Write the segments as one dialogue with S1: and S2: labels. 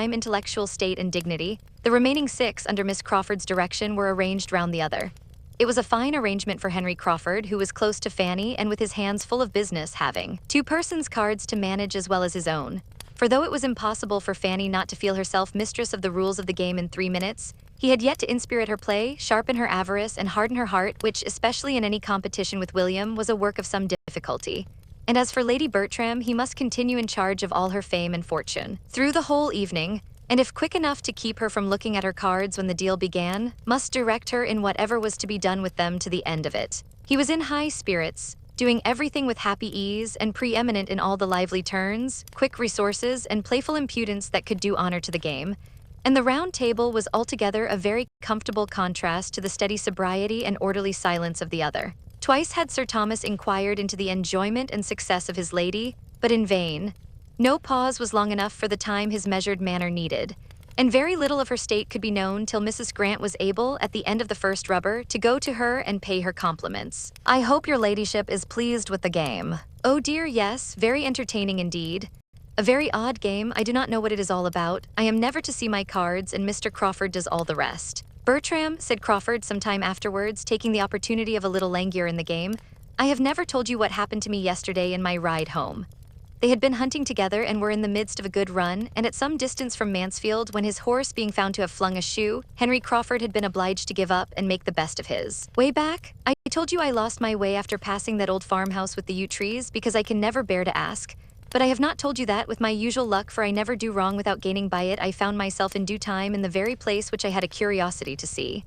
S1: intellectual state and dignity. The remaining 6, under Miss Crawford's direction, were arranged round the other. It was a fine arrangement for Henry Crawford, who was close to Fanny and with his hands full of business, having 2 persons' cards to manage as well as his own. For though it was impossible for Fanny not to feel herself mistress of the rules of the game in 3 minutes, he had yet to inspirit her play, sharpen her avarice, and harden her heart, which, especially in any competition with William, was a work of some difficulty. And as for Lady Bertram, he must continue in charge of all her fame and fortune through the whole evening, and if quick enough to keep her from looking at her cards when the deal began, must direct her in whatever was to be done with them to the end of it. He was in high spirits, doing everything with happy ease, and preeminent in all the lively turns, quick resources, and playful impudence that could do honor to the game. And the round table was altogether a very comfortable contrast to the steady sobriety and orderly silence of the other. Twice had Sir Thomas inquired into the enjoyment and success of his lady, but in vain. No pause was long enough for the time his measured manner needed, and very little of her state could be known till Mrs. Grant was able, at the end of the first rubber, to go to her and pay her compliments. "I hope your ladyship is pleased with the game." "Oh dear, yes, very entertaining indeed." "A very odd game. I do not know what it is all about. I am never to see my cards, and Mr. Crawford does all the rest." "Bertram," said Crawford some time afterwards, taking the opportunity of a little languor in the game, "I have never told you what happened to me yesterday in my ride home." They had been hunting together and were in the midst of a good run, and at some distance from Mansfield, when his horse being found to have flung a shoe, Henry Crawford had been obliged to give up and make the best of his way back. "I told you I lost my way after passing that old farmhouse with the yew trees, because I can never bear to ask. But I have not told you that, with my usual luck, for I never do wrong without gaining by it, I found myself in due time in the very place which I had a curiosity to see.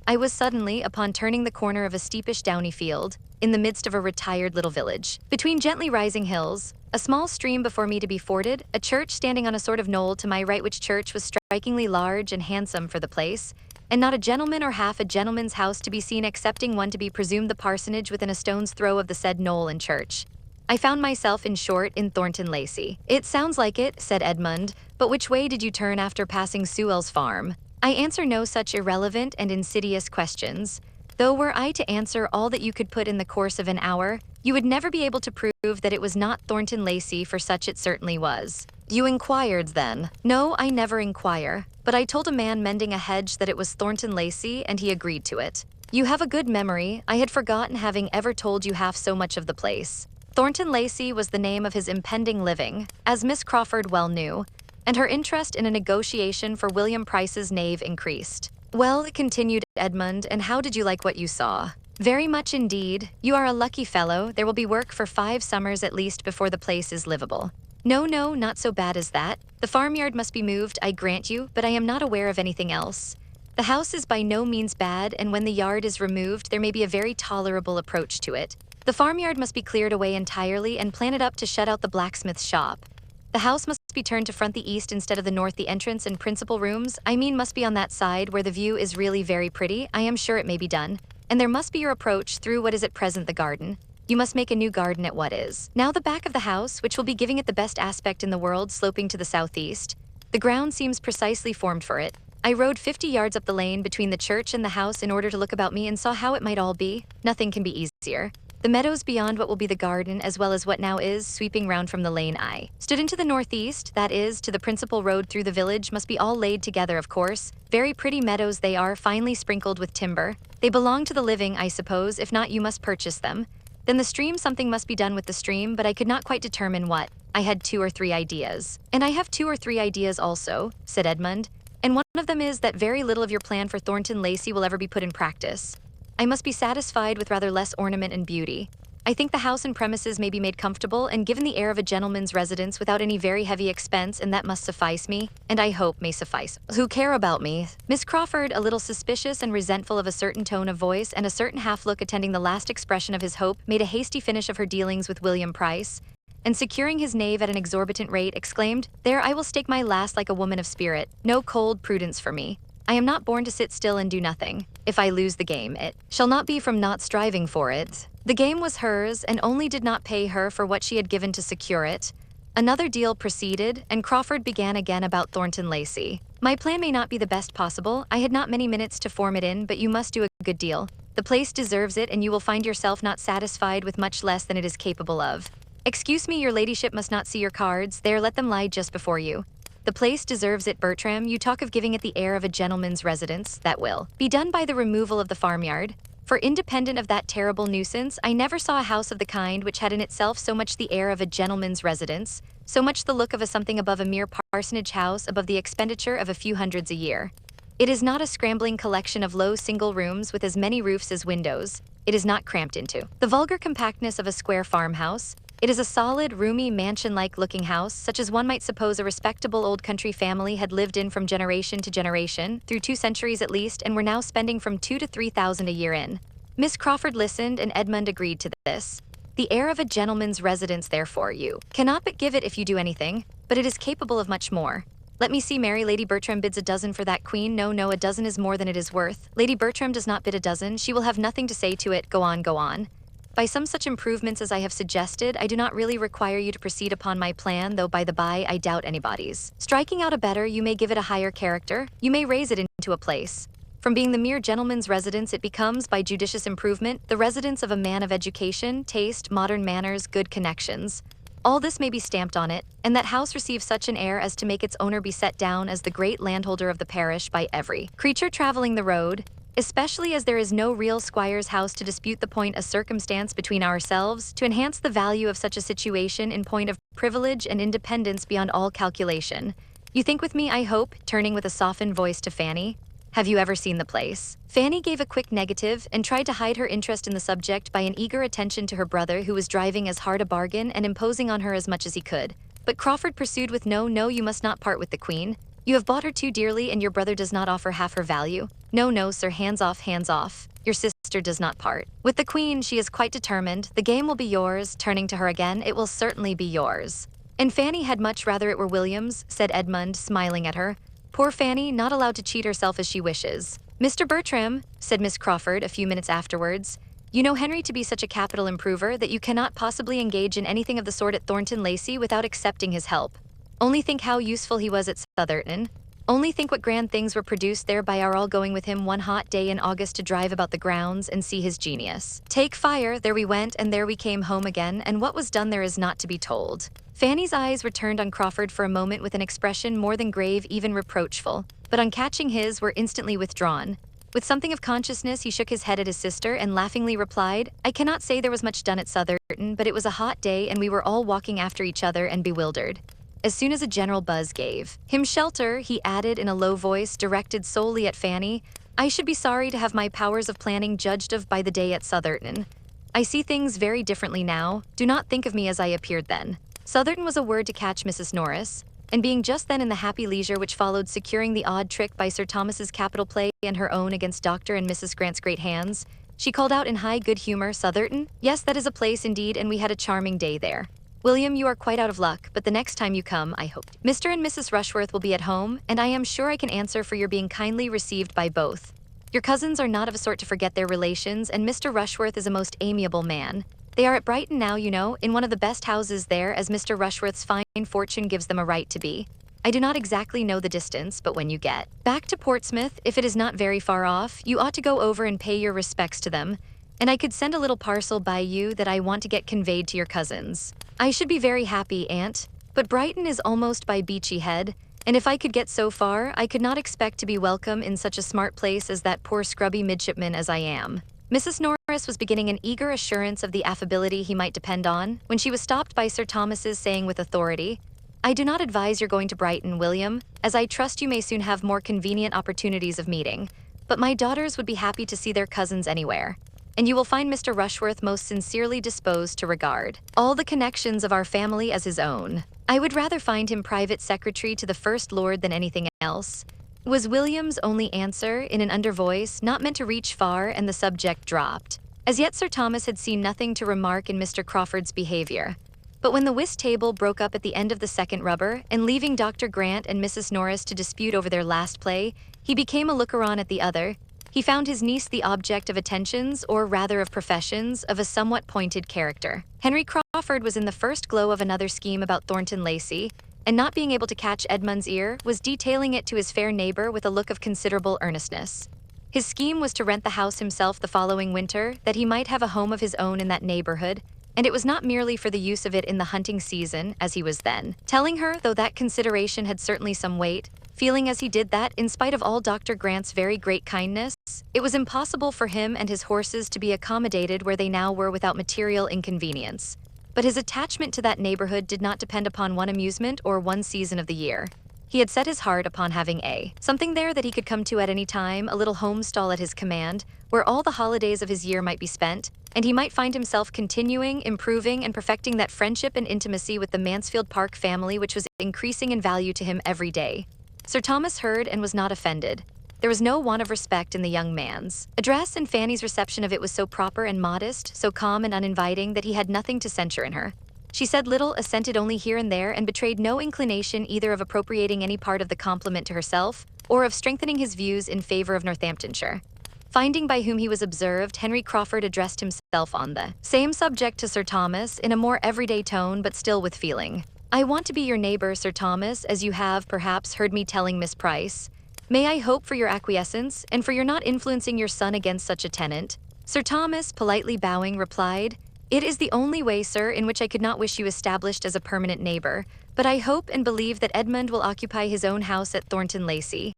S1: I was suddenly, upon turning the corner of a steepish downy field, in the midst of a retired little village, between gently rising hills, a small stream before me to be forded, a church standing on a sort of knoll to my right, which church was strikingly large and handsome for the place, and not a gentleman or half a gentleman's house to be seen excepting one to be presumed the parsonage within a stone's throw of the said knoll and church. I found myself, in short, in Thornton Lacey." "It sounds like it," said Edmund, "but which way did you turn after passing Sewell's farm?" "I answer no such irrelevant and insidious questions, though were I to answer all that you could put in the course of an hour, you would never be able to prove that it was not Thornton Lacey, for such it certainly was." "You inquired, then?" "No, I never inquire, but I told a man mending a hedge that it was Thornton Lacey, and he agreed to it." "You have a good memory. I had forgotten having ever told you half so much of the place." Thornton Lacey was the name of his impending living, as Miss Crawford well knew, and her interest in a negotiation for William Price's knave increased. "Well," continued Edmund, "and how did you like what you saw?" "Very much indeed. You are a lucky fellow. There will be work for 5 summers at least before the place is livable." "No, no, not so bad as that. The farmyard must be moved, I grant you, but I am not aware of anything else. The house is by no means bad, and when the yard is removed, there may be a very tolerable approach to it. The farmyard must be cleared away entirely and planted up to shut out the blacksmith's shop. The house must be turned to front the east instead of the north. The entrance and principal rooms, I mean, must be on that side where the view is really very pretty. I am sure it may be done. And there must be your approach through what is at present the garden. You must make a new garden at what is now the back of the house, which will be giving it the best aspect in the world, sloping to the southeast. The ground seems precisely formed for it. I rode 50 yards up the lane between the church and the house in order to look about me and saw how it might all be. Nothing can be easier. The meadows beyond what will be the garden, as well as what now is, sweeping round from the lane I stood into the northeast, that is, to the principal road through the village, must be all laid together, of course. Very pretty meadows they are, finely sprinkled with timber. They belong to the living, I suppose. If not, you must purchase them. Then the stream, something must be done with the stream, but I could not quite determine what. I had 2 or 3 ideas. "And I have 2 or 3 ideas also," said Edmund, "and one of them is that very little of your plan for Thornton Lacey will ever be put in practice. I must be satisfied with rather less ornament and beauty. I think the house and premises may be made comfortable and given the air of a gentleman's residence without any very heavy expense, and that must suffice me, and I hope may suffice who care about me." Miss Crawford, a little suspicious and resentful of a certain tone of voice and a certain half-look attending the last expression of his hope, made a hasty finish of her dealings with William Price, and securing his knave at an exorbitant rate, exclaimed, "There, I will stake my last like a woman of spirit. No cold prudence for me. I am not born to sit still and do nothing. If I lose the game, it shall not be from not striving for it." The game was hers, and only did not pay her for what she had given to secure it. Another deal proceeded, and Crawford began again about Thornton Lacey. "My plan may not be the best possible. I had not many minutes to form it in, but you must do a good deal. The place deserves it, and you will find yourself not satisfied with much less than it is capable of. Excuse me, your ladyship must not see your cards. There, let them lie just before you. The place deserves it, Bertram. You talk of giving it the air of a gentleman's residence. That will be done by the removal of the farmyard. For independent of that terrible nuisance, I never saw a house of the kind which had in itself so much the air of a gentleman's residence, so much the look of a something above a mere parsonage house, above the expenditure of a few hundreds a year. It is not a scrambling collection of low single rooms with as many roofs as windows. It is not cramped into the vulgar compactness of a square farmhouse. It is a solid, roomy, mansion-like looking house, such as one might suppose a respectable old country family had lived in from generation to generation, through 2 centuries at least, and were now spending from 2,000 to 3,000 a year in. Miss Crawford listened, and Edmund agreed to this. The air of a gentleman's residence, therefore, you cannot but give it if you do anything, but it is capable of much more. Let me see, Mary. Lady Bertram bids a dozen for that queen. No, no, a dozen is more than it is worth. Lady Bertram does not bid a dozen. She will have nothing to say to it. Go on, go on. By some such improvements as I have suggested, I do not really require you to proceed upon my plan, though by the by, I doubt anybody's. Striking out a better, you may give it a higher character. You may raise it into a place. From being the mere gentleman's residence, it becomes, by judicious improvement, the residence of a man of education, taste, modern manners, good connections. All this may be stamped on it, and that house receive such an air as to make its owner be set down as the great landholder of the parish by every creature travelling the road, especially as there is no real squire's house to dispute the point, a circumstance between ourselves, to enhance the value of such a situation in point of privilege and independence beyond all calculation. You think with me, I hope, turning with a softened voice to Fanny. Have you ever seen the place? Fanny gave a quick negative and tried to hide her interest in the subject by an eager attention to her brother, who was driving as hard a bargain and imposing on her as much as he could. But Crawford pursued with no, no, you must not part with the queen. You have bought her too dearly, and your brother does not offer half her value. No, no, sir, hands off, hands off. Your sister does not part with the queen. She is quite determined. The game will be yours. Turning to her again, it will certainly be yours. And Fanny had much rather it were William's, said Edmund, smiling at her. Poor Fanny, not allowed to cheat herself as she wishes. Mr. Bertram, said Miss Crawford a few minutes afterwards, you know Henry to be such a capital improver that you cannot possibly engage in anything of the sort at Thornton Lacey without accepting his help. Only think how useful he was at Southerton. Only think what grand things were produced there by our all going with him one hot day in August to drive about the grounds and see his genius. Take fire, there we went, and there we came home again, and what was done there is not to be told. Fanny's eyes were turned on Crawford for a moment with an expression more than grave, even reproachful, but on catching his, were instantly withdrawn. With something of consciousness, he shook his head at his sister and laughingly replied, I cannot say there was much done at Southerton, but it was a hot day and we were all walking after each other and bewildered. As soon as a general buzz gave him shelter, he added in a low voice directed solely at Fanny, I should be sorry to have my powers of planning judged of by the day at Southerton. I see things very differently now. Do not think of me as I appeared then. Southerton was a word to catch Mrs. Norris, and being just then in the happy leisure which followed securing the odd trick by Sir Thomas's capital play and her own against Dr. and Mrs. Grant's great hands, she called out in high good humor, Southerton? Yes, that is a place indeed, and we had a charming day there. William, you are quite out of luck, but the next time you come, I hope Mr. and Mrs. Rushworth will be at home, and I am sure I can answer for your being kindly received by both. Your cousins are not of a sort to forget their relations, and Mr. Rushworth is a most amiable man. They are at Brighton now, you know, in one of the best houses there, as Mr. Rushworth's fine fortune gives them a right to be. I do not exactly know the distance, but when you get back to Portsmouth, if it is not very far off, you ought to go over and pay your respects to them, and I could send a little parcel by you that I want to get conveyed to your cousins. I should be very happy, Aunt, but Brighton is almost by Beachy Head, and if I could get so far, I could not expect to be welcome in such a smart place as that poor scrubby midshipman as I am. Mrs. Norris was beginning an eager assurance of the affability he might depend on, when she was stopped by Sir Thomas's saying with authority, I do not advise your going to Brighton, William, as I trust you may soon have more convenient opportunities of meeting, but my daughters would be happy to see their cousins anywhere. And you will find Mr. Rushworth most sincerely disposed to regard all the connections of our family as his own. I would rather find him private secretary to the First Lord than anything else, was William's only answer in an under voice not meant to reach far, and the subject dropped. As yet Sir Thomas had seen nothing to remark in Mr. Crawford's behavior. But when the whist table broke up at the end of the second rubber, and leaving Dr. Grant and Mrs. Norris to dispute over their last play, he became a looker-on at the other, he found his niece the object of attentions, or rather of professions, of a somewhat pointed character. Henry Crawford was in the first glow of another scheme about Thornton Lacey, and not being able to catch Edmund's ear, was detailing it to his fair neighbor with a look of considerable earnestness. His scheme was to rent the house himself the following winter, that he might have a home of his own in that neighborhood, and it was not merely for the use of it in the hunting season, as he was then telling her, though that consideration had certainly some weight, feeling as he did that, in spite of all Dr. Grant's very great kindness, it was impossible for him and his horses to be accommodated where they now were without material inconvenience. But his attachment to that neighborhood did not depend upon one amusement or one season of the year. He had set his heart upon having something there that he could come to at any time, a little homestall at his command, where all the holidays of his year might be spent, and he might find himself continuing, improving, and perfecting that friendship and intimacy with the Mansfield Park family which was increasing in value to him every day. Sir Thomas heard and was not offended. There was no want of respect in the young man's address, and Fanny's reception of it was so proper and modest, so calm and uninviting, that he had nothing to censure in her. She said little, assented only here and there, and betrayed no inclination either of appropriating any part of the compliment to herself, or of strengthening his views in favor of Northamptonshire. Finding by whom he was observed, Henry Crawford addressed himself on the same subject to Sir Thomas, in a more everyday tone, but still with feeling. "I want to be your neighbor, Sir Thomas, as you have, perhaps, heard me telling Miss Price. May I hope for your acquiescence, and for your not influencing your son against such a tenant?" Sir Thomas, politely bowing, replied, "It is the only way, sir, in which I could not wish you established as a permanent neighbor, but I hope and believe that Edmund will occupy his own house at Thornton Lacey."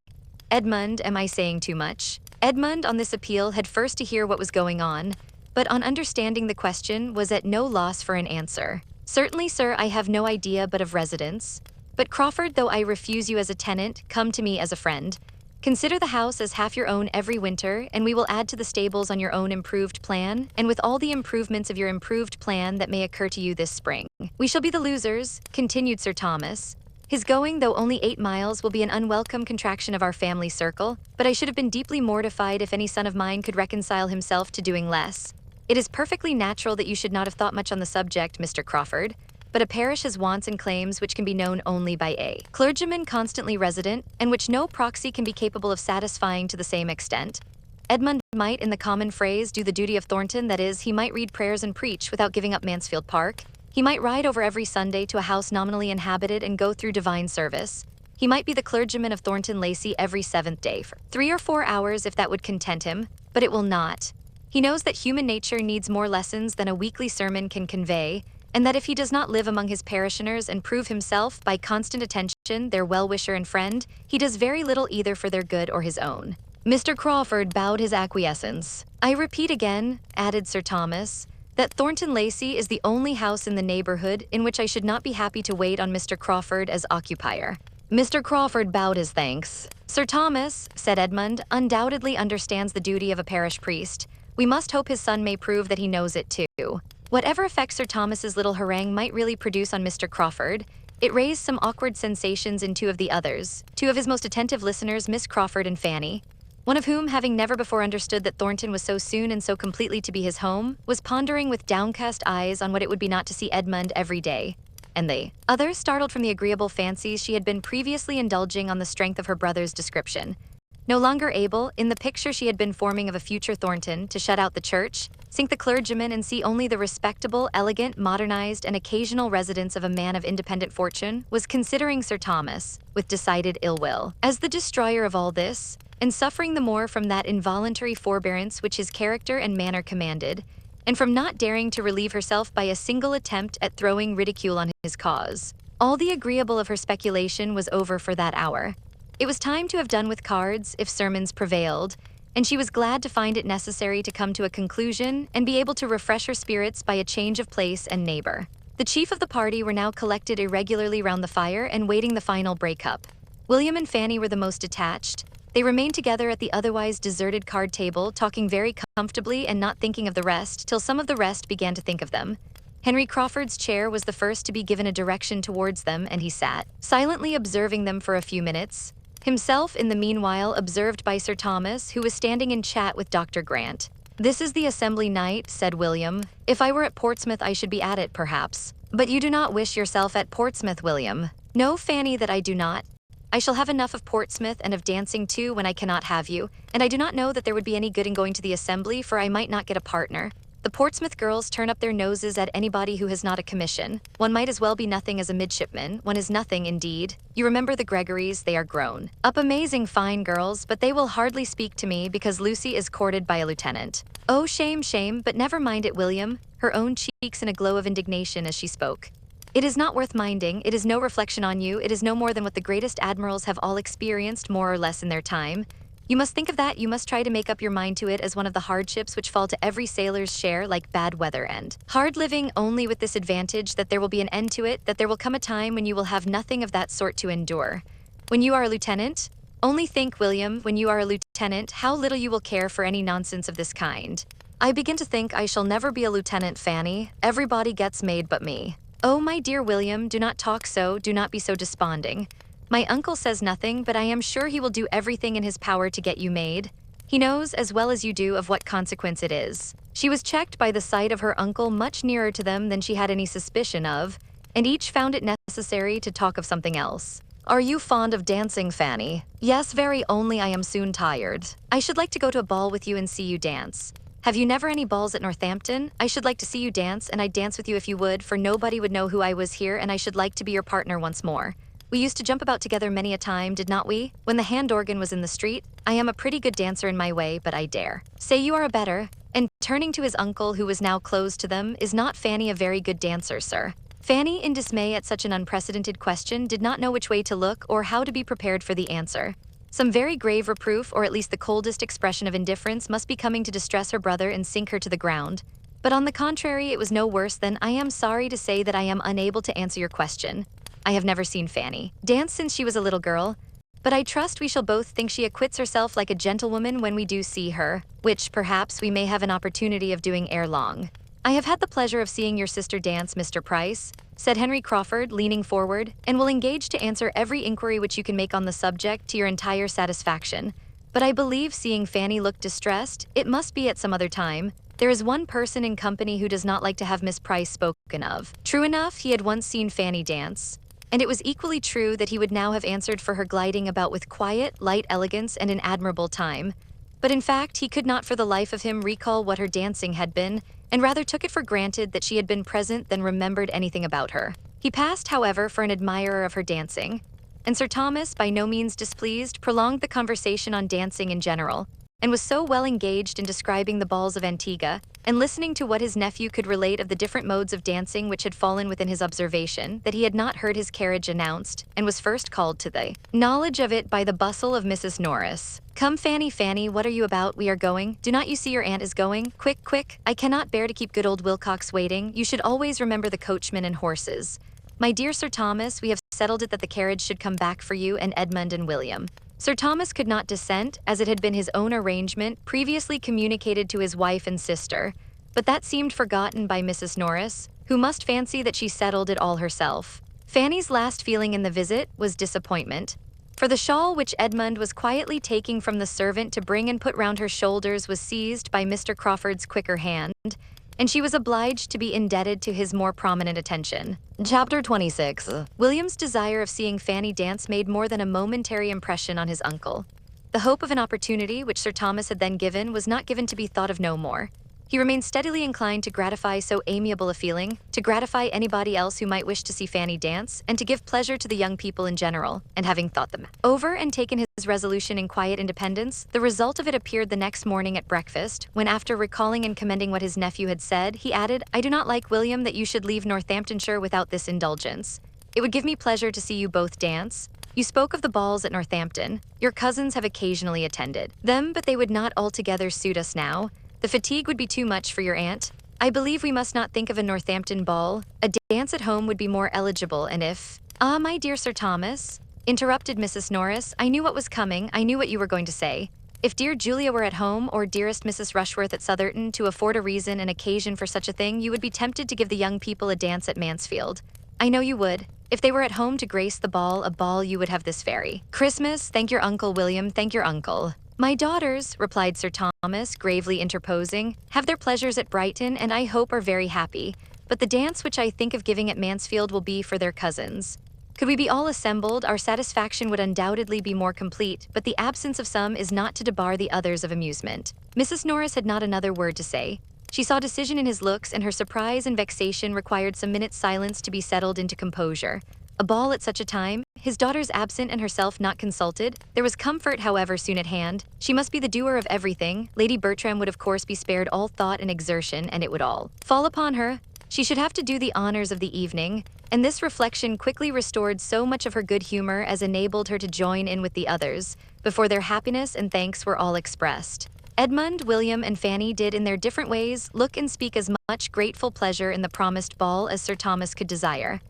S1: Edmund, am I saying too much? Edmund, on this appeal, had first to hear what was going on, but on understanding the question, was at no loss for an answer. "Certainly, sir, I have no idea but of residence. But Crawford, though I refuse you as a tenant, come to me as a friend. Consider the house as half your own every winter, and we will add to the stables on your own improved plan, and with all the improvements of your improved plan that may occur to you this spring. We shall be the losers," continued Sir Thomas. "His going, though only 8 miles, will be an unwelcome contraction of our family circle, but I should have been deeply mortified if any son of mine could reconcile himself to doing less. It is perfectly natural that you should not have thought much on the subject, Mr. Crawford, but a parish has wants and claims which can be known only by a clergyman constantly resident, and which no proxy can be capable of satisfying to the same extent. Edmund might, in the common phrase, do the duty of Thornton, that is, he might read prayers and preach without giving up Mansfield Park. He might ride over every Sunday to a house nominally inhabited and go through divine service. He might be the clergyman of Thornton Lacey every 7th day for 3 or 4 hours if that would content him, but it will not. He knows that human nature needs more lessons than a weekly sermon can convey, and that if he does not live among his parishioners and prove himself, by constant attention, their well-wisher and friend, he does very little either for their good or his own." Mr. Crawford bowed his acquiescence. "I repeat again," added Sir Thomas, "that Thornton Lacey is the only house in the neighborhood in which I should not be happy to wait on Mr. Crawford as occupier." Mr. Crawford bowed his thanks. "Sir Thomas," said Edmund, "undoubtedly understands the duty of a parish priest. We must hope his son may prove that he knows it too." Whatever effect Sir Thomas's little harangue might really produce on Mr. Crawford, it raised some awkward sensations in 2 of the others, 2 of his most attentive listeners, Miss Crawford and Fanny, one of whom, having never before understood that Thornton was so soon and so completely to be his home, was pondering with downcast eyes on what it would be not to see Edmund every day, and the other, startled from the agreeable fancies she had been previously indulging on the strength of her brother's description, no longer able, in the picture she had been forming of a future Thornton, to shut out the church, sink the clergyman, and see only the respectable, elegant, modernized, and occasional residence of a man of independent fortune, was considering Sir Thomas, with decided ill will, as the destroyer of all this, and suffering the more from that involuntary forbearance which his character and manner commanded, and from not daring to relieve herself by a single attempt at throwing ridicule on his cause. All the agreeable of her speculation was over for that hour. It was time to have done with cards, if sermons prevailed, and she was glad to find it necessary to come to a conclusion and be able to refresh her spirits by a change of place and neighbor. The chief of the party were now collected irregularly round the fire and waiting the final break-up. William and Fanny were the most detached. They remained together at the otherwise deserted card table, talking very comfortably and not thinking of the rest, till some of the rest began to think of them. Henry Crawford's chair was the first to be given a direction towards them, and he sat, silently observing them for a few minutes. Himself, in the meanwhile, observed by Sir Thomas, who was standing in chat with Dr. Grant. "This is the assembly night," said William. "If I were at Portsmouth, I should be at it, perhaps. But you do not wish yourself at Portsmouth, William." "No, Fanny, that I do not. I shall have enough of Portsmouth and of dancing too when I cannot have you, and I do not know that there would be any good in going to the assembly, for I might not get a partner. The Portsmouth girls turn up their noses at anybody who has not a commission. One might as well be nothing as a midshipman. One is nothing, indeed. You remember the Gregorys, they are grown up amazing fine girls, but they will hardly speak to me because Lucy is courted by a lieutenant. Oh, shame, shame, but never mind it, William, her own cheeks in a glow of indignation as she spoke. It is not worth minding, it is no reflection on you, it is no more than what the greatest admirals have all experienced more or less in their time. You must think of that, you must try to make up your mind to it as one of the hardships which fall to every sailor's share like bad weather and hard living, only with this advantage that there will be an end to it, that there will come a time when you will have nothing of that sort to endure. When you are a lieutenant, only think, William, when you are a lieutenant, how little you will care for any nonsense of this kind. I begin to think I shall never be a lieutenant, Fanny. Everybody gets made but me. Oh, my dear William, do not talk so, do not be so desponding. My uncle says nothing, but I am sure he will do everything in his power to get you made. He knows, as well as you do, of what consequence it is. She was checked by the sight of her uncle much nearer to them than she had any suspicion of, and each found it necessary to talk of something else. Are you fond of dancing, Fanny? Yes, very, only I am soon tired. I should like to go to a ball with you and see you dance. Have you never any balls at Northampton? I should like to see you dance, and I'd dance with you if you would, for nobody would know who I was here, and I should like to be your partner once more. We used to jump about together many a time, did not we? When the hand organ was in the street. I am a pretty good dancer in my way, but I dare say you are a better. And turning to his uncle, who was now close to them, is not Fanny a very good dancer, sir? Fanny, in dismay at such an unprecedented question, did not know which way to look or how to be prepared for the answer. Some very grave reproof, or at least the coldest expression of indifference, must be coming to distress her brother and sink her to the ground. But on the contrary, it was no worse than, I am sorry to say that I am unable to answer your question. I have never seen Fanny dance since she was a little girl, but I trust we shall both think she acquits herself like a gentlewoman when we do see her, which, perhaps, we may have an opportunity of doing ere long. I have had the pleasure of seeing your sister dance, Mr. Price, said Henry Crawford, leaning forward, and will engage to answer every inquiry which you can make on the subject to your entire satisfaction. But I believe, seeing Fanny look distressed, it must be at some other time. There is one person in company who does not like to have Miss Price spoken of. True enough, he had once seen Fanny dance, and it was equally true that he would now have answered for her gliding about with quiet, light elegance and an admirable time. But in fact, he could not for the life of him recall what her dancing had been, and rather took it for granted that she had been present than remembered anything about her. He passed, however, for an admirer of her dancing, and Sir Thomas, by no means displeased, prolonged the conversation on dancing in general, and was so well engaged in describing the balls of Antigua, and listening to what his nephew could relate of the different modes of dancing which had fallen within his observation, that he had not heard his carriage announced, and was first called to the knowledge of it by the bustle of Mrs. Norris. Come, Fanny, Fanny, what are you about? We are going. Do not you see your aunt is going? Quick, quick. I cannot bear to keep good old Wilcox waiting. You should always remember the coachman and horses. My dear Sir Thomas, we have settled it that the carriage should come back for you and Edmund and William. Sir Thomas could not dissent, as it had been his own arrangement, previously communicated to his wife and sister, but that seemed forgotten by Mrs. Norris, who must fancy that she settled it all herself. Fanny's last feeling in the visit was disappointment, for the shawl which Edmund was quietly taking from the servant to bring and put round her shoulders was seized by Mr. Crawford's quicker hand, and she was obliged to be indebted to his more prominent attention. Chapter 26. William's desire of seeing Fanny dance made more than a momentary impression on his uncle. The hope of an opportunity which Sir Thomas had then given was not given to be thought of no more. He remained steadily inclined to gratify so amiable a feeling, to gratify anybody else who might wish to see Fanny dance, and to give pleasure to the young people in general. And having thought them over and taken his resolution in quiet independence, the result of it appeared the next morning at breakfast, when, after recalling and commending what his nephew had said, he added, I do not like, William, that you should leave Northamptonshire without this indulgence. It would give me pleasure to see you both dance. You spoke of the balls at Northampton. Your cousins have occasionally attended them, but they would not altogether suit us now. The fatigue would be too much for your aunt. I believe we must not think of a Northampton ball. A dance at home would be more eligible, and if— Ah, my dear Sir Thomas, interrupted Mrs. Norris, I knew what was coming, I knew what you were going to say. If dear Julia were at home, or dearest Mrs. Rushworth at Southerton, to afford a reason and occasion for such a thing, you would be tempted to give the young people a dance at Mansfield. I know you would. If they were at home to grace the ball, a ball you would have this very Christmas. Thank your uncle, William, thank your uncle. My daughters, replied Sir Thomas, gravely interposing, have their pleasures at Brighton, and I hope are very happy, but the dance which I think of giving at Mansfield will be for their cousins. Could we be all assembled, our satisfaction would undoubtedly be more complete, but the absence of some is not to debar the others of amusement. Mrs. Norris had not another word to say. She saw decision in his looks, and her surprise and vexation required some minutes' silence to be settled into composure. A ball at such a time, his daughters absent and herself not consulted. There was comfort, however, soon at hand. She must be the doer of everything. Lady Bertram would of course be spared all thought and exertion, and it would all fall upon her. She should have to do the honors of the evening, and this reflection quickly restored so much of her good humor as enabled her to join in with the others, before their happiness and thanks were all expressed. Edmund, William, and Fanny did in their different ways look and speak as much grateful pleasure in the promised ball as Sir Thomas could desire.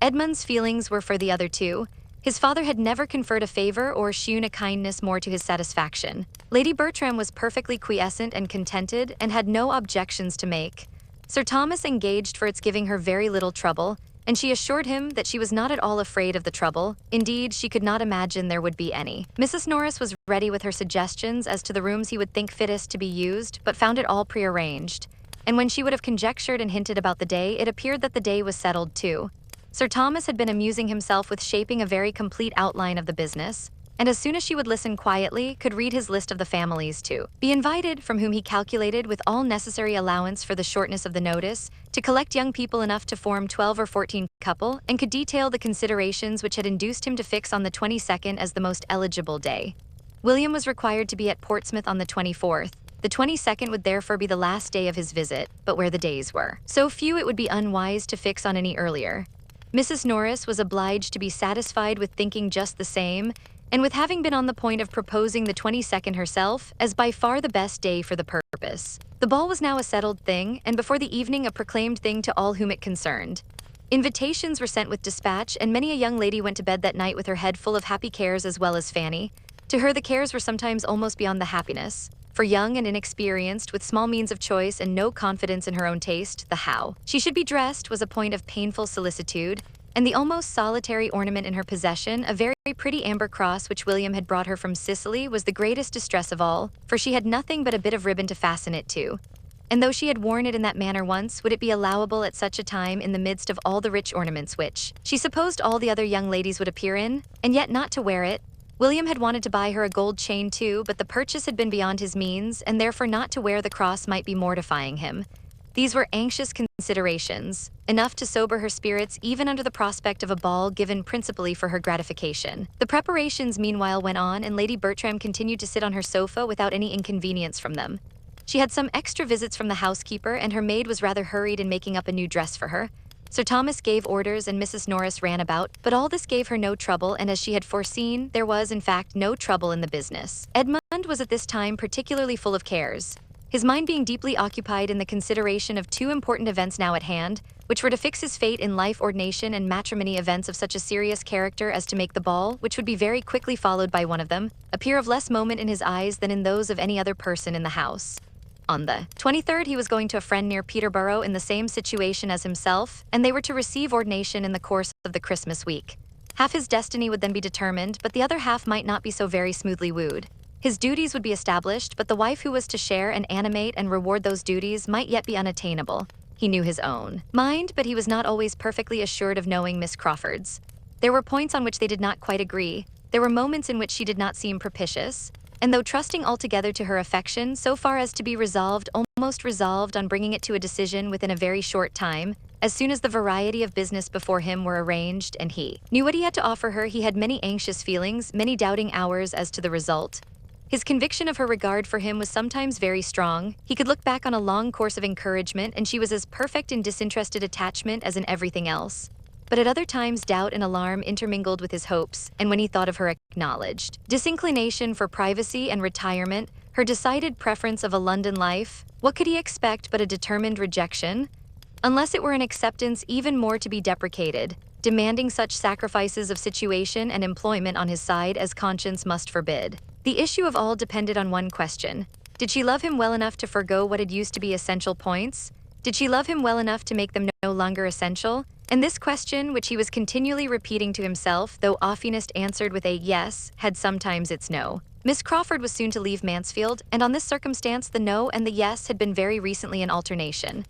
S1: Edmund's feelings were for the other two. His father had never conferred a favor or shewn a kindness more to his satisfaction. Lady Bertram was perfectly quiescent and contented, and had no objections to make. Sir Thomas engaged for its giving her very little trouble, and she assured him that she was not at all afraid of the trouble. Indeed, she could not imagine there would be any. Mrs. Norris was ready with her suggestions as to the rooms he would think fittest to be used, but found it all prearranged. And when she would have conjectured and hinted about the day, it appeared that the day was settled too. Sir Thomas had been amusing himself with shaping a very complete outline of the business, and as soon as she would listen quietly, could read his list of the families to be invited, from whom he calculated, with all necessary allowance for the shortness of the notice, to collect young people enough to form 12 or 14 couple, and could detail the considerations which had induced him to fix on the 22nd as the most eligible day. William was required to be at Portsmouth on the 24th. The 22nd would therefore be the last day of his visit, but where the days were so few it would be unwise to fix on any earlier. Mrs. Norris was obliged to be satisfied with thinking just the same, and with having been on the point of proposing the 22nd herself as by far the best day for the purpose. The ball was now a settled thing, and before the evening a proclaimed thing to all whom it concerned. Invitations were sent with dispatch, and many a young lady went to bed that night with her head full of happy cares, as well as Fanny. To her the cares were sometimes almost beyond the happiness. For young and inexperienced, with small means of choice and no confidence in her own taste, the how she should be dressed was a point of painful solicitude, and the almost solitary ornament in her possession, a very pretty amber cross which William had brought her from Sicily, was the greatest distress of all, for she had nothing but a bit of ribbon to fasten it to. And though she had worn it in that manner once, would it be allowable at such a time in the midst of all the rich ornaments which she supposed all the other young ladies would appear in, and yet not to wear it? William had wanted to buy her a gold chain too, but the purchase had been beyond his means, and therefore not to wear the cross might be mortifying him. These were anxious considerations, enough to sober her spirits even under the prospect of a ball given principally for her gratification. The preparations meanwhile went on, and Lady Bertram continued to sit on her sofa without any inconvenience from them. She had some extra visits from the housekeeper, and her maid was rather hurried in making up a new dress for her. Sir Thomas gave orders and Mrs. Norris ran about, but all this gave her no trouble, and as she had foreseen, there was, in fact, no trouble in the business. Edmund was at this time particularly full of cares, his mind being deeply occupied in the consideration of two important events now at hand, which were to fix his fate in life, ordination and matrimony, events of such a serious character as to make the ball, which would be very quickly followed by one of them, appear of less moment in his eyes than in those of any other person in the house. On the 23rd he was going to a friend near Peterborough in the same situation as himself, and they were to receive ordination in the course of the Christmas week. Half his destiny would then be determined, but the other half might not be so very smoothly wooed. His duties would be established, but the wife who was to share and animate and reward those duties might yet be unattainable. He knew his own mind, but he was not always perfectly assured of knowing Miss Crawford's. There were points on which they did not quite agree. There were moments in which she did not seem propitious, and though trusting altogether to her affection so far as to be almost resolved on bringing it to a decision within a very short time, as soon as the variety of business before him were arranged and he knew what he had to offer her, he had many anxious feelings, many doubting hours as to the result. His conviction of her regard for him was sometimes very strong. He could look back on a long course of encouragement, and she was as perfect in disinterested attachment as in everything else. But at other times doubt and alarm intermingled with his hopes, and when he thought of her acknowledged disinclination for privacy and retirement, her decided preference of a London life, what could he expect but a determined rejection? Unless it were an acceptance even more to be deprecated, demanding such sacrifices of situation and employment on his side as conscience must forbid. The issue of all depended on one question. Did she love him well enough to forego what had used to be essential points? Did she love him well enough to make them no longer essential? And this question, which he was continually repeating to himself, though oftenest answered with a yes, had sometimes its no. Miss Crawford was soon to leave Mansfield, and on this circumstance the no and the yes had been very recently in alternation.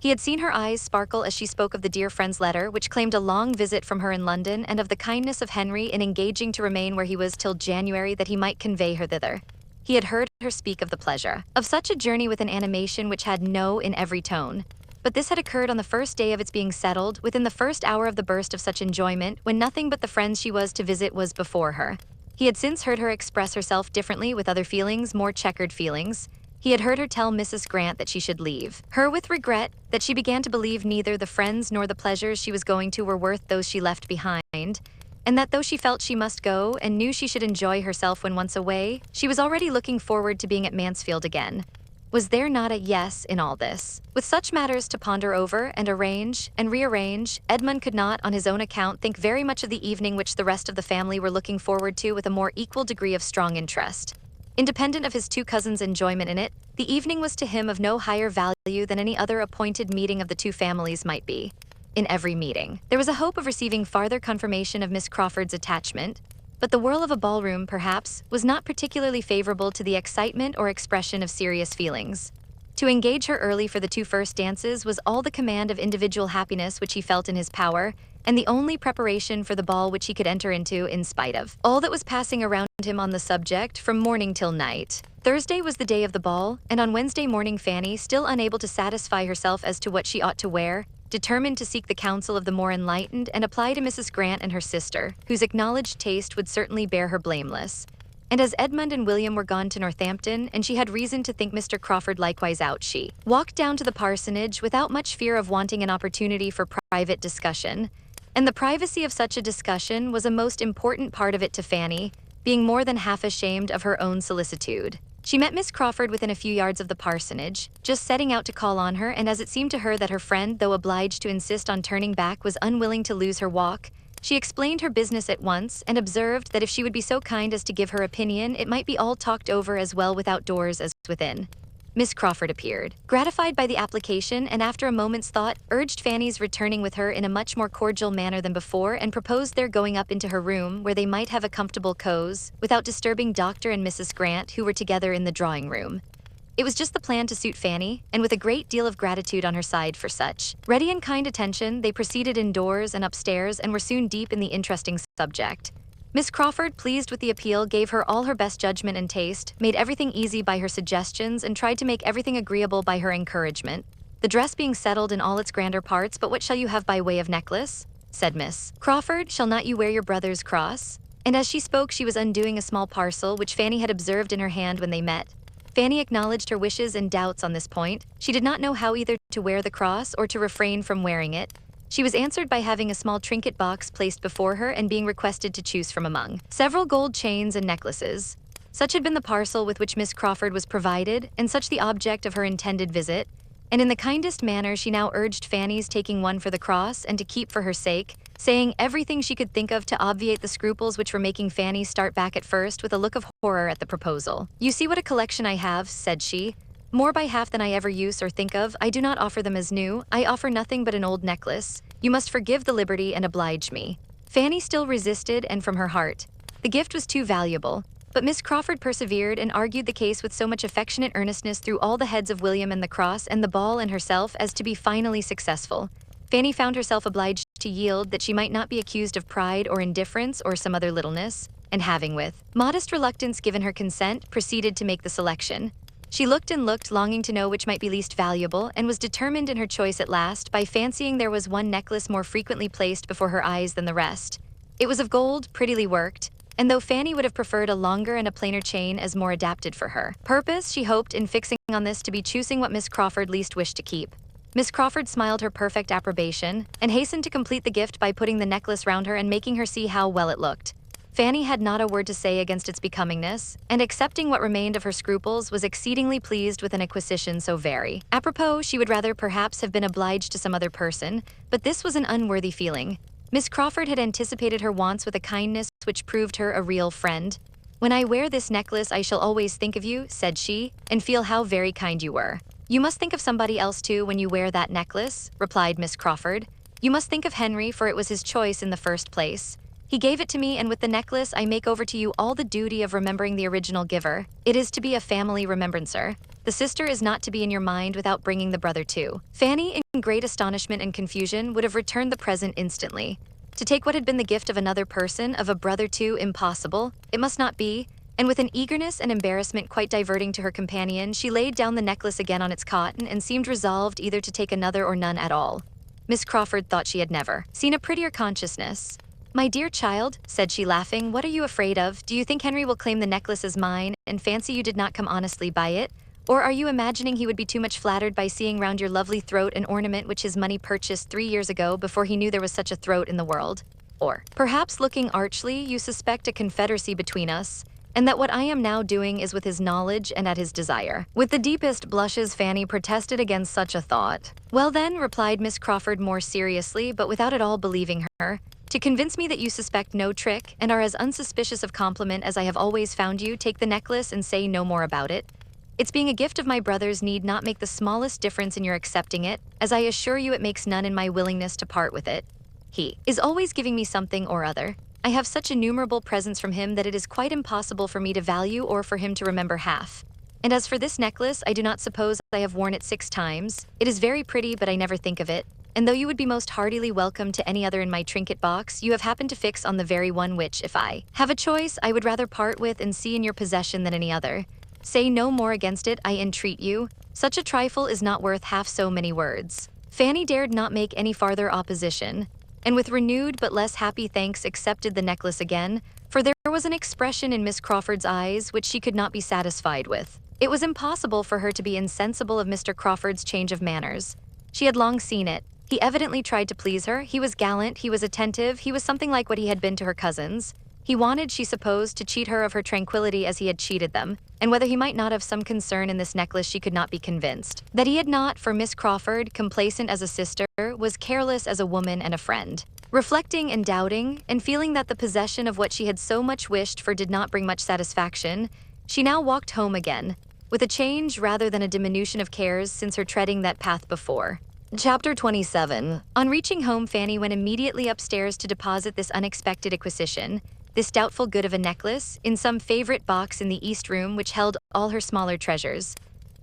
S1: He had seen her eyes sparkle as she spoke of the dear friend's letter, which claimed a long visit from her in London, and of the kindness of Henry in engaging to remain where he was till January that he might convey her thither. He had heard her speak of the pleasure of such a journey with an animation which had no in every tone. But this had occurred on the first day of its being settled, within the first hour of the burst of such enjoyment, when nothing but the friends she was to visit was before her. He had since heard her express herself differently with other feelings, more checkered feelings. He had heard her tell Mrs. Grant that she should leave her with regret, that she began to believe neither the friends nor the pleasures she was going to were worth those she left behind, and that though she felt she must go and knew she should enjoy herself when once away, she was already looking forward to being at Mansfield again. Was there not a yes in all this? With such matters to ponder over and arrange and rearrange, Edmund could not, on his own account, think very much of the evening which the rest of the family were looking forward to with a more equal degree of strong interest. Independent of his two cousins' enjoyment in it, the evening was to him of no higher value than any other appointed meeting of the two families might be. In every meeting, there was a hope of receiving farther confirmation of Miss Crawford's attachment, but the whirl of a ballroom, perhaps, was not particularly favorable to the excitement or expression of serious feelings. To engage her early for the two first dances was all the command of individual happiness which he felt in his power, and the only preparation for the ball which he could enter into in spite of all that was passing around him on the subject from morning till night. Thursday was the day of the ball, and on Wednesday morning Fanny, still unable to satisfy herself as to what she ought to wear, determined to seek the counsel of the more enlightened and apply to Mrs. Grant and her sister, whose acknowledged taste would certainly bear her blameless. And as Edmund and William were gone to Northampton, and she had reason to think Mr. Crawford likewise out, she walked down to the parsonage without much fear of wanting an opportunity for private discussion. And the privacy of such a discussion was a most important part of it to Fanny, being more than half ashamed of her own solicitude. She met Miss Crawford within a few yards of the parsonage, just setting out to call on her, and as it seemed to her that her friend, though obliged to insist on turning back, was unwilling to lose her walk, she explained her business at once, and observed that if she would be so kind as to give her opinion, it might be all talked over as well without doors as within. Miss Crawford appeared, gratified by the application, and after a moment's thought, urged Fanny's returning with her in a much more cordial manner than before, and proposed their going up into her room, where they might have a comfortable cause, without disturbing Dr. and Mrs. Grant, who were together in the drawing-room. It was just the plan to suit Fanny, and with a great deal of gratitude on her side for such ready and kind attention, they proceeded indoors and upstairs and were soon deep in the interesting subject. Miss Crawford, pleased with the appeal, gave her all her best judgment and taste, made everything easy by her suggestions, and tried to make everything agreeable by her encouragement. The dress being settled in all its grander parts, "But what shall you have by way of necklace?" said Miss Crawford. "Shall not you wear your brother's cross?" And as she spoke, she was undoing a small parcel which Fanny had observed in her hand when they met. Fanny acknowledged her wishes and doubts on this point. She did not know how either to wear the cross or to refrain from wearing it. She was answered by having a small trinket box placed before her and being requested to choose from among several gold chains and necklaces. Such had been the parcel with which Miss Crawford was provided, and such the object of her intended visit, and in the kindest manner she now urged Fanny's taking one for the cross and to keep for her sake, saying everything she could think of to obviate the scruples which were making Fanny start back at first with a look of horror at the proposal. "You see what a collection I have," said she. "More by half than I ever use or think of. I do not offer them as new. I offer nothing but an old necklace. You must forgive the liberty and oblige me." Fanny still resisted, and from her heart. The gift was too valuable. But Miss Crawford persevered and argued the case with so much affectionate earnestness through all the heads of William and the cross and the ball and herself as to be finally successful. Fanny found herself obliged to yield, that she might not be accused of pride or indifference or some other littleness, and having with modest reluctance given her consent, proceeded to make the selection. She looked and looked, longing to know which might be least valuable, and was determined in her choice at last by fancying there was one necklace more frequently placed before her eyes than the rest. It was of gold, prettily worked, and though Fanny would have preferred a longer and a plainer chain as more adapted for her purpose, she hoped in fixing on this to be choosing what Miss Crawford least wished to keep. Miss Crawford smiled her perfect approbation, and hastened to complete the gift by putting the necklace round her and making her see how well it looked. Fanny had not a word to say against its becomingness, and accepting what remained of her scruples, was exceedingly pleased with an acquisition so very apropos. She would rather perhaps have been obliged to some other person, but this was an unworthy feeling. Miss Crawford had anticipated her wants with a kindness which proved her a real friend. "When I wear this necklace I shall always think of you," said she, "and feel how very kind you were." "You must think of somebody else too when you wear that necklace," replied Miss Crawford. "You must think of Henry, for it was his choice in the first place. He gave it to me, and with the necklace I make over to you all the duty of remembering the original giver. It is to be a family remembrancer. The sister is not to be in your mind without bringing the brother too." Fanny, in great astonishment and confusion, would have returned the present instantly. To take what had been the gift of another person, of a brother too, impossible. It must not be, and with an eagerness and embarrassment quite diverting to her companion, she laid down the necklace again on its cotton and seemed resolved either to take another or none at all. Miss Crawford thought she had never seen a prettier consciousness. "My dear child," said she laughing, "what are you afraid of? Do you think Henry will claim the necklace as mine and fancy you did not come honestly by it? Or are you imagining he would be too much flattered by seeing round your lovely throat an ornament which his money purchased 3 years ago before he knew there was such a throat in the world? Or, perhaps looking archly, you suspect a confederacy between us, and that what I am now doing is with his knowledge and at his desire." With the deepest blushes, Fanny protested against such a thought. "Well then," replied Miss Crawford more seriously, but without at all believing her, "to convince me that you suspect no trick and are as unsuspicious of compliment as I have always found you, take the necklace and say no more about it. Its being a gift of my brother's need not make the smallest difference in your accepting it, as I assure you it makes none in my willingness to part with it. He is always giving me something or other. I have such innumerable presents from him that it is quite impossible for me to value or for him to remember half. And as for this necklace, I do not suppose I have worn it 6 times. It is very pretty, but I never think of it. And though you would be most heartily welcome to any other in my trinket box, you have happened to fix on the very one which, if I have a choice, I would rather part with and see in your possession than any other. Say no more against it, I entreat you. Such a trifle is not worth half so many words." Fanny dared not make any farther opposition, and with renewed but less happy thanks accepted the necklace again, for there was an expression in Miss Crawford's eyes which she could not be satisfied with. It was impossible for her to be insensible of Mr. Crawford's change of manners. She had long seen it. He evidently tried to please her. He was gallant, he was attentive, he was something like what he had been to her cousins. He wanted, she supposed, to cheat her of her tranquility as he had cheated them, and whether he might not have some concern in this necklace she could not be convinced. That he had not, for Miss Crawford, complacent as a sister, was careless as a woman and a friend. Reflecting and doubting, and feeling that the possession of what she had so much wished for did not bring much satisfaction, she now walked home again, with a change rather than a diminution of cares since her treading that path before. Chapter 27. On reaching home, Fanny went immediately upstairs to deposit this unexpected acquisition, this doubtful good of a necklace, in some favorite box in the east room which held all her smaller treasures.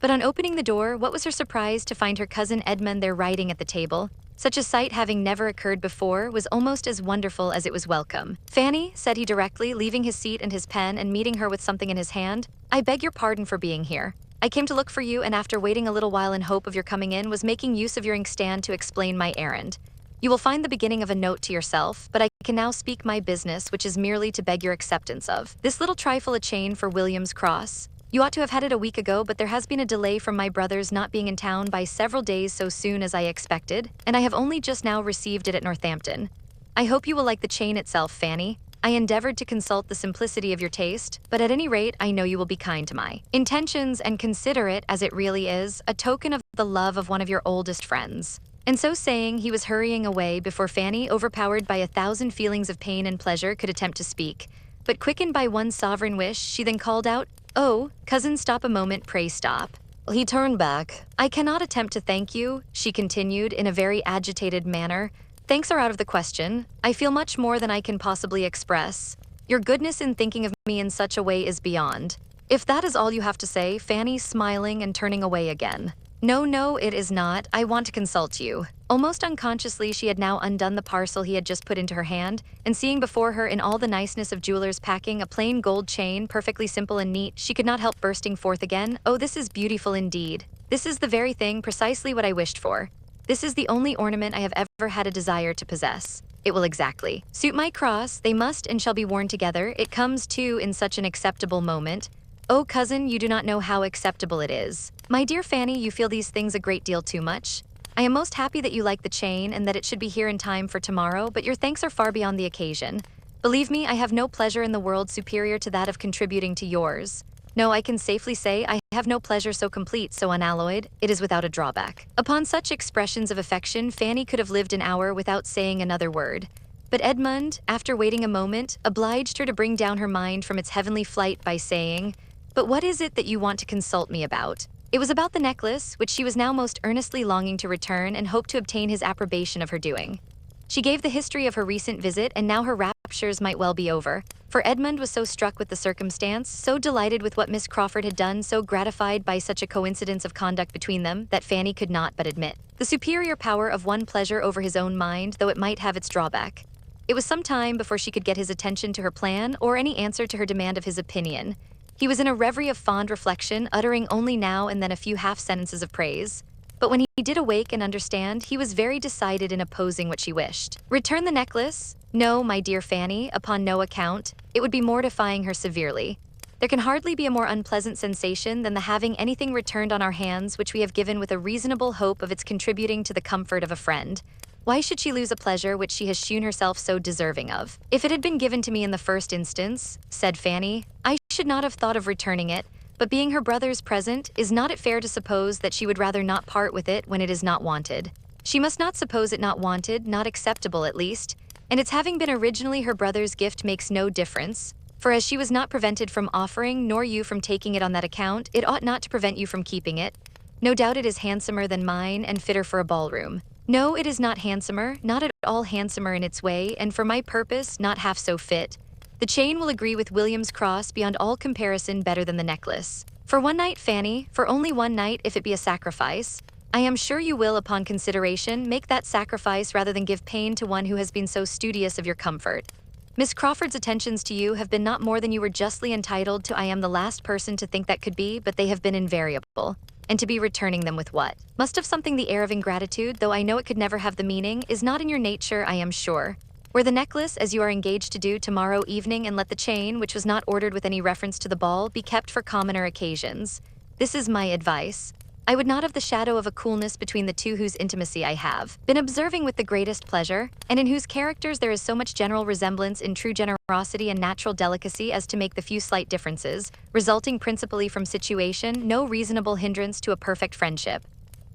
S1: But on opening the door, what was her surprise to find her cousin Edmund there writing at the table. Such a sight, having never occurred before, was almost as wonderful as it was welcome. "Fanny," said he directly, leaving his seat and his pen and meeting her with something in his hand, "I beg your pardon for being here. I came to look for you, and after waiting a little while in hope of your coming in, was making use of your inkstand to explain my errand. You will find the beginning of a note to yourself, but I can now speak my business, which is merely to beg your acceptance of this little trifle, a chain for William's cross. You ought to have had it a week ago, but there has been a delay from my brother's not being in town by several days so soon as I expected, and I have only just now received it at Northampton. I hope you will like the chain itself, Fanny. I endeavored to consult the simplicity of your taste, but at any rate I know you will be kind to my intentions and consider it, as it really is, a token of the love of one of your oldest friends." And so saying, he was hurrying away before Fanny, overpowered by 1,000 feelings of pain and pleasure, could attempt to speak. But quickened by one sovereign wish, she then called out, "Oh, cousin, stop a moment, pray stop." He turned back. "I cannot attempt to thank you," she continued in a very agitated manner. "Thanks are out of the question. I feel much more than I can possibly express. Your goodness in thinking of me in such a way is beyond. If that is all you have to say," Fanny smiling and turning away again. "No, no, it is not. I want to consult you." Almost unconsciously, she had now undone the parcel he had just put into her hand, and seeing before her in all the niceness of jeweler's packing a plain gold chain, perfectly simple and neat, she could not help bursting forth again. "Oh, this is beautiful indeed. This is the very thing, precisely what I wished for. This is the only ornament I have ever had a desire to possess. It will exactly suit my cross. They must and shall be worn together. It comes, too, in such an acceptable moment. Oh, cousin, you do not know how acceptable it is. My dear Fanny, you feel these things a great deal too much. I am most happy that you like the chain and that it should be here in time for tomorrow, but your thanks are far beyond the occasion. Believe me, I have no pleasure in the world superior to that of contributing to yours. No, I can safely say I have no pleasure so complete, so unalloyed, it is without a drawback." Upon such expressions of affection, Fanny could have lived an hour without saying another word. But Edmund, after waiting a moment, obliged her to bring down her mind from its heavenly flight by saying, "But what is it that you want to consult me about?" It was about the necklace, which she was now most earnestly longing to return and hoped to obtain his approbation of her doing. She gave the history of her recent visit, and now her raptures might well be over, for Edmund was so struck with the circumstance, so delighted with what Miss Crawford had done, so gratified by such a coincidence of conduct between them, that Fanny could not but admit the superior power of one pleasure over his own mind, though it might have its drawback. It was some time before she could get his attention to her plan or any answer to her demand of his opinion. He was in a reverie of fond reflection, uttering only now and then a few half-sentences of praise. But when he did awake and understand, he was very decided in opposing what she wished. Return the necklace? No, my dear Fanny, upon no account. It would be mortifying her severely. There can hardly be a more unpleasant sensation than the having anything returned on our hands which we have given with a reasonable hope of its contributing to the comfort of a friend. Why should she lose a pleasure which she has shewn herself so deserving of? If it had been given to me in the first instance, said Fanny, I should not have thought of returning it, but being her brother's present, is not it fair to suppose that she would rather not part with it when it is not wanted? She must not suppose it not wanted, not acceptable at least, and its having been originally her brother's gift makes no difference, for as she was not prevented from offering, nor you from taking it on that account, it ought not to prevent you from keeping it. No doubt it is handsomer than mine, and fitter for a ballroom. No, it is not handsomer, not at all handsomer in its way, and for my purpose, not half so fit. The chain will agree with William's cross beyond all comparison better than the necklace. For one night, Fanny, for only one night if it be a sacrifice, I am sure you will, upon consideration, make that sacrifice rather than give pain to one who has been so studious of your comfort. Miss Crawford's attentions to you have been not more than you were justly entitled to. I am the last person to think that could be, but they have been invariable. And to be returning them with what? Must have something the air of ingratitude, though I know it could never have the meaning, is not in your nature, I am sure. Wear the necklace, as you are engaged to do tomorrow evening, and let the chain, which was not ordered with any reference to the ball, be kept for commoner occasions. This is my advice. I would not have the shadow of a coolness between the two whose intimacy I have been observing with the greatest pleasure, and in whose characters there is so much general resemblance in true generosity and natural delicacy as to make the few slight differences, resulting principally from situation, no reasonable hindrance to a perfect friendship.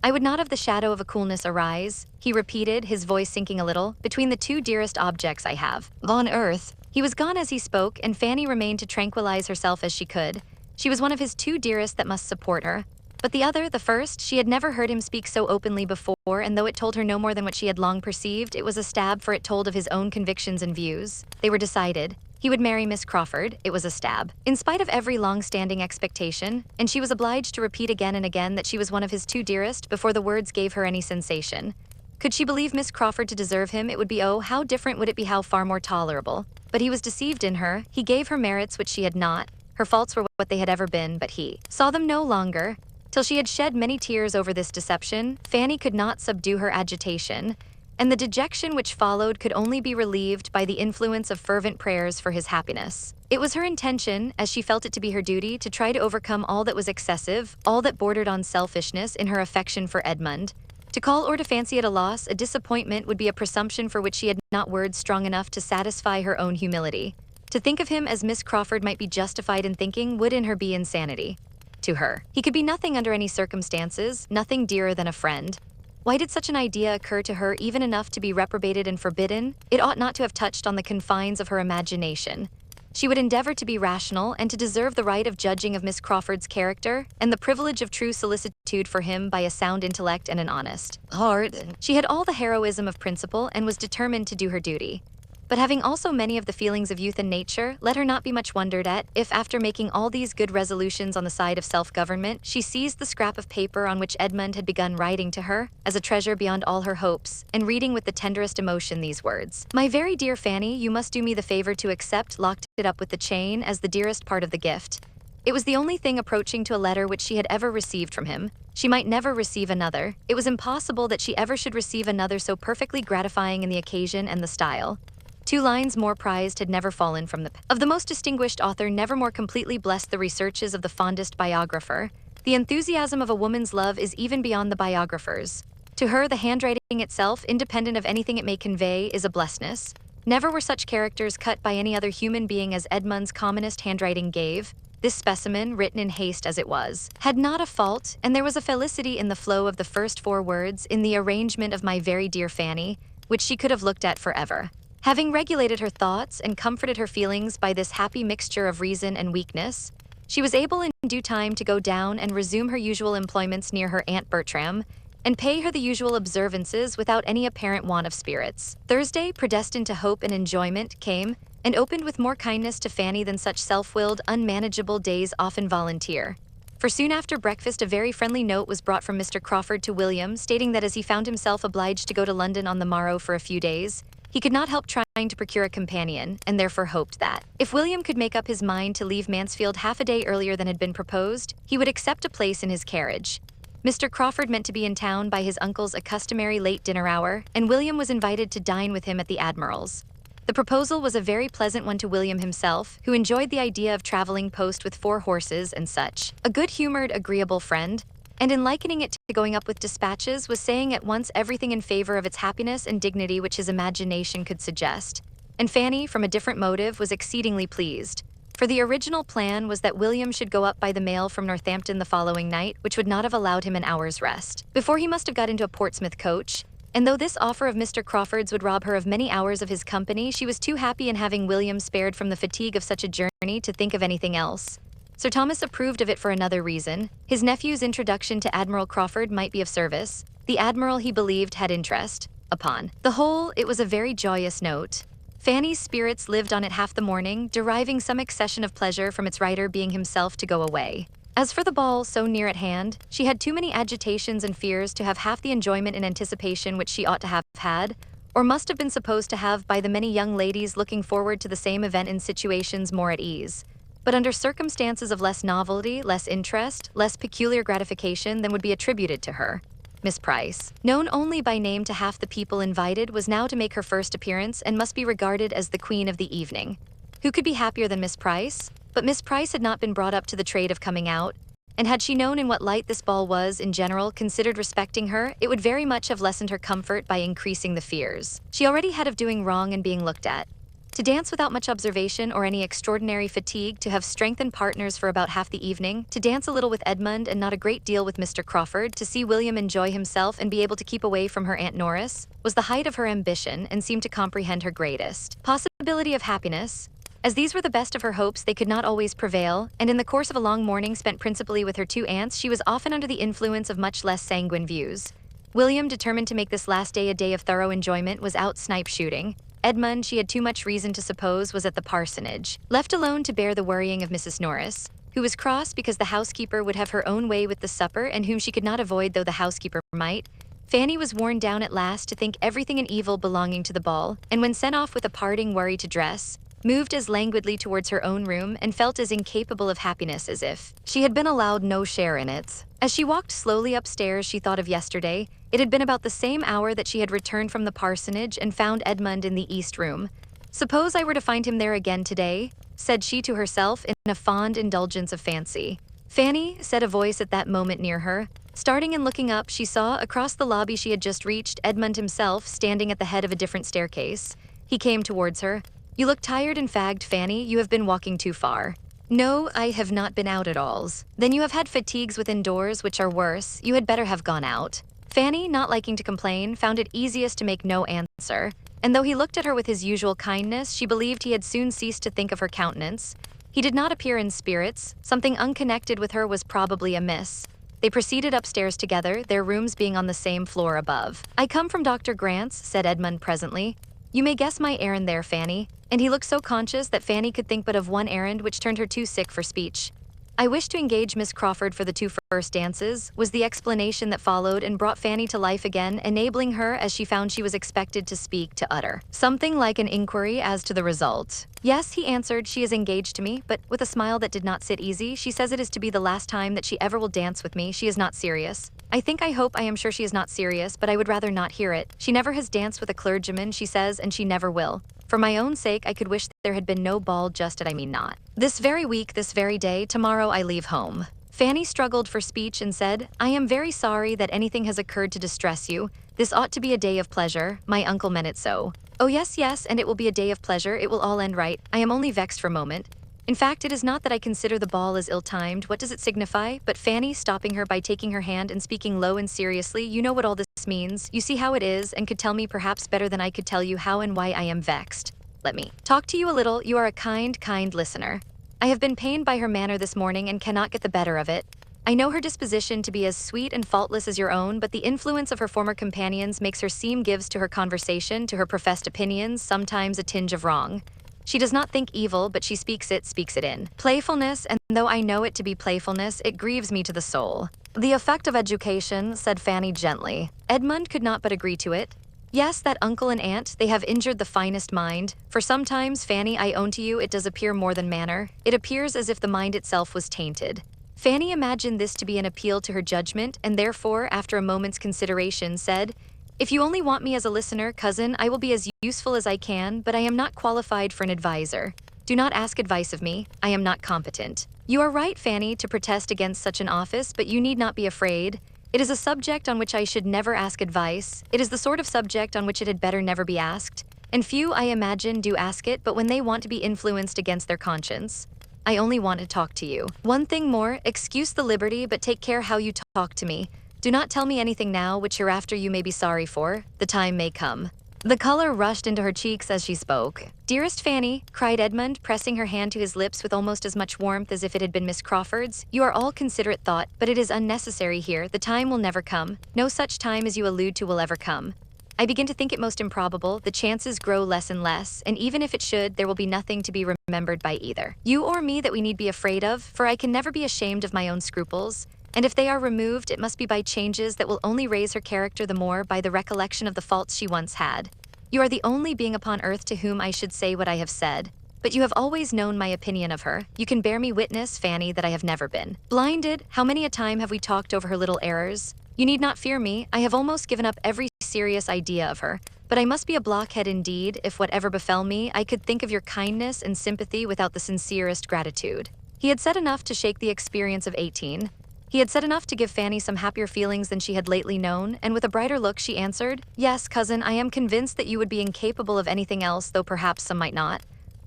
S1: I would not have the shadow of a coolness arise, he repeated, his voice sinking a little, between the two dearest objects I have on earth. He was gone as he spoke, and Fanny remained to tranquilize herself as she could. She was one of his two dearest that must support her. But the other, the first, she had never heard him speak so openly before, and though it told her no more than what she had long perceived, it was a stab, for it told of his own convictions and views. They were decided. He would marry Miss Crawford. It was a stab. In spite of every long-standing expectation, and she was obliged to repeat again and again that she was one of his two dearest before the words gave her any sensation. Could she believe Miss Crawford to deserve him, it would be, oh, how different would it be, how far more tolerable. But he was deceived in her. He gave her merits which she had not. Her faults were what they had ever been, but he saw them no longer. Till she had shed many tears over this deception, Fanny could not subdue her agitation, and the dejection which followed could only be relieved by the influence of fervent prayers for his happiness. It was her intention, as she felt it to be her duty, to try to overcome all that was excessive, all that bordered on selfishness in her affection for Edmund. To call or to fancy it a loss, a disappointment, would be a presumption for which she had not words strong enough to satisfy her own humility. To think of him as Miss Crawford might be justified in thinking would in her be insanity. To her, he could be nothing under any circumstances, nothing dearer than a friend. Why did such an idea occur to her even enough to be reprobated and forbidden? It ought not to have touched on the confines of her imagination. She would endeavor to be rational and to deserve the right of judging of Miss Crawford's character and the privilege of true solicitude for him by a sound intellect and an honest heart. She had all the heroism of principle and was determined to do her duty. But having also many of the feelings of youth and nature, let her not be much wondered at if, after making all these good resolutions on the side of self-government, she seized the scrap of paper on which Edmund had begun writing to her, as a treasure beyond all her hopes, and reading with the tenderest emotion these words: "My very dear Fanny, you must do me the favor to accept," locked it up with the chain, as the dearest part of the gift. It was the only thing approaching to a letter which she had ever received from him. She might never receive another. It was impossible that she ever should receive another so perfectly gratifying in the occasion and the style. 2 lines more prized had never fallen from the pen of the most distinguished author, never more completely blessed the researches of the fondest biographer. The enthusiasm of a woman's love is even beyond the biographer's. To her, the handwriting itself, independent of anything it may convey, is a blessedness. Never were such characters cut by any other human being as Edmund's commonest handwriting gave. This specimen, written in haste as it was, had not a fault, and there was a felicity in the flow of the first 4 words, in the arrangement of "my very dear Fanny," which she could have looked at forever. Having regulated her thoughts and comforted her feelings by this happy mixture of reason and weakness, she was able in due time to go down and resume her usual employments near her Aunt Bertram, and pay her the usual observances without any apparent want of spirits. Thursday, predestined to hope and enjoyment, came, and opened with more kindness to Fanny than such self-willed, unmanageable days often volunteer. For soon after breakfast a very friendly note was brought from Mr. Crawford to William, stating that as he found himself obliged to go to London on the morrow for a few days, He could not help trying to procure a companion, and therefore hoped that, if William could make up his mind to leave Mansfield half a day earlier than had been proposed, he would accept a place in his carriage. Mr. Crawford meant to be in town by his uncle's customary late dinner hour, and William was invited to dine with him at the Admiral's. The proposal was a very pleasant one to William himself, who enjoyed the idea of traveling post with 4 horses and such. A good-humored, agreeable friend, and in likening it to going up with dispatches, was saying at once everything in favor of its happiness and dignity which his imagination could suggest. And Fanny, from a different motive, was exceedingly pleased. For the original plan was that William should go up by the mail from Northampton the following night, which would not have allowed him an hour's rest. Before he must have got into a Portsmouth coach, and though this offer of Mr. Crawford's would rob her of many hours of his company, she was too happy in having William spared from the fatigue of such a journey to think of anything else. Sir Thomas approved of it for another reason. His nephew's introduction to Admiral Crawford might be of service. The Admiral, he believed, had interest. Upon the whole, it was a very joyous note. Fanny's spirits lived on it half the morning, deriving some accession of pleasure from its writer being himself to go away. As for the ball, so near at hand, she had too many agitations and fears to have half the enjoyment and anticipation which she ought to have had, or must have been supposed to have by the many young ladies looking forward to the same event in situations more at ease, but under circumstances of less novelty, less interest, less peculiar gratification than would be attributed to her. Miss Price, known only by name to half the people invited, was now to make her first appearance and must be regarded as the queen of the evening. Who could be happier than Miss Price? But Miss Price had not been brought up to the trade of coming out, and had she known in what light this ball was, in general, considered respecting her, it would very much have lessened her comfort by increasing the fears she already had of doing wrong and being looked at. To dance without much observation or any extraordinary fatigue, to have strengthened partners for about half the evening, to dance a little with Edmund and not a great deal with Mr. Crawford, to see William enjoy himself and be able to keep away from her Aunt Norris, was the height of her ambition and seemed to comprehend her greatest possibility of happiness. As these were the best of her hopes, they could not always prevail, and in the course of a long morning spent principally with her 2 aunts, she was often under the influence of much less sanguine views. William, determined to make this last day a day of thorough enjoyment, was out snipe shooting. Edmund, she had too much reason to suppose, was at the parsonage, left alone to bear the worrying of Mrs. Norris, who was cross because the housekeeper would have her own way with the supper and whom she could not avoid though the housekeeper might. Fanny was worn down at last to think everything an evil belonging to the ball, and when sent off with a parting worry to dress, moved as languidly towards her own room and felt as incapable of happiness as if she had been allowed no share in it. As she walked slowly upstairs, she thought of yesterday. It had been about the same hour that she had returned from the parsonage and found Edmund in the east room. "Suppose I were to find him there again today," said she to herself in a fond indulgence of fancy. "Fanny," said a voice at that moment near her. Starting and looking up, she saw, across the lobby she had just reached, Edmund himself standing at the head of a different staircase. He came towards her. "You look tired and fagged, Fanny. You have been walking too far." "No, I have not been out at all." "Then you have had fatigues within doors which are worse. You had better have gone out." Fanny, not liking to complain, found it easiest to make no answer, and though he looked at her with his usual kindness, she believed he had soon ceased to think of her countenance. He did not appear in spirits. Something unconnected with her was probably amiss. They proceeded upstairs together, their rooms being on the same floor above. "I come from Dr. Grant's," said Edmund presently. "You may guess my errand there, Fanny." And he looked so conscious that Fanny could think but of one errand, which turned her too sick for speech. "I wish to engage Miss Crawford for the 2 first dances," was the explanation that followed, and brought Fanny to life again, enabling her, as she found she was expected to speak, to utter something like an inquiry as to the result. "Yes," he answered, "she is engaged to me, but," with a smile that did not sit easy, "she says it is to be the last time that she ever will dance with me. She is not serious." I hope, I am sure she is not serious, but I would rather not hear it. She never has danced with a clergyman, she says, and she never will. For my own sake, I could wish there had been no ball just at not. This very week, this very day, tomorrow I leave home." Fanny struggled for speech and said, "I am very sorry that anything has occurred to distress you. This ought to be a day of pleasure. My uncle meant it so." "Oh yes, yes, and it will be a day of pleasure. It will all end right. I am only vexed for a moment. In fact, it is not that I consider the ball as ill-timed. What does it signify?" But Fanny, stopping her by taking her hand and speaking low and seriously, "You know what all this means. You see how it is, and could tell me perhaps better than I could tell you how and why I am vexed. Let me talk to you a little. You are a kind, kind listener." I have been pained by her manner this morning and cannot get the better of it. I know her disposition to be as sweet and faultless as your own, but the influence of her former companions makes her seem gives to her conversation, to her professed opinions, sometimes a tinge of wrong. She does not think evil, but she speaks it in playfulness, and though I know it to be playfulness, it grieves me to the soul. "The effect of education," said Fanny gently. Edmund could not but agree to it. Yes, that uncle and aunt, they have injured the finest mind. For sometimes, Fanny, I own to you, it does appear more than manner. It appears as if the mind itself was tainted. Fanny imagined this to be an appeal to her judgment, and therefore, after a moment's consideration, said, "If you only want me as a listener, cousin, I will be as useful as I can, but I am not qualified for an advisor. Do not ask advice of me. I am not competent." You are right, Fanny, to protest against such an office, but you need not be afraid. It is a subject on which I should never ask advice. It is the sort of subject on which it had better never be asked. And few, I imagine, do ask it, but when they want to be influenced against their conscience. I only want to talk to you. One thing more, excuse the liberty, but take care how you talk to me. Do not tell me anything now which hereafter you may be sorry for. The time may come. The color rushed into her cheeks as she spoke. "Dearest Fanny," cried Edmund, pressing her hand to his lips with almost as much warmth as if it had been Miss Crawford's, "you are all considerate thought, but it is unnecessary here. The time will never come. No such time as you allude to will ever come. I begin to think it most improbable. The chances grow less and less, and even if it should, there will be nothing to be remembered by either you or me that we need be afraid of, for I can never be ashamed of my own scruples. And if they are removed, it must be by changes that will only raise her character the more by the recollection of the faults she once had. You are the only being upon earth to whom I should say what I have said. But you have always known my opinion of her. You can bear me witness, Fanny, that I have never been blinded. How many a time have we talked over her little errors? You need not fear me. I have almost given up every serious idea of her. But I must be a blockhead indeed, if whatever befell me, I could think of your kindness and sympathy without the sincerest gratitude." He had said enough to shake the experience of 18. He had said enough to give Fanny some happier feelings than she had lately known, and with a brighter look she answered, "Yes, cousin, I am convinced that you would be incapable of anything else, though perhaps some might not.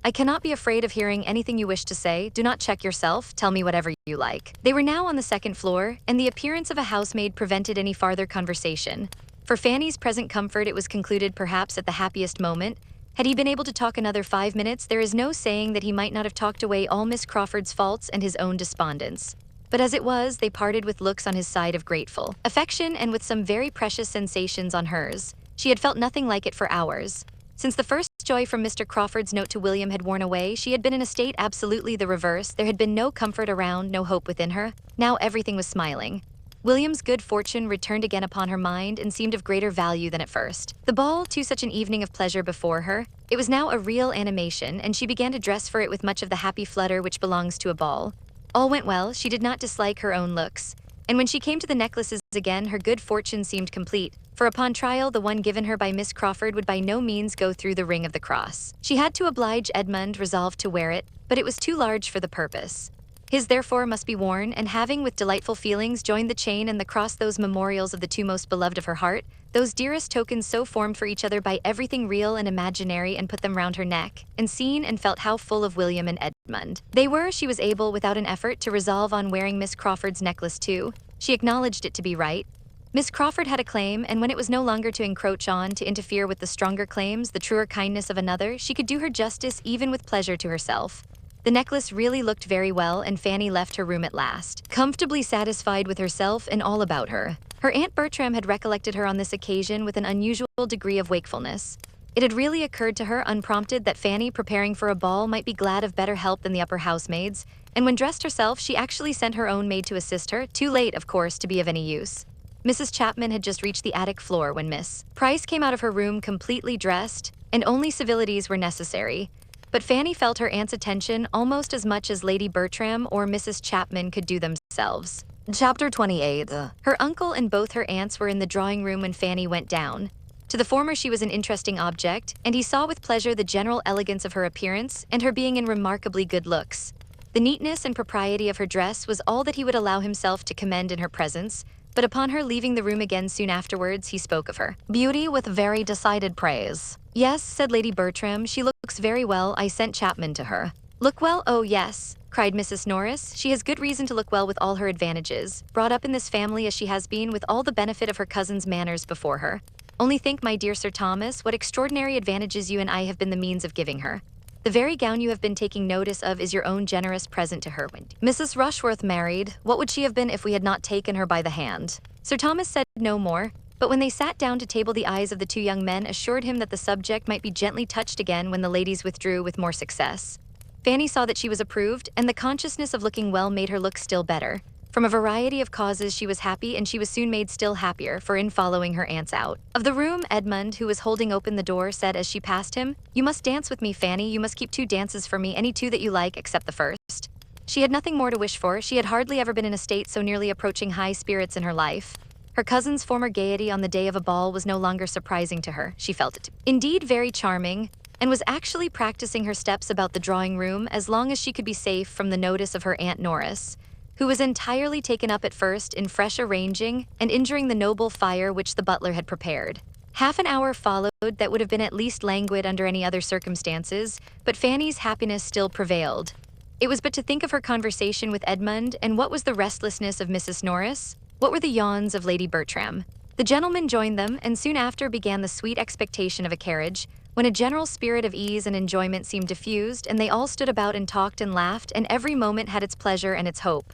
S1: I cannot be afraid of hearing anything you wish to say. Do not check yourself. Tell me whatever you like." They were now on the second floor, and the appearance of a housemaid prevented any farther conversation. For Fanny's present comfort, it was concluded perhaps at the happiest moment. Had he been able to talk another 5 minutes, there is no saying that he might not have talked away all Miss Crawford's faults and his own despondence. But as it was, they parted with looks on his side of grateful affection and with some very precious sensations on hers. She had felt nothing like it for hours. Since the first joy from Mr. Crawford's note to William had worn away, she had been in a state absolutely the reverse. There had been no comfort around, no hope within her. Now everything was smiling. William's good fortune returned again upon her mind and seemed of greater value than at first. The ball, too, such an evening of pleasure before her. It was now a real animation, and she began to dress for it with much of the happy flutter which belongs to a ball. All went well. She did not dislike her own looks. And when she came to the necklaces again, her good fortune seemed complete, for upon trial the one given her by Miss Crawford would by no means go through the ring of the cross. She had to oblige Edmund, resolved to wear it, but it was too large for the purpose. His therefore must be worn, and having with delightful feelings joined the chain and the cross, those memorials of the two most beloved of her heart, those dearest tokens so formed for each other by everything real and imaginary, and put them round her neck, and seen and felt how full of William and Edmund they were, she was able, without an effort, to resolve on wearing Miss Crawford's necklace too. She acknowledged it to be right. Miss Crawford had a claim, and when it was no longer to encroach on, to interfere with the stronger claims, the truer kindness of another, she could do her justice even with pleasure to herself. The necklace really looked very well, and Fanny left her room at last, comfortably satisfied with herself and all about her. Her Aunt Bertram had recollected her on this occasion with an unusual degree of wakefulness. It had really occurred to her, unprompted, that Fanny, preparing for a ball, might be glad of better help than the upper housemaids, and when dressed herself, she actually sent her own maid to assist her, too late, of course, to be of any use. Mrs. Chapman had just reached the attic floor when Miss Price came out of her room completely dressed, and only civilities were necessary. But Fanny felt her aunt's attention almost as much as Lady Bertram or Mrs. Chapman could do themselves. Chapter 28. Her uncle and both her aunts were in the drawing room when Fanny went down. To the former she was an interesting object, and he saw with pleasure the general elegance of her appearance and her being in remarkably good looks. The neatness and propriety of her dress was all that he would allow himself to commend in her presence, but upon her leaving the room again soon afterwards, he spoke of her beauty with very decided praise. "Yes," said Lady Bertram, "she looks very well. I sent Chapman to her." "Look well? Oh, yes," cried Mrs. Norris. "She has good reason to look well with all her advantages, brought up in this family as she has been, with all the benefit of her cousin's manners before her. Only think, my dear Sir Thomas, what extraordinary advantages you and I have been the means of giving her. The very gown you have been taking notice of is your own generous present to her. Mrs. Rushworth married, what would she have been if we had not taken her by the hand?" Sir Thomas said no more, but when they sat down to table, the eyes of the two young men assured him that the subject might be gently touched again when the ladies withdrew with more success. Fanny saw that she was approved, and the consciousness of looking well made her look still better, From a variety of causes she was happy, and she was soon made still happier for in following her aunts out of the room. Edmund, who was holding open the door, said as she passed him, "You must dance with me, Fanny. You must keep 2 dances for me, any 2 that you like except the first." She had nothing more to wish for. She had hardly ever been in a state so nearly approaching high spirits in her life. Her cousin's former gaiety on the day of a ball was no longer surprising to her. She felt it indeed very charming, and was actually practicing her steps about the drawing room as long as she could be safe from the notice of her Aunt Norris, who was entirely taken up at first in fresh arranging and injuring the noble fire which the butler had prepared. Half an hour followed that would have been at least languid under any other circumstances, but Fanny's happiness still prevailed. It was but to think of her conversation with Edmund, and what was the restlessness of Mrs. Norris? What were the yawns of Lady Bertram? The gentlemen joined them, and soon after began the sweet expectation of a carriage, when a general spirit of ease and enjoyment seemed diffused, and they all stood about and talked and laughed, and every moment had its pleasure and its hope.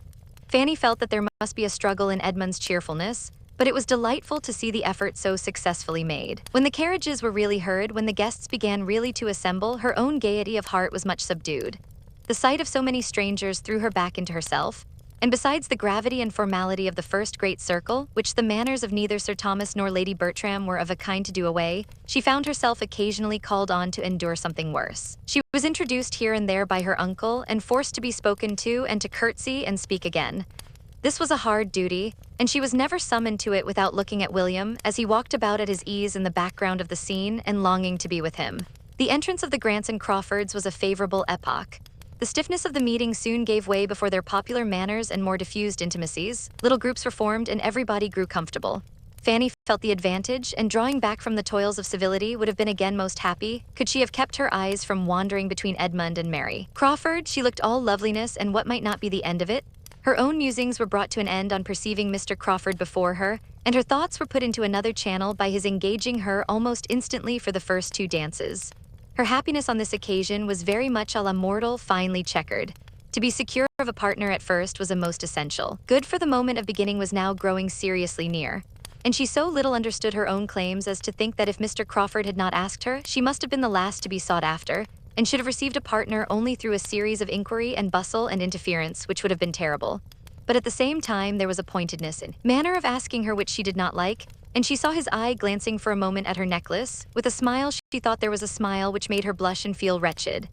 S1: Fanny felt that there must be a struggle in Edmund's cheerfulness, but it was delightful to see the effort so successfully made. When the carriages were really heard, when the guests began really to assemble, her own gaiety of heart was much subdued. The sight of so many strangers threw her back into herself, and besides the gravity and formality of the first great circle, which the manners of neither Sir Thomas nor Lady Bertram were of a kind to do away, she found herself occasionally called on to endure something worse. She was introduced here and there by her uncle, and forced to be spoken to and to curtsy and speak again. This was a hard duty, and she was never summoned to it without looking at William as he walked about at his ease in the background of the scene and longing to be with him. The entrance of the Grants and Crawfords was a favorable epoch. The stiffness of the meeting soon gave way before their popular manners and more diffused intimacies. Little groups were formed, and everybody grew comfortable. Fanny felt the advantage, and drawing back from the toils of civility would have been again most happy could she have kept her eyes from wandering between Edmund and Mary Crawford. She looked all loveliness, and what might not be the end of it? Her own musings were brought to an end on perceiving Mr. Crawford before her, and her thoughts were put into another channel by his engaging her almost instantly for the first 2 dances. Her happiness on this occasion was very much a la mortal, finely checkered. To be secure of a partner at first was a most essential good, for the moment of beginning was now growing seriously near. And she so little understood her own claims as to think that if Mr. Crawford had not asked her, she must have been the last to be sought after, and should have received a partner only through a series of inquiry and bustle and interference which would have been terrible. But at the same time there was a pointedness in manner of asking her which she did not like, and she saw his eye glancing for a moment at her necklace. With a smile she thought there was a smile which made her blush and feel wretched.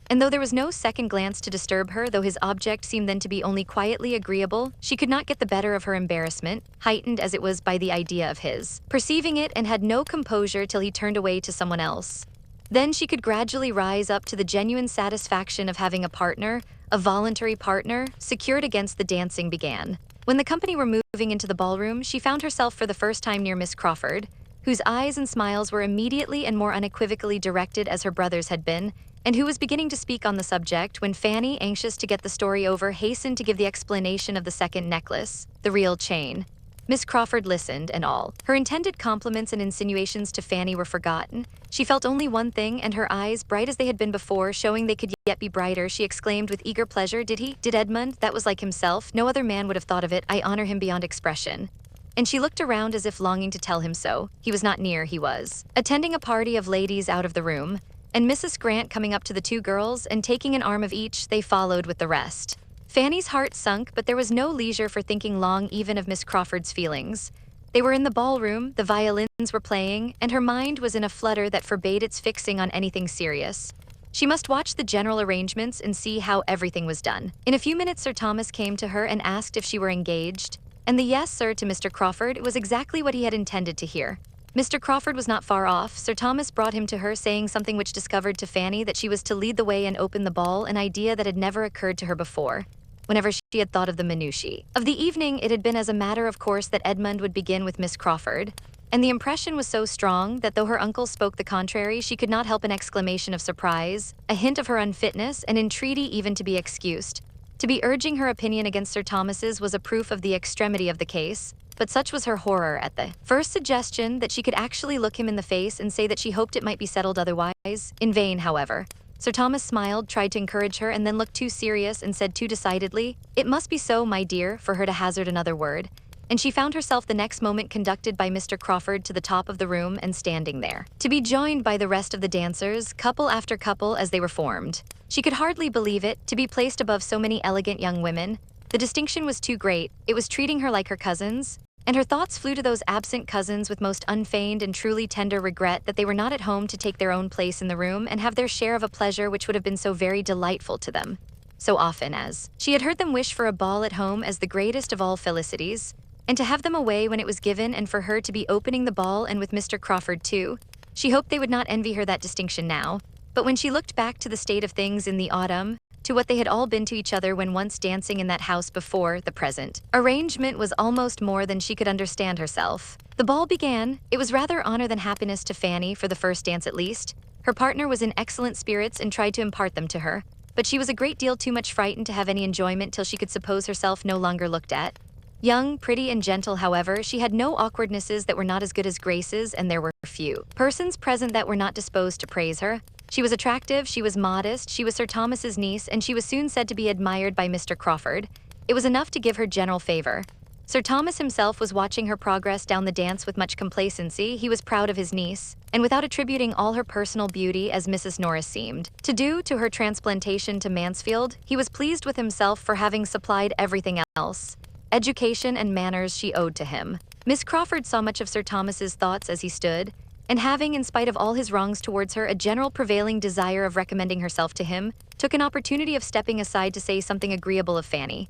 S1: And though there was no second glance to disturb her, though his object seemed then to be only quietly agreeable, she could not get the better of her embarrassment, heightened as it was by the idea of his perceiving it, and had no composure till he turned away to someone else. Then she could gradually rise up to the genuine satisfaction of having a partner, a voluntary partner, secured against the dancing began. When the company were moving into the ballroom, she found herself for the first time near Miss Crawford, whose eyes and smiles were immediately and more unequivocally directed as her brother's had been, and who was beginning to speak on the subject when Fanny, anxious to get the story over, hastened to give the explanation of the second necklace, the real chain. Miss Crawford listened, and all her intended compliments and insinuations to Fanny were forgotten. She felt only one thing, and her eyes, bright as they had been before, showing they could yet be brighter, she exclaimed with eager pleasure, Did Edmund? That was like himself. No other man would have thought of it. I honor him beyond expression." And she looked around as if longing to tell him so. He was not near, he was attending a party of ladies out of the room, and Mrs. Grant coming up to the 2 girls, and taking an arm of each, they followed with the rest. Fanny's heart sunk, but there was no leisure for thinking long even of Miss Crawford's feelings. They were in the ballroom, the violins were playing, and her mind was in a flutter that forbade its fixing on anything serious. She must watch the general arrangements and see how everything was done. In a few minutes Sir Thomas came to her and asked if she were engaged, and the "yes, sir" to Mr. Crawford was exactly what he had intended to hear. Mr. Crawford was not far off. Sir Thomas brought him to her, saying something which discovered to Fanny that she was to lead the way and open the ball, an idea that had never occurred to her before. Whenever she had thought of the minutiae of the evening, it had been as a matter of course that Edmund would begin with Miss Crawford, and the impression was so strong that though her uncle spoke the contrary, she could not help an exclamation of surprise, a hint of her unfitness, an entreaty even to be excused. To be urging her opinion against Sir Thomas's was a proof of the extremity of the case, but such was her horror at the first suggestion that she could actually look him in the face and say that she hoped it might be settled otherwise. In vain, however. Sir Thomas smiled, tried to encourage her, and then looked too serious and said too decidedly, "It must be so, my dear," for her to hazard another word, and she found herself the next moment conducted by Mr. Crawford to the top of the room and standing there, to be joined by the rest of the dancers, couple after couple as they were formed. She could hardly believe it, to be placed above so many elegant young women, The distinction was too great, it was treating her like her cousins, and her thoughts flew to those absent cousins with most unfeigned and truly tender regret that they were not at home to take their own place in the room and have their share of a pleasure which would have been so very delightful to them. So often as she had heard them wish for a ball at home as the greatest of all felicities, and to have them away when it was given and for her to be opening the ball and with Mr. Crawford too, she hoped they would not envy her that distinction now. But when she looked back to the state of things in the autumn, to what they had all been to each other when once dancing in that house before, the present arrangement was almost more than she could understand herself. The ball began. It was rather honor than happiness to Fanny, for the first dance at least. Her partner was in excellent spirits and tried to impart them to her, but she was a great deal too much frightened to have any enjoyment till she could suppose herself no longer looked at. Young, pretty, and gentle, however, she had no awkwardnesses that were not as good as graces, and there were few persons present that were not disposed to praise her. She was attractive, she was modest, she was Sir Thomas's niece, and she was soon said to be admired by Mr. Crawford. It was enough to give her general favor. Sir Thomas himself was watching her progress down the dance with much complacency. He was proud of his niece, and without attributing all her personal beauty, as Mrs. Norris seemed to do, to her transplantation to Mansfield, he was pleased with himself for having supplied everything else. Education and manners she owed to him. Miss Crawford saw much of Sir Thomas's thoughts as he stood, and having, in spite of all his wrongs towards her, a general prevailing desire of recommending herself to him, took an opportunity of stepping aside to say something agreeable of Fanny.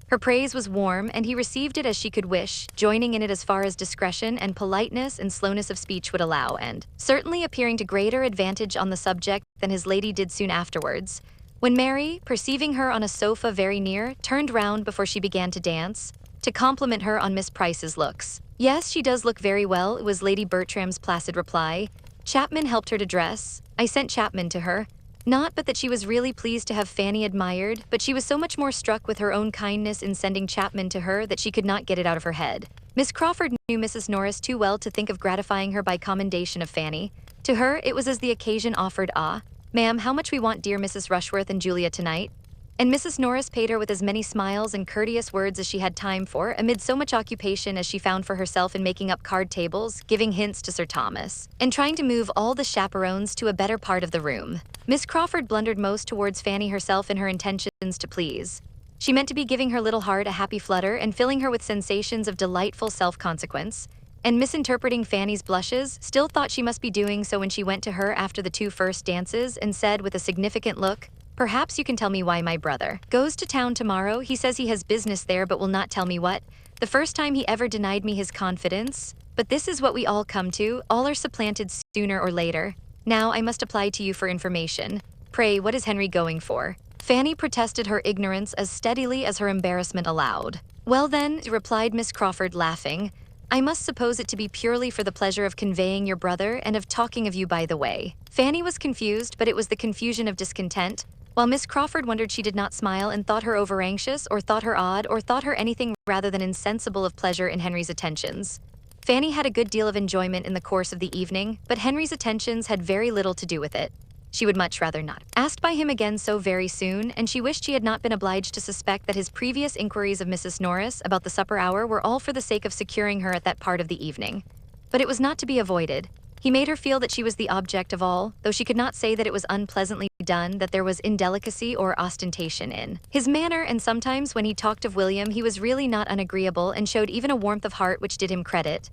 S1: Her praise was warm, and he received it as she could wish, joining in it as far as discretion and politeness and slowness of speech would allow, and certainly appearing to greater advantage on the subject than his lady did soon afterwards, when Mary, perceiving her on a sofa very near, turned round before she began to dance, to compliment her on Miss Price's looks. "Yes, she does look very well," was Lady Bertram's placid reply. "Chapman helped her to dress. I sent Chapman to her. Not but that she was really pleased to have Fanny admired, but she was so much more struck with her own kindness in sending Chapman to her that she could not get it out of her head." Miss Crawford knew Mrs. Norris too well to think of gratifying her by commendation of Fanny. To her, it was as the occasion offered. "Ah, ma'am, how much we want dear Mrs. Rushworth and Julia tonight." And Mrs. Norris paid her with as many smiles and courteous words as she had time for, amid so much occupation as she found for herself in making up card tables, giving hints to Sir Thomas, and trying to move all the chaperones to a better part of the room. Miss Crawford blundered most towards Fanny herself in her intentions to please. She meant to be giving her little heart a happy flutter and filling her with sensations of delightful self-consequence, and misinterpreting Fanny's blushes, still thought she must be doing so when she went to her after the two first dances and said with a significant look, "Perhaps you can tell me why my brother goes to town tomorrow. He says he has business there but will not tell me what. The first time he ever denied me his confidence. But this is what we all come to. All are supplanted sooner or later. Now I must apply to you for information. Pray, what is Henry going for?" Fanny protested her ignorance as steadily as her embarrassment allowed. "Well then," replied Miss Crawford, laughing, "I must suppose it to be purely for the pleasure of conveying your brother and of talking of you by the way." Fanny was confused, but it was the confusion of discontent, while Miss Crawford wondered she did not smile and thought her over-anxious, or thought her odd, or thought her anything rather than insensible of pleasure in Henry's attentions. Fanny had a good deal of enjoyment in the course of the evening, but Henry's attentions had very little to do with it. She would much rather not asked by him again so very soon, and she wished she had not been obliged to suspect that his previous inquiries of Mrs. Norris about the supper hour were all for the sake of securing her at that part of the evening. But it was not to be avoided. He made her feel that she was the object of all, though she could not say that it was unpleasantly done, that there was indelicacy or ostentation in his manner, and sometimes when he talked of William he was really not unagreeable and showed even a warmth of heart which did him credit.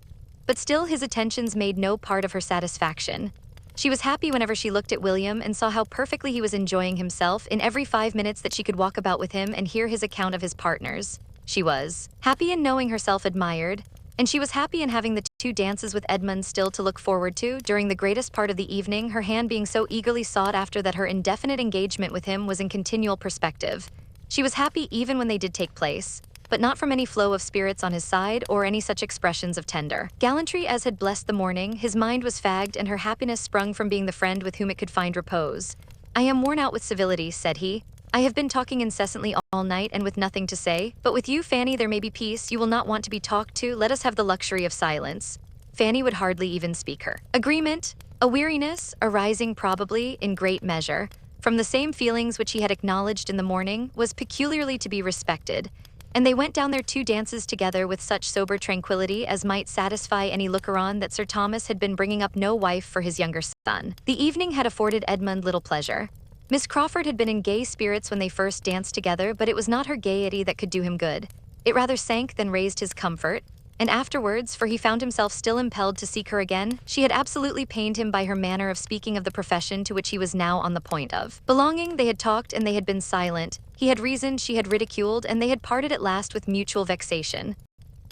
S1: But still his attentions made no part of her satisfaction. She was happy whenever she looked at William and saw how perfectly he was enjoying himself in every 5 minutes that she could walk about with him and hear his account of his partners. She was happy in knowing herself admired, and she was happy in having the 2 dances with Edmund still to look forward to during the greatest part of the evening, her hand being so eagerly sought after that her indefinite engagement with him was in continual perspective. She was happy even when they did take place, but not from any flow of spirits on his side or any such expressions of tender gallantry as had blessed the morning. His mind was fagged, and her happiness sprung from being the friend with whom it could find repose. "I am worn out with civility," said he. "I have been talking incessantly all night and with nothing to say, but with you, Fanny, there may be peace. You will not want to be talked to. Let us have the luxury of silence." Fanny would hardly even speak her agreement, a weariness, arising probably, in great measure, from the same feelings which he had acknowledged in the morning, was peculiarly to be respected, and they went down their 2 dances together with such sober tranquillity as might satisfy any looker-on that Sir Thomas had been bringing up no wife for his younger son. The evening had afforded Edmund little pleasure. Miss Crawford had been in gay spirits when they first danced together, but it was not her gaiety that could do him good. It rather sank than raised his comfort, and afterwards, for he found himself still impelled to seek her again, she had absolutely pained him by her manner of speaking of the profession to which he was now on the point of belonging. They had talked and they had been silent. He had reasoned, she had ridiculed, and they had parted at last with mutual vexation.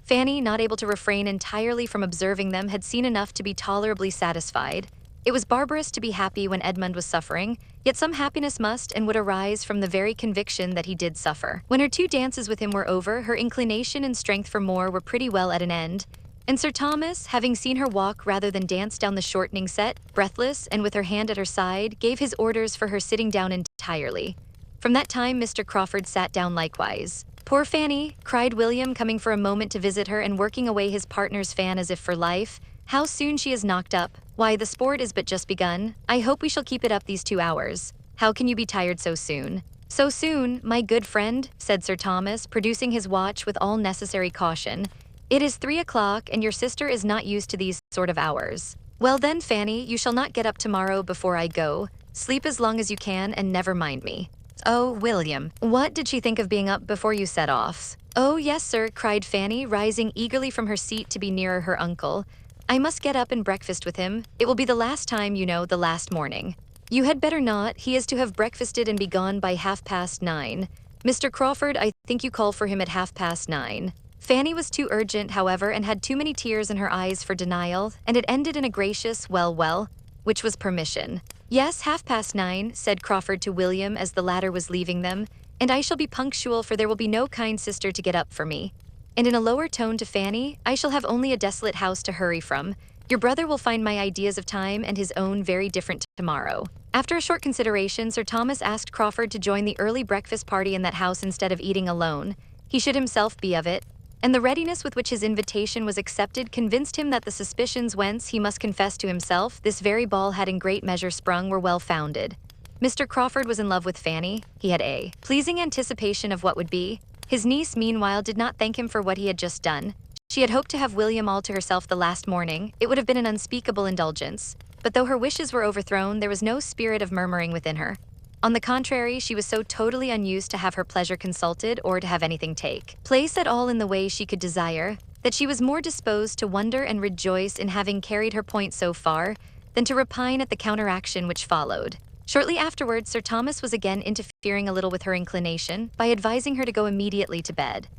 S1: Fanny, not able to refrain entirely from observing them, had seen enough to be tolerably satisfied. It was barbarous to be happy when Edmund was suffering, yet some happiness must and would arise from the very conviction that he did suffer. When her 2 dances with him were over, her inclination and strength for more were pretty well at an end, and Sir Thomas, having seen her walk rather than dance down the shortening set, breathless and with her hand at her side, gave his orders for her sitting down entirely. From that time Mr. Crawford sat down likewise. "Poor Fanny," cried William, coming for a moment to visit her and working away his partner's fan as if for life. "How soon she is knocked up! Why, the sport is but just begun. I hope we shall keep it up these 2 hours. How can you be tired so soon?" "So soon, my good friend," said Sir Thomas, producing his watch with all necessary caution. "It is 3 o'clock, and your sister is not used to these sort of hours. Well then, Fanny, you shall not get up tomorrow before I go. Sleep as long as you can, and never mind me." "Oh, William, what did she think of being up before you set off?" "Oh, yes, sir," cried Fanny, rising eagerly from her seat to be nearer her uncle. "I must get up and breakfast with him. It will be the last time, you know, the last morning." "You had better not. He is to have breakfasted and be gone by 9:30. Mr. Crawford, I think you call for him at 9:30. Fanny was too urgent, however, and had too many tears in her eyes for denial, and it ended in a gracious well, which was permission. "Yes, 9:30, said Crawford to William as the latter was leaving them, "and I shall be punctual, for there will be no kind sister to get up for me." And in a lower tone to Fanny, "I shall have only a desolate house to hurry from. Your brother will find my ideas of time and his own very different tomorrow." After a short consideration, Sir Thomas asked Crawford to join the early breakfast party in that house instead of eating alone. He should himself be of it, and the readiness with which his invitation was accepted convinced him that the suspicions whence, he must confess to himself, this very ball had in great measure sprung were well founded. Mr. Crawford was in love with Fanny. He had a pleasing anticipation of what would be. His niece, meanwhile, did not thank him for what he had just done. She had hoped to have William all to herself the last morning. It would have been an unspeakable indulgence. But though her wishes were overthrown, there was no spirit of murmuring within her. On the contrary, she was so totally unused to have her pleasure consulted or to have anything take place at all in the way she could desire, that she was more disposed to wonder and rejoice in having carried her point so far than to repine at the counteraction which followed. Shortly afterwards, Sir Thomas was again interfering a little with her inclination by advising her to go immediately to bed.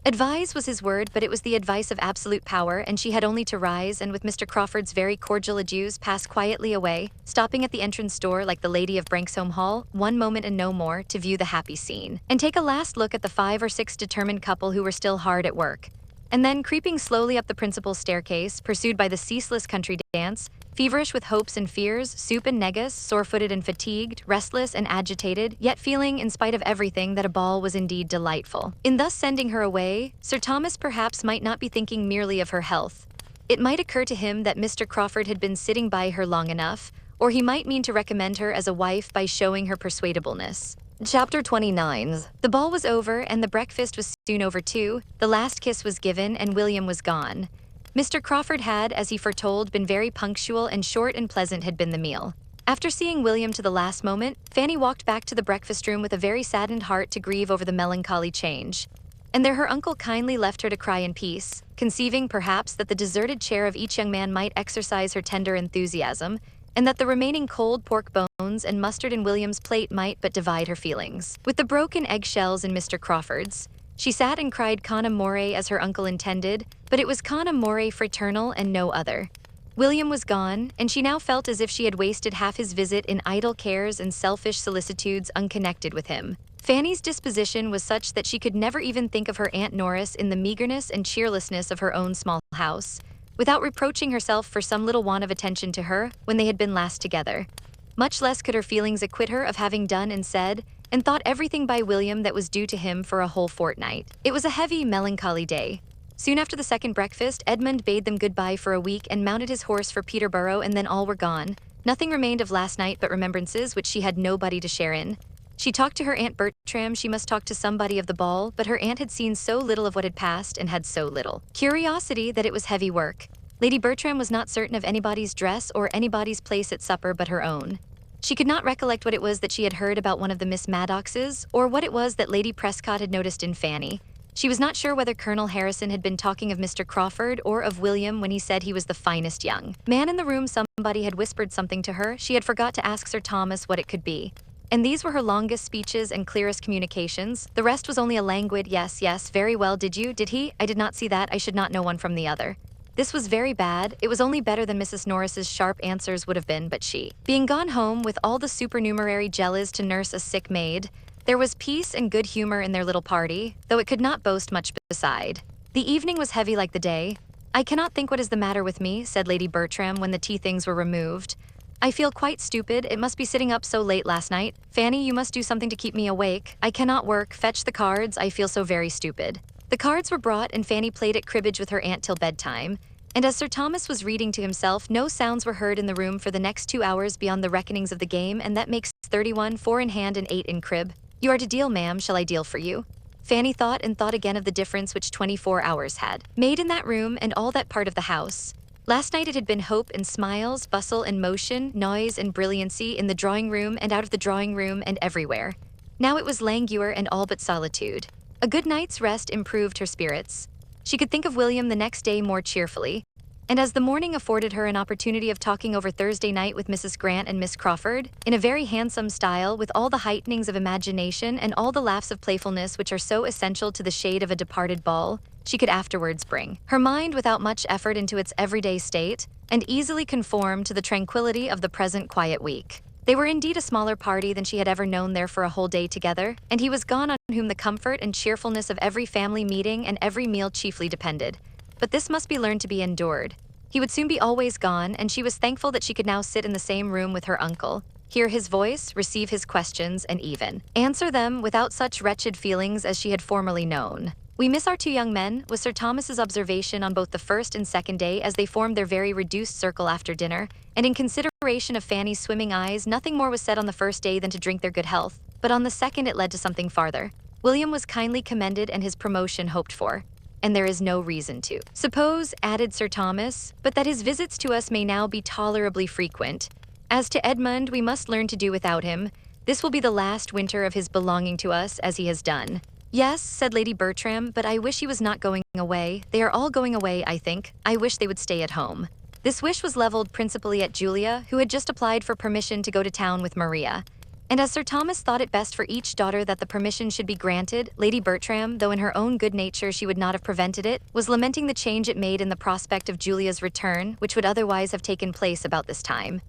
S1: Advise was his word, but it was the advice of absolute power, and she had only to rise and with Mr. Crawford's very cordial adieus pass quietly away, stopping at the entrance door like the lady of Branksome Hall, 1 moment and no more, to view the happy scene, and take a last look at the 5 or 6 determined couple who were still hard at work. And then, creeping slowly up the principal staircase, pursued by the ceaseless country dance, feverish with hopes and fears, soup and negus, sore-footed and fatigued, restless and agitated, yet feeling, in spite of everything, that a ball was indeed delightful. In thus sending her away, Sir Thomas perhaps might not be thinking merely of her health. It might occur to him that Mr. Crawford had been sitting by her long enough, or he might mean to recommend her as a wife by showing her persuadableness. Chapter 29. The ball was over, and the breakfast was soon over too. The last kiss was given, and William was gone. Mr. Crawford had, as he foretold, been very punctual, and short and pleasant had been the meal. After seeing William to the last moment, Fanny walked back to the breakfast room with a very saddened heart to grieve over the melancholy change. And there her uncle kindly left her to cry in peace, conceiving, perhaps, that the deserted chair of each young man might exercise her tender enthusiasm, and that the remaining cold pork bones and mustard in William's plate might but divide her feelings. With the broken eggshells in Mr. Crawford's, she sat and cried con amore as her uncle intended, but it was con amore fraternal and no other. William was gone, and she now felt as if she had wasted half his visit in idle cares and selfish solicitudes unconnected with him. Fanny's disposition was such that she could never even think of her Aunt Norris in the meagerness and cheerlessness of her own small house, without reproaching herself for some little want of attention to her when they had been last together. Much less could her feelings acquit her of having done and said and thought everything by William that was due to him for a whole fortnight. It was a heavy, melancholy day. Soon after the second breakfast, Edmund bade them goodbye for a week and mounted his horse for Peterborough, and then all were gone. Nothing remained of last night but remembrances which she had nobody to share in. She talked to her Aunt Bertram. She must talk to somebody of the ball, but her aunt had seen so little of what had passed and had so little curiosity that it was heavy work. Lady Bertram was not certain of anybody's dress or anybody's place at supper but her own. She could not recollect what it was that she had heard about one of the Miss Maddoxes, or what it was that Lady Prescott had noticed in Fanny. She was not sure whether Colonel Harrison had been talking of Mr. Crawford or of William when he said he was the finest young man in the room. Somebody had whispered something to her. She had forgot to ask Sir Thomas what it could be. And these were her longest speeches and clearest communications. The rest was only a languid yes, yes, very well, did he? I did not see that, I should not know one from the other. This was very bad. It was only better than Mrs. Norris's sharp answers would have been, but she, being gone home with all the supernumerary jellies to nurse a sick maid, there was peace and good humor in their little party, though it could not boast much beside. The evening was heavy like the day. I cannot think what is the matter with me, said Lady Bertram when the tea things were removed. I feel quite stupid. It must be sitting up so late last night. Fanny, you must do something to keep me awake. I cannot work. Fetch the cards. I feel so very stupid. The cards were brought, and Fanny played at cribbage with her aunt till bedtime. And as Sir Thomas was reading to himself, no sounds were heard in the room for the next 2 hours beyond the reckonings of the game, and that makes 31, 4 in hand and 8 in crib. You are to deal, ma'am. Shall I deal for you? Fanny thought and thought again of the difference which 24 hours had made in that room and all that part of the house. Last night it had been hope and smiles, bustle and motion, noise and brilliancy in the drawing room and out of the drawing room and everywhere. Now it was languor and all but solitude. A good night's rest improved her spirits. She could think of William the next day more cheerfully, and as the morning afforded her an opportunity of talking over Thursday night with Mrs. Grant and Miss Crawford, in a very handsome style, with all the heightenings of imagination and all the laughs of playfulness which are so essential to the shade of a departed ball, she could afterwards bring her mind without much effort into its everyday state, and easily conform to the tranquility of the present quiet week. They were indeed a smaller party than she had ever known there for a whole day together, and he was gone on whom the comfort and cheerfulness of every family meeting and every meal chiefly depended. But this must be learned to be endured. He would soon be always gone, and she was thankful that she could now sit in the same room with her uncle, hear his voice, receive his questions, and even answer them without such wretched feelings as she had formerly known. We miss our 2 young men, was Sir Thomas's observation on both the first and second day as they formed their very reduced circle after dinner, and in consideration of Fanny's swimming eyes, nothing more was said on the first day than to drink their good health, but on the second it led to something farther. William was kindly commended and his promotion hoped for. And there is no reason to suppose, added Sir Thomas, but that his visits to us may now be tolerably frequent. As to Edmund, we must learn to do without him. This will be the last winter of his belonging to us, as he has done. Yes, said Lady Bertram, but I wish he was not going away. They are all going away, I think. I wish they would stay at home. This wish was leveled principally at Julia, who had just applied for permission to go to town with Maria. And as Sir Thomas thought it best for each daughter that the permission should be granted, Lady Bertram, though in her own good nature she would not have prevented it, was lamenting the change it made in the prospect of Julia's return, which would otherwise have taken place about this time.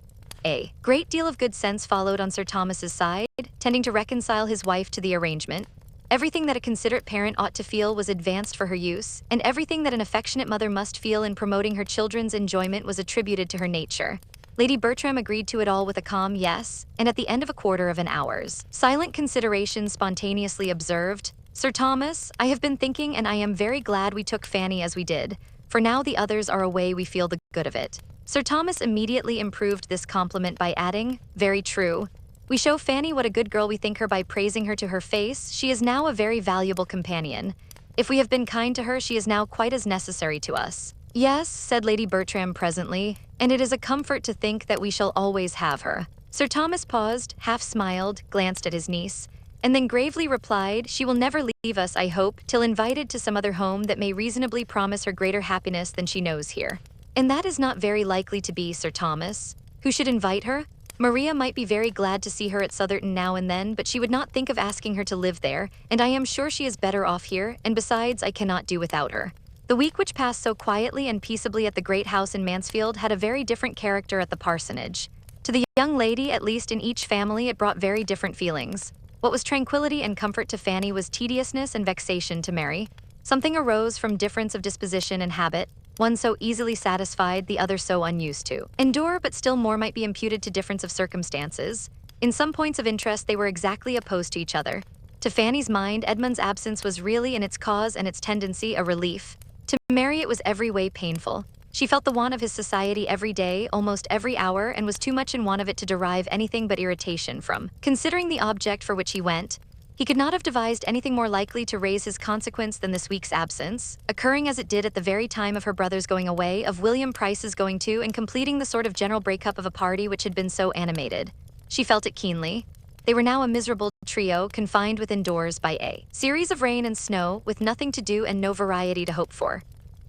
S1: A great deal of good sense followed on Sir Thomas's side, tending to reconcile his wife to the arrangement. Everything that a considerate parent ought to feel was advanced for her use, and everything that an affectionate mother must feel in promoting her children's enjoyment was attributed to her nature. Lady Bertram agreed to it all with a calm yes, and at the end of a quarter of an hour's silent consideration spontaneously observed, Sir Thomas, I have been thinking and I am very glad we took Fanny as we did, for now the others are away we feel the good of it. Sir Thomas immediately improved this compliment by adding, very true. We show Fanny what a good girl we think her by praising her to her face. She is now a very valuable companion. If we have been kind to her, she is now quite as necessary to us. Yes, said Lady Bertram presently, and it is a comfort to think that we shall always have her. Sir Thomas paused, half smiled, glanced at his niece, and then gravely replied, she will never leave us, I hope, till invited to some other home that may reasonably promise her greater happiness than she knows here. And that is not very likely to be, Sir Thomas. Who should invite her? Maria might be very glad to see her at Southerton now and then, but she would not think of asking her to live there, and I am sure she is better off here, and besides, I cannot do without her. The week which passed so quietly and peaceably at the great house in Mansfield had a very different character at the parsonage. To the young lady, at least in each family, it brought very different feelings. What was tranquility and comfort to Fanny was tediousness and vexation to Mary. Something arose from difference of disposition and habit, one so easily satisfied, the other so unused to endure, but still more might be imputed to difference of circumstances. In some points of interest they were exactly opposed to each other. To Fanny's mind, Edmund's absence was really in its cause and its tendency a relief. To Mary it was every way painful. She felt the want of his society every day, almost every hour, and was too much in want of it to derive anything but irritation from considering the object for which he went. He could not have devised anything more likely to raise his consequence than this week's absence, occurring as it did at the very time of her brother's going away, of William Price's going too, and completing the sort of general breakup of a party which had been so animated. She felt it keenly. They were now a miserable trio confined within doors by a series of rain and snow, with nothing to do and no variety to hope for.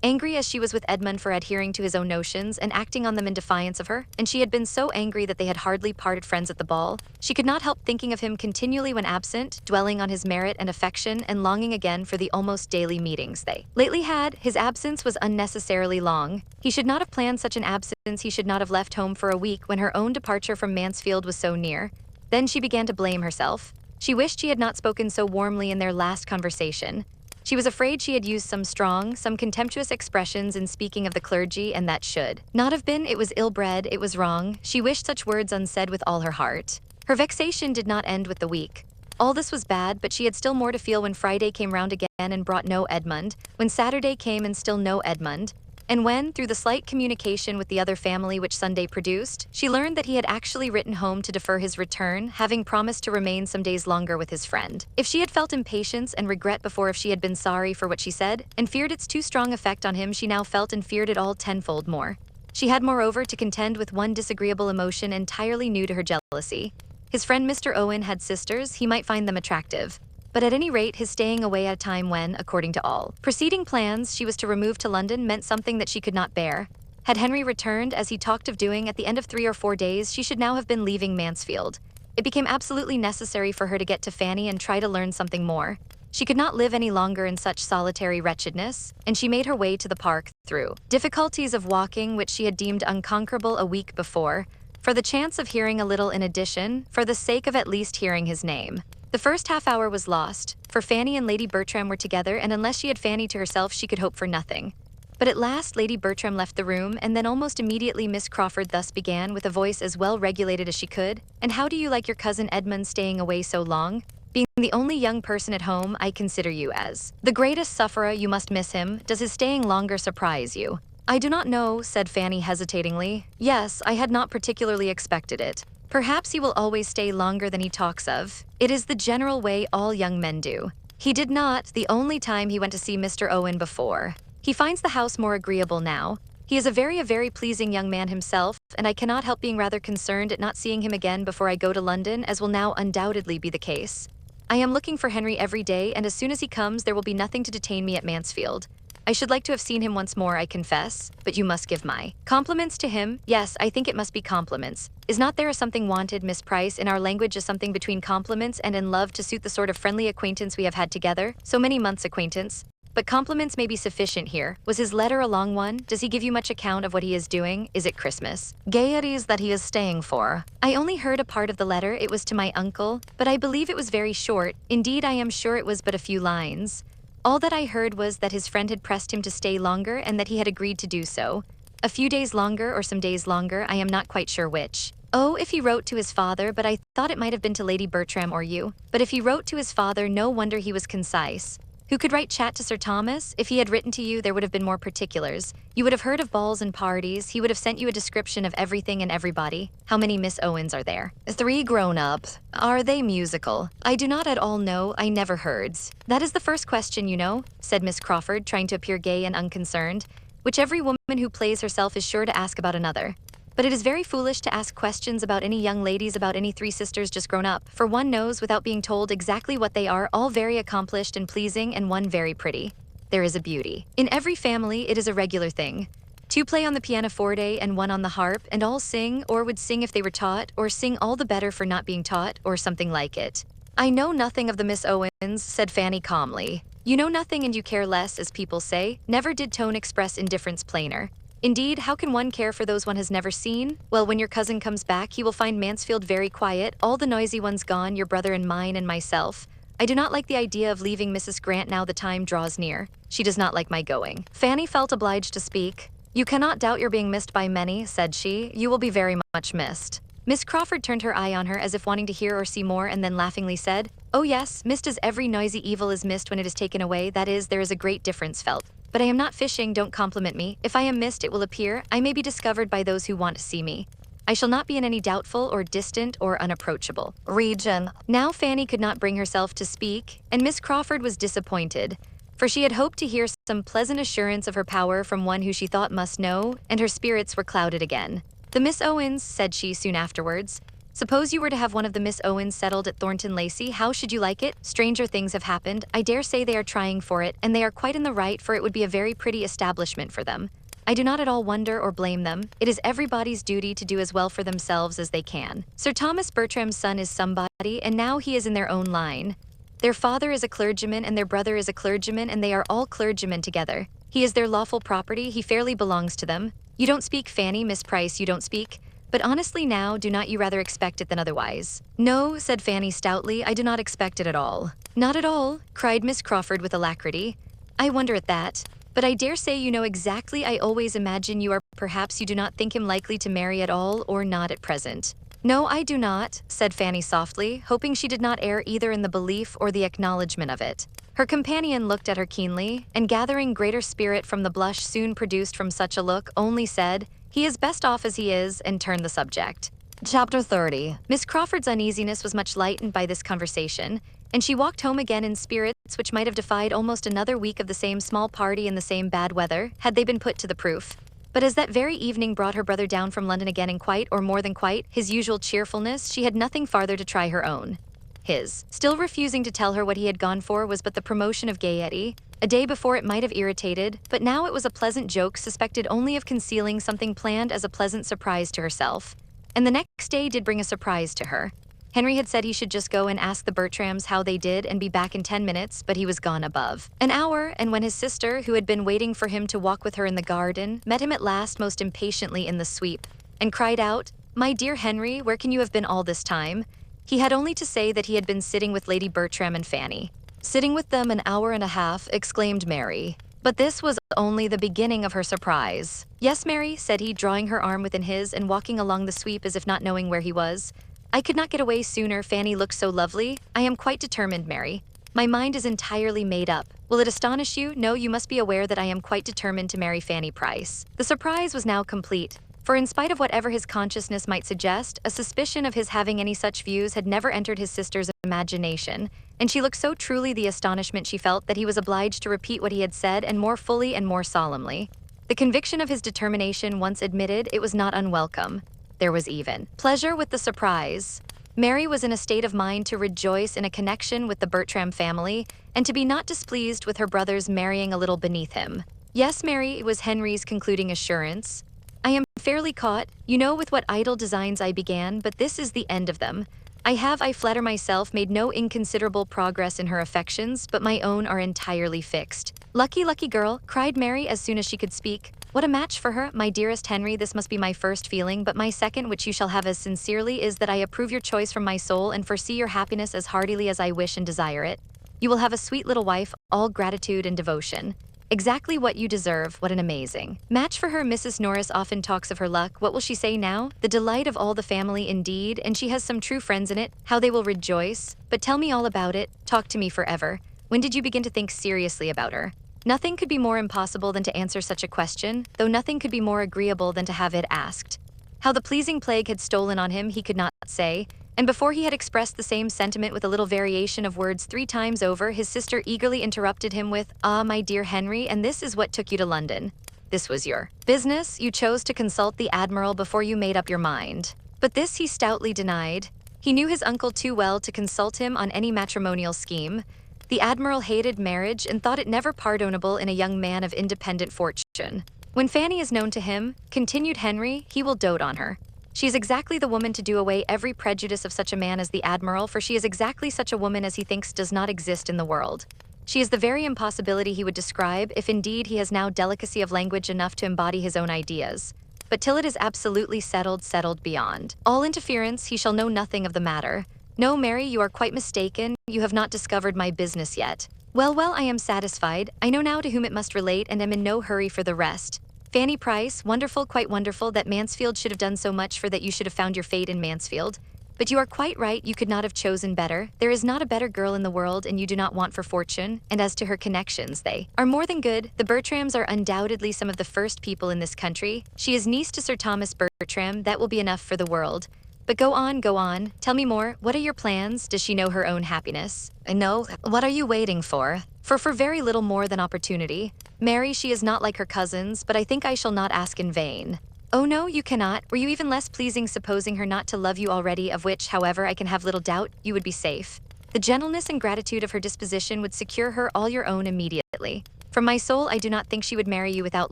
S1: Angry as she was with Edmund for adhering to his own notions and acting on them in defiance of her, and she had been so angry that they had hardly parted friends at the ball, she could not help thinking of him continually when absent, dwelling on his merit and affection and longing again for the almost daily meetings they lately had. His absence was unnecessarily long. He should not have planned such an absence. He should not have left home for a week when her own departure from Mansfield was so near. Then she began to blame herself. She wished she had not spoken so warmly in their last conversation. She was afraid she had used some strong, some contemptuous expressions in speaking of the clergy, and that should not have been. It was ill-bred, it was wrong. She wished such words unsaid with all her heart. Her vexation did not end with the week. All this was bad, but she had still more to feel when Friday came round again and brought no Edmund, when Saturday came and still no Edmund, and when, through the slight communication with the other family which Sunday produced, she learned that he had actually written home to defer his return, having promised to remain some days longer with his friend. If she had felt impatience and regret before, if she had been sorry for what she said, and feared its too strong effect on him, she now felt and feared it all tenfold more. She had moreover to contend with one disagreeable emotion entirely new to her: jealousy. His friend Mr. Owen had sisters. He might find them attractive. But at any rate, his staying away at a time when, according to all preceding plans, she was to remove to London meant something that she could not bear. Had Henry returned, as he talked of doing, at the end of 3 or 4 days, she should now have been leaving Mansfield. It became absolutely necessary for her to get to Fanny and try to learn something more. She could not live any longer in such solitary wretchedness, and she made her way to the park, through difficulties of walking which she had deemed unconquerable a week before, for the chance of hearing a little in addition, for the sake of at least hearing his name. The first half-hour was lost, for Fanny and Lady Bertram were together, and unless she had Fanny to herself she could hope for nothing. But at last Lady Bertram left the room, and then almost immediately Miss Crawford thus began, with a voice as well regulated as she could: "And how do you like your cousin Edmund staying away so long? Being the only young person at home, I consider you as the greatest sufferer. You must miss him. Does his staying longer surprise you?" "I do not know," said Fanny hesitatingly. "Yes, I had not particularly expected it. Perhaps he will always stay longer than he talks of. It is the general way all young men do. He did not the only time he went to see Mr. Owen before. He finds the house more agreeable now. He is a very pleasing young man himself, and I cannot help being rather concerned at not seeing him again before I go to London, as will now undoubtedly be the case. I am looking for Henry every day, and as soon as he comes there will be nothing to detain me at Mansfield. I should like to have seen him once more, I confess, but you must give my compliments to him. Yes, I think it must be compliments. Is not there a something wanted, Miss Price, in our language, a something between compliments and in love, to suit the sort of friendly acquaintance we have had together, so many months' acquaintance? But compliments may be sufficient here. Was his letter a long one? Does he give you much account of what he is doing? Is it Christmas gaieties that he is staying for?" "I only heard a part of the letter. It was to my uncle, but I believe it was very short. Indeed, I am sure it was but a few lines. All that I heard was that his friend had pressed him to stay longer and that he had agreed to do so. A few days longer or some days longer, I am not quite sure which. Oh, if he wrote to his father, but I thought it might have been to Lady Bertram or you. But if he wrote to his father, no wonder he was concise. Who could write chat to Sir Thomas? If he had written to you, there would have been more particulars. You would have heard of balls and parties. He would have sent you a description of everything and everybody. How many Miss Owens are there?" "3 grown up. Are they musical?" "I do not at all know. I never heard." "That is the first question, you know," said Miss Crawford, trying to appear gay and unconcerned, "which every woman who plays herself is sure to ask about another. But it is very foolish to ask questions about any young ladies, about any 3 sisters just grown up, for one knows without being told exactly what they are, all very accomplished and pleasing, and one very pretty. There is a beauty. In every family it is a regular thing. 2 play on the pianoforte and 1 on the harp, and all sing, or would sing if they were taught, or sing all the better for not being taught, or something like it." "I know nothing of the Miss Owens," said Fanny calmly. "You know nothing and you care less, as people say. Never did tone express indifference plainer. Indeed, how can one care for those one has never seen? Well, when your cousin comes back, he will find Mansfield very quiet, all the noisy ones gone, your brother and mine and myself. I do not like the idea of leaving Mrs. Grant now the time draws near. She does not like my going." Fanny felt obliged to speak. "You cannot doubt your being missed by many," said she. "You will be very much missed." Miss Crawford turned her eye on her as if wanting to hear or see more, and then laughingly said, "Oh yes, missed as every noisy evil is missed when it is taken away. That is, there is a great difference felt. But I am not fishing, don't compliment me. If I am missed, it will appear. I may be discovered by those who want to see me. I shall not be in any doubtful or distant or unapproachable region." Now Fanny could not bring herself to speak, and Miss Crawford was disappointed, for she had hoped to hear some pleasant assurance of her power from one who she thought must know, and her spirits were clouded again. "The Miss Owens," said she soon afterwards, Suppose you were to have one of the Miss Owens settled at Thornton Lacey, how should you like it? Stranger things have happened. I dare say they are trying for it, and they are quite in the right, for it would be a very pretty establishment for them. I do not at all wonder or blame them. It is everybody's duty to do as well for themselves as they can. Sir Thomas Bertram's son is somebody, and now he is in their own line. Their father is a clergyman, and their brother is a clergyman, and they are all clergymen together. He is their lawful property, he fairly belongs to them. You don't speak, Fanny, Miss Price, you don't speak. But honestly now, do not you rather expect it than otherwise? No, said Fanny stoutly, I do not expect it at all. Not at all, cried Miss Crawford with alacrity. I wonder at that. But I dare say you know exactly. I always imagine you are. Perhaps you do not think him likely to marry at all, or not at present. No, I do not, said Fanny softly, hoping she did not err either in the belief or the acknowledgement of it. Her companion looked at her keenly, and gathering greater spirit from the blush soon produced from such a look, only said, he is best off as he is, and turned the subject. Chapter 30. Miss Crawford's uneasiness was much lightened by this conversation, and she walked home again in spirits which might have defied almost another week of the same small party in the same bad weather, had they been put to the proof. But as that very evening brought her brother down from London again in quite, or more than quite, his usual cheerfulness, she had nothing farther to try her own. His still refusing to tell her what he had gone for was but the promotion of gaiety. A day before it might have irritated, but now it was a pleasant joke suspected only of concealing something planned as a pleasant surprise to herself. And the next day did bring a surprise to her. Henry had said he should just go and ask the Bertrams how they did and be back in 10 minutes, but he was gone above an hour, and when his sister, who had been waiting for him to walk with her in the garden, met him at last most impatiently in the sweep, and cried out, My dear Henry, where can you have been all this time? He had only to say that he had been sitting with Lady Bertram and Fanny. Sitting with them an hour and a half, exclaimed Mary. But this was only the beginning of her surprise. Yes, Mary, said he, drawing her arm within his and walking along the sweep as if not knowing where he was. I could not get away sooner. Fanny looked so lovely. I am quite determined, Mary. My mind is entirely made up. Will it astonish you? No, you must be aware that I am quite determined to marry Fanny Price. The surprise was now complete, for in spite of whatever his consciousness might suggest, a suspicion of his having any such views had never entered his sister's imagination, and she looked so truly the astonishment she felt that he was obliged to repeat what he had said, and more fully and more solemnly. The conviction of his determination once admitted, it was not unwelcome. There was even pleasure with the surprise. Mary was in a state of mind to rejoice in a connection with the Bertram family, and to be not displeased with her brother's marrying a little beneath him. Yes, Mary, it was Henry's concluding assurance. I am fairly caught, you know with what idle designs I began, but this is the end of them. I have, I flatter myself, made no inconsiderable progress in her affections, but my own are entirely fixed. Lucky, lucky girl, cried Mary as soon as she could speak. What a match for her, my dearest Henry. This must be my first feeling, but my second, which you shall have as sincerely, is that I approve your choice from my soul and foresee your happiness as heartily as I wish and desire it. You will have a sweet little wife, all gratitude and devotion. Exactly what you deserve. What an amazing match for her. Mrs. Norris often talks of her luck. What will she say now? The delight of all the family indeed, and she has some true friends in it. How they will rejoice. But tell me all about it. Talk to me forever. When did you begin to think seriously about her? Nothing could be more impossible than to answer such a question, though nothing could be more agreeable than to have it asked. How the pleasing plague had stolen on him he could not say, and before he had expressed the same sentiment with a little variation of words 3 times over, his sister eagerly interrupted him with, Ah, my dear Henry, and this is what took you to London. This was your business. You chose to consult the Admiral before you made up your mind. But this he stoutly denied. He knew his uncle too well to consult him on any matrimonial scheme. The Admiral hated marriage and thought it never pardonable in a young man of independent fortune. When Fanny is known to him, continued Henry, he will dote on her. She is exactly the woman to do away every prejudice of such a man as the Admiral, for she is exactly such a woman as he thinks does not exist in the world. She is the very impossibility he would describe, if indeed he has now delicacy of language enough to embody his own ideas. But till it is absolutely settled beyond all interference, he shall know nothing of the matter. No, Mary, you are quite mistaken. You have not discovered my business yet. Well, I am satisfied. I know now to whom it must relate and am in no hurry for the rest. Fanny Price, wonderful, quite wonderful that Mansfield should have done so much for that you should have found your fate in Mansfield. But you are quite right, you could not have chosen better. There is not a better girl in the world and you do not want for fortune, and as to her connections, they are more than good. The Bertrams are undoubtedly some of the first people in this country. She is niece to Sir Thomas Bertram, that will be enough for the world. But go on, tell me more. What are your plans? Does she know her own happiness? No, what are you waiting for? For very little more than opportunity. Mary, she is not like her cousins, but I think I shall not ask in vain. Oh no, you cannot. Were you even less pleasing supposing her not to love you already, of which, however, I can have little doubt, you would be safe. The gentleness and gratitude of her disposition would secure her all your own immediately. From my soul, I do not think she would marry you without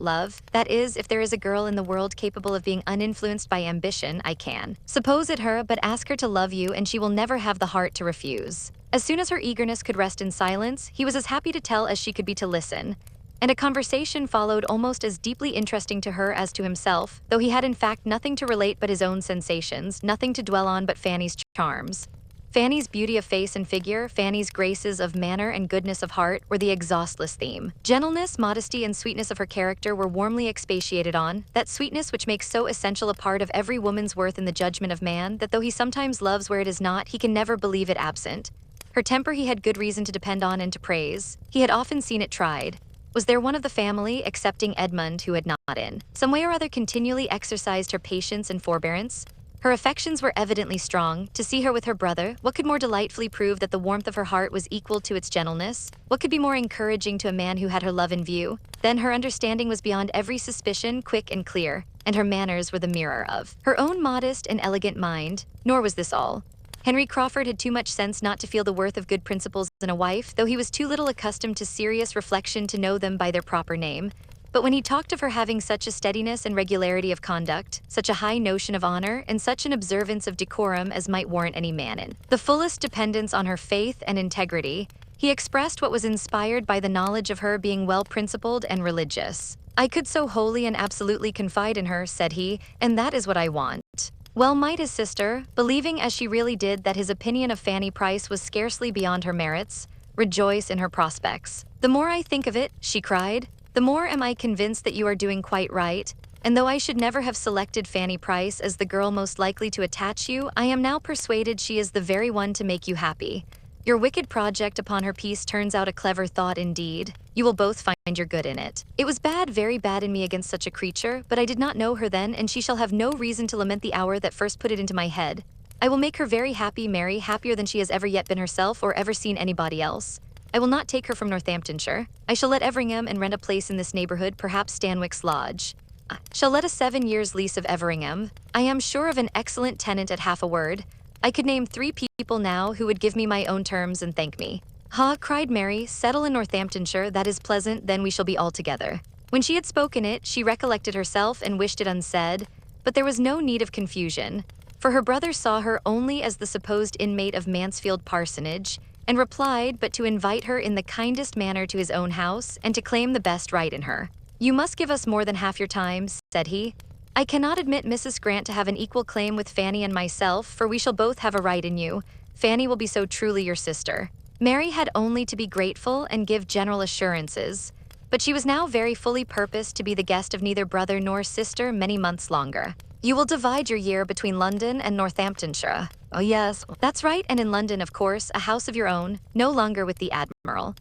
S1: love. That is, if there is a girl in the world capable of being uninfluenced by ambition, I can suppose it her, but ask her to love you and she will never have the heart to refuse. As soon as her eagerness could rest in silence, he was as happy to tell as she could be to listen. And a conversation followed almost as deeply interesting to her as to himself, though he had in fact nothing to relate but his own sensations, nothing to dwell on but Fanny's charms. Fanny's beauty of face and figure, Fanny's graces of manner and goodness of heart were the exhaustless theme. Gentleness, modesty, and sweetness of her character were warmly expatiated on, that sweetness which makes so essential a part of every woman's worth in the judgment of man, that though he sometimes loves where it is not, he can never believe it absent. Her temper he had good reason to depend on and to praise. He had often seen it tried. Was there one of the family, excepting Edmund, who had not in some way or other continually exercised her patience and forbearance? Her affections were evidently strong. To see her with her brother, what could more delightfully prove that the warmth of her heart was equal to its gentleness? What could be more encouraging to a man who had her love in view? Then her understanding was beyond every suspicion, quick and clear, and her manners were the mirror of her own modest and elegant mind. Nor was this all. Henry Crawford had too much sense not to feel the worth of good principles in a wife, though he was too little accustomed to serious reflection to know them by their proper name. But when he talked of her having such a steadiness and regularity of conduct, such a high notion of honor, and such an observance of decorum as might warrant any man in the fullest dependence on her faith and integrity, he expressed what was inspired by the knowledge of her being well-principled and religious. "I could so wholly and absolutely confide in her," said he, "and that is what I want." Well might his sister, believing as she really did that his opinion of Fanny Price was scarcely beyond her merits, rejoice in her prospects. "The more I think of it," she cried, "the more am I convinced that you are doing quite right, and though I should never have selected Fanny Price as the girl most likely to attach you, I am now persuaded she is the very one to make you happy. Your wicked project upon her peace turns out a clever thought indeed. You will both find your good in it. It was bad, very bad in me against such a creature, but I did not know her then, and she shall have no reason to lament the hour that first put it into my head. I will make her very happy, Mary, happier than she has ever yet been herself or ever seen anybody else. I will not take her from Northamptonshire. I shall let Everingham and rent a place in this neighborhood, perhaps Stanwix Lodge. I shall let a 7 years' lease of Everingham. I am sure of an excellent tenant at half a word. I could name 3 people now who would give me my own terms and thank me." "Ha," cried Mary, "settle in Northamptonshire, that is pleasant, then we shall be all together." When she had spoken it, she recollected herself and wished it unsaid, but there was no need of confusion, for her brother saw her only as the supposed inmate of Mansfield Parsonage, and replied but to invite her in the kindest manner to his own house, and to claim the best right in her. "You must give us more than half your time," said he. "I cannot admit Mrs. Grant to have an equal claim with Fanny and myself, for we shall both have a right in you. Fanny will be so truly your sister." Mary had only to be grateful and give general assurances, but she was now very fully purposed to be the guest of neither brother nor sister many months longer. "You will divide your year between London and Northamptonshire." "Oh yes, that's right, and in London, of course, a house of your own, no longer with the Admiral."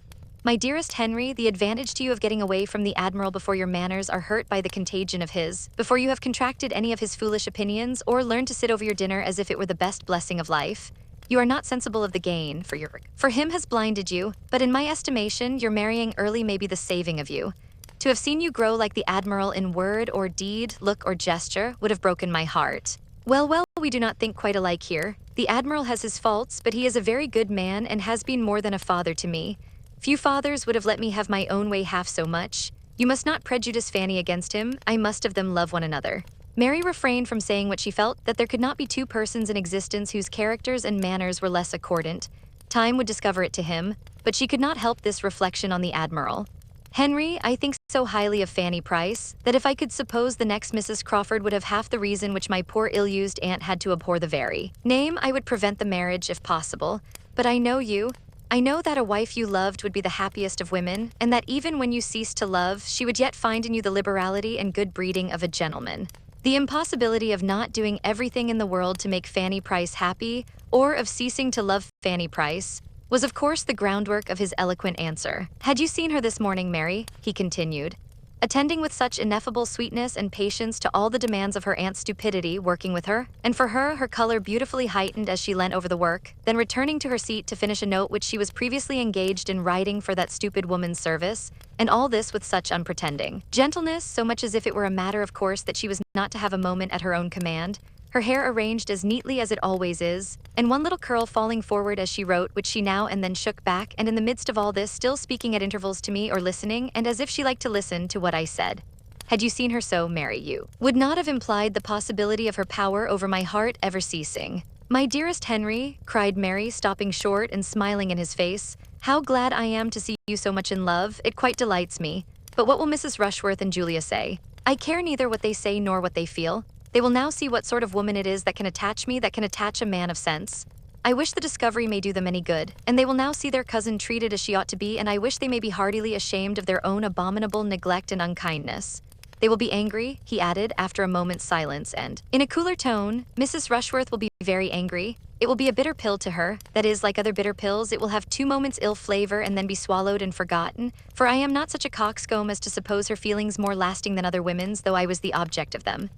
S1: "My dearest Henry, the advantage to you of getting away from the Admiral before your manners are hurt by the contagion of his, before you have contracted any of his foolish opinions, or learned to sit over your dinner as if it were the best blessing of life. You are not sensible of the gain, for him has blinded you, but in my estimation, your marrying early may be the saving of you. To have seen you grow like the Admiral in word or deed, look or gesture, would have broken my heart." Well, we do not think quite alike here. The Admiral has his faults, but he is a very good man and has been more than a father to me. Few fathers would have let me have my own way half so much. You must not prejudice Fanny against him. I must of them love one another. Mary refrained from saying what she felt, that there could not be 2 persons in existence whose characters and manners were less accordant. Time would discover it to him, but she could not help this reflection on the Admiral. "Henry, I think so highly of Fanny Price, that if I could suppose the next Mrs. Crawford would have half the reason which my poor ill-used aunt had to abhor the very name, I would prevent the marriage if possible. But I know you. I know that a wife you loved would be the happiest of women, and that even when you ceased to love, she would yet find in you the liberality and good breeding of a gentleman. The impossibility of not doing everything in the world to make Fanny Price happy, or of ceasing to love Fanny Price, was of course the groundwork of his eloquent answer. "Had you seen her this morning, Mary?" he continued. attending with such ineffable sweetness and patience to all the demands of her aunt's stupidity working with her, and for her, her color beautifully heightened as she leant over the work, then returning to her seat to finish a note which she was previously engaged in writing for that stupid woman's service, and all this with such unpretending gentleness, so much as if it were a matter of course that she was not to have a moment at her own command, her hair arranged as neatly as it always is, and one little curl falling forward as she wrote, which she now and then shook back, and in the midst of all this still speaking at intervals to me or listening, and as if she liked to listen to what I said. Had you seen her so, Mary, you would not have implied the possibility of her power over my heart ever ceasing. My dearest Henry, cried Mary, stopping short and smiling in his face, how glad I am to see you so much in love, it quite delights me. But what will Mrs. Rushworth and Julia say? I care neither what they say nor what they feel. They will now see what sort of woman it is that can attach me, that can attach a man of sense. I wish the discovery may do them any good, and they will now see their cousin treated as she ought to be, and I wish they may be heartily ashamed of their own abominable neglect and unkindness. They will be angry, he added, after a moment's silence, and, in a cooler tone, Mrs. Rushworth will be very angry. It will be a bitter pill to her, that is, like other bitter pills, it will have 2 moments ill flavor and then be swallowed and forgotten, for I am not such a coxcomb as to suppose her feelings more lasting than other women's, though I was the object of them.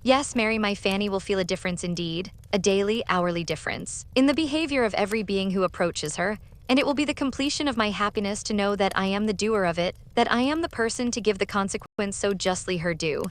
S1: Yes, Mary, my Fanny will feel a difference indeed, a daily, hourly difference, in the behavior of every being who approaches her, and it will be the completion of my happiness to know that I am the doer of it, that I am the person to give the consequence so justly her due.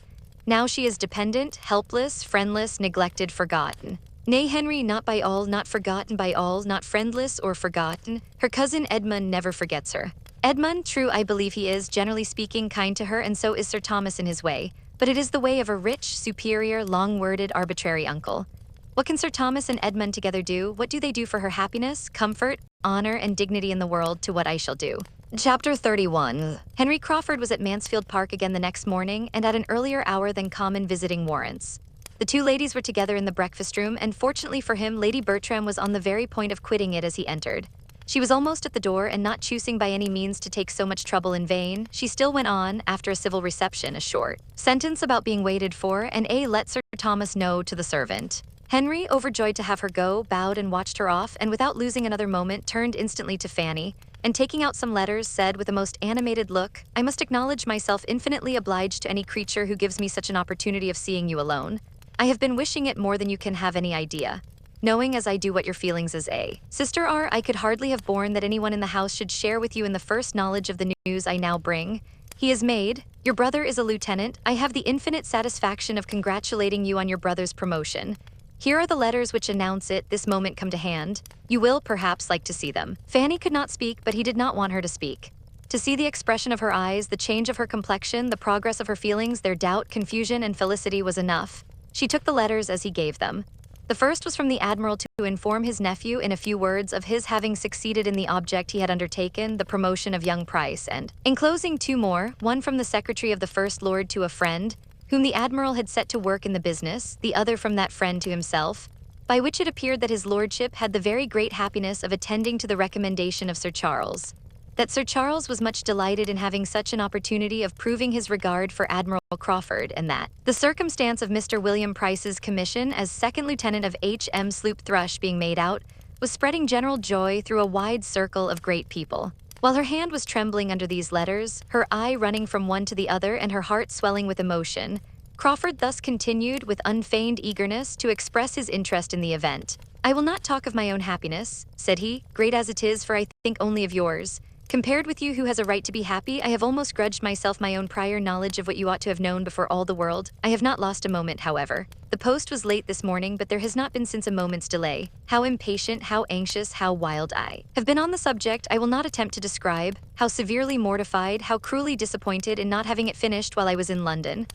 S1: Now she is dependent, helpless, friendless, neglected, forgotten. Nay, Henry, not by all, not forgotten by all, not friendless or forgotten. Her cousin Edmund never forgets her. Edmund, true, I believe he is, generally speaking, kind to her, and so is Sir Thomas in his way. But it is the way of a rich, superior, long-worded, arbitrary uncle. What can Sir Thomas and Edmund together do? What do they do for her happiness, comfort, honor, and dignity in the world to what I shall do? Chapter 31. Henry Crawford was at Mansfield Park again the next morning, and at an earlier hour than common visiting warrants. The 2 ladies were together in the breakfast room, and fortunately for him, Lady Bertram was on the very point of quitting it as he entered. She was almost at the door, and not choosing by any means to take so much trouble in vain, she still went on, after a civil reception, a short sentence about being waited for, and let Sir Thomas know to the servant. Henry, overjoyed to have her go, bowed and watched her off, and without losing another moment, turned instantly to Fanny, and taking out some letters, said with a most animated look, I must acknowledge myself infinitely obliged to any creature who gives me such an opportunity of seeing you alone. I have been wishing it more than you can have any idea. Knowing as I do what your feelings as a sister are, I could hardly have borne that anyone in the house should share with you in the first knowledge of the news I now bring. He is made. Your brother is a lieutenant. I have the infinite satisfaction of congratulating you on your brother's promotion. Here are the letters which announce it this moment come to hand. You will, perhaps, like to see them. Fanny could not speak, but he did not want her to speak. To see the expression of her eyes, the change of her complexion, the progress of her feelings, their doubt, confusion, and felicity was enough. She took the letters as he gave them. The first was from the Admiral to inform his nephew in a few words of his having succeeded in the object he had undertaken, the promotion of young Price, and, enclosing 2 more, one from the Secretary of the First Lord to a friend, whom the Admiral had set to work in the business, the other from that friend to himself, by which it appeared that his lordship had the very great happiness of attending to the recommendation of Sir Charles. That Sir Charles was much delighted in having such an opportunity of proving his regard for Admiral Crawford, and that the circumstance of Mr. William Price's commission as second lieutenant of H.M. sloop Thrush being made out was spreading general joy through a wide circle of great people. While her hand was trembling under these letters, her eye running from one to the other and her heart swelling with emotion, Crawford thus continued with unfeigned eagerness to express his interest in the event. I will not talk of my own happiness, said he, great as it is, for I think only of yours. Compared with you who has a right to be happy, I have almost grudged myself my own prior knowledge of what you ought to have known before all the world. I have not lost a moment, however. The post was late this morning, but there has not been since a moment's delay. How impatient, how anxious, how wild I have been on the subject, I will not attempt to describe. How severely mortified, how cruelly disappointed in not having it finished while I was in London.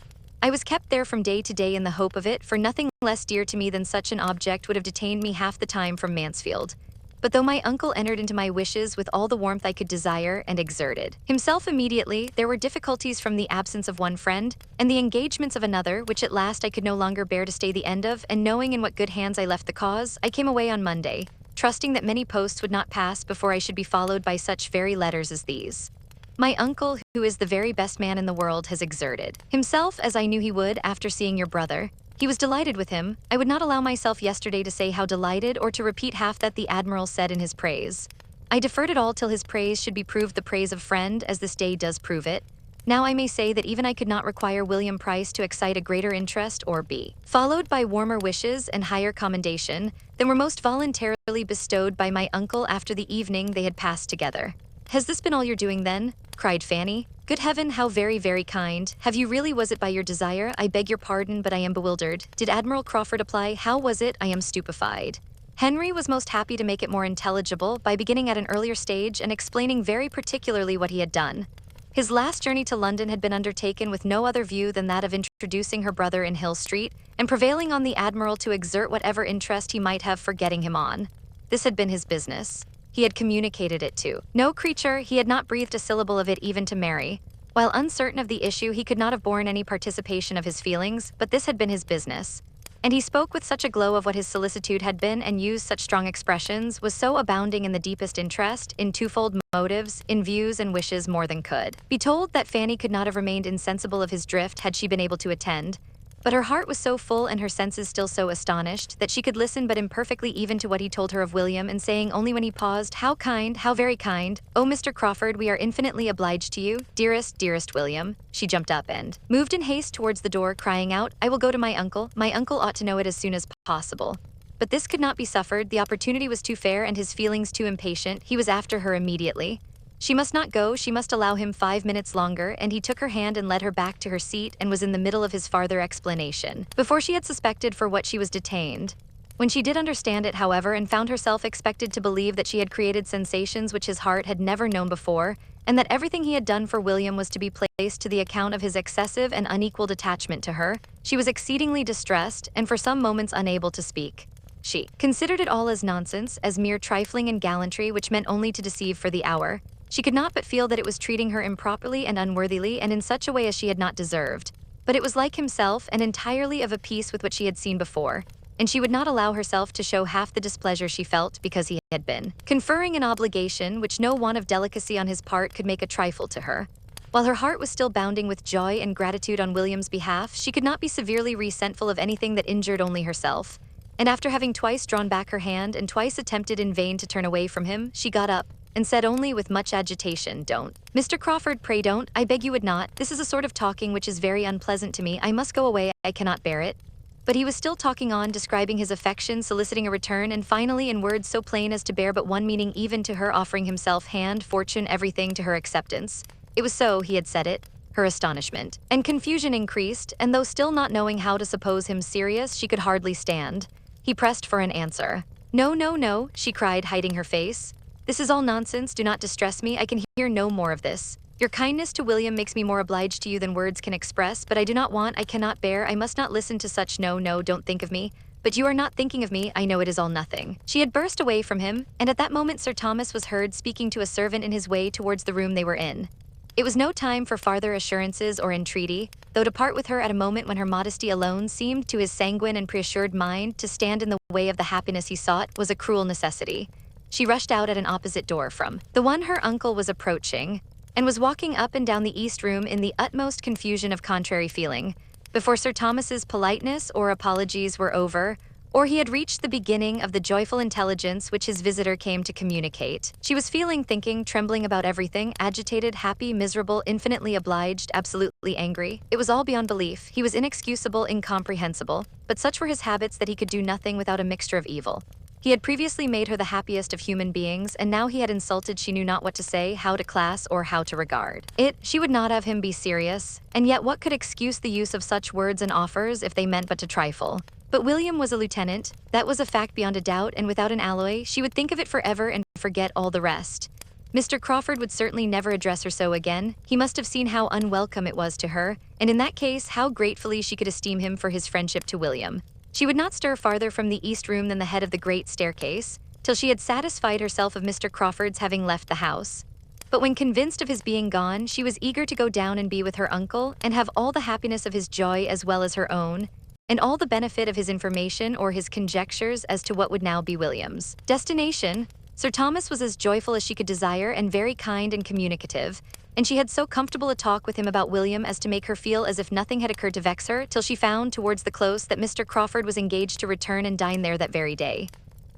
S1: I was kept there from day to day in the hope of it, for nothing less dear to me than such an object would have detained me half the time from Mansfield. But though my uncle entered into my wishes with all the warmth I could desire and exerted himself immediately, there were difficulties from the absence of one friend, and the engagements of another, which at last I could no longer bear to stay the end of, and knowing in what good hands I left the cause, I came away on Monday, trusting that many posts would not pass before I should be followed by such very letters as these. My uncle, who is the very best man in the world, has exerted himself as I knew he would after seeing your brother. He was delighted with him. I would not allow myself yesterday to say how delighted or to repeat half that the Admiral said in his praise. I deferred it all till his praise should be proved the praise of friend, as this day does prove it. Now I may say that even I could not require William Price to excite a greater interest or be followed by warmer wishes and higher commendation than were most voluntarily bestowed by my uncle after the evening they had passed together. Has this been all you're doing then? Cried Fanny. Good heaven, how very, very kind. Have you really? Was it by your desire? I beg your pardon, but I am bewildered. Did Admiral Crawford apply? How was it? I am stupefied. Henry was most happy to make it more intelligible by beginning at an earlier stage and explaining very particularly what he had done. His last journey to London had been undertaken with no other view than that of introducing her brother in Hill Street and prevailing on the Admiral to exert whatever interest he might have for getting him on. This had been his business. He had communicated it to no creature. He had not breathed a syllable of it even to Mary. While uncertain of the issue, he could not have borne any participation of his feelings, but this had been his business. And he spoke with such a glow of what his solicitude had been and used such strong expressions, was so abounding in the deepest interest, in twofold motives, in views and wishes more than could be told, that Fanny could not have remained insensible of his drift had she been able to attend. But her heart was so full and her senses still so astonished that she could listen but imperfectly even to what he told her of William, and saying only when he paused, "How kind, how very kind. Oh, Mr. Crawford, we are infinitely obliged to you. Dearest, dearest William." She jumped up and moved in haste towards the door, crying out, "I will go to my uncle. My uncle ought to know it as soon as possible." But this could not be suffered. The opportunity was too fair and his feelings too impatient. He was after her immediately. She must not go, she must allow him 5 minutes longer, and he took her hand and led her back to her seat and was in the middle of his farther explanation before she had suspected for what she was detained. When she did understand it, however, and found herself expected to believe that she had created sensations which his heart had never known before, and that everything he had done for William was to be placed to the account of his excessive and unequaled attachment to her, she was exceedingly distressed and for some moments unable to speak. She considered it all as nonsense, as mere trifling and gallantry which meant only to deceive for the hour. She could not but feel that it was treating her improperly and unworthily and in such a way as she had not deserved. But it was like himself and entirely of a piece with what she had seen before, and she would not allow herself to show half the displeasure she felt because he had been conferring an obligation which no want of delicacy on his part could make a trifle to her. While her heart was still bounding with joy and gratitude on William's behalf, she could not be severely resentful of anything that injured only herself. And after having twice drawn back her hand and twice attempted in vain to turn away from him, she got up and said only with much agitation, "Don't. Mr. Crawford, pray don't. I beg you would not. This is a sort of talking which is very unpleasant to me. I must go away. I cannot bear it." But he was still talking on, describing his affection, soliciting a return, and finally, in words so plain as to bear but one meaning even to her, offering himself, hand, fortune, everything to her acceptance. It was so he had said it. Her astonishment and confusion increased, and though still not knowing how to suppose him serious, she could hardly stand. He pressed for an answer. "No, no, no," she cried, hiding her face. "This is all nonsense. Do not distress me. I can hear no more of this. Your kindness to William makes me more obliged to you than words can express, but I do not want, I cannot bear, I must not listen to such. No, no, don't think of me. But you are not thinking of me. I know it is all nothing." She had burst away from him, and at that moment Sir Thomas was heard speaking to a servant in his way towards the room they were in. It was no time for farther assurances or entreaty, though to part with her at a moment when her modesty alone seemed to his sanguine and preassured mind to stand in the way of the happiness he sought was a cruel necessity. She rushed out at an opposite door from the one her uncle was approaching, and was walking up and down the east room in the utmost confusion of contrary feeling, before Sir Thomas's politeness or apologies were over, or he had reached the beginning of the joyful intelligence which his visitor came to communicate. She was feeling, thinking, trembling about everything, agitated, happy, miserable, infinitely obliged, absolutely angry. It was all beyond belief. He was inexcusable, incomprehensible, but such were his habits that he could do nothing without a mixture of evil. He had previously made her the happiest of human beings, and now he had insulted. She knew not what to say, how to class, or how to regard it. She would not have him be serious, and yet what could excuse the use of such words and offers if they meant but to trifle? But William was a lieutenant. That was a fact beyond a doubt, and without an alloy, she would think of it forever and forget all the rest. Mr. Crawford would certainly never address her so again. He must have seen how unwelcome it was to her, and in that case, how gratefully she could esteem him for his friendship to William. She would not stir farther from the east room than the head of the great staircase, till she had satisfied herself of Mr. Crawford's having left the house. But when convinced of his being gone, she was eager to go down and be with her uncle, and have all the happiness of his joy as well as her own, and all the benefit of his information or his conjectures as to what would now be William's destination. Sir Thomas was as joyful as she could desire, and very kind and communicative, and she had so comfortable a talk with him about William as to make her feel as if nothing had occurred to vex her, till she found, towards the close, that Mr. Crawford was engaged to return and dine there that very day.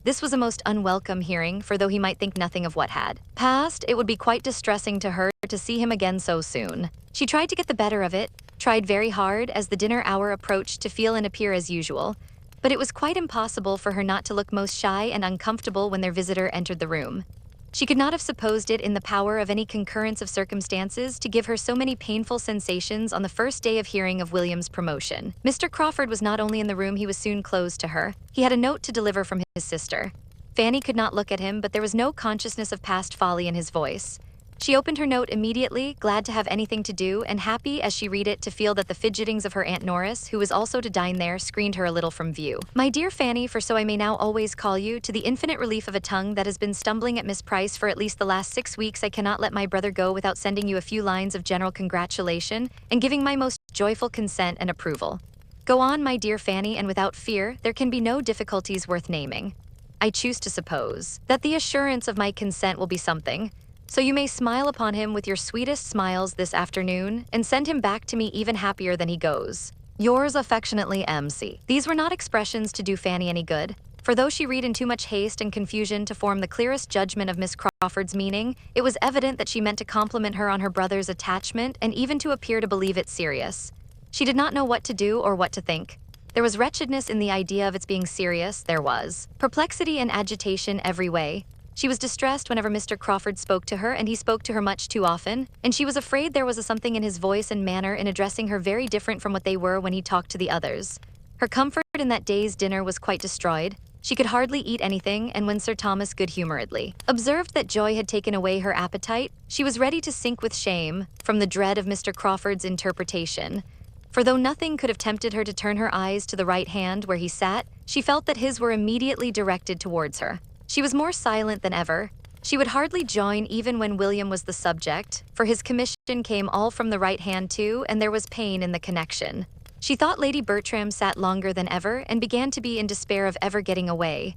S1: This was a most unwelcome hearing, for though he might think nothing of what had passed, it would be quite distressing to her to see him again so soon. She tried to get the better of it, tried very hard as the dinner hour approached to feel and appear as usual, but it was quite impossible for her not to look most shy and uncomfortable when their visitor entered the room. She could not have supposed it in the power of any concurrence of circumstances to give her so many painful sensations on the first day of hearing of William's promotion. Mr. Crawford was not only in the room, he was soon closed to her. He had a note to deliver from his sister. Fanny could not look at him, but there was no consciousness of past folly in his voice. She opened her note immediately, glad to have anything to do, and happy as she read it to feel that the fidgetings of her Aunt Norris, who was also to dine there, screened her a little from view. My dear Fanny, for so I may now always call you, to the infinite relief of a tongue that has been stumbling at Miss Price for at least the last 6 weeks, I cannot let my brother go without sending you a few lines of general congratulation and giving my most joyful consent and approval. Go on, my dear Fanny, and without fear, there can be no difficulties worth naming. I choose to suppose that the assurance of my consent will be something, so you may smile upon him with your sweetest smiles this afternoon and send him back to me even happier than he goes. Yours affectionately, M.C. These were not expressions to do Fanny any good, for though she read in too much haste and confusion to form the clearest judgment of Miss Crawford's meaning, it was evident that she meant to compliment her on her brother's attachment and even to appear to believe it serious. She did not know what to do or what to think. There was wretchedness in the idea of its being serious, there was perplexity and agitation every way. She was distressed whenever Mr. Crawford spoke to her, and he spoke to her much too often, and she was afraid there was a something in his voice and manner in addressing her very different from what they were when he talked to the others. Her comfort in that day's dinner was quite destroyed. She could hardly eat anything, and when Sir Thomas good-humoredly observed that joy had taken away her appetite, she was ready to sink with shame from the dread of Mr. Crawford's interpretation. For though nothing could have tempted her to turn her eyes to the right hand where he sat, she felt that his were immediately directed towards her. She was more silent than ever. She would hardly join even when William was the subject, for his commission came all from the right hand too, and there was pain in the connection. She thought Lady Bertrams sat longer than ever and began to be in despair of ever getting away.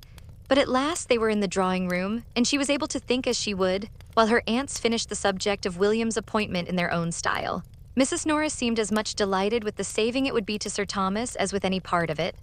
S1: But at last they were in the drawing-room, and she was able to think as she would, while her aunts finished the subject of William's appointment in their own style. Mrs. Norris seemed as much delighted with the saving it would be to Sir Thomas as with any part of it.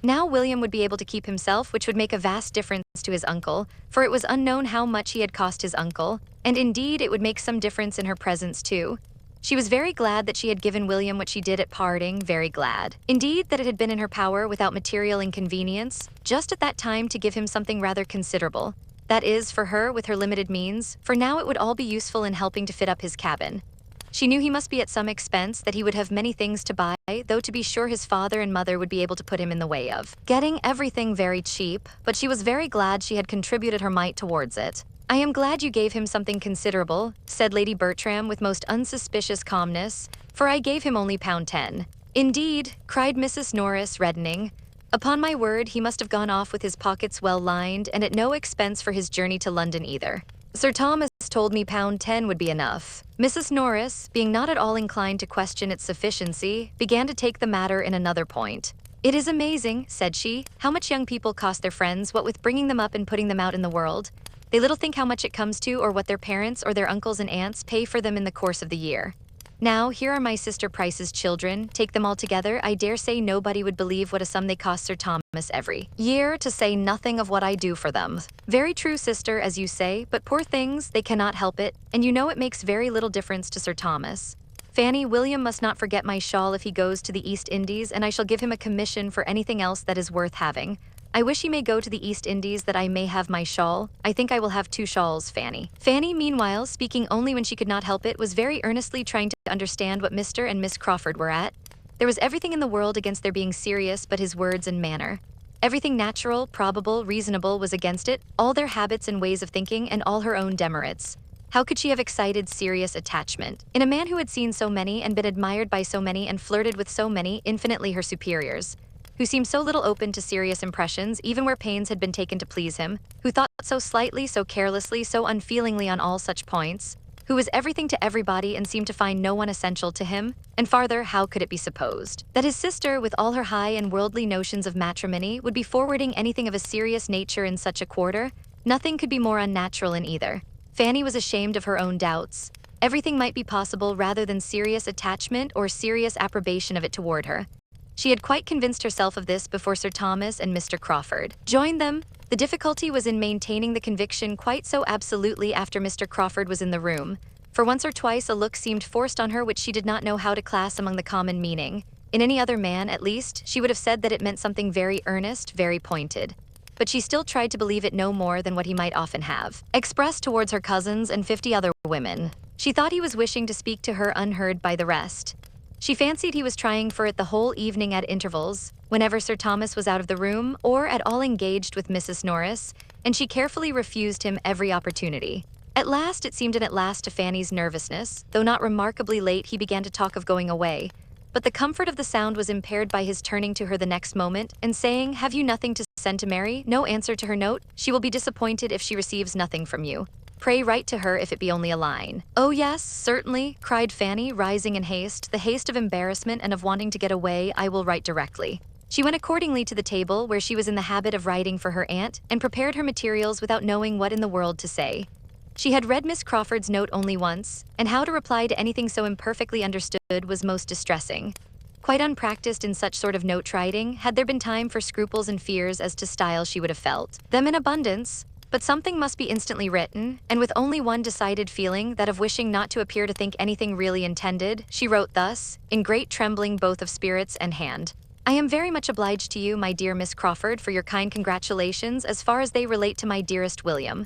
S1: Now William would be able to keep himself, which would make a vast difference to his uncle, for it was unknown how much he had cost his uncle, and indeed it would make some difference in her presence too. She was very glad that she had given William what she did at parting, very glad. Indeed, that it had been in her power, without material inconvenience, just at that time to give him something rather considerable. That is, for her, with her limited means, for now it would all be useful in helping to fit up his cabin. She knew he must be at some expense, that he would have many things to buy, though to be sure his father and mother would be able to put him in the way of getting everything very cheap, but she was very glad she had contributed her mite towards it. I am glad you gave him something considerable, said Lady Bertram with most unsuspicious calmness, for I gave him only £10. Indeed, cried Mrs. Norris, reddening. Upon my word, he must have gone off with his pockets well lined, and at no expense for his journey to London either. Sir Thomas told me £10 would be enough. Mrs. Norris, being not at all inclined to question its sufficiency, began to take the matter in another point. It is amazing, said she, how much young people cost their friends, what with bringing them up and putting them out in the world. They little think how much it comes to, or what their parents or their uncles and aunts pay for them in the course of the year. Now, here are my sister Price's children. Take them all together, I dare say nobody would believe what a sum they cost Sir Thomas every year, to say nothing of what I do for them. Very true, sister, as you say, but poor things, they cannot help it, and you know it makes very little difference to Sir Thomas. Fanny, William must not forget my shawl if he goes to the East Indies, and I shall give him a commission for anything else that is worth having. I wish he may go to the East Indies that I may have my shawl. I think I will have 2 shawls, Fanny. Fanny, meanwhile, speaking only when she could not help it, was very earnestly trying to understand what Mr. and Miss Crawford were at. There was everything in the world against their being serious but his words and manner. Everything natural, probable, reasonable was against it, all their habits and ways of thinking, and all her own demerits. How could she have excited serious attachment in a man who had seen so many and been admired by so many and flirted with so many, infinitely her superiors? Who seemed so little open to serious impressions, even where pains had been taken to please him, who thought so slightly, so carelessly, so unfeelingly on all such points, who was everything to everybody and seemed to find no one essential to him? And farther, how could it be supposed that his sister, with all her high and worldly notions of matrimony, would be forwarding anything of a serious nature in such a quarter? Nothing could be more unnatural in either. Fanny was ashamed of her own doubts. Everything might be possible rather than serious attachment or serious approbation of it toward her. She had quite convinced herself of this before Sir Thomas and Mr. Crawford joined them, The difficulty was in maintaining the conviction quite so absolutely after Mr. Crawford was in the room. For once or twice a look seemed forced on her which she did not know how to class among the common meaning. In any other man, at least, she would have said that it meant something very earnest, very pointed. But she still tried to believe it no more than what he might often have expressed towards her cousins and 50 other women. She thought he was wishing to speak to her unheard by the rest. She fancied he was trying for it the whole evening at intervals, whenever Sir Thomas was out of the room or at all engaged with Mrs. Norris, and she carefully refused him every opportunity. At last, it seemed to Fanny's nervousness, though not remarkably late, he began to talk of going away. But the comfort of the sound was impaired by his turning to her the next moment and saying, "Have you nothing to send to Mary? No answer to her note? She will be disappointed if she receives nothing from you. Pray write to her if it be only a line." "Oh yes, certainly," cried Fanny, rising in haste, the haste of embarrassment and of wanting to get away. "I will write directly." She went accordingly to the table where she was in the habit of writing for her aunt and prepared her materials without knowing what in the world to say. She had read Miss Crawford's note only once, and how to reply to anything so imperfectly understood was most distressing. Quite unpracticed in such sort of note-writing, had there been time for scruples and fears as to style, she would have felt them in abundance. But something must be instantly written, and with only one decided feeling, that of wishing not to appear to think anything really intended, she wrote thus, in great trembling both of spirits and hand. "I am very much obliged to you, my dear Miss Crawford, for your kind congratulations as far as they relate to my dearest William.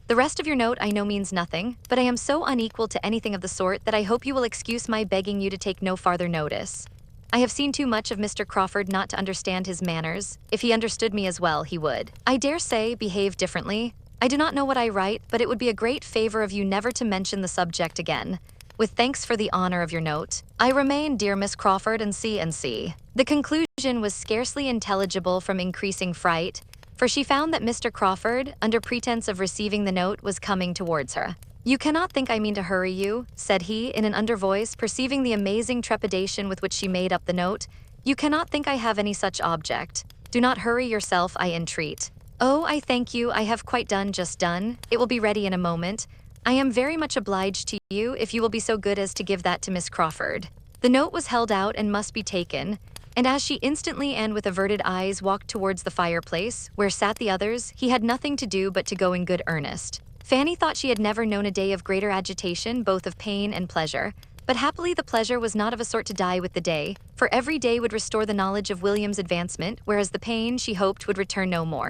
S1: The rest of your note I know means nothing, but I am so unequal to anything of the sort that I hope you will excuse my begging you to take no farther notice. I have seen too much of Mr. Crawford not to understand his manners. If he understood me as well, he would, I dare say, behave differently. I do not know what I write, but it would be a great favor of you never to mention the subject again. With thanks for the honor of your note, I remain, dear Miss Crawford, and C. The conclusion was scarcely intelligible from increasing fright, for she found that Mr. Crawford, under pretense of receiving the note, was coming towards her. "You cannot think I mean to hurry you," said he, in an under voice, perceiving the amazing trepidation with which she made up the note. "You cannot think I have any such object. Do not hurry yourself, I entreat." "Oh, I thank you, I have quite done, just done. It will be ready in a moment. I am very much obliged to you if you will be so good as to give that to Miss Crawford." The note was held out and must be taken, and as she instantly and with averted eyes walked towards the fireplace, where sat the others, he had nothing to do but to go in good earnest. Fanny thought she had never known a day of greater agitation, both of pain and pleasure. But happily the pleasure was not of a sort to die with the day, for every day would restore the knowledge of William's advancement, whereas the pain, she hoped, would return no more.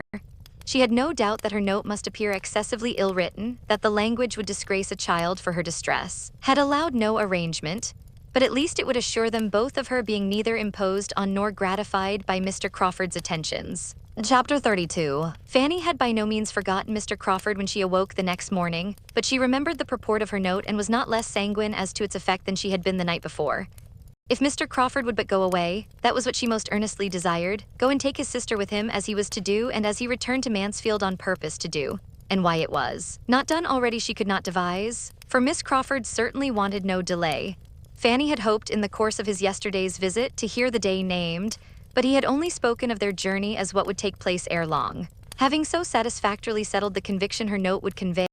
S1: She had no doubt that her note must appear excessively ill-written, that the language would disgrace a child for her distress. Had allowed no arrangement, but at least it would assure them both of her being neither imposed on nor gratified by Mr. Crawford's attentions. Chapter 32. Fanny had by no means forgotten Mr. Crawford when she awoke the next morning, but she remembered the purport of her note and was not less sanguine as to its effect than she had been the night before. If Mr. Crawford would but go away, that was what she most earnestly desired, go and take his sister with him as he was to do and as he returned to Mansfield on purpose to do. And why it was not done already she could not devise, for Miss Crawford certainly wanted no delay. Fanny had hoped in the course of his yesterday's visit to hear the day named, but he had only spoken of their journey as what would take place ere long. Having so satisfactorily settled the conviction her note would convey,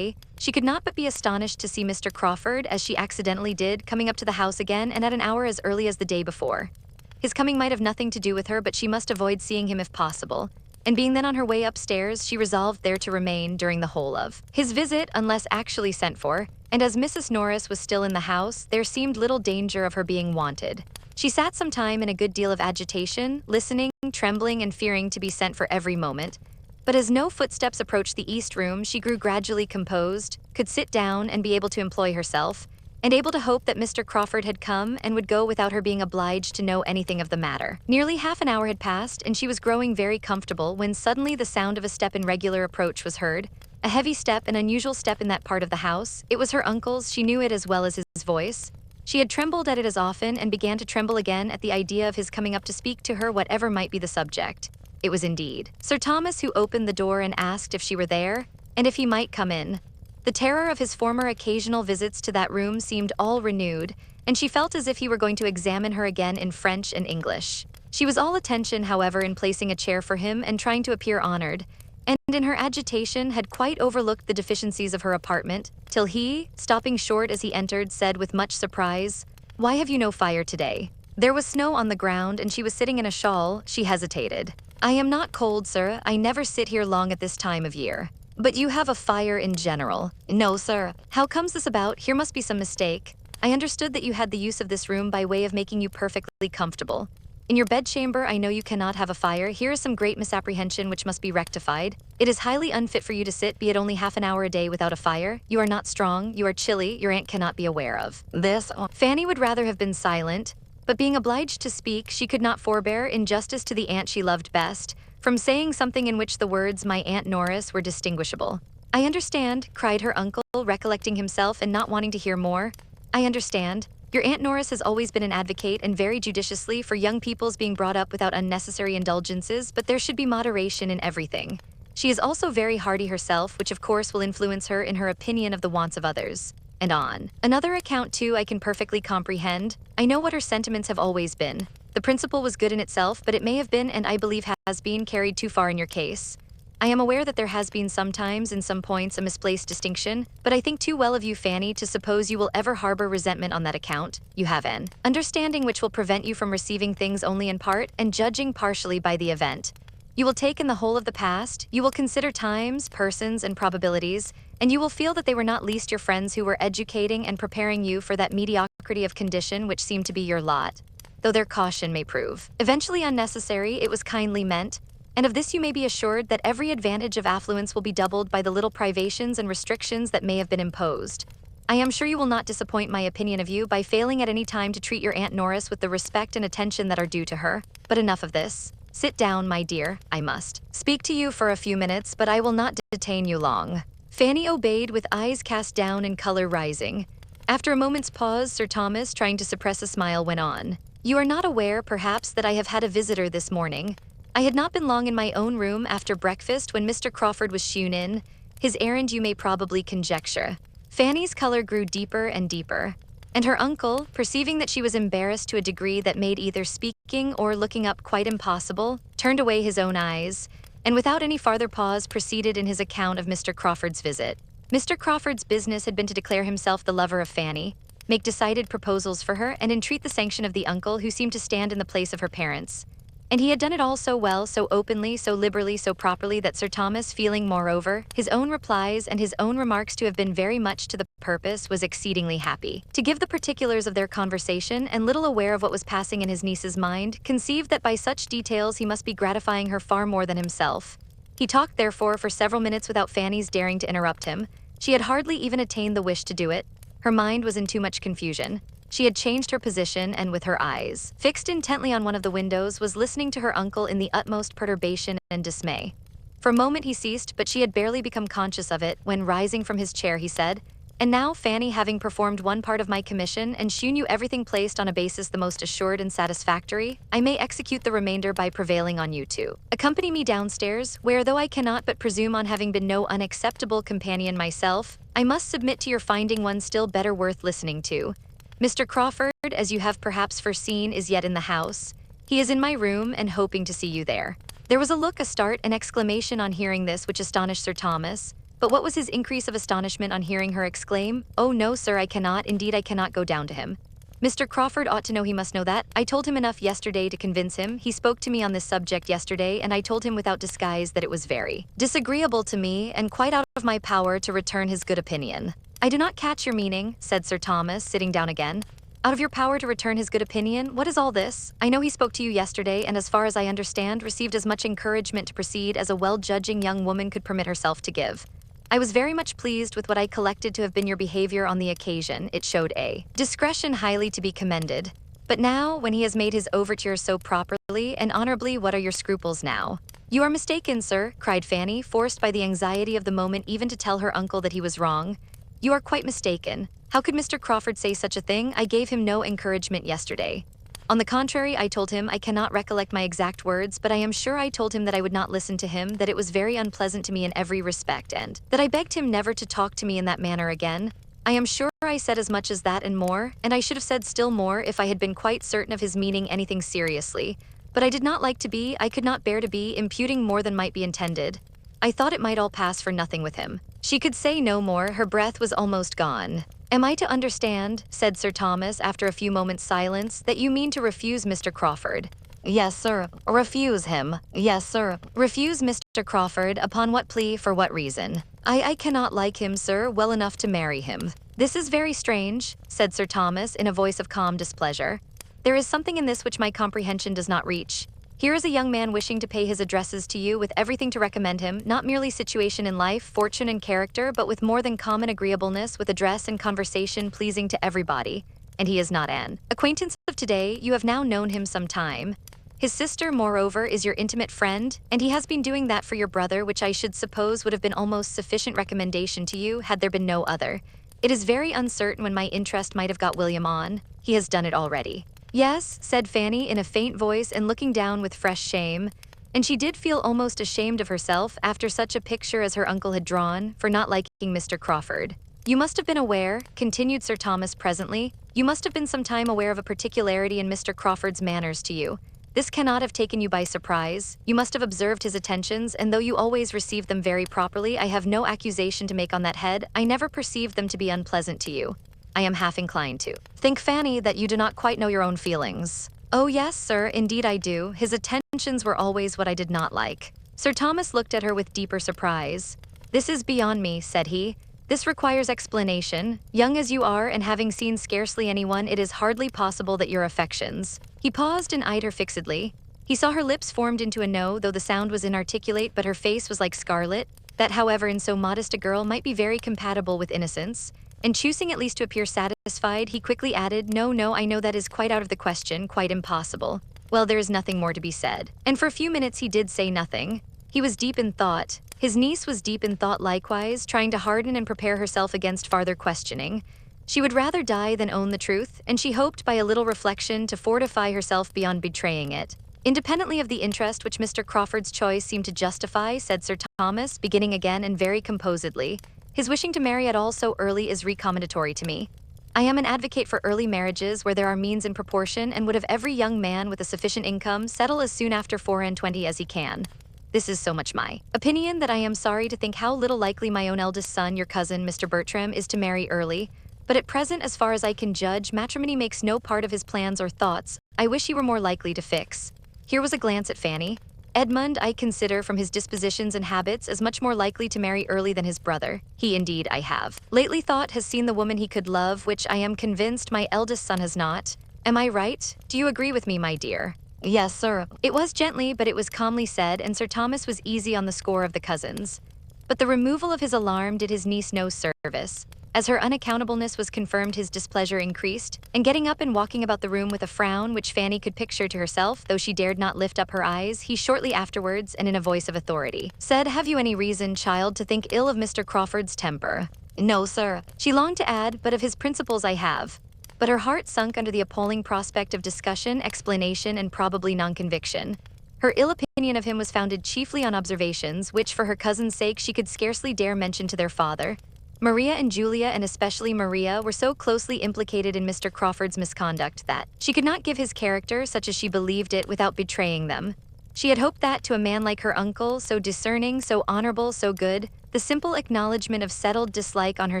S1: she could not but be astonished to see Mr. Crawford, as she accidentally did, coming up to the house again and at an hour as early as the day before. His coming might have nothing to do with her, but she must avoid seeing him if possible, and being then on her way upstairs, she resolved there to remain during the whole of his visit, unless actually sent for, and as Mrs. Norris was still in the house, there seemed little danger of her being wanted. She sat some time in a good deal of agitation, listening, trembling, and fearing to be sent for every moment. But as no footsteps approached the east room, she grew gradually composed, could sit down and be able to employ herself, and able to hope that Mr. Crawford had come and would go without her being obliged to know anything of the matter. Nearly half an hour had passed, and she was growing very comfortable when suddenly the sound of a step in regular approach was heard. A heavy step, an unusual step in that part of the house. It was her uncle's, she knew it as well as his voice. She had trembled at it as often and began to tremble again at the idea of his coming up to speak to her, whatever might be the subject. It was indeed Sir Thomas, who opened the door and asked if she were there, and if he might come in. The terror of his former occasional visits to that room seemed all renewed, and she felt as if he were going to examine her again in French and English. She was all attention, however, in placing a chair for him and trying to appear honored, and in her agitation had quite overlooked the deficiencies of her apartment, till he, stopping short as he entered, said with much surprise, "Why have you no fire today?" There was snow on the ground, and she was sitting in a shawl. She hesitated. I am not cold, sir. I never sit here long at this time of year. But you have a fire in general. No, sir. How comes this about? Here must be some mistake. I understood that you had the use of this room by way of making you perfectly comfortable. In your bedchamber, I know you cannot have a fire. Here is some great misapprehension which must be rectified. It is highly unfit for you to sit, be it only half an hour a day, without a fire. You are not strong, you are chilly, your aunt cannot be aware of this. Fanny would rather have been silent, but being obliged to speak, she could not forbear, in justice to the aunt she loved best, from saying something in which the words "my Aunt Norris" were distinguishable. I understand, cried her uncle, recollecting himself and not wanting to hear more. I understand. Your Aunt Norris has always been an advocate, and very judiciously, for young people's being brought up without unnecessary indulgences, but there should be moderation in everything. She is also very hardy herself, which of course will influence her in her opinion of the wants of others. And on another account too I can perfectly comprehend. I know what her sentiments have always been. The principle was good in itself, but it may have been, and I believe has been, carried too far in your case. I am aware that there has been sometimes, in some points, a misplaced distinction, but I think too well of you, Fanny, to suppose you will ever harbor resentment on that account. You have an understanding which will prevent you from receiving things only in part, and judging partially by the event. You will take in the whole of the past, you will consider times, persons, and probabilities, and you will feel that they were not least your friends who were educating and preparing you for that mediocrity of condition which seemed to be your lot. Though their caution may prove eventually unnecessary, it was kindly meant, and of this you may be assured, that every advantage of affluence will be doubled by the little privations and restrictions that may have been imposed. I am sure you will not disappoint my opinion of you by failing at any time to treat your Aunt Norris with the respect and attention that are due to her. But enough of this. Sit down, my dear. I must speak to you for a few minutes, but I will not detain you long. Fanny obeyed with eyes cast down and color rising. After a moment's pause, Sir Thomas, trying to suppress a smile, went on. You are not aware, perhaps, that I have had a visitor this morning. I had not been long in my own room after breakfast when Mr. Crawford was shewn in. His errand you may probably conjecture. Fanny's color grew deeper and deeper, and her uncle, perceiving that she was embarrassed to a degree that made either speaking or looking up quite impossible, turned away his own eyes, and without any farther pause proceeded in his account of Mr. Crawford's visit. Mr. Crawford's business had been to declare himself the lover of Fanny, make decided proposals for her, and entreat the sanction of the uncle who seemed to stand in the place of her parents. And he had done it all so well, so openly, so liberally, so properly, that Sir Thomas, feeling, moreover, his own replies and his own remarks to have been very much to the purpose, was exceedingly happy to give the particulars of their conversation, and little aware of what was passing in his niece's mind, conceived that by such details he must be gratifying her far more than himself. He talked, therefore, for several minutes without Fanny's daring to interrupt him. She had hardly even attained the wish to do it. Her mind was in too much confusion. She had changed her position, and with her eyes fixed intently on one of the windows, was listening to her uncle in the utmost perturbation and dismay. For a moment he ceased, but she had barely become conscious of it, when, rising from his chair, he said, And now, Fanny, having performed one part of my commission, and shewn you everything placed on a basis the most assured and satisfactory, I may execute the remainder by prevailing on you to accompany me downstairs, where, though I cannot but presume on having been no unacceptable companion myself, I must submit to your finding one still better worth listening to. Mr. Crawford, as you have perhaps foreseen, is yet in the house. He is in my room, and hoping to see you there. There was a look, a start, an exclamation on hearing this which astonished Sir Thomas. But what was his increase of astonishment on hearing her exclaim, "Oh no, sir, I cannot, indeed I cannot go down to him. Mr. Crawford ought to know, he must know that. I told him enough yesterday to convince him. He spoke to me on this subject yesterday, and I told him without disguise that it was very disagreeable to me, and quite out of my power to return his good opinion." "I do not catch your meaning," said Sir Thomas, sitting down again. "Out of your power to return his good opinion? What is all this? I know he spoke to you yesterday, and as far as I understand, received as much encouragement to proceed as a well-judging young woman could permit herself to give. I was very much pleased with what I collected to have been your behavior on the occasion. It showed a discretion highly to be commended. But now, when he has made his overtures so properly and honorably, what are your scruples now?" "You are mistaken, sir," cried Fanny, forced by the anxiety of the moment even to tell her uncle that he was wrong. "You are quite mistaken. How could Mr. Crawford say such a thing? I gave him no encouragement yesterday. On the contrary, I told him, I cannot recollect my exact words, but I am sure I told him that I would not listen to him, that it was very unpleasant to me in every respect, and that I begged him never to talk to me in that manner again. I am sure I said as much as that and more, and I should have said still more if I had been quite certain of his meaning anything seriously. But I did not like to be, I could not bear to be, imputing more than might be intended. I thought it might all pass for nothing with him." She could say no more, her breath was almost gone. "Am I to understand," said Sir Thomas after a few moments' silence, "that you mean to refuse Mr. Crawford?" Yes, sir. Refuse him. Yes, sir. Refuse Mr. Crawford. Upon what plea, for what reason? I cannot like him, sir, well enough to marry him. This is very strange, said Sir Thomas in a voice of calm displeasure. There is something in this which my comprehension does not reach. Here is a young man wishing to pay his addresses to you with everything to recommend him, not merely situation in life, fortune and character, but with more than common agreeableness, with address and conversation pleasing to everybody. And he is not an acquaintance of today. You have now known him some time. His sister, moreover, is your intimate friend, and he has been doing that for your brother, which I should suppose would have been almost sufficient recommendation to you had there been no other. It is very uncertain when my interest might have got William on. He has done it already. Yes, said Fanny in a faint voice and looking down with fresh shame. And she did feel almost ashamed of herself after such a picture as her uncle had drawn, for not liking Mr. Crawford. You must have been aware, continued Sir Thomas presently, you must have been some time aware of a particularity in Mr. Crawford's manners to you. This cannot have taken you by surprise. You must have observed his attentions, and though you always received them very properly, I have no accusation to make on that head. I never perceived them to be unpleasant to you. I am half inclined to think, Fanny, that you do not quite know your own feelings. Oh yes, sir, indeed I do. His attentions were always what I did not like. Sir Thomas looked at her with deeper surprise. This is beyond me, said he. This requires explanation. Young as you are, and having seen scarcely anyone, it is hardly possible that your affections. He paused and eyed her fixedly. He saw her lips formed into a no, though the sound was inarticulate, but her face was like scarlet. That, however, in so modest a girl might be very compatible with innocence. And choosing at least to appear satisfied, he quickly added, No, I know that is quite out of the question, quite impossible. Well, there is nothing more to be said. And for a few minutes he did say nothing. He was deep in thought. His niece was deep in thought likewise, trying to harden and prepare herself against farther questioning. She would rather die than own the truth, and she hoped by a little reflection to fortify herself beyond betraying it. Independently of the interest which Mr. Crawford's choice seemed to justify, said Sir Thomas, beginning again and very composedly, his wishing to marry at all so early is recommendatory to me. I am an advocate for early marriages where there are means in proportion, and would have every young man with a sufficient income settle as soon after 24 as he can. This is so much my opinion that I am sorry to think how little likely my own eldest son, your cousin, Mr. Bertram, is to marry early. But at present, as far as I can judge, matrimony makes no part of his plans or thoughts. I wish he were more likely to fix. Here was a glance at Fanny. Edmund, I consider, from his dispositions and habits, as much more likely to marry early than his brother. He indeed, I have lately thought, has seen the woman he could love, which I am convinced my eldest son has not. Am I right? Do you agree with me, my dear? Yes, sir. It was gently, but it was calmly said, and Sir Thomas was easy on the score of the cousins. But the removal of his alarm did his niece no service. As her unaccountableness was confirmed, his displeasure increased, and getting up and walking about the room with a frown which Fanny could picture to herself, though she dared not lift up her eyes, he shortly afterwards, and in a voice of authority, said, Have you any reason, child, to think ill of Mr. Crawford's temper? No, sir. She longed to add, but of his principles I have. But her heart sunk under the appalling prospect of discussion, explanation, and probably non-conviction. Her ill opinion of him was founded chiefly on observations, which for her cousin's sake she could scarcely dare mention to their father. Maria and Julia, and especially Maria, were so closely implicated in Mr. Crawford's misconduct that she could not give his character such as she believed it without betraying them. She had hoped that, to a man like her uncle, so discerning, so honorable, so good, the simple acknowledgement of settled dislike on her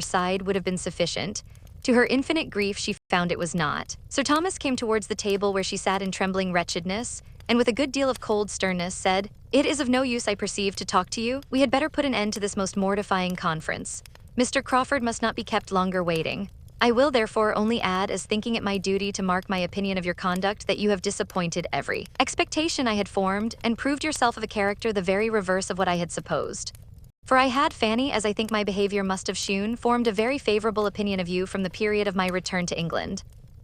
S1: side would have been sufficient. To her infinite grief, she found it was not. Sir Thomas came towards the table where she sat in trembling wretchedness, and with a good deal of cold sternness said, It is of no use, I perceive, to talk to you. We had better put an end to this most mortifying conference. Mr. Crawford must not be kept longer waiting. I will therefore only add, as thinking it my duty to mark my opinion of your conduct, that you have disappointed every expectation I had formed, and proved yourself of a character the very reverse of what I had supposed. For I had, Fanny, as I think my behavior must have shewn, formed a very favorable opinion of you from the period of my return to England.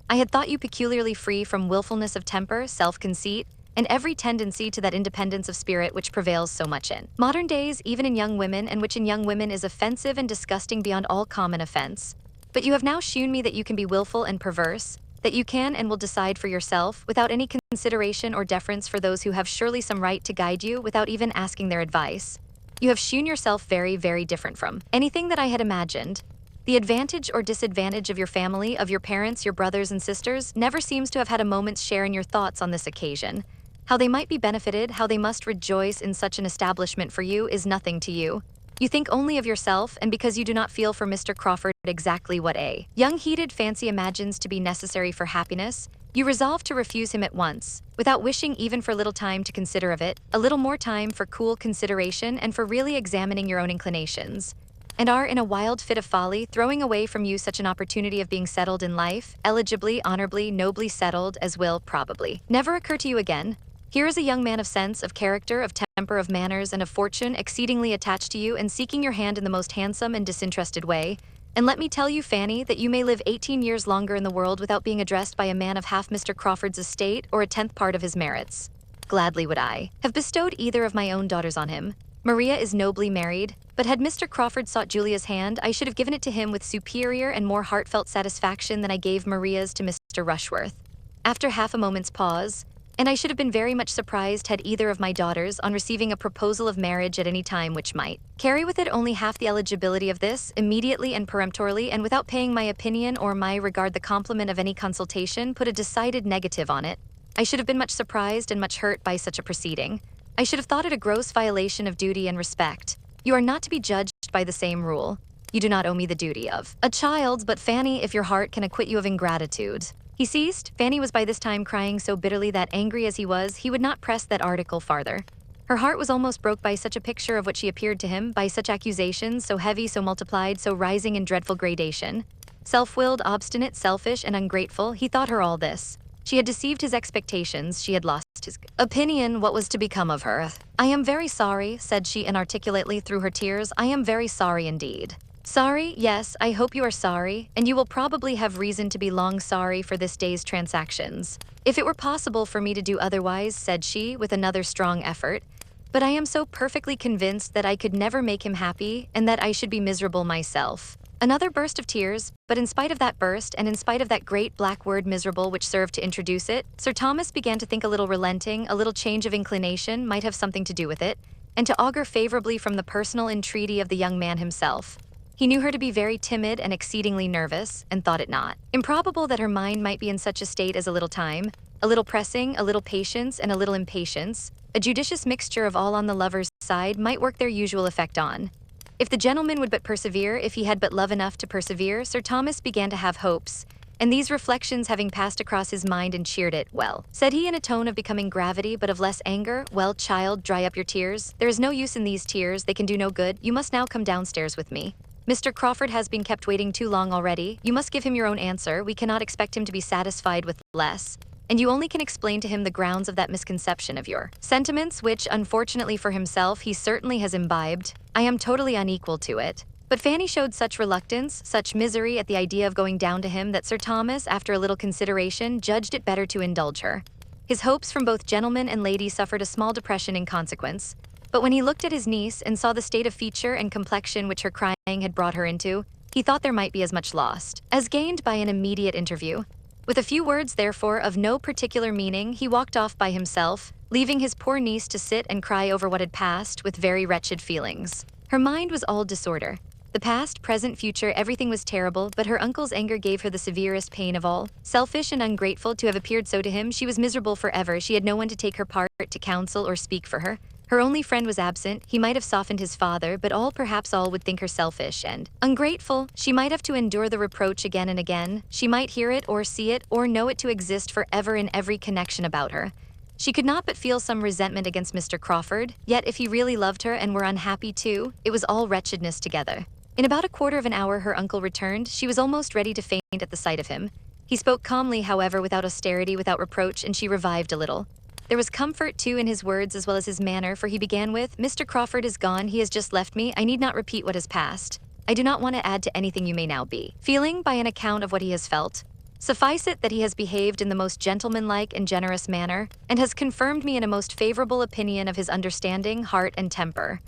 S1: I had thought you peculiarly free from willfulness of temper, self-conceit, and every tendency to that independence of spirit which prevails so much in modern days, even in young women, and which in young women is offensive and disgusting beyond all common offense. But you have now shewn me that you can be willful and perverse, that you can and will decide for yourself, without any consideration or deference for those who have surely some right to guide you, without even asking their advice. You have shewn yourself very, very different from anything that I had imagined. The advantage or disadvantage of your family, of your parents, your brothers and sisters, never seems to have had a moment's share in your thoughts on this occasion. How they might be benefited, how they must rejoice in such an establishment for you, is nothing to you. You think only of yourself, and because you do not feel for Mr. Crawford exactly what a young heated fancy imagines to be necessary for happiness, You resolve to refuse him at once, without wishing even for a little time to consider of it, a little more time for cool consideration and for really examining your own inclinations, and are in a wild fit of folly throwing away from you such an opportunity of being settled in life, eligibly, honorably, nobly settled, as will, probably, never occur to you again. Here is a young man of sense, of character, of temper, of manners, and of fortune, exceedingly attached to you and seeking your hand in the most handsome and disinterested way. And let me tell you, Fanny, that you may live 18 years longer in the world without being addressed by a man of half Mr. Crawford's estate or a 10th part of his merits. Gladly would I have bestowed either of my own daughters on him. Maria is nobly married, but had Mr. Crawford sought Julia's hand, I should have given it to him with superior and more heartfelt satisfaction than I gave Maria's to Mr. Rushworth. After half a moment's pause, and I should have been very much surprised had either of my daughters, on receiving a proposal of marriage at any time which might carry with it only half the eligibility of this, immediately and peremptorily, and without paying my opinion or my regard the compliment of any consultation, put a decided negative on it, I should have been much surprised and much hurt by such a proceeding. I should have thought it a gross violation of duty and respect. You are not to be judged by the same rule. You do not owe me the duty of a child, but Fanny, if your heart can acquit you of ingratitude. He ceased. Fanny was by this time crying so bitterly that, angry as he was, he would not press that article farther. Her heart was almost broke by such a picture of what she appeared to him, by such accusations, so heavy, so multiplied, so rising in dreadful gradation. Self-willed, obstinate, selfish, and ungrateful, he thought her all this. She had deceived his expectations, she had lost his opinion. What was to become of her? I am very sorry, said she inarticulately through her tears. I am very sorry indeed. Sorry, yes, I hope you are sorry, and you will probably have reason to be long sorry for this day's transactions. If it were possible for me to do otherwise, said she, with another strong effort, but I am so perfectly convinced that I could never make him happy, and that I should be miserable myself. Another burst of tears, but in spite of that burst, and in spite of that great black word miserable which served to introduce it, Sir Thomas began to think a little relenting, a little change of inclination might have something to do with it, and to augur favorably from the personal entreaty of the young man himself. He knew her to be very timid and exceedingly nervous, and thought it not improbable that her mind might be in such a state as a little time, a little pressing, a little patience, and a little impatience, a judicious mixture of all on the lover's side, might work their usual effect on. If the gentleman would but persevere, if he had but love enough to persevere, Sir Thomas began to have hopes, and these reflections having passed across his mind and cheered it, well, said he in a tone of becoming gravity but of less anger, well, child, dry up your tears. There is no use in these tears, they can do no good. You must now come downstairs with me. Mr. Crawford has been kept waiting too long already. You must give him your own answer. We cannot expect him to be satisfied with less. And you only can explain to him the grounds of that misconception of your sentiments, which, unfortunately for himself, he certainly has imbibed. I am totally unequal to it. But Fanny showed such reluctance, such misery at the idea of going down to him, that Sir Thomas, after a little consideration, judged it better to indulge her. His hopes from both gentleman and lady suffered a small depression in consequence. But when he looked at his niece and saw the state of feature and complexion which her crying had brought her into, he thought there might be as much lost as gained by an immediate interview. With a few words, therefore, of no particular meaning, he walked off by himself, leaving his poor niece to sit and cry over what had passed with very wretched feelings. Her mind was all disorder. The past, present, future, everything was terrible, but her uncle's anger gave her the severest pain of all. Selfish and ungrateful to have appeared so to him, she was miserable forever. She had no one to take her part, to counsel or speak for her. Her only friend was absent. He might have softened his father, but perhaps all would think her selfish and ungrateful. She might have to endure the reproach again and again. She might hear it or see it or know it to exist forever in every connection about her. She could not but feel some resentment against Mr. Crawford, yet if he really loved her and were unhappy too, it was all wretchedness together. In about a quarter of an hour her uncle returned. She was almost ready to faint at the sight of him. He spoke calmly, however, without austerity, without reproach, and she revived a little. There was comfort, too, in his words as well as his manner, for he began with, Mr. Crawford is gone, he has just left me, I need not repeat what has passed. I do not want to add to anything you may now be feeling by an account of what he has felt. Suffice it that he has behaved in the most gentlemanlike and generous manner, and has confirmed me in a most favorable opinion of his understanding, heart, and temper.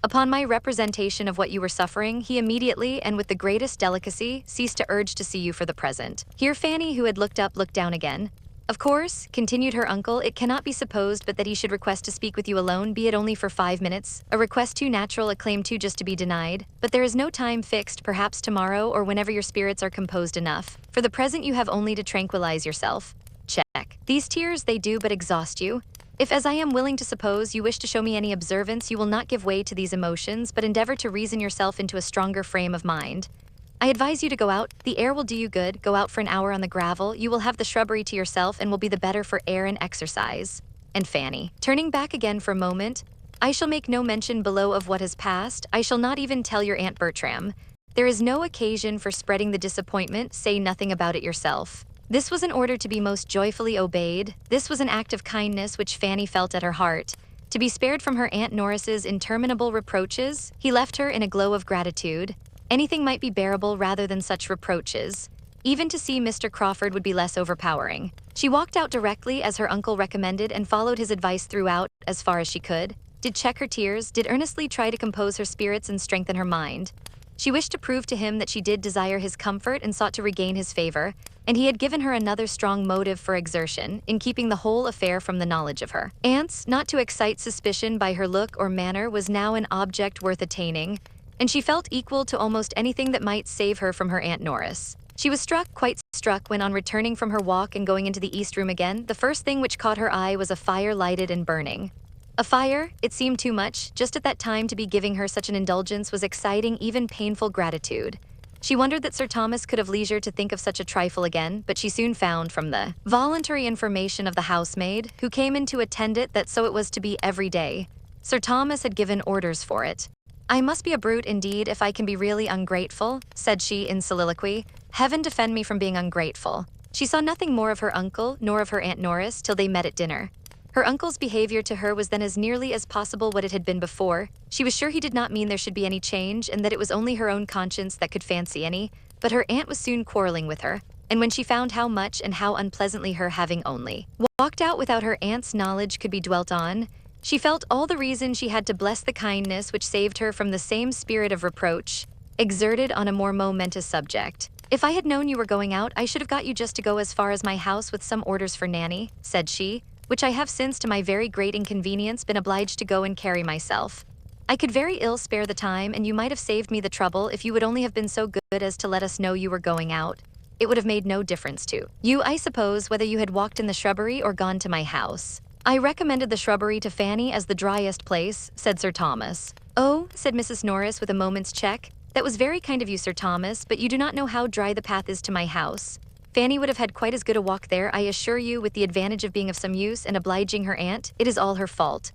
S1: Upon my representation of what you were suffering, he immediately, and with the greatest delicacy, ceased to urge to see you for the present. Here Fanny, who had looked up, looked down again. Of course, continued her uncle, it cannot be supposed but that he should request to speak with you alone, be it only for 5 minutes, a request too natural, a claim too just to be denied. But there is no time fixed, perhaps tomorrow or whenever your spirits are composed enough. For the present you have only to tranquilize yourself. Check. These tears, they do but exhaust you. If, as I am willing to suppose, you wish to show me any observance, you will not give way to these emotions, but endeavor to reason yourself into a stronger frame of mind. I advise you to go out. The air will do you good. Go out for an hour on the gravel. You will have the shrubbery to yourself and will be the better for air and exercise. And Fanny, turning back again for a moment, I shall make no mention below of what has passed. I shall not even tell your Aunt Bertram. There is no occasion for spreading the disappointment. Say nothing about it yourself. This was an order to be most joyfully obeyed. This was an act of kindness which Fanny felt at her heart. To be spared from her Aunt Norris's interminable reproaches, he left her in a glow of gratitude. Anything might be bearable rather than such reproaches. Even to see Mr. Crawford would be less overpowering. She walked out directly as her uncle recommended and followed his advice throughout as far as she could. Did check her tears, did earnestly try to compose her spirits and strengthen her mind. She wished to prove to him that she did desire his comfort and sought to regain his favor, and he had given her another strong motive for exertion in keeping the whole affair from the knowledge of her aunts. Not to excite suspicion by her look or manner was now an object worth attaining, and she felt equal to almost anything that might save her from her Aunt Norris. She was quite struck, when on returning from her walk and going into the east room again, the first thing which caught her eye was a fire lighted and burning. A fire, it seemed too much, just at that time to be giving her such an indulgence was exciting even painful gratitude. She wondered that Sir Thomas could have leisure to think of such a trifle again, but she soon found from the voluntary information of the housemaid, who came in to attend it, that so it was to be every day. Sir Thomas had given orders for it. I must be a brute indeed if I can be really ungrateful, said she in soliloquy. Heaven defend me from being ungrateful. She saw nothing more of her uncle nor of her Aunt Norris till they met at dinner. Her uncle's behavior to her was then as nearly as possible what it had been before. She was sure he did not mean there should be any change, and that it was only her own conscience that could fancy any, but her aunt was soon quarreling with her, and when she found how much and how unpleasantly her having only walked out without her aunt's knowledge could be dwelt on, she felt all the reason she had to bless the kindness which saved her from the same spirit of reproach, exerted on a more momentous subject. If I had known you were going out, I should have got you just to go as far as my house with some orders for Nanny, said she, which I have since to my very great inconvenience been obliged to go and carry myself. I could very ill spare the time, and you might have saved me the trouble if you would only have been so good as to let us know you were going out. It would have made no difference to you, I suppose, whether you had walked in the shrubbery or gone to my house. I recommended the shrubbery to Fanny as the driest place, said Sir Thomas. Oh, said Mrs. Norris with a moment's check, that was very kind of you, Sir Thomas, but you do not know how dry the path is to my house. Fanny would have had quite as good a walk there, I assure you, with the advantage of being of some use and obliging her aunt. It is all her fault.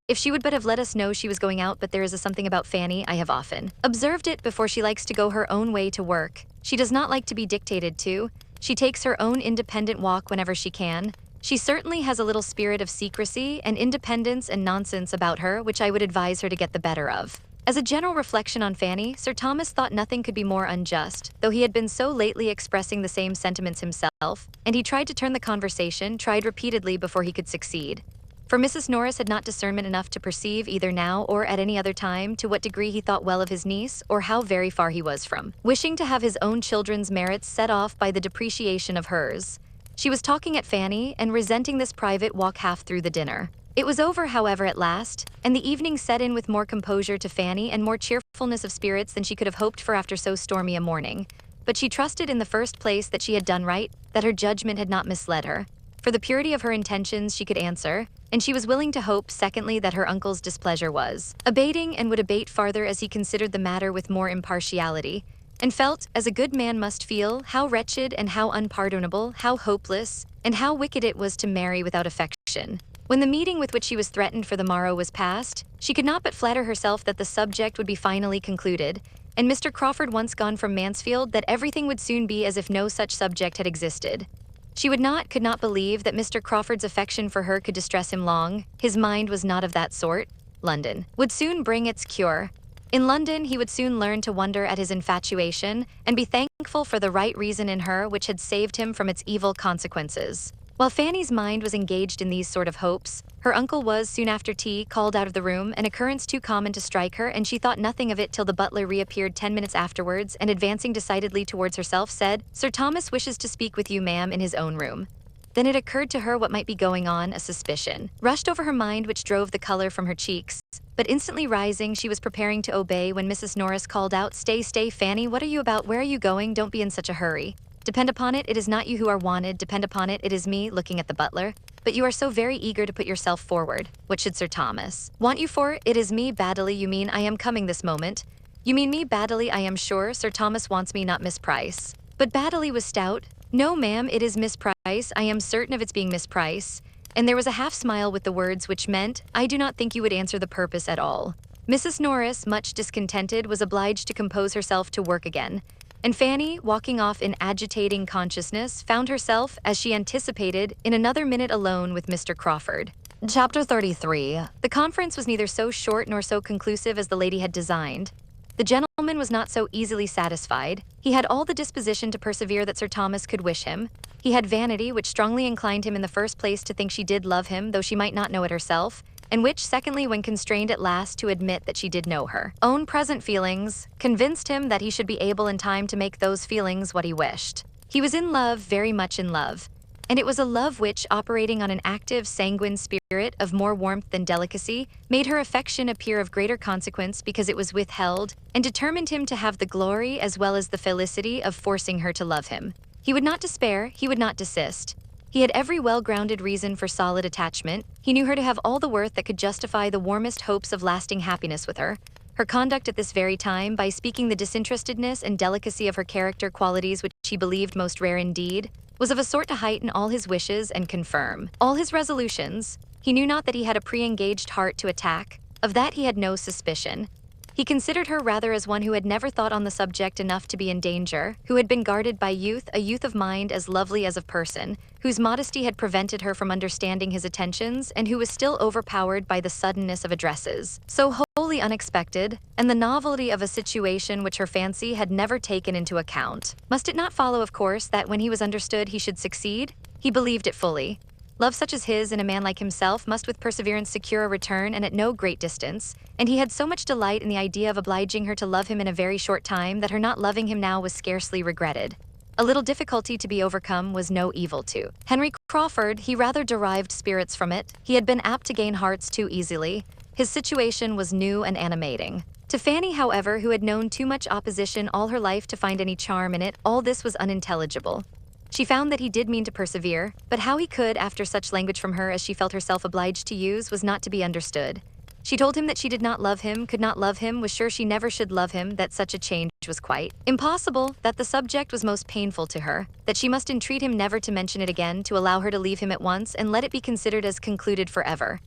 S1: If she would but have let us know she was going out, but there is something about Fanny, I have often observed it before. She likes to go her own way to work. She does not like to be dictated to. She takes her own independent walk whenever she can. She certainly has a little spirit of secrecy and independence and nonsense about her, which I would advise her to get the better of. As a general reflection on Fanny, Sir Thomas thought nothing could be more unjust, though he had been so lately expressing the same sentiments himself, and he tried to turn the conversation, tried repeatedly before he could succeed. For Mrs. Norris had not discernment enough to perceive, either now or at any other time, to what degree he thought well of his niece, or how very far he was from wishing to have his own children's merits set off by the depreciation of hers. She was talking at Fanny, and resenting this private walk half through the dinner. It was over, however, at last, and the evening set in with more composure to Fanny and more cheerfulness of spirits than she could have hoped for after so stormy a morning. But she trusted in the first place that she had done right, that her judgment had not misled her. For the purity of her intentions she could answer, and she was willing to hope, secondly, that her uncle's displeasure was abating and would abate farther as he considered the matter with more impartiality, and felt, as a good man must feel, how wretched and how unpardonable, how hopeless, and how wicked it was to marry without affection. When the meeting with which she was threatened for the morrow was past, she could not but flatter herself that the subject would be finally concluded, and Mr. Crawford once gone from Mansfield, that everything would soon be as if no such subject had existed. She could not believe that Mr. Crawford's affection for her could distress him long. His mind was not of that sort. London would soon bring its cure. In London he would soon learn to wonder at his infatuation, and be thankful for the right reason in her which had saved him from its evil consequences. While Fanny's mind was engaged in these sort of hopes, her uncle was, soon after tea, called out of the room, an occurrence too common to strike her, and she thought nothing of it till the butler reappeared 10 minutes afterwards, and advancing decidedly towards herself, said, "Sir Thomas wishes to speak with you, ma'am, in his own room." Then it occurred to her what might be going on. A suspicion rushed over her mind which drove the color from her cheeks, but instantly rising, she was preparing to obey when Mrs. Norris called out, Stay, Fanny, what are you about? Where are you going? Don't be in such a hurry. Depend upon it, it is not you who are wanted. Depend upon it, it is me," looking at the butler. "But you are so very eager to put yourself forward. What should Sir Thomas want you for? It is me, badly, you mean. I am coming this moment. You mean me Baddeley, I am sure. Sir Thomas wants me, not Miss Price. But Baddeley was stout. No, ma'am, it is Miss Price. I am certain of its being Miss Price. And there was a half-smile with the words, which meant, I do not think you would answer the purpose at all. Mrs. Norris, much discontented, was obliged to compose herself to work again. And Fanny, walking off in agitating consciousness, found herself, as she anticipated, in another minute alone with Mr. Crawford. Chapter 33. The conference was neither so short nor so conclusive as the lady had designed. The gentleman was not so easily satisfied. He had all the disposition to persevere that Sir Thomas could wish him. He had vanity, which strongly inclined him in the first place to think she did love him, though she might not know it herself, and which, secondly, when constrained at last to admit that she did know her own present feelings, convinced him that he should be able in time to make those feelings what he wished. He was in love, very much in love. And it was a love which, operating on an active, sanguine spirit of more warmth than delicacy, made her affection appear of greater consequence because it was withheld, and determined him to have the glory as well as the felicity of forcing her to love him. He would not despair, he would not desist. He had every well-grounded reason for solid attachment. He knew her to have all the worth that could justify the warmest hopes of lasting happiness with her. Her conduct at this very time, by speaking the disinterestedness and delicacy of her character qualities which he believed most rare indeed, was of a sort to heighten all his wishes and confirm all his resolutions. He knew not that he had a pre-engaged heart to attack. Of that he had no suspicion. He considered her rather as one who had never thought on the subject enough to be in danger, who had been guarded by youth, a youth of mind as lovely as of person, whose modesty had prevented her from understanding his attentions, and who was still overpowered by the suddenness of addresses, so wholly unexpected, and the novelty of a situation which her fancy had never taken into account. Must it not follow, of course, that when he was understood he should succeed? He believed it fully. Love such as his in a man like himself must with perseverance secure a return, and at no great distance, and he had so much delight in the idea of obliging her to love him in a very short time that her not loving him now was scarcely regretted. A little difficulty to be overcome was no evil to Henry Crawford. He rather derived spirits from it. He had been apt to gain hearts too easily. His situation was new and animating. To Fanny, however, who had known too much opposition all her life to find any charm in it, all this was unintelligible. She found that he did mean to persevere, but how he could, after such language from her as she felt herself obliged to use, was not to be understood. She told him that she did not love him, could not love him, was sure she never should love him, that such a change was quite impossible, that the subject was most painful to her, that she must entreat him never to mention it again, to allow her to leave him at once, and let it be considered as concluded forever.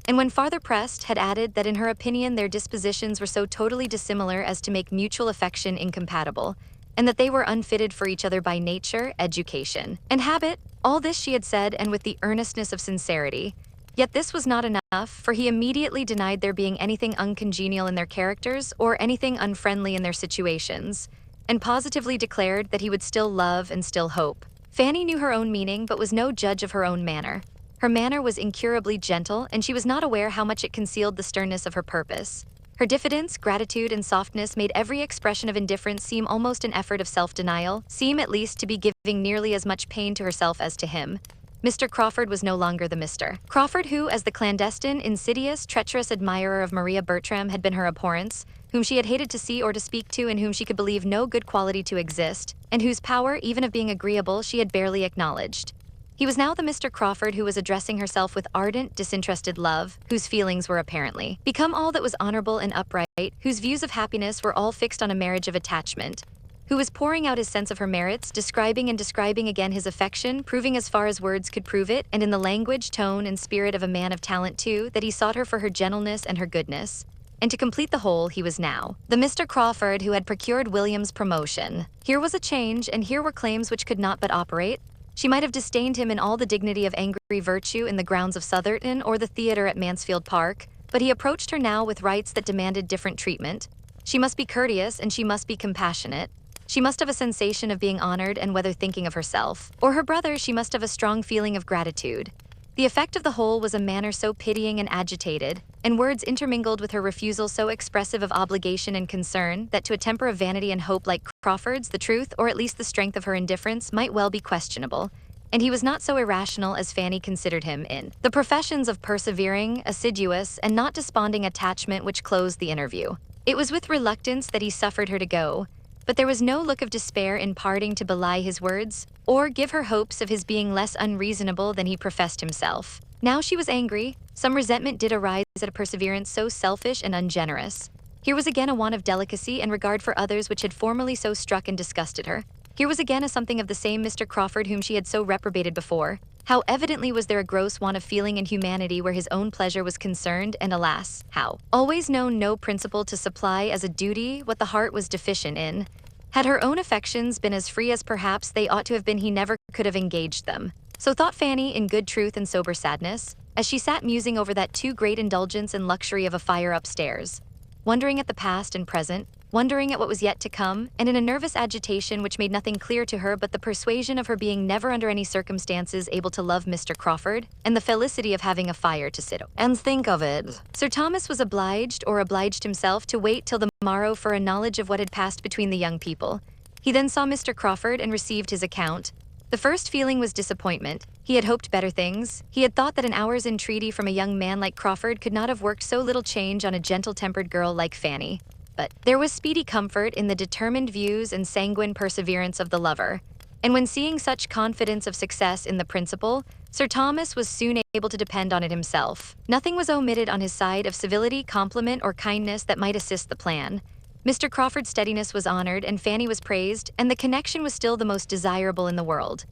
S1: And when farther pressed, had added that in her opinion their dispositions were so totally dissimilar as to make mutual affection incompatible, and that they were unfitted for each other by nature, education, and habit. All this she had said, and with the earnestness of sincerity. Yet this was not enough, for he immediately denied there being anything uncongenial in their characters or anything unfriendly in their situations, and positively declared that he would still love and still hope. Fanny knew her own meaning, but was no judge of her own manner. Her manner was incurably gentle, and she was not aware how much it concealed the sternness of her purpose. Her diffidence, gratitude, and softness made every expression of indifference seem almost an effort of self-denial, seem at least to be giving nearly as much pain to herself as to him. Mr. Crawford was no longer the Mr. Crawford who, as the clandestine, insidious, treacherous admirer of Maria Bertram, had been her abhorrence, whom she had hated to see or to speak to, in whom she could believe no good quality to exist, and whose power, even of being agreeable, she had barely acknowledged. He was now the Mr. Crawford who was addressing herself with ardent, disinterested love, whose feelings were apparently become all that was honorable and upright, whose views of happiness were all fixed on a marriage of attachment, who was pouring out his sense of her merits, describing and describing again his affection, proving as far as words could prove it, and in the language, tone, and spirit of a man of talent too, that he sought her for her gentleness and her goodness. And to complete the whole, he was now the Mr. Crawford who had procured William's promotion. Here was a change, and here were claims which could not but operate. She might have disdained him in all the dignity of angry virtue in the grounds of Southerton or the theater at Mansfield Park, but he approached her now with rights that demanded different treatment. She must be courteous, and she must be compassionate. She must have a sensation of being honored, and whether thinking of herself or her brother, she must have a strong feeling of gratitude. The effect of the whole was a manner so pitying and agitated, and words intermingled with her refusal so expressive of obligation and concern, that to a temper of vanity and hope like Crawford's, the truth, or at least the strength of her indifference, might well be questionable. And he was not so irrational as Fanny considered him in the professions of persevering, assiduous, and not desponding attachment which closed the interview. It was with reluctance that he suffered her to go, but there was no look of despair in parting to belie his words, or give her hopes of his being less unreasonable than he professed himself. Now she was angry. Some resentment did arise at a perseverance so selfish and ungenerous. Here was again a want of delicacy and regard for others which had formerly so struck and disgusted her. Here was again a something of the same Mr. Crawford whom she had so reprobated before. How evidently was there a gross want of feeling and humanity where his own pleasure was concerned, and alas, how always known no principle to supply as a duty what the heart was deficient in. Had her own affections been as free as perhaps they ought to have been, he never could have engaged them. So thought Fanny in good truth and sober sadness, as she sat musing over that too great indulgence and luxury of a fire upstairs, wondering at the past and present, wondering at what was yet to come, and in a nervous agitation which made nothing clear to her but the persuasion of her being never under any circumstances able to love Mr. Crawford, and the felicity of having a fire to sit and think of it. Sir Thomas was obliged himself to wait till the morrow for a knowledge of what had passed between the young people. He then saw Mr. Crawford and received his account. The first feeling was disappointment. He had hoped better things. He had thought that an hour's entreaty from a young man like Crawford could not have worked so little change on a gentle-tempered girl like Fanny. But there was speedy comfort in the determined views and sanguine perseverance of the lover. And when seeing such confidence of success in the principle, Sir Thomas was soon able to depend on it himself. Nothing was omitted on his side of civility, compliment, or kindness that might assist the plan. Mr. Crawford's steadiness was honored, and Fanny was praised, and the connection was still the most desirable in the world.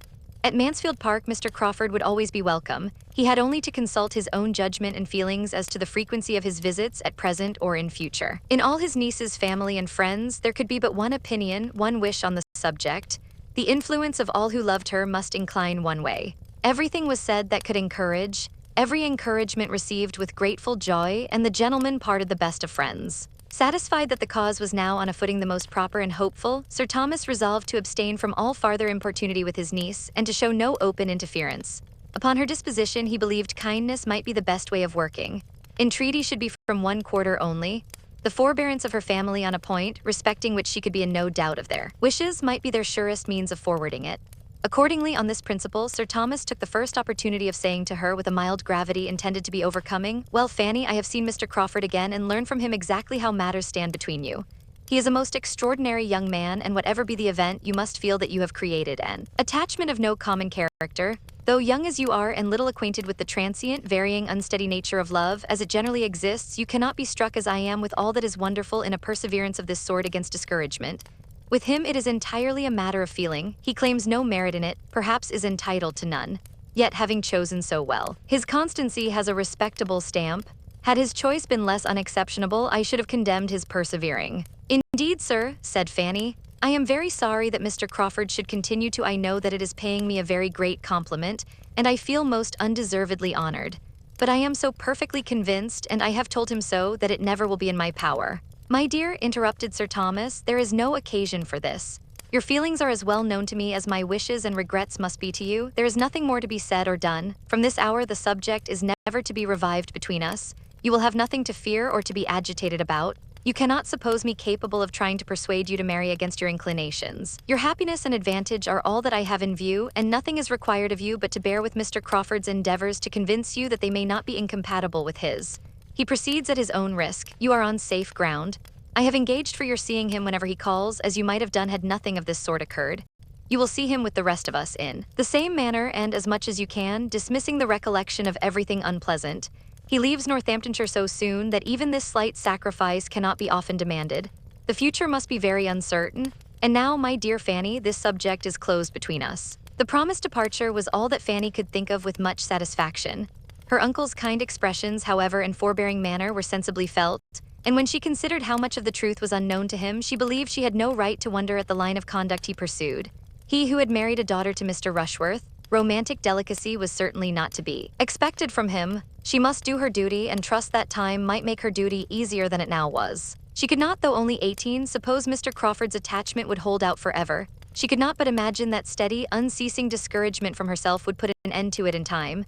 S1: At Mansfield Park, Mr. Crawford would always be welcome. He had only to consult his own judgment and feelings as to the frequency of his visits at present or in future. In all his niece's family and friends, there could be but one opinion, one wish on the subject. The influence of all who loved her must incline one way. Everything was said that could encourage, every encouragement received with grateful joy, and the gentlemen parted the best of friends. Satisfied that the cause was now on a footing the most proper and hopeful, Sir Thomas resolved to abstain from all farther importunity with his niece, and to show no open interference. Upon her disposition, he believed kindness might be the best way of working. Entreaty should be from one quarter only. The forbearance of her family on a point, respecting which she could be in no doubt of their wishes, might be their surest means of forwarding it. Accordingly, on this principle, Sir Thomas took the first opportunity of saying to her with a mild gravity intended to be overcoming, "Well, Fanny, I have seen Mr. Crawford again and learned from him exactly how matters stand between you. He is a most extraordinary young man, and whatever be the event, you must feel that you have created an attachment of no common character. Though young as you are and little acquainted with the transient, varying, unsteady nature of love, as it generally exists, you cannot be struck as I am with all that is wonderful in a perseverance of this sort against discouragement. With him it is entirely a matter of feeling. He claims no merit in it, perhaps is entitled to none. Yet having chosen so well, his constancy has a respectable stamp. Had his choice been less unexceptionable, I should have condemned his persevering." "Indeed, sir," said Fanny, "I am very sorry that Mr. Crawford should continue to. I know that it is paying me a very great compliment, and I feel most undeservedly honored. But I am so perfectly convinced, and I have told him so, that it never will be in my power." "My dear," interrupted Sir Thomas, "there is no occasion for this. Your feelings are as well known to me as my wishes and regrets must be to you. There is nothing more to be said or done. From this hour the subject is never to be revived between us. You will have nothing to fear or to be agitated about. You cannot suppose me capable of trying to persuade you to marry against your inclinations. Your happiness and advantage are all that I have in view, and nothing is required of you but to bear with Mr. Crawford's endeavors to convince you that they may not be incompatible with his. He proceeds at his own risk. You are on safe ground. I have engaged for your seeing him whenever he calls, as you might have done had nothing of this sort occurred. You will see him with the rest of us in the same manner and as much as you can, dismissing the recollection of everything unpleasant. He leaves Northamptonshire so soon that even this slight sacrifice cannot be often demanded. The future must be very uncertain, and now, my dear Fanny, this subject is closed between us." The promised departure was all that Fanny could think of with much satisfaction. Her uncle's kind expressions, however, and forbearing manner were sensibly felt, and when she considered how much of the truth was unknown to him, she believed she had no right to wonder at the line of conduct he pursued. He who had married a daughter to Mr. Rushworth, romantic delicacy was certainly not to be expected from him. She must do her duty and trust that time might make her duty easier than it now was. She could not, though only 18, suppose Mr. Crawford's attachment would hold out forever. She could not but imagine that steady, unceasing discouragement from herself would put an end to it in time.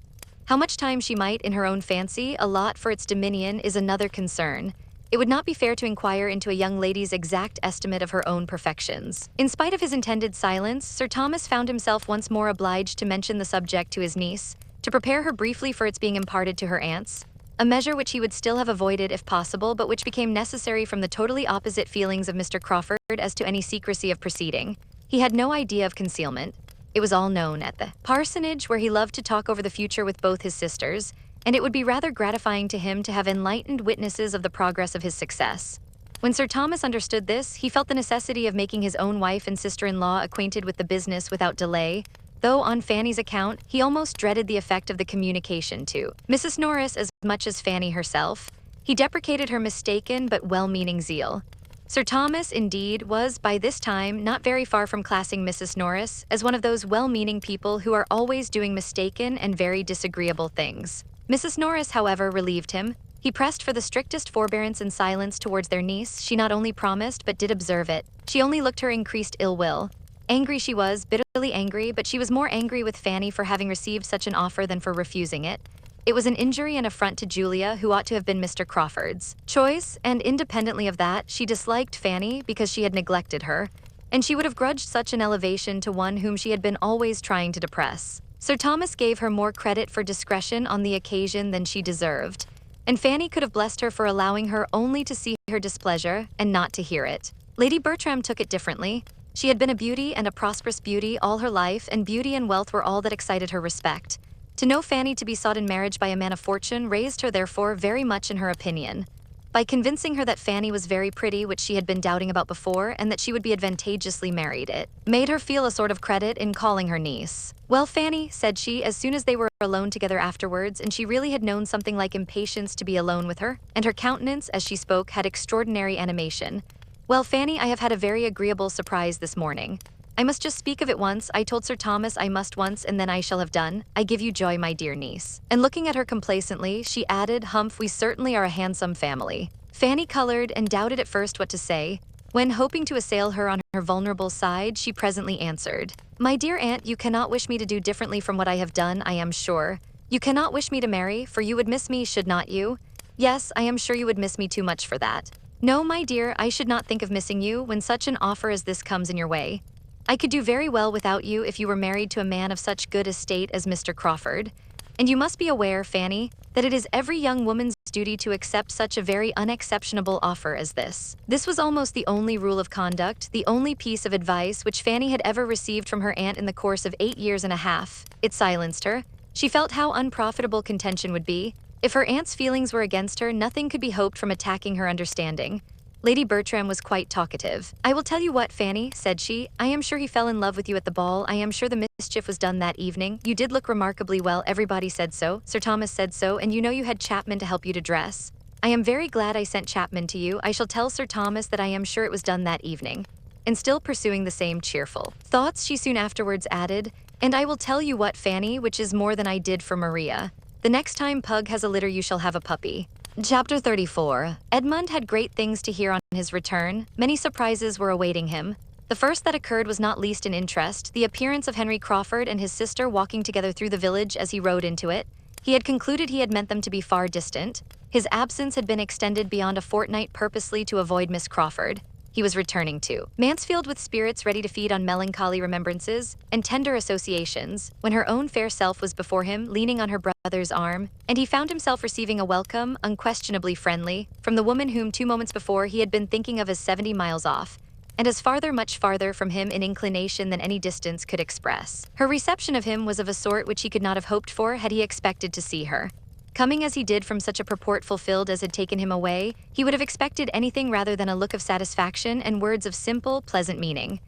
S1: How much time she might, in her own fancy, allot for its dominion is another concern. It would not be fair to inquire into a young lady's exact estimate of her own perfections. In spite of his intended silence, Sir Thomas found himself once more obliged to mention the subject to his niece, to prepare her briefly for its being imparted to her aunts, a measure which he would still have avoided if possible, but which became necessary from the totally opposite feelings of Mr. Crawford as to any secrecy of proceeding. He had no idea of concealment. It was all known at the parsonage, where he loved to talk over the future with both his sisters, and it would be rather gratifying to him to have enlightened witnesses of the progress of his success. When Sir Thomas understood this, he felt the necessity of making his own wife and sister-in-law acquainted with the business without delay, though on Fanny's account, he almost dreaded the effect of the communication to Mrs. Norris as much as Fanny herself. He deprecated her mistaken but well-meaning zeal. Sir Thomas, indeed, was, by this time, not very far from classing Mrs. Norris as one of those well-meaning people who are always doing mistaken and very disagreeable things. Mrs. Norris, however, relieved him. He pressed for the strictest forbearance and silence towards their niece. She not only promised, but did observe it. She only looked her increased ill will. Angry she was, bitterly angry, but she was more angry with Fanny for having received such an offer than for refusing it. It was an injury and affront to Julia, who ought to have been Mr. Crawford's choice, and independently of that, she disliked Fanny because she had neglected her, and she would have grudged such an elevation to one whom she had been always trying to depress. Sir Thomas gave her more credit for discretion on the occasion than she deserved, and Fanny could have blessed her for allowing her only to see her displeasure and not to hear it. Lady Bertram took it differently. She had been a beauty and a prosperous beauty all her life, and beauty and wealth were all that excited her respect. To know Fanny to be sought in marriage by a man of fortune raised her therefore very much in her opinion. By convincing her that Fanny was very pretty, which she had been doubting about before, and that she would be advantageously married, it made her feel a sort of credit in calling her niece. "Well, Fanny," said she, as soon as they were alone together afterwards, and she really had known something like impatience to be alone with her, and her countenance, as she spoke, had extraordinary animation. "Well, Fanny, I have had a very agreeable surprise this morning. I must just speak of it once. I told Sir Thomas I must once, and then I shall have done. I give you joy, my dear niece." And looking at her complacently, she added, "Humph, we certainly are a handsome family." Fanny colored and doubted at first what to say. When, hoping to assail her on her vulnerable side, she presently answered, "My dear aunt, you cannot wish me to do differently from what I have done, I am sure. You cannot wish me to marry, for you would miss me, should not you? Yes, I am sure you would miss me too much for that. No, my dear, I should not think of missing you when such an offer as this comes in your way. I could do very well without you if you were married to a man of such good estate as Mr. Crawford. And you must be aware, Fanny, that it is every young woman's duty to accept such a very unexceptionable offer as this." This was almost the only rule of conduct, the only piece of advice which Fanny had ever received from her aunt in the course of 8 years and a half. It silenced her. She felt how unprofitable contention would be. If her aunt's feelings were against her, nothing could be hoped from attacking her understanding. Lady Bertram was quite talkative. "I will tell you what, Fanny," said she. "I am sure he fell in love with you at the ball. I am sure the mischief was done that evening. You did look remarkably well. Everybody said so. Sir Thomas said so, and you know you had Chapman to help you to dress. I am very glad I sent Chapman to you. I shall tell Sir Thomas that I am sure it was done that evening." And still pursuing the same cheerful thoughts, she soon afterwards added, "And I will tell you what, Fanny, which is more than I did for Maria. The next time Pug has a litter you shall have a puppy." Chapter 34. Edmund had great things to hear on his return. Many surprises were awaiting him. The first that occurred was not least in interest, the appearance of Henry Crawford and his sister walking together through the village as he rode into it. He had concluded he had meant them to be far distant. His absence had been extended beyond a fortnight purposely to avoid Miss Crawford. He was returning to Mansfield with spirits ready to feed on melancholy remembrances and tender associations, when her own fair self was before him, leaning on her brother's arm, and he found himself receiving a welcome, unquestionably friendly, from the woman whom 2 moments before he had been thinking of as 70 miles off, and as farther, much farther from him in inclination than any distance could express. Her reception of him was of a sort which he could not have hoped for had he expected to see her. Coming as he did from such a purport fulfilled as had taken him away, he would have expected anything rather than a look of satisfaction and words of simple, pleasant meaning.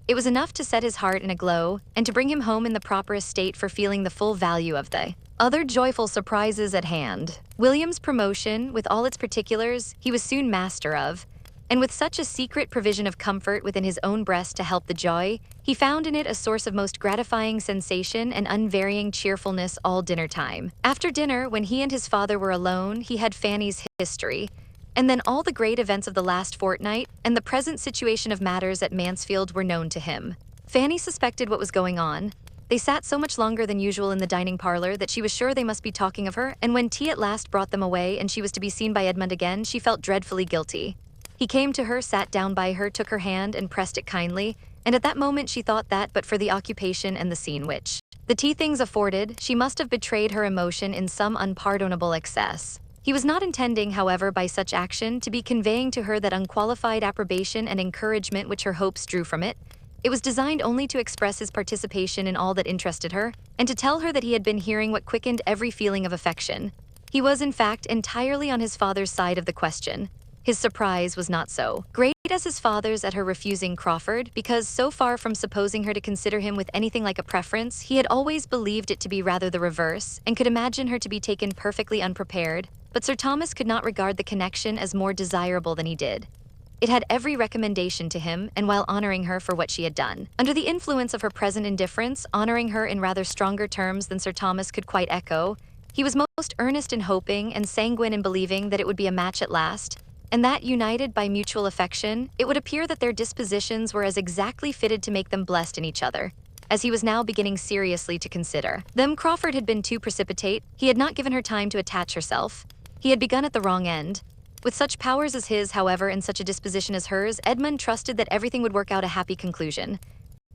S1: It was enough to set his heart in a glow, and to bring him home in the proper estate for feeling the full value of the other joyful surprises at hand. William's promotion, with all its particulars, he was soon master of, and with such a secret provision of comfort within his own breast to help the joy, he found in it a source of most gratifying sensation and unvarying cheerfulness all dinner time. After dinner, when he and his father were alone, he had Fanny's history, and then all the great events of the last fortnight and the present situation of matters at Mansfield were known to him. Fanny suspected what was going on. They sat so much longer than usual in the dining parlor that she was sure they must be talking of her, and when tea at last brought them away and she was to be seen by Edmund again, she felt dreadfully guilty. He came to her, sat down by her, took her hand, and pressed it kindly, and at that moment she thought that, but for the occupation and the scene which the tea things afforded, she must have betrayed her emotion in some unpardonable excess. He was not intending, however, by such action to be conveying to her that unqualified approbation and encouragement which her hopes drew from it. It was designed only to express his participation in all that interested her, and to tell her that he had been hearing what quickened every feeling of affection. He was, in fact, entirely on his father's side of the question. His surprise was not so great as his father's at her refusing Crawford, because so far from supposing her to consider him with anything like a preference, he had always believed it to be rather the reverse, and could imagine her to be taken perfectly unprepared. But Sir Thomas could not regard the connection as more desirable than he did. It had every recommendation to him, and while honoring her for what she had done, under the influence of her present indifference, honoring her in rather stronger terms than Sir Thomas could quite echo, he was most earnest in hoping and sanguine in believing that it would be a match at last, and that, united by mutual affection, it would appear that their dispositions were as exactly fitted to make them blessed in each other, as he was now beginning seriously to consider them. Crawford had been too precipitate. He had not given her time to attach herself. He had begun at the wrong end. With such powers as his, however, and such a disposition as hers, Edmund trusted that everything would work out a happy conclusion.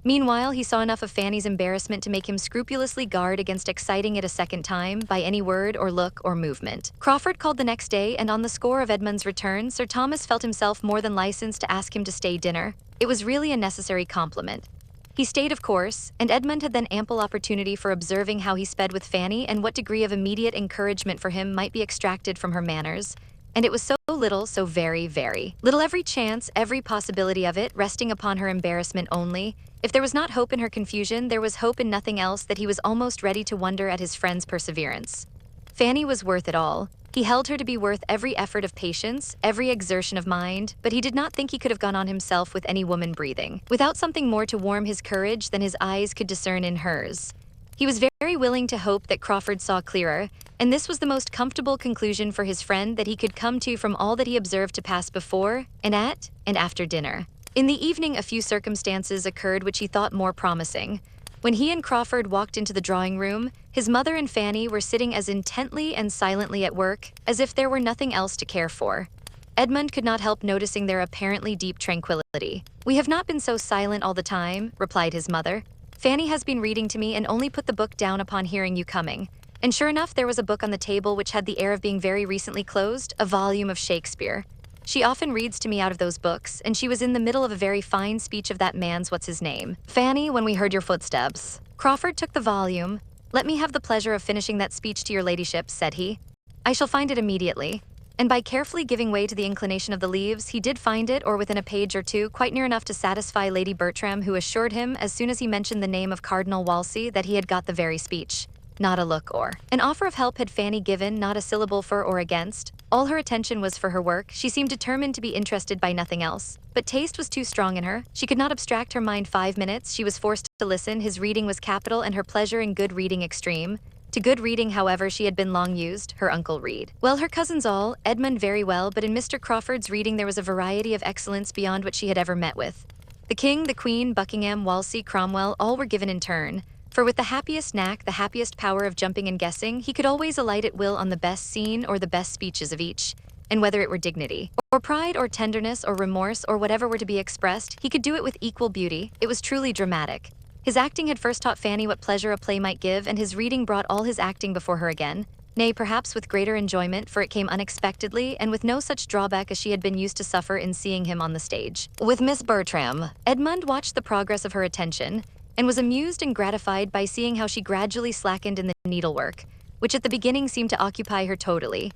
S1: Meanwhile, he saw enough of Fanny's embarrassment to make him scrupulously guard against exciting it a second time by any word or look or movement. Crawford called the next day, and on the score of Edmund's return, Sir Thomas felt himself more than licensed to ask him to stay dinner. It was really a necessary compliment. He stayed, of course, and Edmund had then ample opportunity for observing how he sped with Fanny and what degree of immediate encouragement for him might be extracted from her manners. And it was so little, so very, very little, every chance, every possibility of it, resting upon her embarrassment only. If there was not hope in her confusion, there was hope in nothing else, that he was almost ready to wonder at his friend's perseverance. Fanny was worth it all. He held her to be worth every effort of patience, every exertion of mind, but he did not think he could have gone on himself with any woman breathing, without something more to warm his courage than his eyes could discern in hers. He was very willing to hope that Crawford saw clearer, and this was the most comfortable conclusion for his friend that he could come to from all that he observed to pass before, and at, and after dinner. In the evening, a few circumstances occurred which he thought more promising. When he and Crawford walked into the drawing room, his mother and Fanny were sitting as intently and silently at work as if there were nothing else to care for. Edmund could not help noticing their apparently deep tranquility. "We have not been so silent all the time," replied his mother. "Fanny has been reading to me and only put the book down upon hearing you coming." And sure enough, there was a book on the table which had the air of being very recently closed, a volume of Shakespeare. She often reads to me out of those books, and she was in the middle of a very fine speech of that man's what's-his-name, Fanny, when we heard your footsteps. Crawford took the volume. "Let me have the pleasure of finishing that speech to your ladyship," said he. "I shall find it immediately." And by carefully giving way to the inclination of the leaves, he did find it, or within a page or two, quite near enough to satisfy Lady Bertram, who assured him, as soon as he mentioned the name of Cardinal Wolsey, that he had got the very speech. Not a look or an offer of help had Fanny given, not a syllable for or against. All her attention was for her work. She seemed determined to be interested by nothing else. But taste was too strong in her. She could not abstract her mind 5 minutes. She was forced to listen. His reading was capital, and her pleasure in good reading extreme. To good reading, however, she had been long used, her uncle read well, her cousins all, Edmund very well, but in Mr. Crawford's reading there was a variety of excellence beyond what she had ever met with. The King, the Queen, Buckingham, Wolsey, Cromwell, all were given in turn. For with the happiest knack, the happiest power of jumping and guessing, he could always alight at will on the best scene or the best speeches of each. And whether it were dignity, or pride, or tenderness, or remorse, or whatever were to be expressed, he could do it with equal beauty. It was truly dramatic. His acting had first taught Fanny what pleasure a play might give, and his reading brought all his acting before her again. Nay, perhaps with greater enjoyment, for it came unexpectedly, and with no such drawback as she had been used to suffer in seeing him on the stage. With Miss Bertram, Edmund watched the progress of her attention, and was amused and gratified by seeing how she gradually slackened in the needlework, which at the beginning seemed to occupy her totally.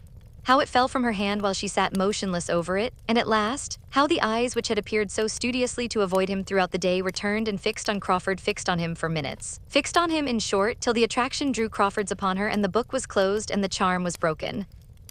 S1: How it fell from her hand while she sat motionless over it, and at last, how the eyes which had appeared so studiously to avoid him throughout the day returned and fixed on Crawford, fixed on him for minutes. Fixed on him, in short, till the attraction drew Crawford's upon her and the book was closed and the charm was broken.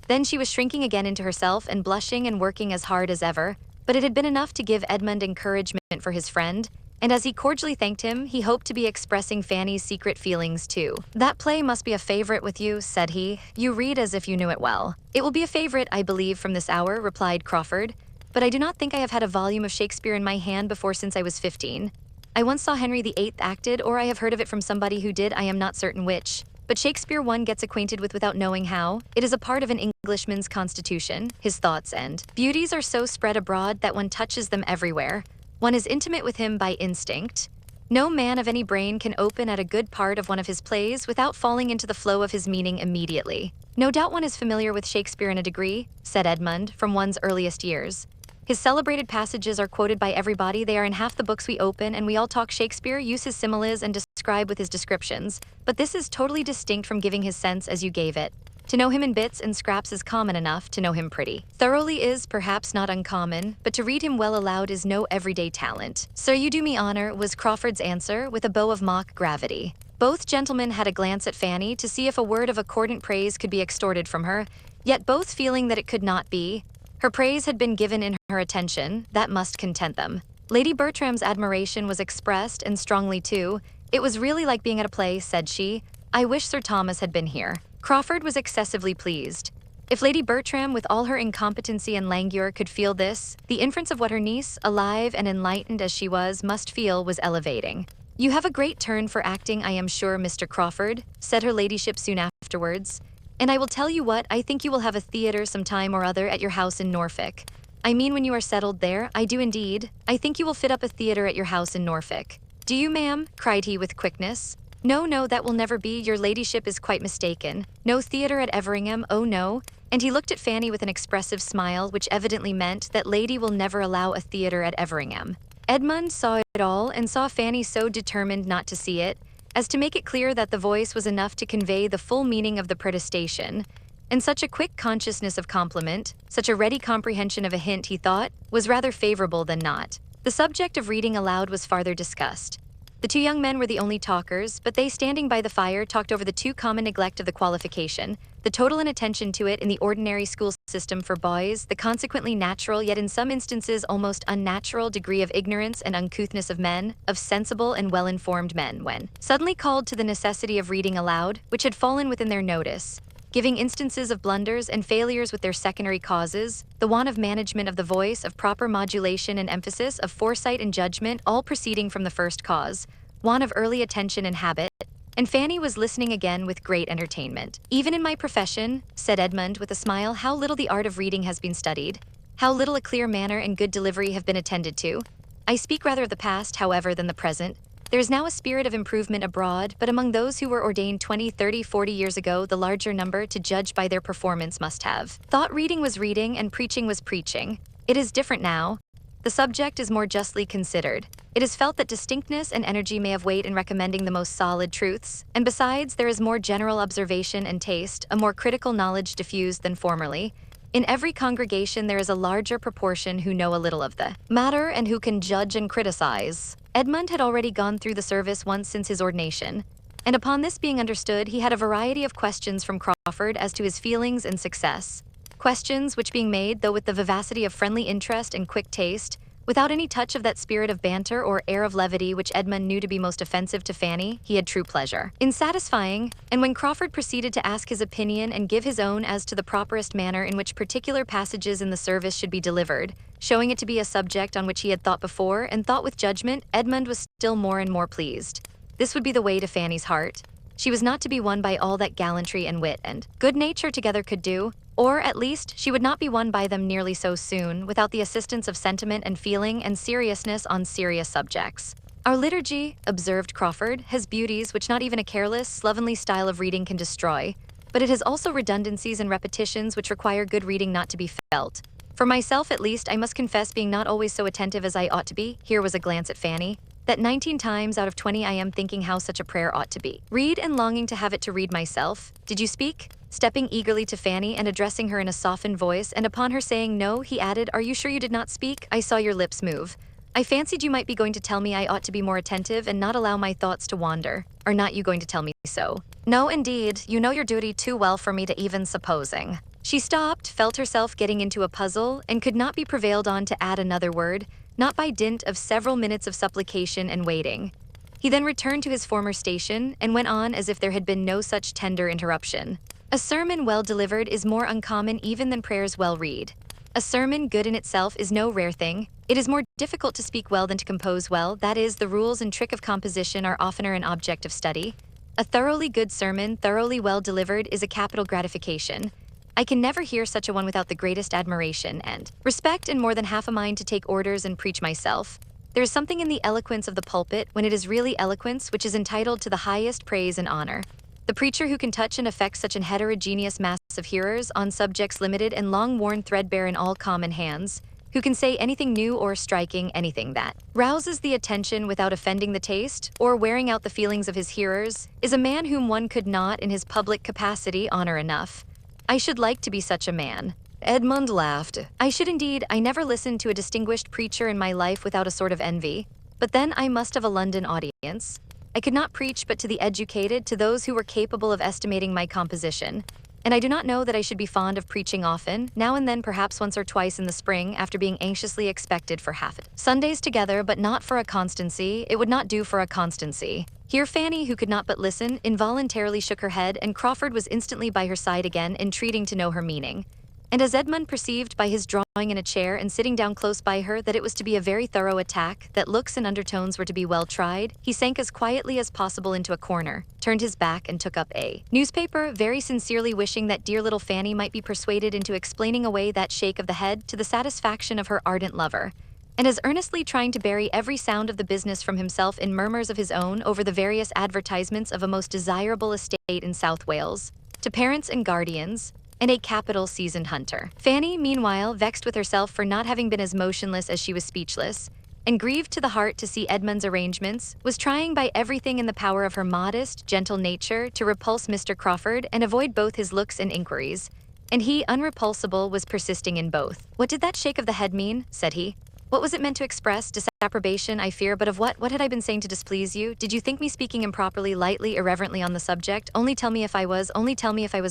S1: Then she was shrinking again into herself and blushing and working as hard as ever, but it had been enough to give Edmund encouragement for his friend, and as he cordially thanked him, he hoped to be expressing Fanny's secret feelings too. "That play must be a favorite with you," said he. "You read as if you knew it well." "It will be a favorite, I believe, from this hour," replied Crawford. "But I do not think I have had a volume of Shakespeare in my hand before since I was 15. I once saw Henry VIII acted, or I have heard of it from somebody who did, I am not certain which. But Shakespeare one gets acquainted with without knowing how. It is a part of an Englishman's constitution. His thoughts and beauties are so spread abroad that one touches them everywhere. One is intimate with him by instinct. No man of any brain can open at a good part of one of his plays without falling into the flow of his meaning immediately. No doubt one is familiar with Shakespeare in a degree," said Edmund, "from one's earliest years. His celebrated passages are quoted by everybody. They are in half the books we open, and we all talk Shakespeare, use his similes, and describe with his descriptions. But this is totally distinct from giving his sense as you gave it. To know him in bits and scraps is common enough, to know him pretty thoroughly is perhaps not uncommon, but to read him well aloud is no everyday talent. Sir, you do me honor, was Crawford's answer, with a bow of mock gravity. Both gentlemen had a glance at Fanny to see if a word of accordant praise could be extorted from her, yet both feeling that it could not be. Her praise had been given in her attention, that must content them. Lady Bertram's admiration was expressed, and strongly too. It was really like being at a play, said she. I wish Sir Thomas had been here. Crawford was excessively pleased. If Lady Bertram, with all her incompetency and languor, could feel this, the inference of what her niece, alive and enlightened as she was, must feel was elevating. You have a great turn for acting, I am sure, Mr. Crawford, said her ladyship soon afterwards. And I will tell you what, I think you will have a theatre some time or other at your house in Norfolk. I mean when you are settled there, I do indeed. I think you will fit up a theatre at your house in Norfolk. Do you, ma'am? Cried he with quickness. No, no, that will never be, your ladyship is quite mistaken. No theatre at Everingham, oh no. And he looked at Fanny with an expressive smile which evidently meant that lady will never allow a theatre at Everingham. Edmund saw it all and saw Fanny so determined not to see it, as to make it clear that the voice was enough to convey the full meaning of the protestation, and such a quick consciousness of compliment, such a ready comprehension of a hint, he thought, was rather favorable than not. The subject of reading aloud was farther discussed. The two young men were the only talkers, but they, standing by the fire, talked over the too common neglect of the qualification, the total inattention to it in the ordinary school system for boys, the consequently natural, yet in some instances almost unnatural, degree of ignorance and uncouthness of men, of sensible and well-informed men, when suddenly called to the necessity of reading aloud, which had fallen within their notice, giving instances of blunders and failures with their secondary causes, the want of management of the voice, of proper modulation and emphasis, of foresight and judgment, all proceeding from the first cause, want of early attention and habit, and Fanny was listening again with great entertainment. Even in my profession, said Edmund with a smile, how little the art of reading has been studied, how little a clear manner and good delivery have been attended to. I speak rather of the past, however, than the present. There is now a spirit of improvement abroad, but among those who were ordained 20, 30, 40 years ago, the larger number, to judge by their performance, must have thought reading was reading and preaching was preaching. It is different now. The subject is more justly considered. It is felt that distinctness and energy may have weight in recommending the most solid truths, and besides, there is more general observation and taste, a more critical knowledge diffused than formerly. In every congregation there is a larger proportion who know a little of the matter and who can judge and criticize. Edmund had already gone through the service once since his ordination, and upon this being understood, he had a variety of questions from Crawford as to his feelings and success. Questions which, being made, though with the vivacity of friendly interest and quick taste, without any touch of that spirit of banter or air of levity which Edmund knew to be most offensive to Fanny, he had true pleasure in satisfying, and when Crawford proceeded to ask his opinion and give his own as to the properest manner in which particular passages in the service should be delivered, showing it to be a subject on which he had thought before and thought with judgment, Edmund was still more and more pleased. This would be the way to Fanny's heart. She was not to be won by all that gallantry and wit and good nature together could do, or, at least, she would not be won by them nearly so soon, without the assistance of sentiment and feeling and seriousness on serious subjects. Our liturgy, observed Crawford, has beauties which not even a careless, slovenly style of reading can destroy, but it has also redundancies and repetitions which require good reading not to be felt. For myself, at least, I must confess, being not always so attentive as I ought to be, here was a glance at Fanny, that 19 times out of 20 I am thinking how such a prayer ought to be. Read and longing to have it to read myself. Did you speak? Stepping eagerly to Fanny and addressing her in a softened voice, and upon her saying no, he added, Are you sure you did not speak? I saw your lips move. I fancied you might be going to tell me I ought to be more attentive and not allow my thoughts to wander. Are not you going to tell me so? No, indeed, you know your duty too well for me to even supposing. She stopped, felt herself getting into a puzzle, and could not be prevailed on to add another word, not by dint of several minutes of supplication and waiting. He then returned to his former station and went on as if there had been no such tender interruption. A sermon well delivered is more uncommon even than prayers well read. A sermon good in itself is no rare thing. It is more difficult to speak well than to compose well, that is, the rules and trick of composition are oftener an object of study. A thoroughly good sermon, thoroughly well delivered, is a capital gratification. I can never hear such a one without the greatest admiration and respect, and more than half a mind to take orders and preach myself. There is something in the eloquence of the pulpit, when it is really eloquence, which is entitled to the highest praise and honor. The preacher who can touch and affect such an heterogeneous mass of hearers on subjects limited and long worn threadbare in all common hands, who can say anything new or striking, anything that rouses the attention without offending the taste or wearing out the feelings of his hearers, is a man whom one could not, in his public capacity, honor enough. I should like to be such a man. Edmund laughed. I should indeed. I never listened to a distinguished preacher in my life without a sort of envy. But then I must have a London audience. I could not preach but to the educated, to those who were capable of estimating my composition. And I do not know that I should be fond of preaching often, now and then perhaps once or twice in the spring, after being anxiously expected for half it. Sundays together, but not for a constancy. It would not do for a constancy. Here Fanny, who could not but listen, involuntarily shook her head, and Crawford was instantly by her side again, entreating to know her meaning. And as Edmund perceived by his drawing in a chair and sitting down close by her that it was to be a very thorough attack, that looks and undertones were to be well tried, he sank as quietly as possible into a corner, turned his back and took up a newspaper, very sincerely wishing that dear little Fanny might be persuaded into explaining away that shake of the head to the satisfaction of her ardent lover, and as earnestly trying to bury every sound of the business from himself in murmurs of his own over the various advertisements of a most desirable estate in South Wales, to parents and guardians, and a capital seasoned hunter. Fanny, meanwhile, vexed with herself for not having been as motionless as she was speechless, and grieved to the heart to see Edmund's arrangements, was trying by everything in the power of her modest, gentle nature to repulse Mr. Crawford and avoid both his looks and inquiries, and he, unrepulsable, was persisting in both. What did that shake of the head mean? Said he. What was it meant to express? Disapprobation, I fear, but of what? What had I been saying to displease you? Did you think me speaking improperly, lightly, irreverently on the subject? Only tell me if I was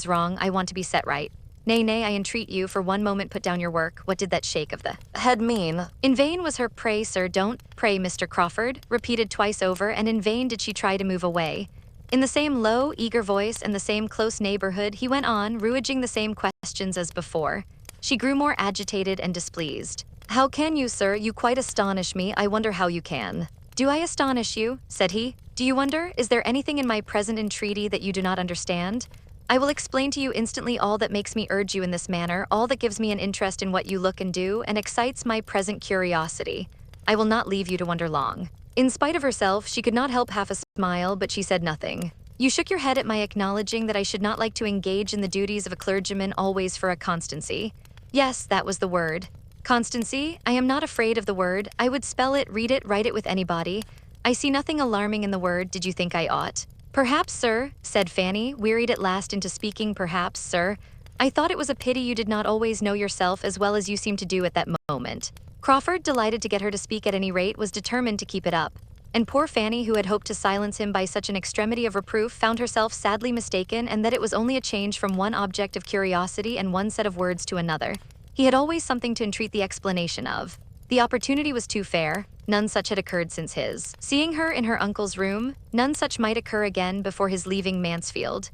S1: wrong. I want to be set right. Nay, nay, I entreat you, for one moment put down your work. What did that shake of the head mean? In vain was her pray, sir, don't, pray, Mr. Crawford, repeated twice over, and in vain did she try to move away. In the same low, eager voice and the same close neighborhood, he went on, ruiging the same questions as before. She grew more agitated and displeased. How can you, sir? You quite astonish me. I wonder how you can. Do I astonish you? Said he. Do you wonder? Is there anything in my present entreaty that you do not understand? I will explain to you instantly all that makes me urge you in this manner, all that gives me an interest in what you look and do, and excites my present curiosity. I will not leave you to wonder long. In spite of herself, she could not help half a smile, but she said nothing. You shook your head at my acknowledging that I should not like to engage in the duties of a clergyman always for a constancy. Yes, that was the word. Constancy, I am not afraid of the word. I would spell it, read it, write it with anybody. I see nothing alarming in the word. Did you think I ought? Perhaps, sir, said Fanny, wearied at last into speaking. Perhaps, sir. I thought it was a pity you did not always know yourself as well as you seemed to do at that moment. Crawford, delighted to get her to speak at any rate, was determined to keep it up. And poor Fanny, who had hoped to silence him by such an extremity of reproof, found herself sadly mistaken, and that it was only a change from one object of curiosity and one set of words to another. He had always something to entreat the explanation of. The opportunity was too fair. None such had occurred since his seeing her in her uncle's room. None such might occur again before his leaving Mansfield.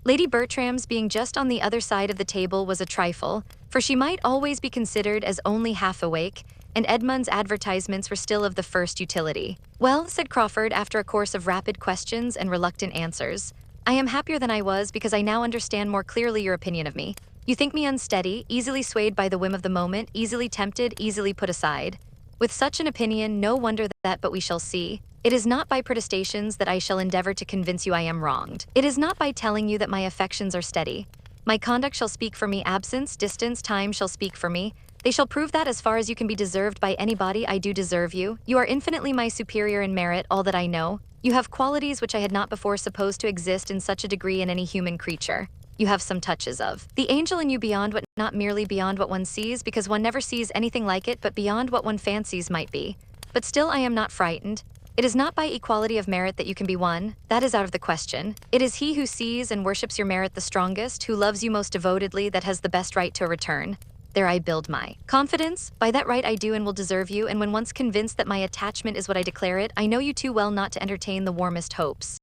S1: Lady Bertrams, being just on the other side of the table, was a trifle, for she might always be considered as only half awake, and Edmund's advertisements were still of the first utility. Well, said Crawford after a course of rapid questions and reluctant answers, I am happier than I was because I now understand more clearly your opinion of me. You think me unsteady, easily swayed by the whim of the moment, easily tempted, easily put aside. With such an opinion, no wonder that, but we shall see. It is not by protestations that I shall endeavor to convince you I am wronged. It is not by telling you that my affections are steady. My conduct shall speak for me. Absence, distance, time shall speak for me. They shall prove that as far as you can be deserved by anybody, I do deserve you. You are infinitely my superior in merit, all that I know. You have qualities which I had not before supposed to exist in such a degree in any human creature. You have some touches of the angel in you beyond what, not merely beyond what one sees, because one never sees anything like it, but beyond what one fancies might be. But still I am not frightened. It is not by equality of merit that you can be won. That is out of the question. It is he who sees and worships your merit the strongest, who loves you most devotedly, that has the best right to a return. There I build my confidence. By that right I do and will deserve you, and when once convinced that my attachment is what I declare it, I know you too well not to entertain the warmest hopes.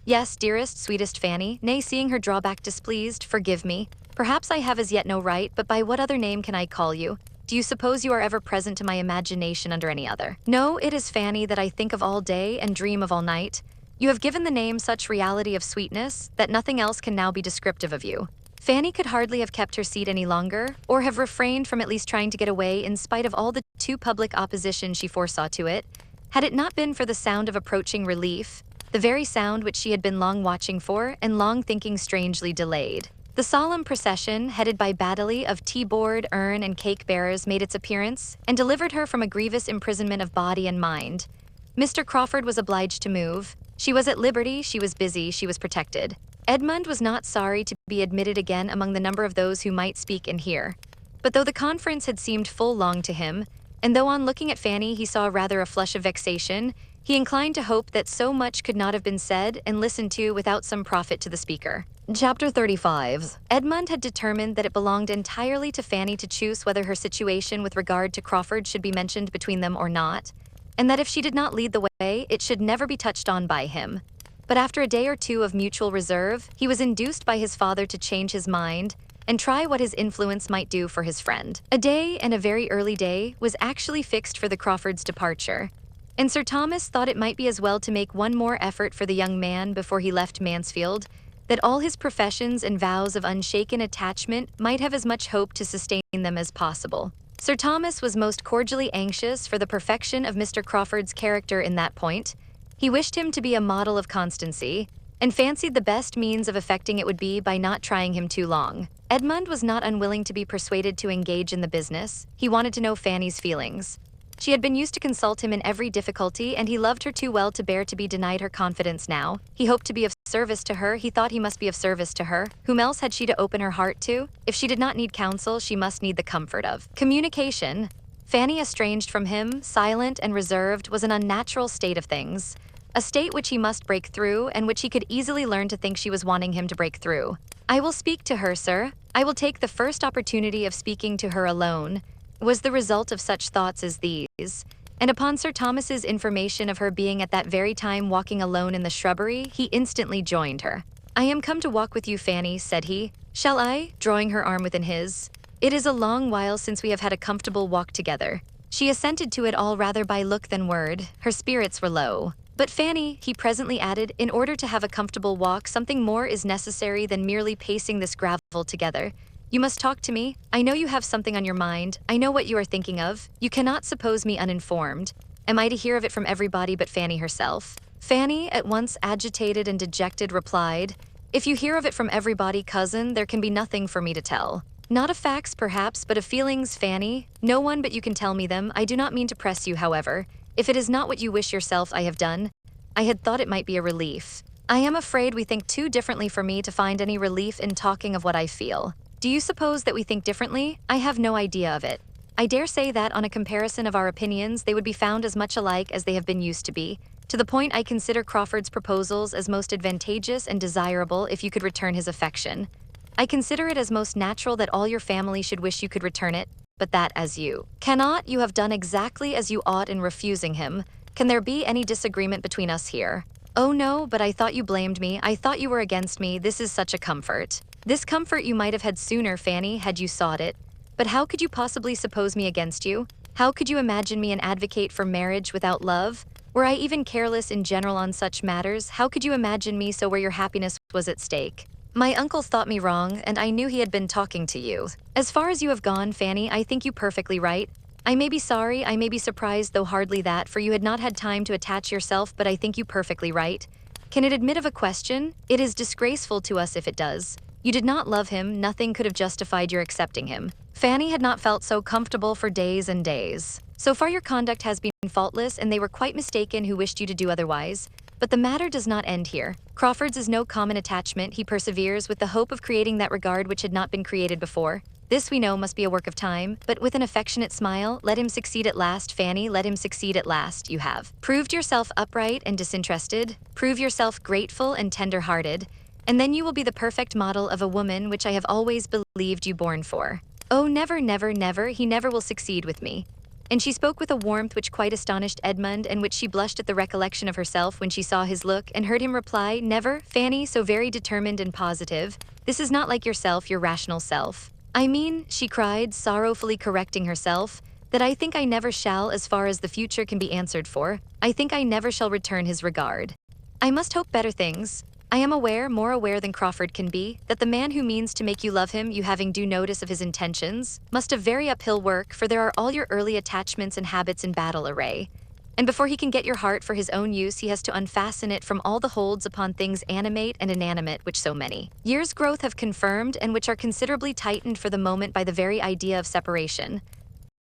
S1: Yes, dearest, sweetest Fanny, nay, seeing her draw back displeased, forgive me. Perhaps I have as yet no right, but by what other name can I call you? Do you suppose you are ever present to my imagination under any other? No, it is Fanny that I think of all day and dream of all night. You have given the name such reality of sweetness that nothing else can now be descriptive of you. Fanny could hardly have kept her seat any longer, or have refrained from at least trying to get away in spite of all the too public opposition she foresaw to it, had it not been for the sound of approaching relief, the very sound which she had been long watching for and long thinking strangely delayed. The solemn procession, headed by battery of tea-board, urn, and cake-bearers, made its appearance and delivered her from a grievous imprisonment of body and mind. Mr. Crawford was obliged to move. She was at liberty, she was busy, she was protected. Edmund was not sorry to be admitted again among the number of those who might speak and hear. But though the conference had seemed full long to him, and though on looking at Fanny he saw rather a flush of vexation, he inclined to hope that so much could not have been said and listened to without some profit to the speaker. Chapter 35. Edmund had determined that it belonged entirely to Fanny to choose whether her situation with regard to Crawford should be mentioned between them or not, and that if she did not lead the way, it should never be touched on by him. But after a day or two of mutual reserve, he was induced by his father to change his mind and try what his influence might do for his friend. A day, and a very early day, was actually fixed for the Crawfords' departure, and Sir Thomas thought it might be as well to make one more effort for the young man before he left Mansfield, that all his professions and vows of unshaken attachment might have as much hope to sustain them as possible. Sir Thomas was most cordially anxious for the perfection of Mr. Crawford's character in that point. He wished him to be a model of constancy, and fancied the best means of effecting it would be by not trying him too long. Edmund was not unwilling to be persuaded to engage in the business. He wanted to know Fanny's feelings. She had been used to consult him in every difficulty, and he loved her too well to bear to be denied her confidence now. He hoped to be of service to her. He thought he must be of service to her. Whom else had she to open her heart to? If she did not need counsel, she must need the comfort of communication. Fanny, estranged from him, silent and reserved, was an unnatural state of things. A state which he must break through, and which he could easily learn to think she was wanting him to break through. "I will speak to her, sir. I will take the first opportunity of speaking to her alone," was the result of such thoughts as these. And upon Sir Thomas's information of her being at that very time walking alone in the shrubbery, he instantly joined her. "I am come to walk with you, Fanny," said he. "Shall I?" drawing her arm within his. "It is a long while since we have had a comfortable walk together." She assented to it all rather by look than word. Her spirits were low. "But Fanny," he presently added, "in order to have a comfortable walk, something more is necessary than merely pacing this gravel together. You must talk to me. I know you have something on your mind. I know what you are thinking of. You cannot suppose me uninformed. Am I to hear of it from everybody but Fanny herself?" Fanny, at once agitated and dejected, replied, "If you hear of it from everybody, cousin, there can be nothing for me to tell. Not of facts, perhaps, but of feelings, Fanny. No one but you can tell me them. I do not mean to press you, however. If it is not what you wish yourself, I have done. I had thought it might be a relief. I am afraid we think too differently for me to find any relief in talking of what I feel. Do you suppose that we think differently? I have no idea of it. I dare say that on a comparison of our opinions, they would be found as much alike as they have been used to be. To the point, I consider Crawford's proposals as most advantageous and desirable if you could return his affection. I consider it as most natural that all your family should wish you could return it, but that as you cannot, you have done exactly as you ought in refusing him. Can there be any disagreement between us here?" "Oh no, but I thought you blamed me. I thought you were against me. This is such a comfort." "This comfort you might have had sooner, Fanny, had you sought it. But how could you possibly suppose me against you? How could you imagine me an advocate for marriage without love? Were I even careless in general on such matters, how could you imagine me so where your happiness was at stake? My uncle thought me wrong, and I knew he had been talking to you. As far as you have gone, Fanny, I think you perfectly right. I may be sorry, I may be surprised, though hardly that, for you had not had time to attach yourself, but I think you perfectly right. Can it admit of a question? It is disgraceful to us if it does. You did not love him, nothing could have justified your accepting him." Fanny had not felt so comfortable for days and days. "So far your conduct has been faultless, and they were quite mistaken who wished you to do otherwise. But the matter does not end here. Crawford's is no common attachment. He perseveres with the hope of creating that regard which had not been created before. This we know must be a work of time, but with an affectionate smile, let him succeed at last, Fanny, let him succeed at last. You have proved yourself upright and disinterested, prove yourself grateful and tender-hearted, and then you will be the perfect model of a woman which I have always believed you born for. Oh, never, never, never, he never will succeed with me." And she spoke with a warmth which quite astonished Edmund, and which she blushed at the recollection of herself when she saw his look and heard him reply, "Never, Fanny, so very determined and positive. This is not like yourself, your rational self. I mean," she cried, sorrowfully correcting herself, "that I think I never shall, as far as the future can be answered for. I think I never shall return his regard. I must hope better things. I am aware, more aware than Crawford can be, that the man who means to make you love him, you having due notice of his intentions, must have very uphill work, for there are all your early attachments and habits in battle array. And before he can get your heart for his own use, he has to unfasten it from all the holds upon things animate and inanimate which so many years' growth have confirmed, and which are considerably tightened for the moment by the very idea of separation.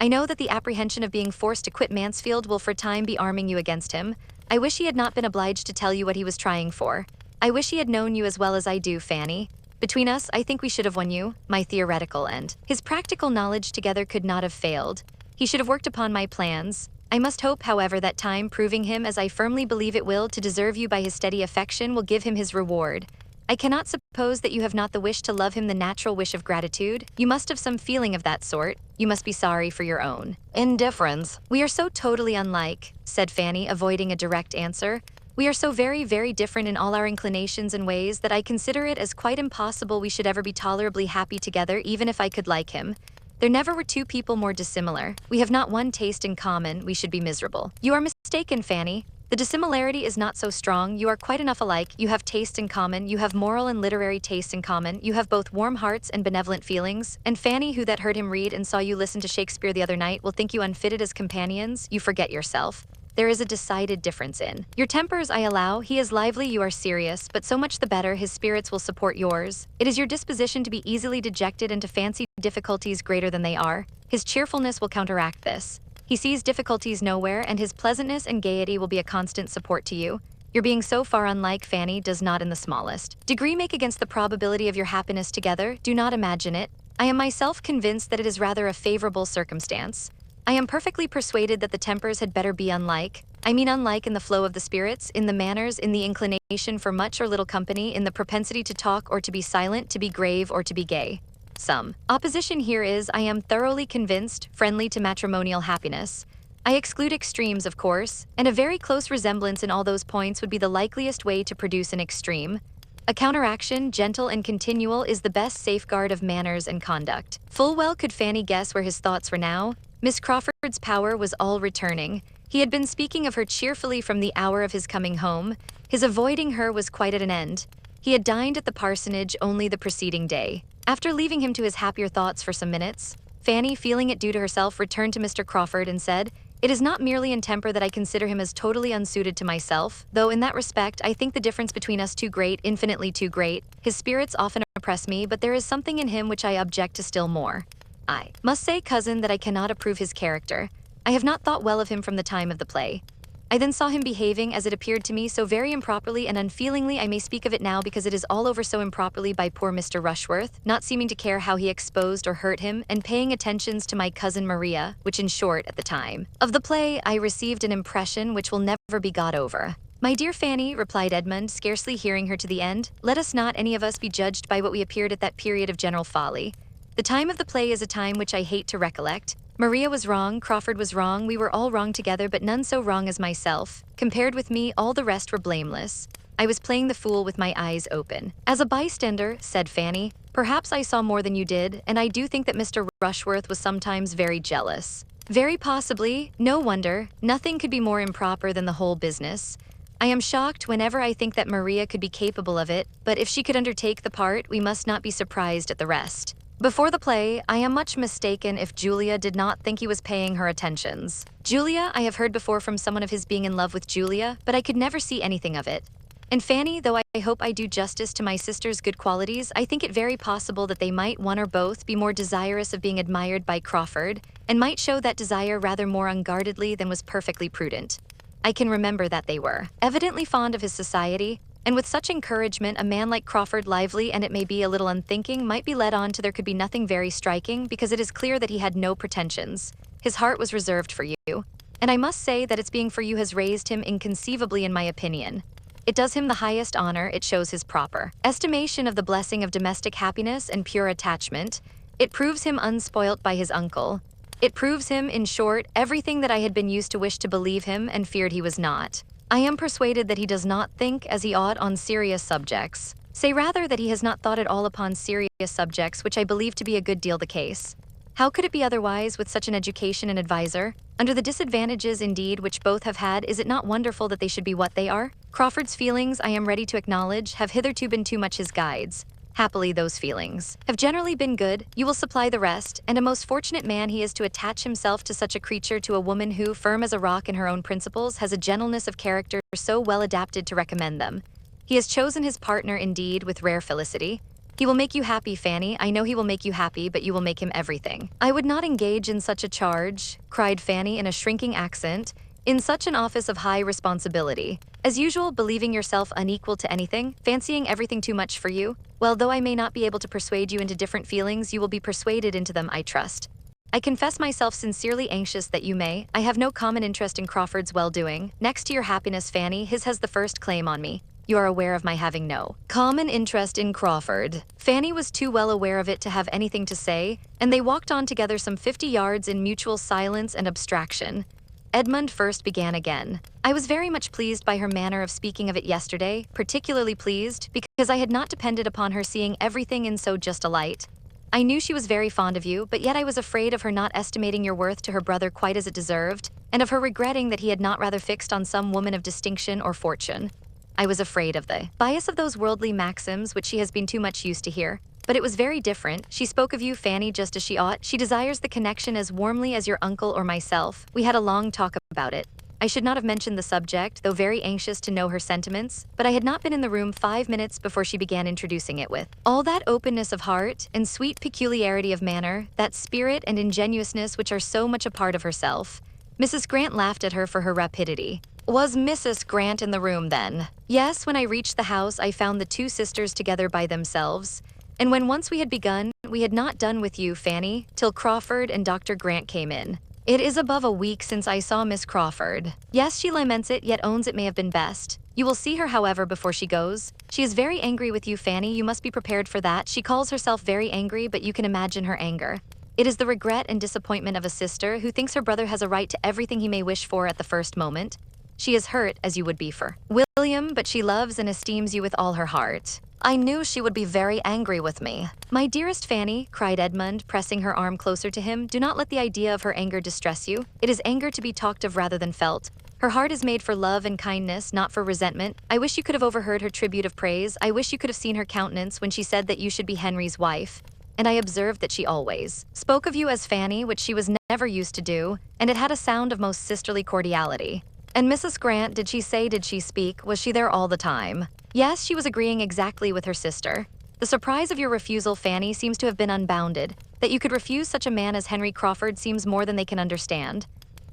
S1: I know that the apprehension of being forced to quit Mansfield will for a time be arming you against him. I wish he had not been obliged to tell you what he was trying for. I wish he had known you as well as I do, Fanny. Between us, I think we should have won you, my theoretical end. His practical knowledge together could not have failed. He should have worked upon my plans. I must hope, however, that time proving him, as I firmly believe it will, to deserve you by his steady affection will give him his reward. I cannot suppose that you have not the wish to love him, the natural wish of gratitude. You must have some feeling of that sort. You must be sorry for your own indifference. We are so totally unlike, said Fanny, avoiding a direct answer. We are so very, very different in all our inclinations and ways that I consider it as quite impossible we should ever be tolerably happy together, even if I could like him. There never were two people more dissimilar. We have not one taste in common. We should be miserable. You are mistaken, Fanny. The dissimilarity is not so strong. You are quite enough alike. You have tastes in common. You have moral and literary tastes in common. You have both warm hearts and benevolent feelings. And Fanny, who that heard him read and saw you listen to Shakespeare the other night, will think you unfitted as companions. You forget yourself. There is a decided difference in your tempers, I allow. He is lively, you are serious, but so much the better. His spirits will support yours. It is your disposition to be easily dejected and to fancy difficulties greater than they are. His cheerfulness will counteract this. He sees difficulties nowhere, and his pleasantness and gaiety will be a constant support to you. Your being so far unlike Fanny does not in the smallest degree make against the probability of your happiness together. Do not imagine it. I am myself convinced that it is rather a favorable circumstance. I am perfectly persuaded that the tempers had better be unlike. I mean unlike in the flow of the spirits, in the manners, in the inclination for much or little company, in the propensity to talk or to be silent, to be grave or to be gay. Some opposition here is, I am thoroughly convinced, friendly to matrimonial happiness. I exclude extremes, of course, and a very close resemblance in all those points would be the likeliest way to produce an extreme. A counteraction, gentle and continual, is the best safeguard of manners and conduct. Full well could Fanny guess where his thoughts were now. Miss Crawford's power was all returning. He had been speaking of her cheerfully from the hour of his coming home. His avoiding her was quite at an end. He had dined at the parsonage only the preceding day. After leaving him to his happier thoughts for some minutes, Fanny, feeling it due to herself, returned to Mr. Crawford and said, "It is not merely in temper that I consider him as totally unsuited to myself, though in that respect I think the difference between us too great, infinitely too great. His spirits often oppress me, but there is something in him which I object to still more. I must say, cousin, that I cannot approve his character. I have not thought well of him from the time of the play. I then saw him behaving, as it appeared to me, so very improperly and unfeelingly. I may speak of it now because it is all over so improperly by poor Mr. Rushworth, not seeming to care how he exposed or hurt him, and paying attentions to my cousin Maria, which in short, at the time of the play, I received an impression which will never be got over." "My dear Fanny," replied Edmund, scarcely hearing her to the end, "let us not any of us be judged by what we appeared at that period of general folly. The time of the play is a time which I hate to recollect. Maria was wrong, Crawford was wrong, we were all wrong together, but none so wrong as myself. Compared with me, all the rest were blameless. I was playing the fool with my eyes open." "As a bystander," said Fanny, "perhaps I saw more than you did, and I do think that Mr. Rushworth was sometimes very jealous." "Very possibly. No wonder. Nothing could be more improper than the whole business. I am shocked whenever I think that Maria could be capable of it, but if she could undertake the part, we must not be surprised at the rest. Before the play, I am much mistaken if Julia did not think he was paying her attentions. Julia, I have heard before from someone of his being in love with Julia, but I could never see anything of it. And Fanny, though I hope I do justice to my sister's good qualities, I think it very possible that they might, one or both, be more desirous of being admired by Crawford, and might show that desire rather more unguardedly than was perfectly prudent. I can remember that they were evidently fond of his society, and with such encouragement, a man like Crawford, lively and it may be a little unthinking, might be led on to there could be nothing very striking, because it is clear that he had no pretensions. His heart was reserved for you, and I must say that its being for you has raised him inconceivably in my opinion. It does him the highest honor, it shows his proper estimation of the blessing of domestic happiness and pure attachment. It proves him unspoilt by his uncle. It proves him, in short, everything that I had been used to wish to believe him and feared he was not. I am persuaded that he does not think as he ought on serious subjects. Say rather that he has not thought at all upon serious subjects, which I believe to be a good deal the case. How could it be otherwise with such an education and adviser? Under the disadvantages, indeed, which both have had, is it not wonderful that they should be what they are? Crawford's feelings, I am ready to acknowledge, have hitherto been too much his guides. Happily, those feelings have generally been good. You will supply the rest, and a most fortunate man he is to attach himself to such a creature, to a woman who, firm as a rock in her own principles, has a gentleness of character so well adapted to recommend them. He has chosen his partner, indeed, with rare felicity. He will make you happy, Fanny. I know he will make you happy, but you will make him everything." "I would not engage in such a charge," cried Fanny in a shrinking accent. in such an office of high responsibility. As usual, believing yourself unequal to anything, fancying everything too much for you. Well, though I may not be able to persuade you into different feelings, you will be persuaded into them, I trust. I confess myself sincerely anxious that you may. I have no common interest in Crawford's well-doing. Next to your happiness, Fanny, his has the first claim on me. You are aware of my having no common interest in Crawford. Fanny was too well aware of it to have anything to say, and they walked on together some 50 yards in mutual silence and abstraction. Edmund first began again. I was very much pleased by her manner of speaking of it yesterday, particularly pleased because I had not depended upon her seeing everything in so just a light. I knew she was very fond of you, but yet I was afraid of her not estimating your worth to her brother quite as it deserved, and of her regretting that he had not rather fixed on some woman of distinction or fortune. I was afraid of the bias of those worldly maxims which she has been too much used to hear. But it was very different. She spoke of you, Fanny, just as she ought. She desires the connection as warmly as your uncle or myself. We had a long talk about it. I should not have mentioned the subject, though very anxious to know her sentiments, but I had not been in the room 5 minutes before she began introducing it with all that openness of heart and sweet peculiarity of manner, that spirit and ingenuousness which are so much a part of herself. Mrs. Grant laughed at her for her rapidity. Was Mrs. Grant in the room then? Yes, when I reached the house I found the two sisters together by themselves. And when once we had begun, we had not done with you, Fanny, till Crawford and Dr. Grant came in. It is above a week since I saw Miss Crawford. Yes, she laments it, yet owns it may have been best. You will see her, however, before she goes. She is very angry with you, Fanny. You must be prepared for that. She calls herself very angry, but you can imagine her anger. It is the regret and disappointment of a sister who thinks her brother has a right to everything he may wish for at the first moment. She is hurt, as you would be for William, but she loves and esteems you with all her heart. I knew she would be very angry with me. My dearest Fanny, cried Edmund, pressing her arm closer to him, do not let the idea of her anger distress you. It is anger to be talked of rather than felt. Her heart is made for love and kindness, not for resentment. I wish you could have overheard her tribute of praise. I wish you could have seen her countenance when she said that you should be Henry's wife. And I observed that she always spoke of you as Fanny, which she was never used to do, and it had a sound of most sisterly cordiality. And Mrs. Grant, did she speak? Was she there all the time? Yes, she was agreeing exactly with her sister. The surprise of your refusal, Fanny, seems to have been unbounded. That you could refuse such a man as Henry Crawford seems more than they can understand.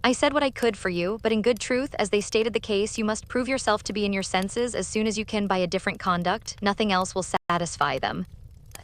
S1: I said what I could for you, but in good truth, as they stated the case, you must prove yourself to be in your senses as soon as you can by a different conduct. Nothing else will satisfy them.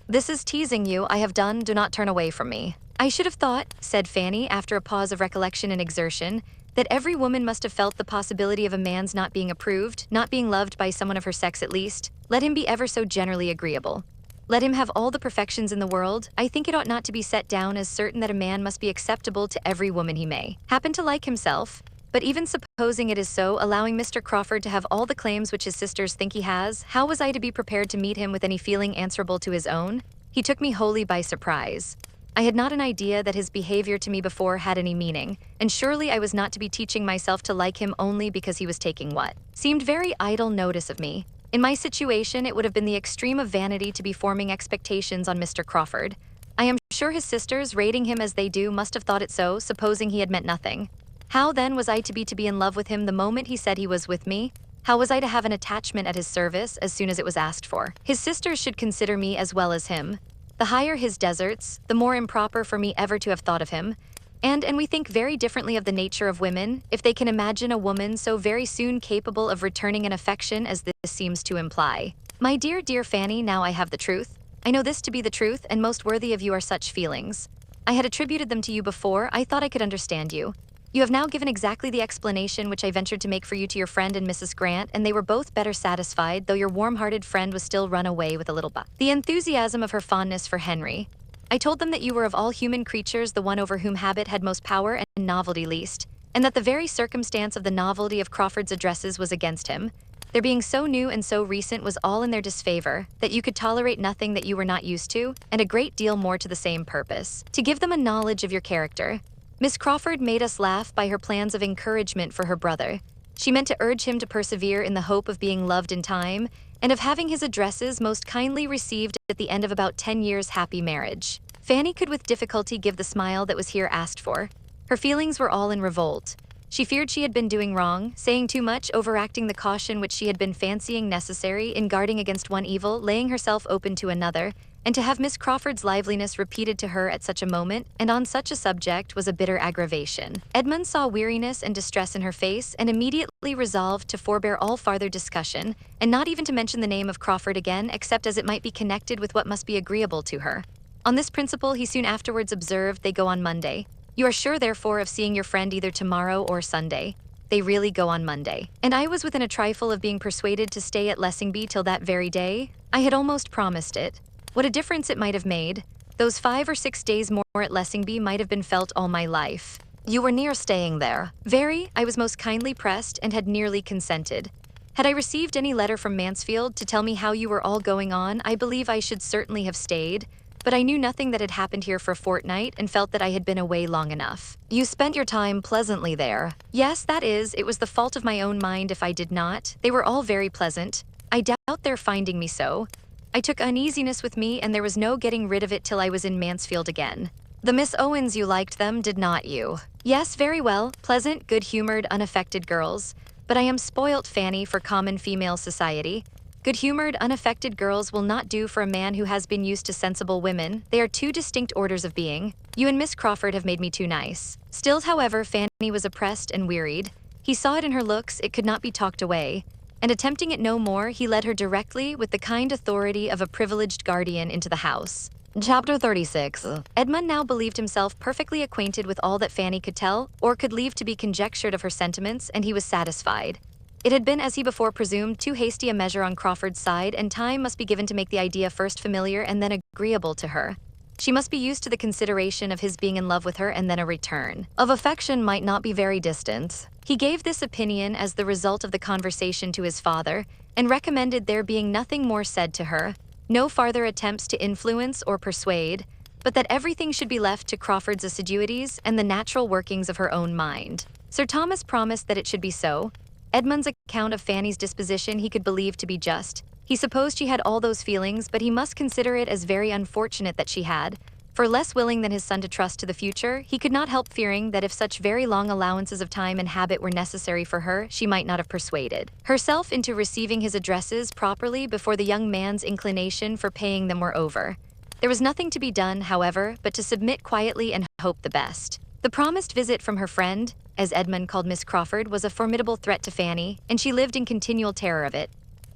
S1: This is teasing you, I have done, do not turn away from me. I should have thought, said Fanny, after a pause of recollection and exertion, that every woman must have felt the possibility of a man's not being approved, not being loved by someone of her sex at least. Let him be ever so generally agreeable. Let him have all the perfections in the world. I think it ought not to be set down as certain that a man must be acceptable to every woman he may happen to like himself. But even supposing it is so, allowing Mr. Crawford to have all the claims which his sisters think he has, how was I to be prepared to meet him with any feeling answerable to his own? He took me wholly by surprise. I had not an idea that his behavior to me before had any meaning, and surely I was not to be teaching myself to like him only because he was taking what seemed very idle notice of me. In my situation, it would have been the extreme of vanity to be forming expectations on Mr. Crawford. I am sure his sisters, rating him as they do, must have thought it so, supposing he had meant nothing. How then was I to be in love with him the moment he said he was with me? How was I to have an attachment at his service as soon as it was asked for? His sisters should consider me as well as him. The higher his deserts, the more improper for me ever to have thought of him. And we think very differently of the nature of women, if they can imagine a woman so very soon capable of returning an affection as this seems to imply. My dear, dear Fanny, now I have the truth. I know this to be the truth, and most worthy of you are such feelings. I had attributed them to you before. I thought I could understand you. You have now given exactly the explanation which I ventured to make for you to your friend and Mrs. Grant, and they were both better satisfied, though your warm-hearted friend was still run away with a little the enthusiasm of her fondness for Henry. I told them that you were of all human creatures the one over whom habit had most power and novelty least, and that the very circumstance of the novelty of Crawford's addresses was against him. Their being so new and so recent was all in their disfavor, that you could tolerate nothing that you were not used to, and a great deal more to the same purpose, to give them a knowledge of your character. Miss Crawford made us laugh by her plans of encouragement for her brother. She meant to urge him to persevere in the hope of being loved in time, and of having his addresses most kindly received at the end of about 10 years' happy marriage. Fanny could with difficulty give the smile that was here asked for. Her feelings were all in revolt. She feared she had been doing wrong, saying too much, overacting the caution which she had been fancying necessary in guarding against one evil, laying herself open to another, and to have Miss Crawford's liveliness repeated to her at such a moment and on such a subject was a bitter aggravation. Edmund saw weariness and distress in her face and immediately resolved to forbear all farther discussion, and not even to mention the name of Crawford again except as it might be connected with what must be agreeable to her. On this principle, he soon afterwards observed, "They go on Monday. You are sure, therefore, of seeing your friend either tomorrow or Sunday. They really go on Monday." And I was within a trifle of being persuaded to stay at Lessingby till that very day. I had almost promised it. What a difference it might have made. Those 5 or 6 days more at Lessingby might have been felt all my life.
S2: You were near staying there.
S1: Very. I was most kindly pressed and had nearly consented. Had I received any letter from Mansfield to tell me how you were all going on, I believe I should certainly have stayed, but I knew nothing that had happened here for a fortnight and felt that I had been away long enough.
S2: You spent your time pleasantly there.
S1: Yes, that is, it was the fault of my own mind if I did not. They were all very pleasant. I doubt their finding me so. I took uneasiness with me, and there was no getting rid of it till I was in Mansfield again.
S2: The Miss Owens, you liked them, did not you?
S1: Yes, very well. Pleasant, good-humored, unaffected girls. But I am spoilt, Fanny, for common female society. Good-humored, unaffected girls will not do for a man who has been used to sensible women. They are two distinct orders of being. You and Miss Crawford have made me too nice. Still, however, Fanny was oppressed and wearied. He saw it in her looks, it could not be talked away. And attempting it no more, he led her directly, with the kind authority of a privileged guardian, into the house.
S2: Chapter 36.
S1: Edmund now believed himself perfectly acquainted with all that Fanny could tell, or could leave to be conjectured of her sentiments, and he was satisfied. It had been, as he before presumed, too hasty a measure on Crawford's side, and time must be given to make the idea first familiar and then agreeable to her. She must be used to the consideration of his being in love with her, and then a return
S2: of affection might not be very distant.
S1: He gave this opinion as the result of the conversation to his father, and recommended there being nothing more said to her, no farther attempts to influence or persuade, but that everything should be left to Crawford's assiduities and the natural workings of her own mind. Sir Thomas promised that it should be so. Edmund's account of Fanny's disposition he could believe to be just. He supposed she had all those feelings, but he must consider it as very unfortunate that she had, for less willing than his son to trust to the future, he could not help fearing that if such very long allowances of time and habit were necessary for her, she might not have persuaded herself into receiving his addresses properly before the young man's inclination for paying them were over. There was nothing to be done, however, but to submit quietly and hope the best. The promised visit from her friend, as Edmund called Miss Crawford, was a formidable threat to Fanny, and she lived in continual terror of it.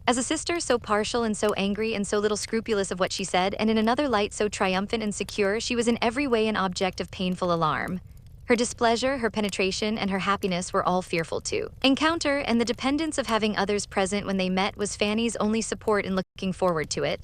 S1: As a sister so partial and so angry and so little scrupulous of what she said, and in another light so triumphant and secure, she was in every way an object of painful alarm. Her displeasure, her penetration, and her happiness were all fearful too. Encounter, and the dependence of having others present when they met, was Fanny's only support in looking forward to it.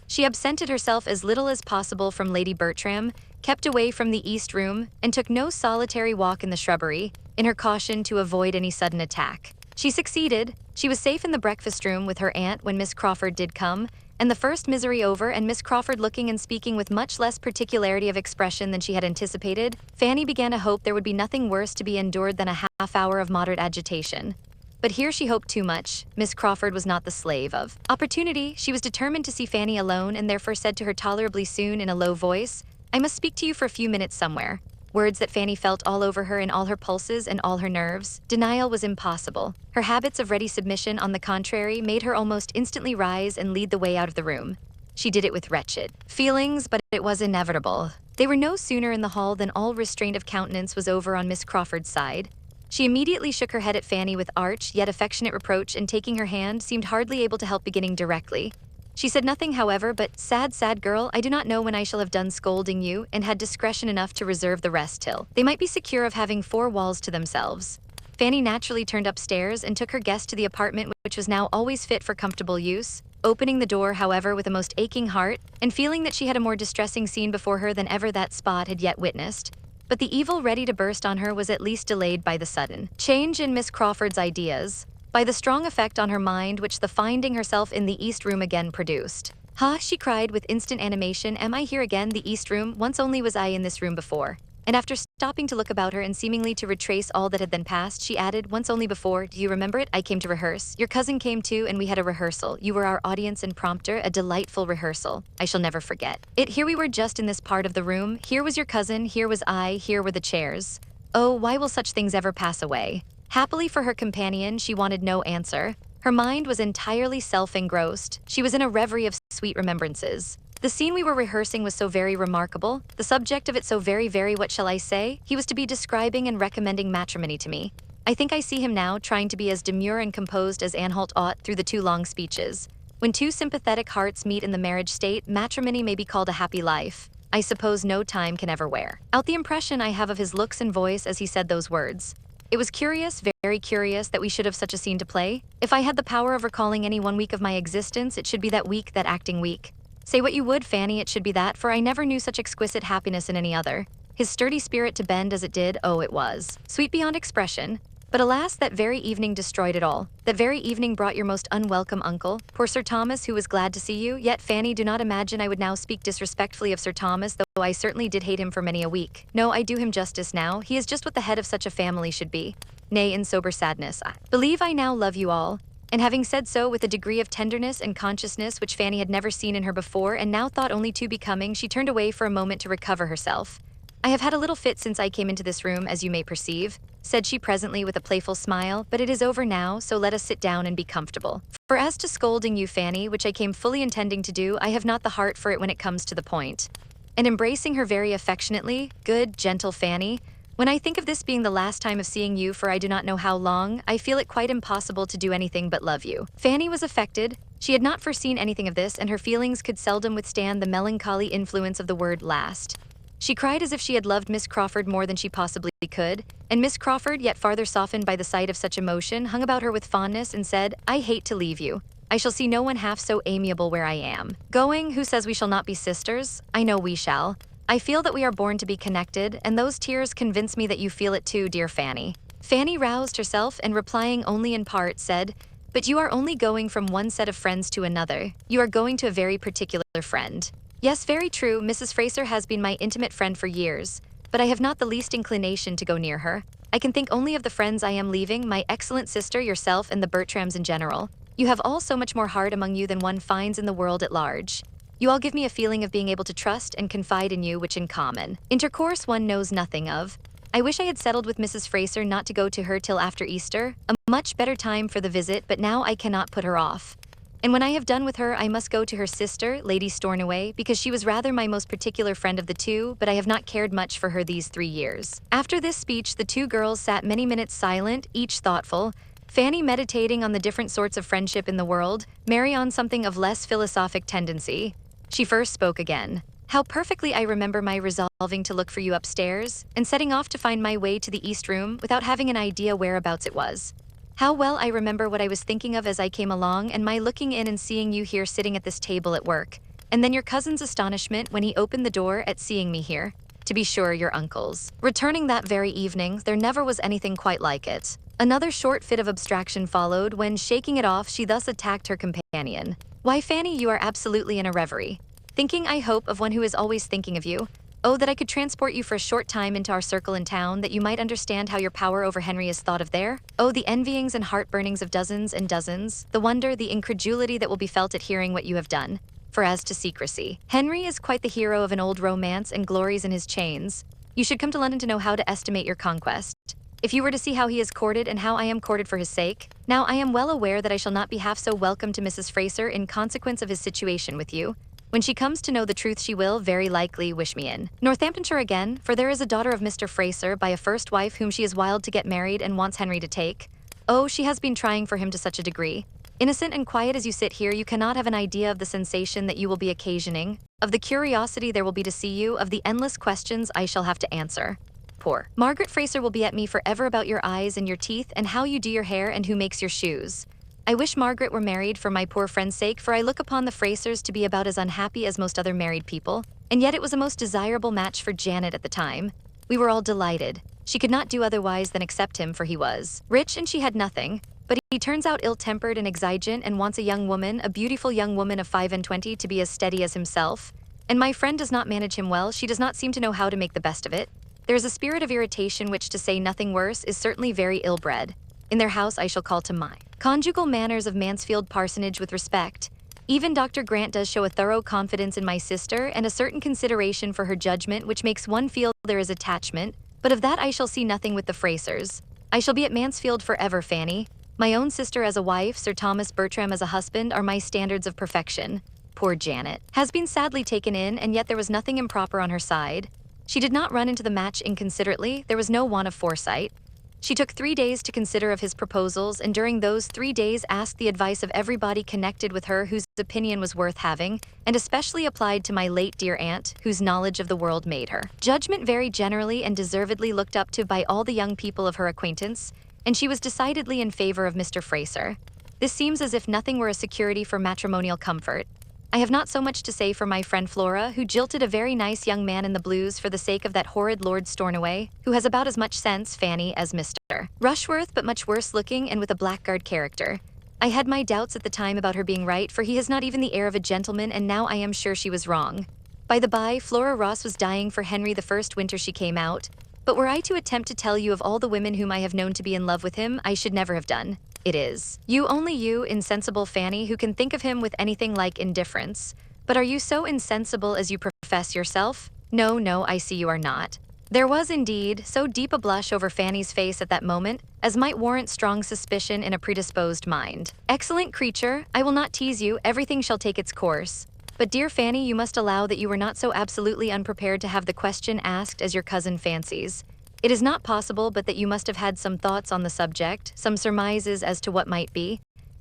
S1: She absented herself as little as possible from Lady Bertram, kept away from the East Room, and took no solitary walk in the shrubbery, in her caution to avoid any sudden attack. She succeeded. She was safe in the breakfast room with her aunt when Miss Crawford did come, and the first misery over, and Miss Crawford looking and speaking with much less particularity of expression than she had anticipated, Fanny began to hope there would be nothing worse to be endured than a half-hour of moderate agitation. But here she hoped too much. Miss Crawford was not the slave of opportunity. She was determined to see Fanny alone, and therefore said to her tolerably soon in a low voice, "I must speak to you for a few minutes somewhere." Words that Fanny felt all over her in all her pulses and all her nerves. Denial was impossible. Her habits of ready submission, on the contrary, made her almost instantly rise and lead the way out of the room. She did it with wretched feelings, but it was inevitable. They were no sooner in the hall than all restraint of countenance was over on Miss Crawford's side. She immediately shook her head at Fanny with arch yet affectionate reproach, and taking her hand, seemed hardly able to help beginning directly. She said nothing, however, but, "Sad, sad girl, I do not know when I shall have done scolding you, and had discretion enough to reserve the rest till they might be secure of having 4 walls to themselves." Fanny naturally turned upstairs and took her guest to the apartment which was now always fit for comfortable use, opening the door, however, with a most aching heart, and feeling that she had a more distressing scene before her than ever that spot had yet witnessed. But the evil ready to burst on her was at least delayed by the sudden change in Miss Crawford's ideas, by the strong effect on her mind which the finding herself in the East Room again produced. "Ha!" she cried with instant animation, "am I here again, the East Room? Once only was I in this room before." And after stopping to look about her and seemingly to retrace all that had then passed, she added, "Once only before, do you remember it? I came to rehearse. Your cousin came too, and we had a rehearsal. You were our audience and prompter, a delightful rehearsal. I shall never forget it. Here we were just in this part of the room. Here was your cousin, here was I, here were the chairs. Oh, why will such things ever pass away?" Happily for her companion, she wanted no answer. Her mind was entirely self-engrossed. She was in a reverie of sweet remembrances. The scene we were rehearsing was so very remarkable, the subject of it so very what shall I say? He was to be describing and recommending matrimony to me. I think I see him now, trying to be as demure and composed as Anhalt ought through the 2 long speeches. When 2 sympathetic hearts meet in the marriage state, matrimony may be called a happy life. I suppose no time can ever wear out the impression I have of his looks and voice as he said those words. It was curious, very curious, that we should have such a scene to play. If I had the power of recalling any one week of my existence, it should be that week, that acting week. Say what you would, Fanny, it should be that, for I never knew such exquisite happiness in any other. His sturdy spirit to bend as it did, oh, it was sweet beyond expression. But alas, that very evening destroyed it all. That very evening brought your most unwelcome uncle, poor Sir Thomas, who was glad to see you. Yet, Fanny, do not imagine I would now speak disrespectfully of Sir Thomas, though I certainly did hate him for many a week. No, I do him justice now. He is just what the head of such a family should be. Nay, in sober sadness, I believe I now love you all. And having said so with a degree of tenderness and consciousness which Fanny had never seen in her before and now thought only too becoming, she turned away for a moment to recover herself. I have had a little fit since I came into this room, as you may perceive, said she presently with a playful smile, but it is over now, so let us sit down and be comfortable. For as to scolding you, Fanny, which I came fully intending to do, I have not the heart for it when it comes to the point. And embracing her very affectionately, good, gentle Fanny, when I think of this being the last time of seeing you for I do not know how long, I feel it quite impossible to do anything but love you. Fanny was affected. She had not foreseen anything of this, and her feelings could seldom withstand the melancholy influence of the word last. She cried as if she had loved Miss Crawford more than she possibly could, and Miss Crawford, yet farther softened by the sight of such emotion, hung about her with fondness and said, I hate to leave you. I shall see no one half so amiable where I am. Going, who says we shall not be sisters? I know we shall. I feel that we are born to be connected, and those tears convince me that you feel it too, dear Fanny. Fanny roused herself and, replying only in part, said, But you are only going from one set of friends to another. You are going to a very particular friend. Yes, very true, Mrs. Fraser has been my intimate friend for years, but I have not the least inclination to go near her. I can think only of the friends I am leaving, my excellent sister, yourself, and the Bertrams in general. You have all so much more heart among you than one finds in the world at large. You all give me a feeling of being able to trust and confide in you, which in common intercourse one knows nothing of. I wish I had settled with Mrs. Fraser not to go to her till after Easter, a much better time for the visit, but now I cannot put her off. And when I have done with her, I must go to her sister, Lady Stornoway, because she was rather my most particular friend of the 2, but I have not cared much for her these 3 years. After this speech, the 2 girls sat many minutes silent, each thoughtful, Fanny meditating on the different sorts of friendship in the world, Mary on something of less philosophic tendency. She first spoke again. How perfectly I remember my resolving to look for you upstairs, and setting off to find my way to the east room without having an idea whereabouts it was. How well I remember what I was thinking of as I came along, and my looking in and seeing you here sitting at this table at work, and then your cousin's astonishment when he opened the door at seeing me here. To be sure, your uncle's. Returning that very evening, there never was anything quite like it. Another short fit of abstraction followed when, shaking it off, she thus attacked her companion. Why, Fanny, you are absolutely in a reverie. Thinking, I hope, of one who is always thinking of you. Oh, that I could transport you for a short time into our circle in town, that you might understand how your power over Henry is thought of there. Oh, the envyings and heart-burnings of dozens and dozens, the wonder, the incredulity that will be felt at hearing what you have done. For as to secrecy, Henry is quite the hero of an old romance and glories in his chains. You should come to London to know how to estimate your conquest. If you were to see how he is courted and how I am courted for his sake. Now I am well aware that I shall not be half so welcome to Mrs. Fraser in consequence of his situation with you. When she comes to know the truth, she will, very likely, wish me in Northamptonshire again, for there is a daughter of Mr. Fraser by a first wife whom she is wild to get married and wants Henry to take. Oh, she has been trying for him to such a degree. Innocent and quiet as you sit here, you cannot have an idea of the sensation that you will be occasioning, of the curiosity there will be to see you, of the endless questions I shall have to answer. Poor Margaret Fraser will be at me forever about your eyes and your teeth and how you do your hair and who makes your shoes. I wish Margaret were married for my poor friend's sake, for I look upon the Frasers to be about as unhappy as most other married people, and yet it was a most desirable match for Janet at the time. We were all delighted. She could not do otherwise than accept him, for he was rich and she had nothing, but he turns out ill-tempered and exigeant and wants a young woman, a beautiful young woman of 25, to be as steady as himself. And my friend does not manage him well. She does not seem to know how to make the best of it. There is a spirit of irritation which, to say nothing worse, is certainly very ill-bred. In their house I shall call to mind conjugal manners of Mansfield Parsonage with respect. Even Dr. Grant does show a thorough confidence in my sister and a certain consideration for her judgment which makes one feel there is attachment, but of that I shall see nothing with the Frasers. I shall be at Mansfield forever, Fanny. My own sister as a wife, Sir Thomas Bertram as a husband, are my standards of perfection. poor Janet, has been sadly taken in, and yet there was nothing improper on her side. She did not run into the match inconsiderately, there was no want of foresight. She took 3 days to consider of his proposals, and during those 3 days asked the advice of everybody connected with her whose opinion was worth having, and especially applied to my late dear aunt, whose knowledge of the world made her judgment very generally and deservedly looked up to by all the young people of her acquaintance, and she was decidedly in favor of Mr. Fraser. This seems as if nothing were a security for matrimonial comfort. I have not so much to say for my friend Flora, who jilted a very nice young man in the blues for the sake of that horrid Lord Stornoway, who has about as much sense, Fanny, as Mr. Rushworth, but much worse looking and with a blackguard character. I had my doubts at the time about her being right, for he has not even the air of a gentleman, and now I am sure she was wrong. By the by, Flora Ross was dying for Henry the first winter she came out, but were I to attempt to tell you of all the women whom I have known to be in love with him, I should never have done. It is you, only you, insensible Fanny, who can think of him with anything like indifference. But are you so insensible as you profess yourself? No, no, I see you are not. There was indeed so deep a blush over Fanny's face at that moment as might warrant strong suspicion in a predisposed mind. Excellent creature, I will not tease you, everything shall take its course. But dear Fanny, you must allow that you were not so absolutely unprepared to have the question asked as your cousin fancies. It is not possible but that you must have had some thoughts on the subject, some surmises as to what might be.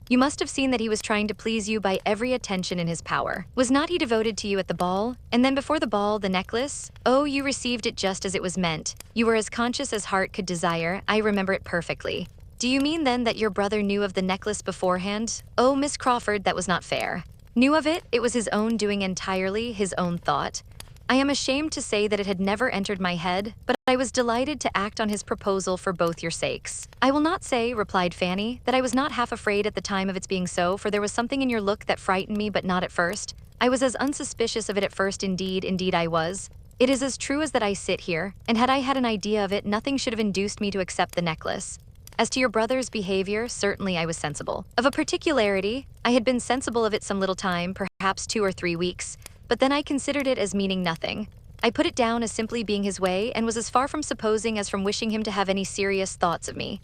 S1: You must have seen that he was trying to please you by every attention in his power. Was not he devoted to you at the ball? And then before the ball, the necklace? Oh, you received it just as it was meant. You were as conscious as heart could desire, I remember it perfectly. Do you mean then that your brother knew of the necklace beforehand? Oh, Miss Crawford, that was not fair. Knew of it? It was his own doing entirely, his own thought. I am ashamed to say that it had never entered my head, but I was delighted to act on his proposal for both your sakes. I will not say, replied Fanny, that I was not half afraid at the time of its being so, for there was something in your look that frightened me, but not at first. I was as unsuspicious of it at first, indeed I was. It is as true as that I sit here, and had I had an idea of it, nothing should have induced me to accept the necklace. As to your brother's behavior, certainly I was sensible. Of a particularity, I had been sensible of it some little time, perhaps 2 or 3 weeks, but then I considered it as meaning nothing. I put it down as simply being his way, and was as far from supposing as from wishing him to have any serious thoughts of me.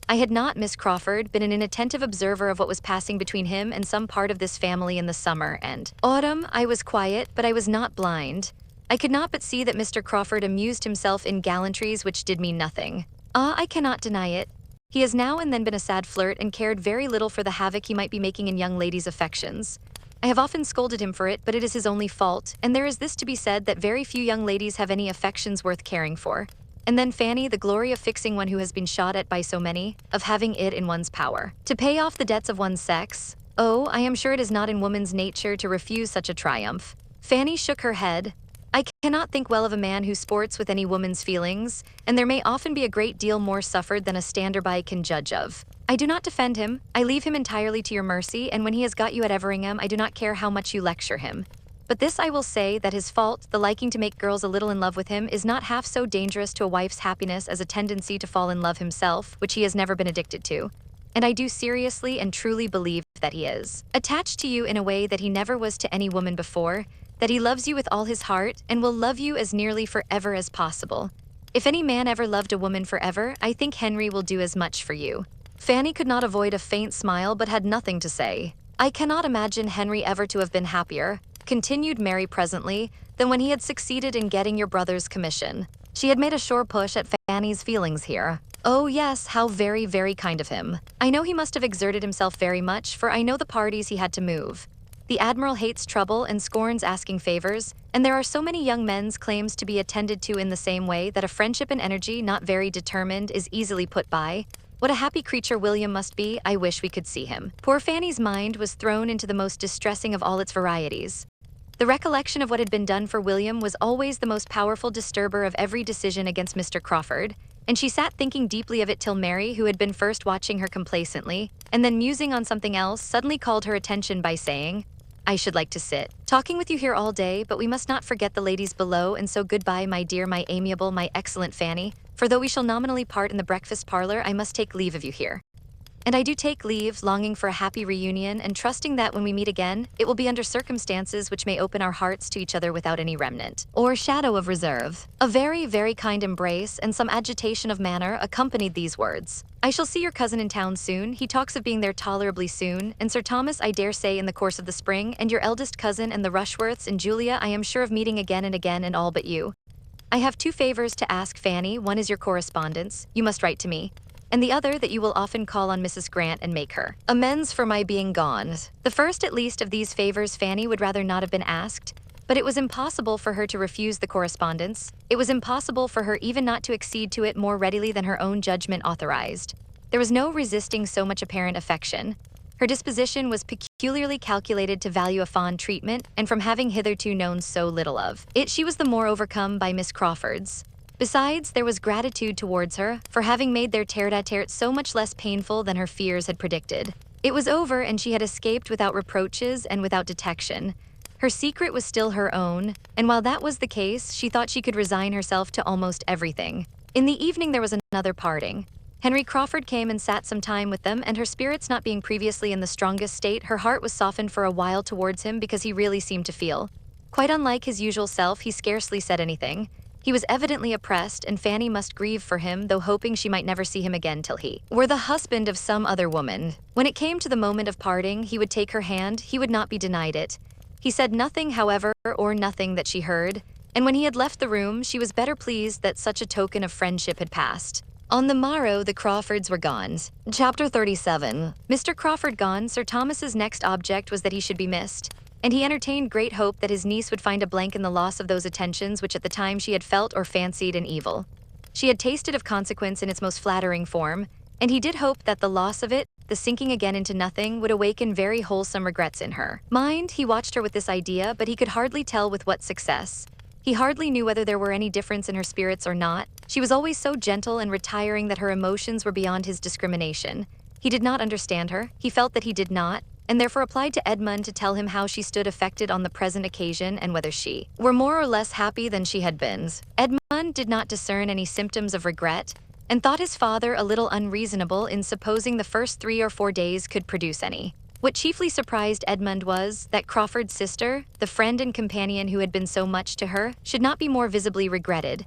S1: I had not, Miss Crawford, been an inattentive observer of what was passing between him and some part of this family in the summer and autumn. I was quiet, but I was not blind. I could not but see that Mr. Crawford amused himself in gallantries which did me nothing. I cannot deny it. He has now and then been a sad flirt and cared very little for the havoc he might be making in young ladies' affections. I have often scolded him for it, but it is his only fault, and there is this to be said, that very few young ladies have any affections worth caring for. And then Fanny, the glory of fixing one who has been shot at by so many, of having it in one's power to pay off the debts of one's sex. Oh, I am sure it is not in woman's nature to refuse such a triumph. Fanny shook her head. I cannot think well of a man who sports with any woman's feelings, and there may often be a great deal more suffered than a stander-by can judge of. I do not defend him. I leave him entirely to your mercy, and when he has got you at Everingham, I do not care how much you lecture him. But this I will say, that his fault, the liking to make girls a little in love with him, is not half so dangerous to a wife's happiness as a tendency to fall in love himself, which he has never been addicted to. And I do seriously and truly believe that he is attached to you in a way that he never was to any woman before, that he loves you with all his heart, and will love you as nearly forever as possible. If any man ever loved a woman forever, I think Henry will do as much for you. Fanny could not avoid a faint smile, but had nothing to say. I cannot imagine Henry ever to have been happier, continued Mary presently, than when he had succeeded in getting your brother's commission. She had made a sure push at Fanny's feelings here. Oh yes, how very, very kind of him. I know he must have exerted himself very much, for I know the parties he had to move. The Admiral hates trouble and scorns asking favors, and there are so many young men's claims to be attended to in the same way that a friendship and energy not very determined is easily put by. What a happy creature William must be, I wish we could see him. Poor Fanny's mind was thrown into the most distressing of all its varieties. The recollection of what had been done for William was always the most powerful disturber of every decision against Mr. Crawford, and she sat thinking deeply of it till Mary, who had been first watching her complacently, and then musing on something else, suddenly called her attention by saying, I should like to sit talking with you here all day, but we must not forget the ladies below, and so goodbye, my dear, my amiable, my excellent Fanny, for though we shall nominally part in the breakfast parlor, I must take leave of you here. And I do take leave, longing for a happy reunion and trusting that when we meet again, it will be under circumstances which may open our hearts to each other without any remnant or shadow of reserve. A very, very kind embrace and some agitation of manner accompanied these words. I shall see your cousin in town soon. He talks of being there tolerably soon, and Sir Thomas, I dare say, in the course of the spring, and your eldest cousin and the Rushworths and Julia I am sure of meeting again and all but you. I have 2 favors to ask, Fanny. One is your correspondence. You must write to me. And the other that you will often call on Mrs. Grant and make her amends for my being gone. The first, at least, of these favors Fanny would rather not have been asked, but it was impossible for her to refuse the correspondence. It was impossible for her even not to accede to it more readily than her own judgment authorized. There was no resisting so much apparent affection. Her disposition was peculiarly calculated to value a fond treatment, and from having hitherto known so little of it, she was the more overcome by Miss Crawford's. Besides, there was gratitude towards her for having made their tete-a-tete so much less painful than her fears had predicted. It was over, and she had escaped without reproaches and without detection. Her secret was still her own, and while that was the case, she thought she could resign herself to almost everything. In the evening there was another parting. Henry Crawford came and sat some time with them, and her spirits not being previously in the strongest state, her heart was softened for a while towards him because he really seemed to feel. Quite unlike his usual self, he scarcely said anything. He was evidently oppressed, and Fanny must grieve for him, though hoping she might never see him again till he were the husband of some other woman. When it came to the moment of parting, he would take her hand, he would not be denied it. He said nothing, however, or nothing that she heard, and when he had left the room, she was better pleased that such a token of friendship had passed. On the morrow, the Crawfords were gone. Chapter 37. Mr. Crawford gone, Sir Thomas's next object was that he should be missed, and he entertained great hope that his niece would find a blank in the loss of those attentions which at the time she had felt or fancied an evil. She had tasted of consequence in its most flattering form, and he did hope that the loss of it, the sinking again into nothing, would awaken very wholesome regrets in her mind. He watched her with this idea, but he could hardly tell with what success. He hardly knew whether there were any difference in her spirits or not. She was always so gentle and retiring that her emotions were beyond his discrimination. He did not understand her, he felt that he did not, and therefore applied to Edmund to tell him how she stood affected on the present occasion and whether she were more or less happy than she had been. Edmund did not discern any symptoms of regret, and thought his father a little unreasonable in supposing the first 3 or 4 days could produce any. What chiefly surprised Edmund was that Crawford's sister, the friend and companion who had been so much to her, should not be more visibly regretted.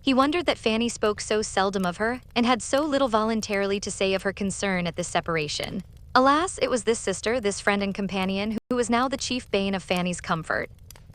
S1: He wondered that Fanny spoke so seldom of her, and had so little voluntarily to say of her concern at this separation. Alas, it was this sister, this friend and companion, who was now the chief bane of Fanny's comfort.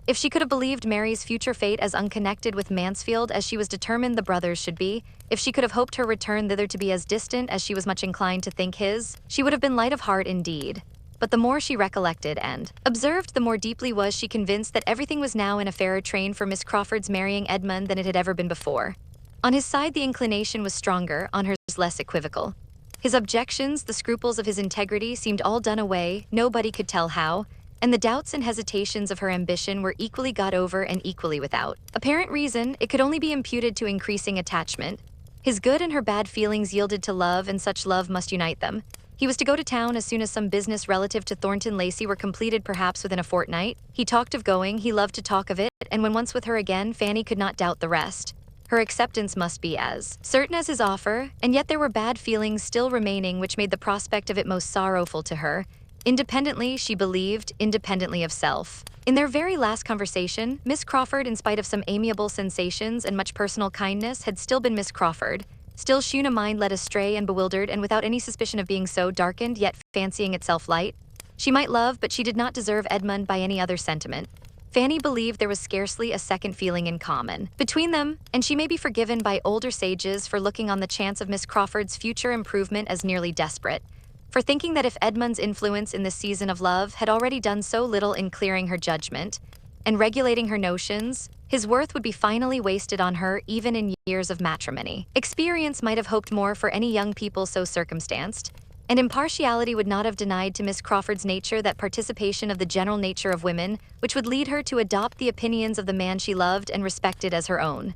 S1: If she could have believed Mary's future fate as unconnected with Mansfield as she was determined the brothers should be, if she could have hoped her return thither to be as distant as she was much inclined to think his, she would have been light of heart indeed. But the more she recollected and observed, the more deeply was she convinced that everything was now in a fairer train for Miss Crawford's marrying Edmund than it had ever been before. On his side the inclination was stronger, on hers less equivocal. His objections, the scruples of his integrity seemed all done away, nobody could tell how, and the doubts and hesitations of her ambition were equally got over and equally without apparent reason. It could only be imputed to increasing attachment. His good and her bad feelings yielded to love, and such love must unite them. He was to go to town as soon as some business relative to Thornton Lacey were completed, perhaps within a fortnight. He talked of going, he loved to talk of it, and when once with her again, Fanny could not doubt the rest. Her acceptance must be as certain as his offer, and yet there were bad feelings still remaining which made the prospect of it most sorrowful to her. Independently, she believed, independently of self. In their very last conversation, Miss Crawford, in spite of some amiable sensations and much personal kindness, had still been Miss Crawford, still shewn a mind led astray and bewildered, and without any suspicion of being so, darkened, yet fancying itself light. She might love, but she did not deserve Edmund by any other sentiment. Fanny believed there was scarcely a second feeling in common between them, and she may be forgiven by older sages for looking on the chance of Miss Crawford's future improvement as nearly desperate, for thinking that if Edmund's influence in this season of love had already done so little in clearing her judgment and regulating her notions, his worth would be finally wasted on her even in years of matrimony. Experience might have hoped more for any young people so circumstanced, and impartiality would not have denied to Miss Crawford's nature that participation of the general nature of women which would lead her to adopt the opinions of the man she loved and respected as her own.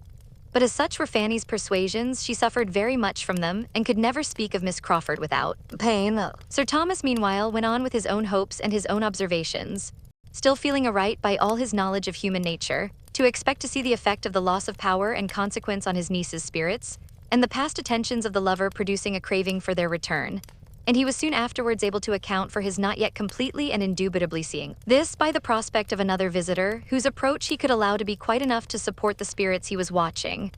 S1: But as such were Fanny's persuasions, she suffered very much from them, and could never speak of Miss Crawford without pain. Sir Thomas meanwhile went on with his own hopes and his own observations, still feeling a right, by all his knowledge of human nature, to expect to see the effect of the loss of power and consequence on his niece's spirits, and the past attentions of the lover producing a craving for their return. and he was soon afterwards able to account for his not yet completely and indubitably seeing this by the prospect of another visitor, whose approach he could allow to be quite enough to support the spirits he was watching.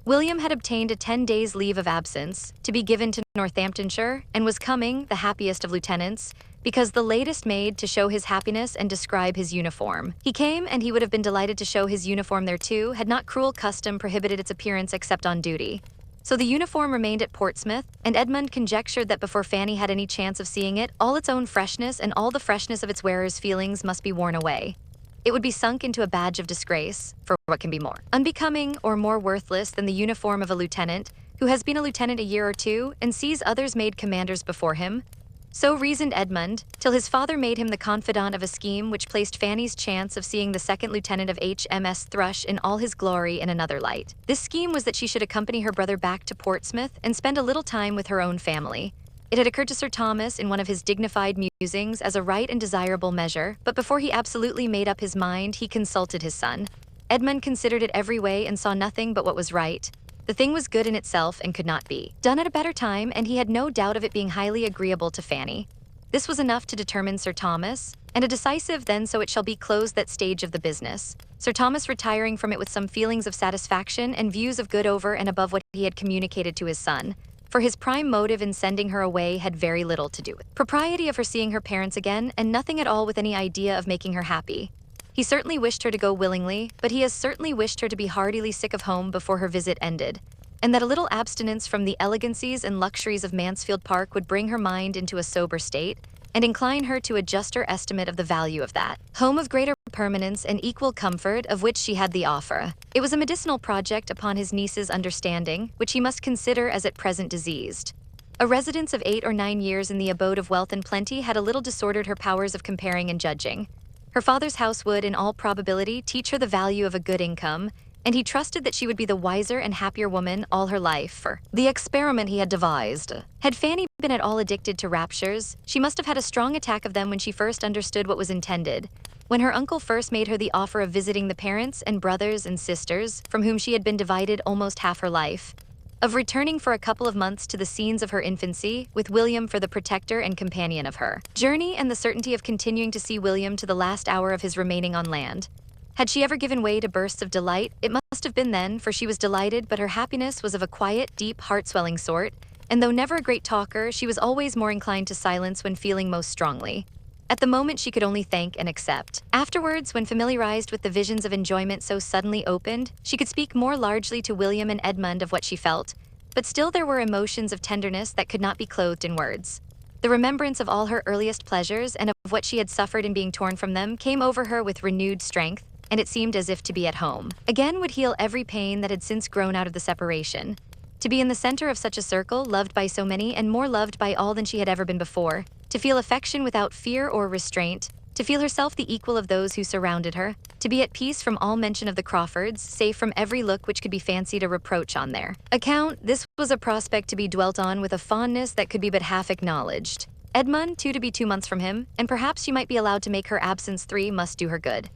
S1: William had obtained a 10 days' leave of absence to be given to Northamptonshire, and was coming, the happiest of lieutenants, because the latest made to show his happiness and describe his uniform. He came, and he would have been delighted to show his uniform there too, had not cruel custom prohibited its appearance except on duty. So the uniform remained at Portsmouth, and Edmund conjectured that before Fanny had any chance of seeing it, all its own freshness and all the freshness of its wearer's feelings must be worn away. It would be sunk into a badge of disgrace, for what can be more unbecoming or more worthless than the uniform of a lieutenant, who has been a lieutenant a year or two and sees others made commanders before him? So reasoned Edmund, till his father made him the confidant of a scheme which placed Fanny's chance of seeing the second lieutenant of HMS Thrush in all his glory in another light. This scheme was that she should accompany her brother back to Portsmouth and spend a little time with her own family. It had occurred to Sir Thomas in one of his dignified musings as a right and desirable measure, but before he absolutely made up his mind, he consulted his son. Edmund considered it every way and saw nothing but what was right. The thing was good in itself and could not be done at a better time, and he had no doubt of it being highly agreeable to Fanny. This was enough to determine Sir Thomas, and a decisive "then so it shall be" closed that stage of the business, Sir Thomas retiring from it with some feelings of satisfaction and views of good over and above what he had communicated to his son, for his prime motive in sending her away had very little to do with propriety of her seeing her parents again, and nothing at all with any idea of making her happy. He certainly wished her to go willingly, but he as certainly wished her to be heartily sick of home before her visit ended, and that a little abstinence from the elegancies and luxuries of Mansfield Park would bring her mind into a sober state, and incline her to a juster estimate of the value of that home of greater permanence and equal comfort of which she had the offer. It was a medicinal project upon his niece's understanding, which he must consider as at present diseased. A residence of 8 or 9 years in the abode of wealth and plenty had a little disordered her powers of comparing and judging. Her father's house would, in all probability, teach her the value of a good income, and he trusted that she would be the wiser and happier woman all her life for the experiment he had devised. Had Fanny been at all addicted to raptures, she must have had a strong attack of them when she first understood what was intended. When her uncle first made her the offer of visiting the parents and brothers and sisters, from whom she had been divided almost half her life, of returning for a couple of months to the scenes of her infancy, with William for the protector and companion of her journey, and the certainty of continuing to see William to the last hour of his remaining on land. Had she ever given way to bursts of delight, it must have been then, for she was delighted, but her happiness was of a quiet, deep, heart-swelling sort, and though never a great talker, she was always more inclined to silence when feeling most strongly. At the moment she could only thank and accept. Afterwards, when familiarized with the visions of enjoyment so suddenly opened, she could speak more largely to William and Edmund of what she felt, but still there were emotions of tenderness that could not be clothed in words. The remembrance of all her earliest pleasures and of what she had suffered in being torn from them came over her with renewed strength, and it seemed as if to be at home again would heal every pain that had since grown out of the separation. To be in the center of such a circle, loved by so many and more loved by all than she had ever been before, to feel affection without fear or restraint, to feel herself the equal of those who surrounded her, to be at peace from all mention of the Crawfords, safe from every look which could be fancied a reproach on their account, this was a prospect to be dwelt on with a fondness that could be but half acknowledged. Edmund, too, to be 2 months from him, and perhaps she might be allowed to make her absence 3, must do her good.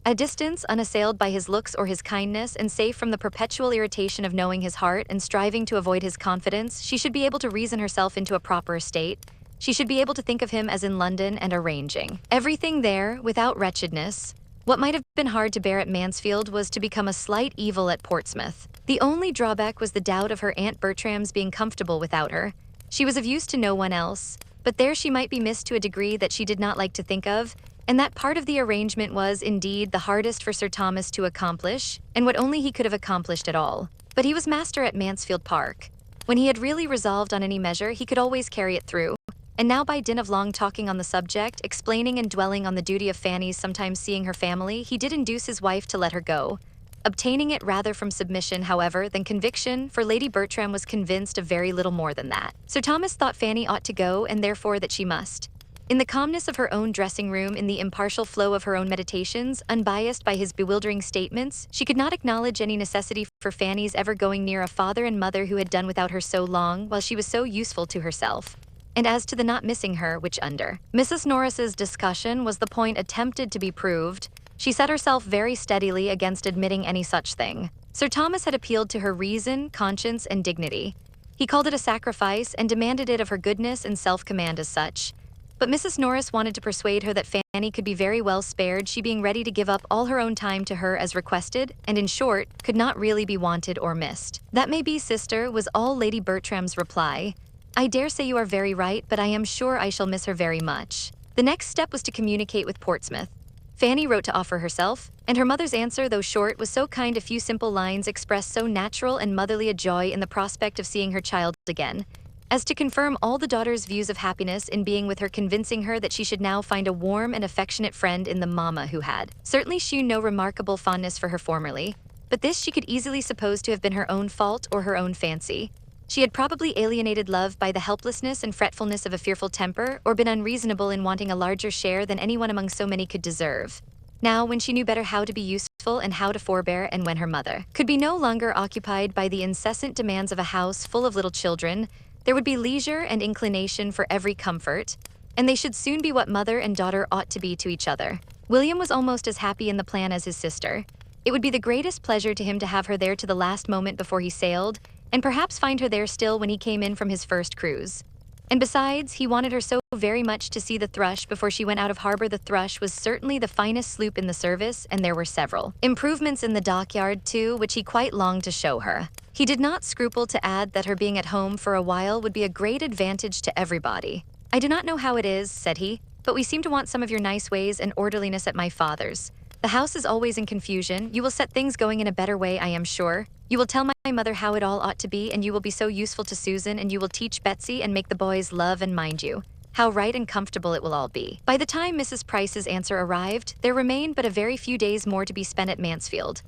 S1: A distance, unassailed by his looks or his kindness, and safe from the perpetual irritation of knowing his heart and striving to avoid his confidence, she should be able to reason herself into a proper state. She should be able to think of him as in London and arranging everything there without wretchedness. What might have been hard to bear at Mansfield was to become a slight evil at Portsmouth. The only drawback was the doubt of her Aunt Bertrams being comfortable without her. She was of use to no one else, but there she might be missed to a degree that she did not like to think of, and that part of the arrangement was, indeed, the hardest for Sir Thomas to accomplish, and what only he could have accomplished at all. But he was master at Mansfield Park. When he had really resolved on any measure, he could always carry it through. And now, by dint of long talking on the subject, explaining and dwelling on the duty of Fanny's sometimes seeing her family, he did induce his wife to let her go, obtaining it rather from submission, however, than conviction, for Lady Bertram was convinced of very little more than that. Sir Thomas thought Fanny ought to go, and therefore that she must. In the calmness of her own dressing-room, in the impartial flow of her own meditations, unbiased by his bewildering statements, she could not acknowledge any necessity for Fanny's ever going near a father and mother who had done without her so long, while she was so useful to herself. And as to the not missing her, which under Mrs. Norris's discussion was the point attempted to be proved, she set herself very steadily against admitting any such thing. Sir Thomas had appealed to her reason, conscience, and dignity. He called it a sacrifice and demanded it of her goodness and self-command as such. But Mrs. Norris wanted to persuade her that Fanny could be very well spared, she being ready to give up all her own time to her as requested, and in short, could not really be wanted or missed. "That may be, sister," was all Lady Bertram's reply. "I dare say you are very right, but I am sure I shall miss her very much." The next step was to communicate with Portsmouth. Fanny wrote to offer herself, and her mother's answer, though short, was so kind. A few simple lines expressed so natural and motherly a joy in the prospect of seeing her child again, as to confirm all the daughter's views of happiness in being with her, convincing her that she should now find a warm and affectionate friend in the mamma who had certainly shewn no remarkable fondness for her formerly, but this she could easily suppose to have been her own fault or her own fancy. She had probably alienated love by the helplessness and fretfulness of a fearful temper, or been unreasonable in wanting a larger share than anyone among so many could deserve. Now, when she knew better how to be useful and how to forbear, and when her mother could be no longer occupied by the incessant demands of a house full of little children, there would be leisure and inclination for every comfort, and they should soon be what mother and daughter ought to be to each other. William was almost as happy in the plan as his sister. It would be the greatest pleasure to him to have her there to the last moment before he sailed, and perhaps find her there still when he came in from his first cruise. And besides, he wanted her so very much to see the Thrush before she went out of harbor. The Thrush was certainly the finest sloop in the service, and there were several improvements in the dockyard too, which he quite longed to show her. He did not scruple to add that her being at home for a while would be a great advantage to everybody. "I do not know how it is," said he, "but we seem to want some of your nice ways and orderliness at my father's. The house is always in confusion. You will set things going in a better way, I am sure. You will tell my mother how it all ought to be, and you will be so useful to Susan, and you will teach Betsy and make the boys love and mind you. How right and comfortable it will all be." By the time Mrs. Price's answer arrived, there remained but a very few days more to be spent at Mansfield.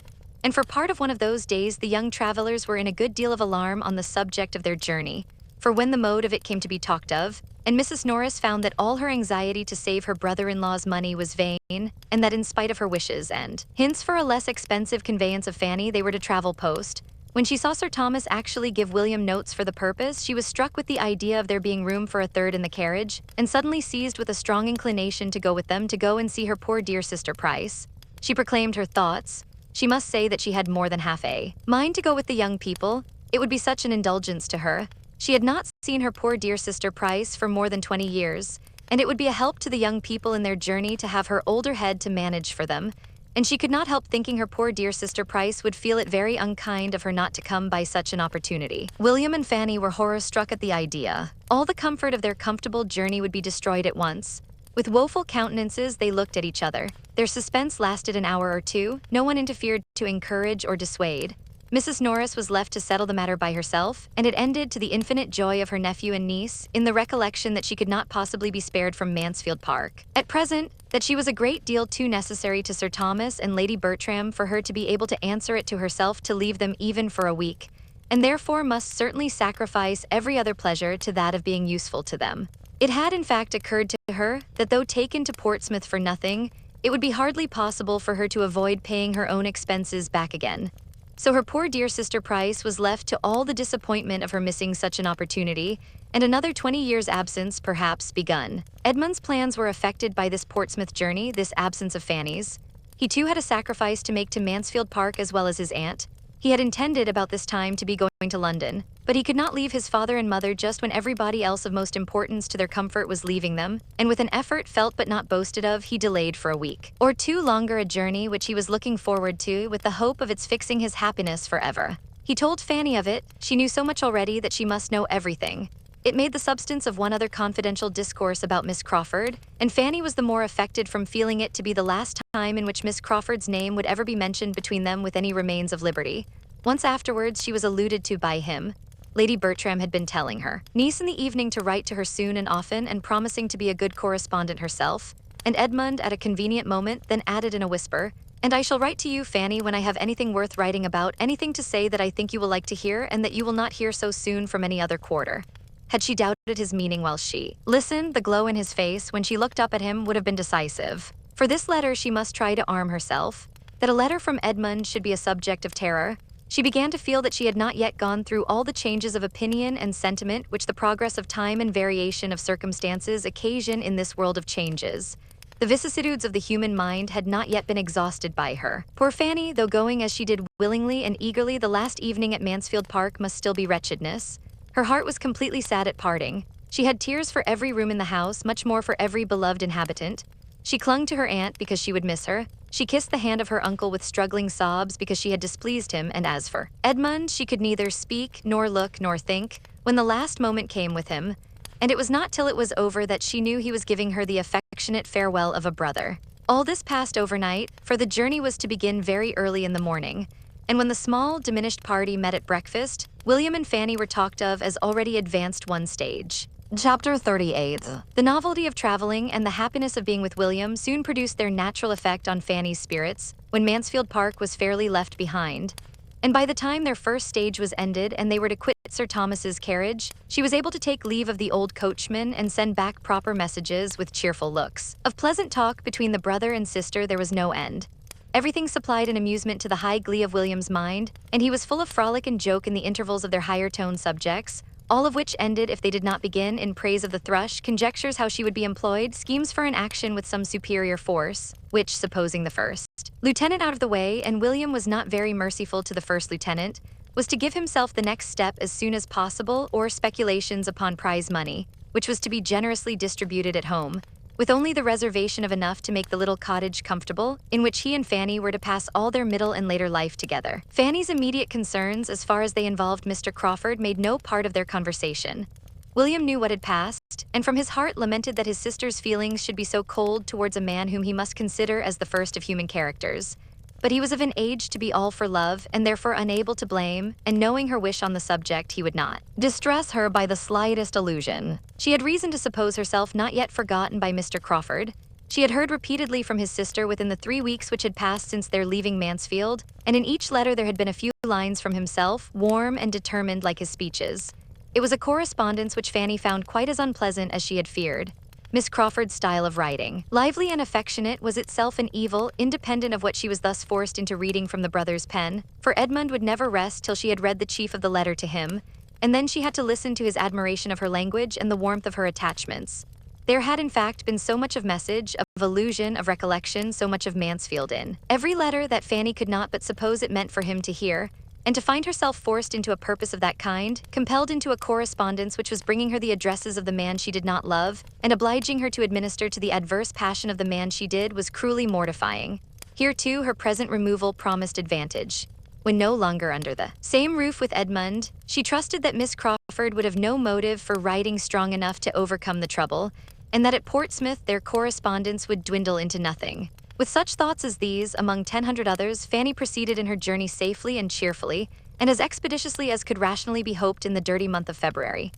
S1: And for part of one of those days the young travelers were in a good deal of alarm on the subject of their journey, for when the mode of it came to be talked of, and Mrs. Norris found that all her anxiety to save her brother-in-law's money was vain, and that in spite of her wishes and hints for a less expensive conveyance of Fanny, they were to travel post, when she saw Sir Thomas actually give William notes for the purpose, she was struck with the idea of there being room for a third in the carriage, and suddenly seized with a strong inclination to go with them, to go and see her poor dear sister Price. She proclaimed her thoughts. She must say that she had more than half a mind to go with the young people. It would be such an indulgence to her. She had not seen her poor dear sister Price for more than 20 years, and it would be a help to the young people in their journey to have her older head to manage for them, and she could not help thinking her poor dear sister Price would feel it very unkind of her not to come by such an opportunity. William and Fanny were horror-struck at the idea. All the comfort of their comfortable journey would be destroyed at once. With woeful countenances they looked at each other. Their suspense lasted an hour or two. No one interfered to encourage or dissuade. Mrs. Norris was left to settle the matter by herself, and it ended to the infinite joy of her nephew and niece in the recollection that she could not possibly be spared from Mansfield Park at present, that she was a great deal too necessary to Sir Thomas and Lady Bertram for her to be able to answer it to herself to leave them even for a week, and therefore must certainly sacrifice every other pleasure to that of being useful to them. It had in fact occurred to her that though taken to Portsmouth for nothing, it would be hardly possible for her to avoid paying her own expenses back again. So her poor dear sister Price was left to all the disappointment of her missing such an opportunity, and another 20 years' absence perhaps begun. Edmund's plans were affected by this Portsmouth journey, this absence of Fanny's. He too had a sacrifice to make to Mansfield Park as well as his aunt. He had intended about this time to be going to London, but he could not leave his father and mother just when everybody else of most importance to their comfort was leaving them, and with an effort felt but not boasted of, he delayed for a week or two longer a journey which he was looking forward to with the hope of its fixing his happiness forever. He told Fanny of it. She knew so much already that she must know everything. It made the substance of one other confidential discourse about Miss Crawford, and Fanny was the more affected from feeling it to be the last time in which Miss Crawford's name would ever be mentioned between them with any remains of liberty. Once afterwards she was alluded to by him. Lady Bertram had been telling her niece in the evening to write to her soon and often, and promising to be a good correspondent herself, and Edmund at a convenient moment then added in a whisper, "And I shall write to you, Fanny, when I have anything worth writing about, anything to say that I think you will like to hear and that you will not hear so soon from any other quarter." Had she doubted his meaning while she listened, the glow in his face when she looked up at him would have been decisive. For this letter she must try to arm herself. That a letter from Edmund should be a subject of terror. She began to feel that she had not yet gone through all the changes of opinion and sentiment which the progress of time and variation of circumstances occasion in this world of changes. The vicissitudes of the human mind had not yet been exhausted by her. Poor Fanny, though going as she did willingly and eagerly, the last evening at Mansfield Park must still be wretchedness. Her heart was completely sad at parting. She had tears for every room in the house, much more for every beloved inhabitant. She clung to her aunt because she would miss her. She kissed the hand of her uncle with struggling sobs because she had displeased him, and as for Edmund, she could neither speak, nor look, nor think, when the last moment came with him. And it was not till it was over that she knew he was giving her the affectionate farewell of a brother. All this passed overnight, for the journey was to begin very early in the morning. And when the small, diminished party met at breakfast, William and Fanny were talked of as already advanced one stage.
S2: Chapter 38.
S1: The novelty of traveling and the happiness of being with William soon produced their natural effect on Fanny's spirits when Mansfield Park was fairly left behind. And by the time their first stage was ended and they were to quit Sir Thomas's carriage, she was able to take leave of the old coachman and send back proper messages with cheerful looks. Of pleasant talk between the brother and sister there was no end. Everything supplied an amusement to the high glee of William's mind, and he was full of frolic and joke in the intervals of their higher-toned subjects, all of which ended, if they did not begin, in praise of the thrush, conjectures how she would be employed, schemes for an action with some superior force, which, supposing the first lieutenant out of the way, and William was not very merciful to the first lieutenant, was to give himself the next step as soon as possible, or speculations upon prize money, which was to be generously distributed at home, with only the reservation of enough to make the little cottage comfortable, in which he and Fanny were to pass all their middle and later life together. Fanny's immediate concerns, as far as they involved Mr. Crawford, made no part of their conversation. William knew what had passed, and from his heart lamented that his sister's feelings should be so cold towards a man whom he must consider as the first of human characters. But he was of an age to be all for love, and therefore unable to blame, and knowing her wish on the subject, he would not
S2: distress her by the slightest allusion.
S1: She had reason to suppose herself not yet forgotten by Mr. Crawford. She had heard repeatedly from his sister within the 3 weeks which had passed since their leaving Mansfield, and in each letter there had been a few lines from himself, warm and determined like his speeches. It was a correspondence which Fanny found quite as unpleasant as she had feared. Miss Crawford's style of writing, lively and affectionate, was itself an evil, independent of what she was thus forced into reading from the brother's pen, for Edmund would never rest till she had read the chief of the letter to him, and then she had to listen to his admiration of her language and the warmth of her attachments. There had in fact been so much of message, of allusion, of recollection, so much of Mansfield in every letter that Fanny could not but suppose it meant for him to hear, and to find herself forced into a purpose of that kind, compelled into a correspondence which was bringing her the addresses of the man she did not love, and obliging her to administer to the adverse passion of the man she did, was cruelly mortifying. Here too her present removal promised advantage. When no longer under the same roof with Edmund, she trusted that Miss Crawford would have no motive for writing strong enough to overcome the trouble, and that at Portsmouth their correspondence would dwindle into nothing. With such thoughts as these, among 100 others, Fanny proceeded in her journey safely and cheerfully, and as expeditiously as could rationally be hoped in the dirty month of February.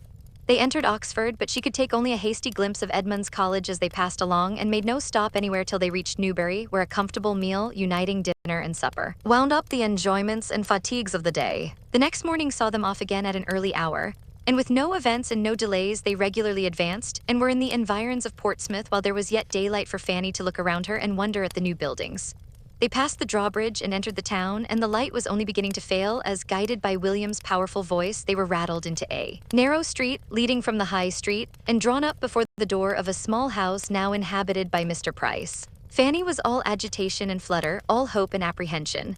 S1: They entered Oxford, but she could take only a hasty glimpse of Edmund's college as they passed along, and made no stop anywhere till they reached Newbury, where a comfortable meal, uniting dinner and supper,
S2: wound up the enjoyments and fatigues of the day.
S1: The next morning saw them off again at an early hour, and with no events and no delays they regularly advanced, and were in the environs of Portsmouth while there was yet daylight for Fanny to look around her and wonder at the new buildings. They passed the drawbridge and entered the town, and the light was only beginning to fail as, guided by William's powerful voice, they were rattled into a narrow street leading from the High Street, and drawn up before the door of a small house now inhabited by Mr. Price. Fanny was all agitation and flutter, all hope and apprehension.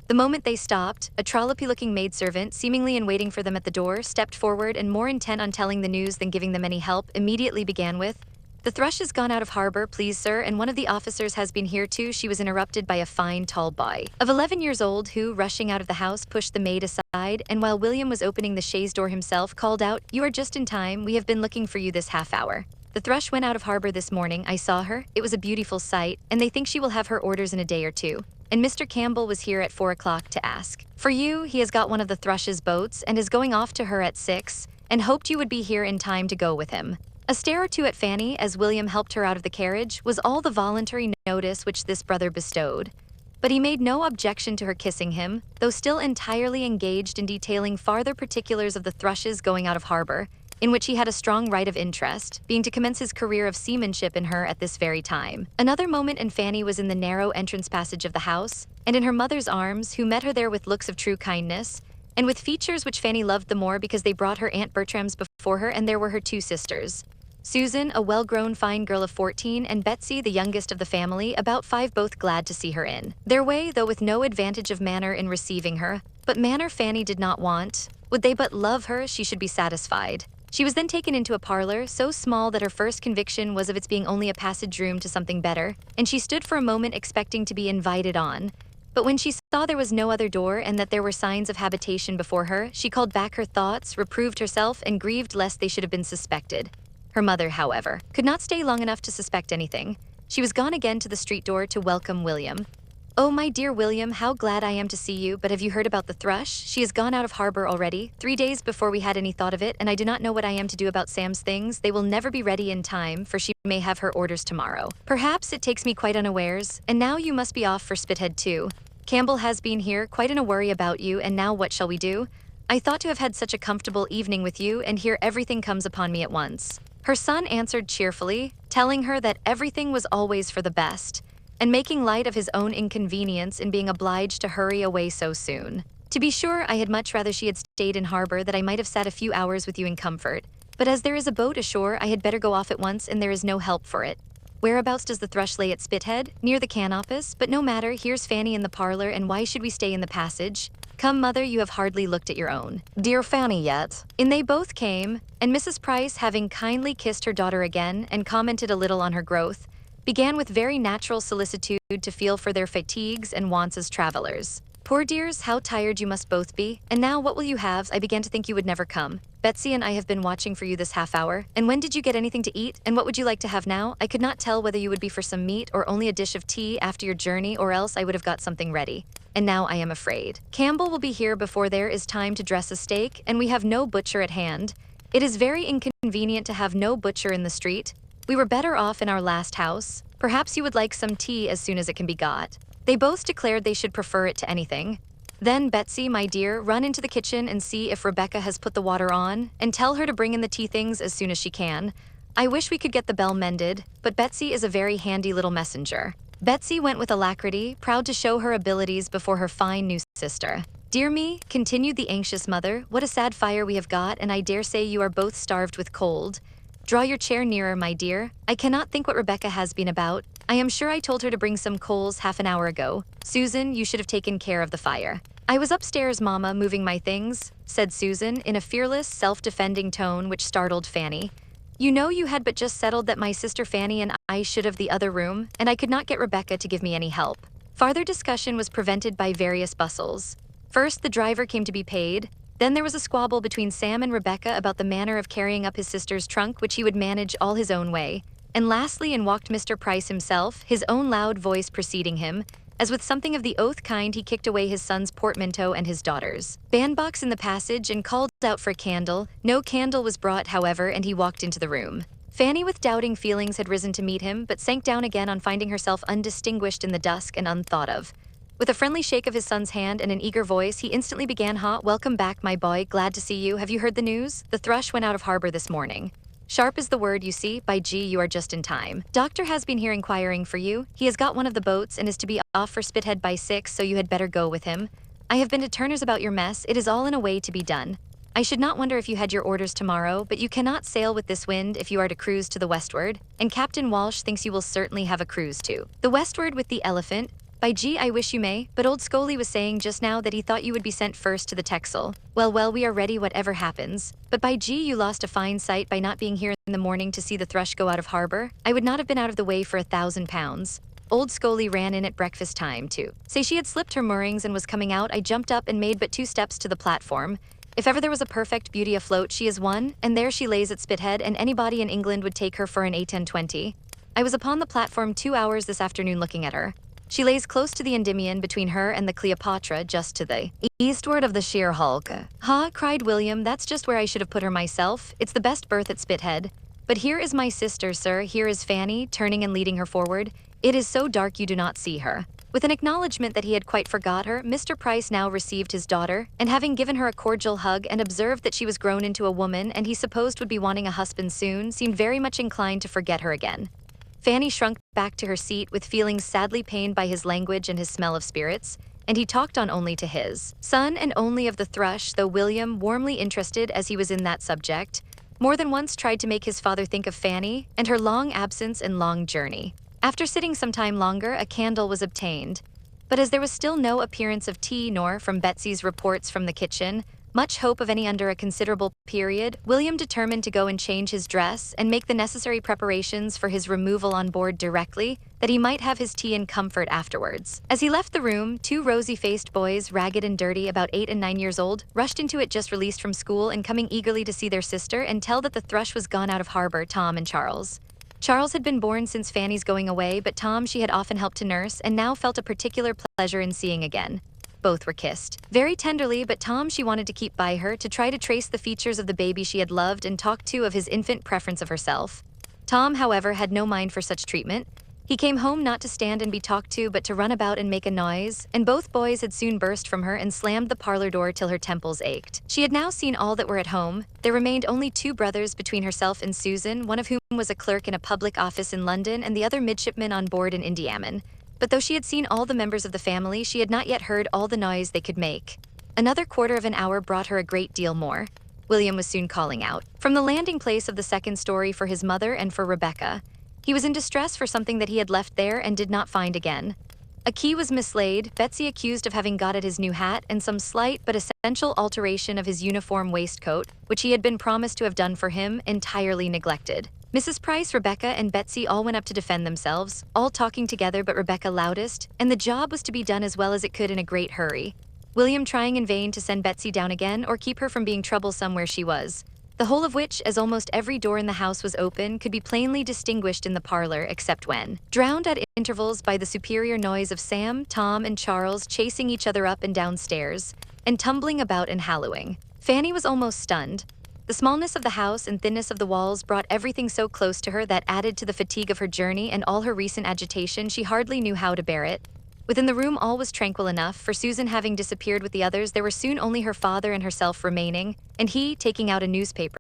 S1: The moment they stopped, a trollopy-looking maidservant, seemingly in waiting for them at the door, stepped forward and, more intent on telling the news than giving them any help, immediately began with, "The thrush has gone out of harbor, please, sir, and one of the officers has been here too." She was interrupted by a fine, tall boy of 11 years old who, rushing out of the house, pushed the maid aside, and while William was opening the chaise door himself, called out, "You are just in time. We have been looking for you this half-hour. The thrush went out of harbor this morning. I saw her. It was a beautiful sight, and they think she will have her orders in a day or two. And Mr. Campbell was here at 4 o'clock to ask for you. He has got one of the thrush's boats and is going off to her at 6, and hoped you would be here in time to go with him." A stare or two at Fanny, as William helped her out of the carriage, was all the voluntary notice which this brother bestowed. But he made no objection to her kissing him, though still entirely engaged in detailing farther particulars of the thrush's going out of harbor, in which he had a strong right of interest, being to commence his career of seamanship in her at this very time. Another moment and Fanny was in the narrow entrance passage of the house, and in her mother's arms, who met her there with looks of true kindness, and with features which Fanny loved the more because they brought her Aunt Bertrams before her, and there were her 2 sisters. Susan, a well-grown fine girl of 14, and Betsy, the youngest of the family, about 5, both glad to see her in their way, though with no advantage of manner in receiving her. But manner Fanny did not want. Would they but love her, she should be satisfied. She was then taken into a parlor so small that her first conviction was of its being only a passage room to something better, and she stood for a moment expecting to be invited on. But when she saw there was no other door and that there were signs of habitation before her, she called back her thoughts, reproved herself, and grieved lest they should have been suspected. Her mother, however, could not stay long enough to suspect anything. She was gone again to the street door to welcome William. "Oh, my dear William, how glad I am to see you, but have you heard about the thrush? She has gone out of harbor already, 3 days before we had any thought of it, and I do not know what I am to do about Sam's things. They will never be ready in time, for she may have her orders tomorrow. Perhaps it takes me quite unawares, and now you must be off for Spithead too. Campbell has been here, quite in a worry about you, and now what shall we do? I thought to have had such a comfortable evening with you, and here everything comes upon me at once." Her son answered cheerfully, telling her that everything was always for the best, and making light of his own inconvenience in being obliged to hurry away so soon. "To be sure, I had much rather she had stayed in harbor, that I might have sat a few hours with you in comfort. But as there is a boat ashore, I had better go off at once, and there is no help for it. Whereabouts does the thrush lay at Spithead? Near the can office, but no matter, here's Fanny in the parlor, and why should we stay in the passage? Come, mother, you have hardly looked at your own. Dear Fanny yet." In they both came, and Mrs. Price, having kindly kissed her daughter again and commented a little on her growth, began with very natural solicitude to feel for their fatigues and wants as travelers. "Poor dears, how tired you must both be. And now what will you have? I began to think you would never come. Betsy and I have been watching for you this half hour. And when did you get anything to eat? And what would you like to have now? I could not tell whether you would be for some meat or only a dish of tea after your journey, or else I would have got something ready. And now I am afraid. Campbell will be here before there is time to dress a steak, and we have no butcher at hand. It is very inconvenient to have no butcher in the street. We were better off in our last house. Perhaps you would like some tea as soon as it can be got." They both declared they should prefer it to anything. "Then, Betsy, my dear, run into the kitchen and see if Rebecca has put the water on, and tell her to bring in the tea things as soon as she can. I wish we could get the bell mended, but Betsy is a very handy little messenger." Betsy went with alacrity, proud to show her abilities before her fine new sister. "Dear me," continued the anxious mother, "what a sad fire we have got, and I dare say you are both starved with cold. Draw your chair nearer, my dear. I cannot think what Rebecca has been about. I am sure I told her to bring some coals half an hour ago. Susan, you should have taken care of the fire." "I was upstairs, Mamma, moving my things," said Susan, in a fearless, self-defending tone which startled Fanny. "You know you had but just settled that my sister Fanny and I should have the other room, and I could not get Rebecca to give me any help." Farther discussion was prevented by various bustles. First, the driver came to be paid. Then there was a squabble between Sam and Rebecca about the manner of carrying up his sister's trunk, which he would manage all his own way. And lastly in walked Mr. Price himself, his own loud voice preceding him, as with something of the oath kind he kicked away his son's portmanteau and his daughter's bandbox in the passage and called out for a candle. No candle was brought, however, and he walked into the room. Fanny, with doubting feelings, had risen to meet him, but sank down again on finding herself undistinguished in the dusk and unthought of. With a friendly shake of his son's hand and an eager voice, he instantly began, "Welcome back, my boy, glad to see you. Have you heard the news? The thrush went out of harbor this morning. Sharp is the word, you see. By G, you are just in time. Doctor has been here inquiring for you. He has got one of the boats and is to be off for Spithead by 6, so you had better go with him. I have been to Turner's about your mess. It is all in a way to be done. I should not wonder if you had your orders tomorrow, but you cannot sail with this wind if you are to cruise to the westward, and Captain Walsh thinks you will certainly have a cruise to the westward with the Elephant. By G, I wish you may, but old Scully was saying just now that he thought you would be sent first to the Texel. Well, we are ready whatever happens. But by G, you lost a fine sight by not being here in the morning to see the thrush go out of harbor. I would not have been out of the way for £1,000. Old Scully ran in at breakfast time, too. Say she had slipped her moorings and was coming out, I jumped up and made but 2 steps to the platform. If ever there was a perfect beauty afloat, she is one, and there she lays at Spithead, and anybody in England would take her for an A1020. I was upon the platform 2 hours this afternoon looking at her. She lays close to the Endymion between her and the Cleopatra, just to the eastward of the sheer hulk." "Ha," cried William, "that's just where I should have put her myself. It's the best berth at Spithead. But here is my sister, sir, here is Fanny," turning and leading her forward. "It is so dark you do not see her." With an acknowledgement that he had quite forgot her, Mr. Price now received his daughter, and having given her a cordial hug and observed that she was grown into a woman and he supposed would be wanting a husband soon, seemed very much inclined to forget her again. Fanny shrunk back to her seat with feelings sadly pained by his language and his smell of spirits, and he talked on only to his son and only of the thrush, though William, warmly interested as he was in that subject, more than once tried to make his father think of Fanny and her long absence and long journey. After sitting some time longer, a candle was obtained, but as there was still no appearance of tea nor, from Betsy's reports from the kitchen, Much hope of any under a considerable period, William determined to go and change his dress and make the necessary preparations for his removal on board directly, that he might have his tea in comfort afterwards. As he left the room, two rosy-faced boys, ragged and dirty, about 8 and 9 years old, rushed into it just released from school and coming eagerly to see their sister and tell that the thrush was gone out of harbor, Tom and Charles. Charles had been born since Fanny's going away, but Tom she had often helped to nurse and now felt a particular pleasure in seeing again. Both were kissed. Very tenderly, but Tom she wanted to keep by her, to try to trace the features of the baby she had loved and talk to of his infant preference of herself. Tom, however, had no mind for such treatment. He came home not to stand and be talked to, but to run about and make a noise, and both boys had soon burst from her and slammed the parlor door till her temples ached. She had now seen all that were at home. There remained only two brothers between herself and Susan, one of whom was a clerk in a public office in London and the other midshipman on board in Indiaman. But though she had seen all the members of the family, she had not yet heard all the noise they could make. Another quarter of an hour brought her a great deal more. William was soon calling out from the landing place of the second story for his mother and for Rebecca. He was in distress for something that he had left there and did not find again. A key was mislaid, Betsy accused of having got at his new hat, and some slight but essential alteration of his uniform waistcoat, which he had been promised to have done for him, entirely neglected. Mrs. Price, Rebecca, and Betsy all went up to defend themselves, all talking together but Rebecca loudest, and the job was to be done as well as it could in a great hurry. William trying in vain to send Betsy down again or keep her from being troublesome where she was. The whole of which, as almost every door in the house was open, could be plainly distinguished in the parlor, except when drowned at intervals by the superior noise of Sam, Tom, and Charles chasing each other up and down stairs, and tumbling about and hallooing. Fanny was almost stunned. The smallness of the house and thinness of the walls brought everything so close to her that, added to the fatigue of her journey and all her recent agitation, she hardly knew how to bear it. Within the room all was tranquil enough, for Susan having disappeared with the others, there were soon only her father and herself remaining, and he, taking out a newspaper,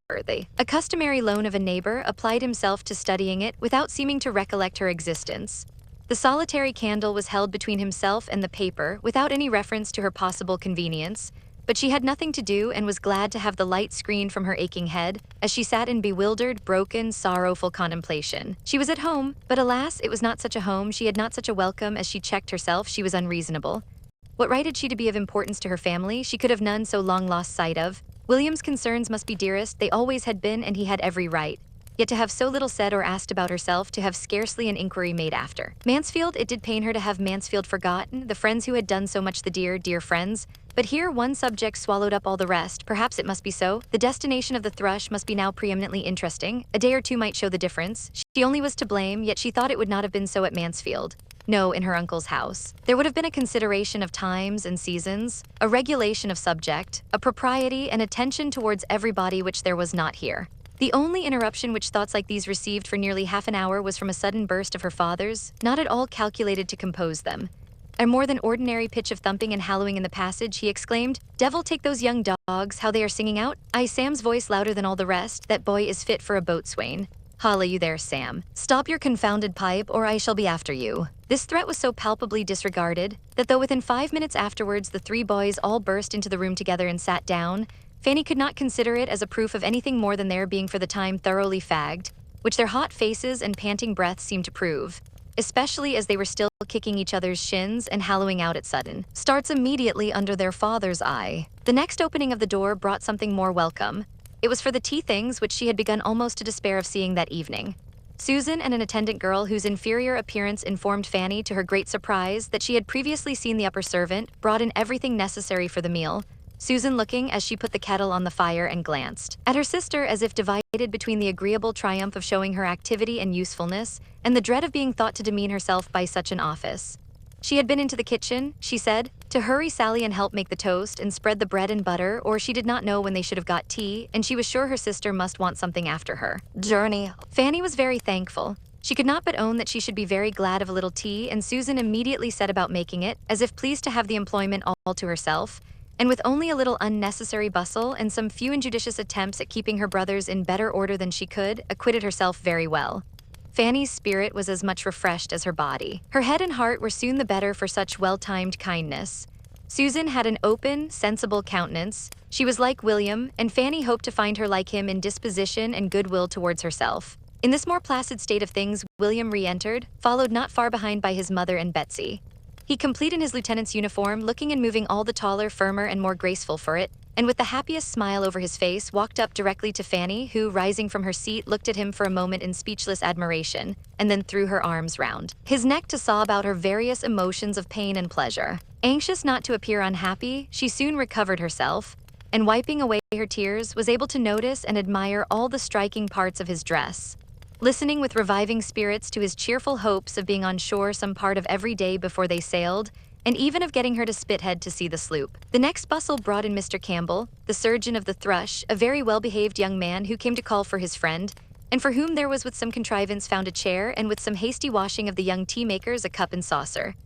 S1: a customary loan of a neighbor, applied himself to studying it without seeming to recollect her existence. The solitary candle was held between himself and the paper, without any reference to her possible convenience, but she had nothing to do and was glad to have the light screened from her aching head, as she sat in bewildered, broken, sorrowful contemplation. She was at home, but alas, it was not such a home, she had not such a welcome. As she checked herself, she was unreasonable. What right had she to be of importance to her family? She could have none so long lost sight of. William's concerns must be dearest, they always had been, and he had every right. Yet to have so little said or asked about herself, to have scarcely an inquiry made after. Mansfield, it did pain her to have Mansfield forgotten, the friends who had done so much, the dear, dear friends. But here one subject swallowed up all the rest. Perhaps it must be so. The destination of the thrush must be now preeminently interesting. A day or two might show the difference. She only was to blame, yet she thought it would not have been so at Mansfield. No, in her uncle's house. There would have been a consideration of times and seasons, a regulation of subject, a propriety and attention towards everybody which there was not here. The only interruption which thoughts like these received for nearly half an hour was from a sudden burst of her father's, not at all calculated to compose them. A more than ordinary pitch of thumping and hallooing in the passage, he exclaimed, "Devil take those young dogs, how they are singing out! Aye, Sam's voice louder than all the rest, that boy is fit for a boatswain. Holla you there, Sam. Stop your confounded pipe, or I shall be after you." This threat was so palpably disregarded, that though within 5 minutes afterwards the three boys all burst into the room together and sat down, Fanny could not consider it as a proof of anything more than their being for the time thoroughly fagged, which their hot faces and panting breaths seemed to prove, especially as they were still kicking each other's shins and hallooing out at sudden starts immediately under their father's eye. The next opening of the door brought something more welcome. It was for the tea things which she had begun almost to despair of seeing that evening. Susan and an attendant girl whose inferior appearance informed Fanny, to her great surprise, that she had previously seen the upper servant, brought in everything necessary for the meal. Susan looking, as she put the kettle on the fire, and glanced at her sister as if divided between the agreeable triumph of showing her activity and usefulness, and the dread of being thought to demean herself by such an office. She had been into the kitchen, she said, to hurry Sally and help make the toast and spread the bread and butter, or she did not know when they should have got tea, and she was sure her sister must want something after her journey. Fanny was very thankful. She could not but own that she should be very glad of a little tea, and Susan immediately set about making it, as if pleased to have the employment all to herself, and with only a little unnecessary bustle and some few injudicious attempts at keeping her brothers in better order than she could, acquitted herself very well. Fanny's spirit was as much refreshed as her body. Her head and heart were soon the better for such well-timed kindness. Susan had an open, sensible countenance. She was like William, and Fanny hoped to find her like him in disposition and goodwill towards herself. In this more placid state of things, William re-entered, followed not far behind by his mother and Betsy. He, complete in his lieutenant's uniform, looking and moving all the taller, firmer, and more graceful for it, and with the happiest smile over his face, walked up directly to Fanny, who, rising from her seat, looked at him for a moment in speechless admiration, and then threw her arms round his neck to sob out her various emotions of pain and pleasure. Anxious not to appear unhappy, she soon recovered herself, and wiping away her tears, was able to notice and admire all the striking parts of his dress. Listening with reviving spirits to his cheerful hopes of being on shore some part of every day before they sailed, and even of getting her to Spithead to see the sloop. The next bustle brought in Mr. Campbell, the surgeon of the Thrush, a very well-behaved young man who came to call for his friend, and for whom there was with some contrivance found a chair, and with some hasty washing of the young tea-makers a cup and saucer.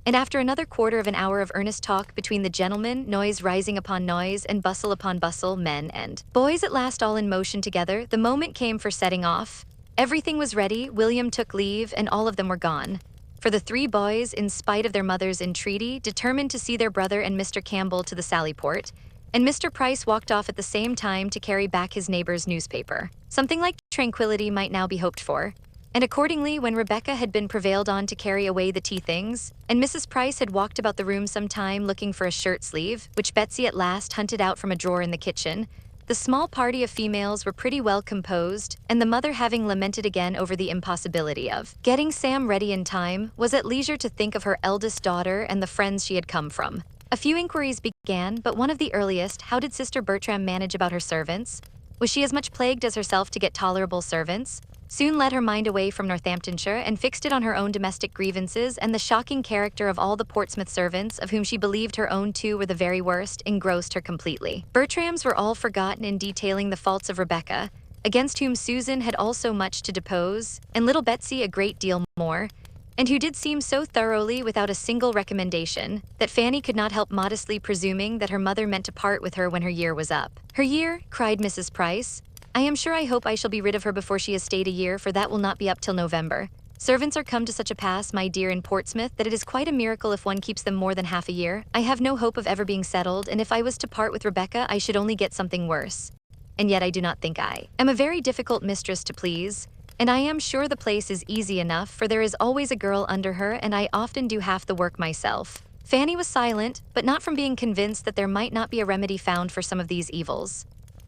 S1: And after another quarter of an hour of earnest talk between the gentlemen, noise rising upon noise, and bustle upon bustle, men and boys at last all in motion together, the moment came for setting off. Everything was ready, William took leave, and all of them were gone. For the three boys, in spite of their mother's entreaty, determined to see their brother and Mr. Campbell to the Sallyport, and Mr. Price walked off at the same time to carry back his neighbor's newspaper. Something like tranquility might now be hoped for, and accordingly, when Rebecca had been prevailed on to carry away the tea things, and Mrs. Price had walked about the room some time looking for a shirt sleeve, which Betsy at last hunted out from a drawer in the kitchen, the small party of females were pretty well composed, and the mother, having lamented again over the impossibility of getting Sam ready in time, was at leisure to think of her eldest daughter and the friends she had come from. A few inquiries began, but one of the earliest: how did Sister Bertram manage about her servants? Was she as much plagued as herself to get tolerable servants? Soon led her mind away from Northamptonshire and fixed it on her own domestic grievances, and the shocking character of all the Portsmouth servants, of whom she believed her own two were the very worst, engrossed her completely. Bertrams were all forgotten in detailing the faults of Rebecca, against whom Susan had also much to depose, and little Betsy a great deal more, and who did seem so thoroughly without a single recommendation, that Fanny could not help modestly presuming that her mother meant to part with her when her year was up. "Her year?" cried Mrs. Price. I hope I shall be rid of her before she has stayed a year, for that will not be up till November. Servants are come to such a pass, my dear, in Portsmouth, that it is quite a miracle if one keeps them more than half a year. I have no hope of ever being settled, and if I was to part with Rebecca, I should only get something worse. And yet I do not think I am a very difficult mistress to please, and I am sure the place is easy enough, for there is always a girl under her, and I often do half the work myself." Fanny was silent, but not from being convinced that there might not be a remedy found for some of these evils.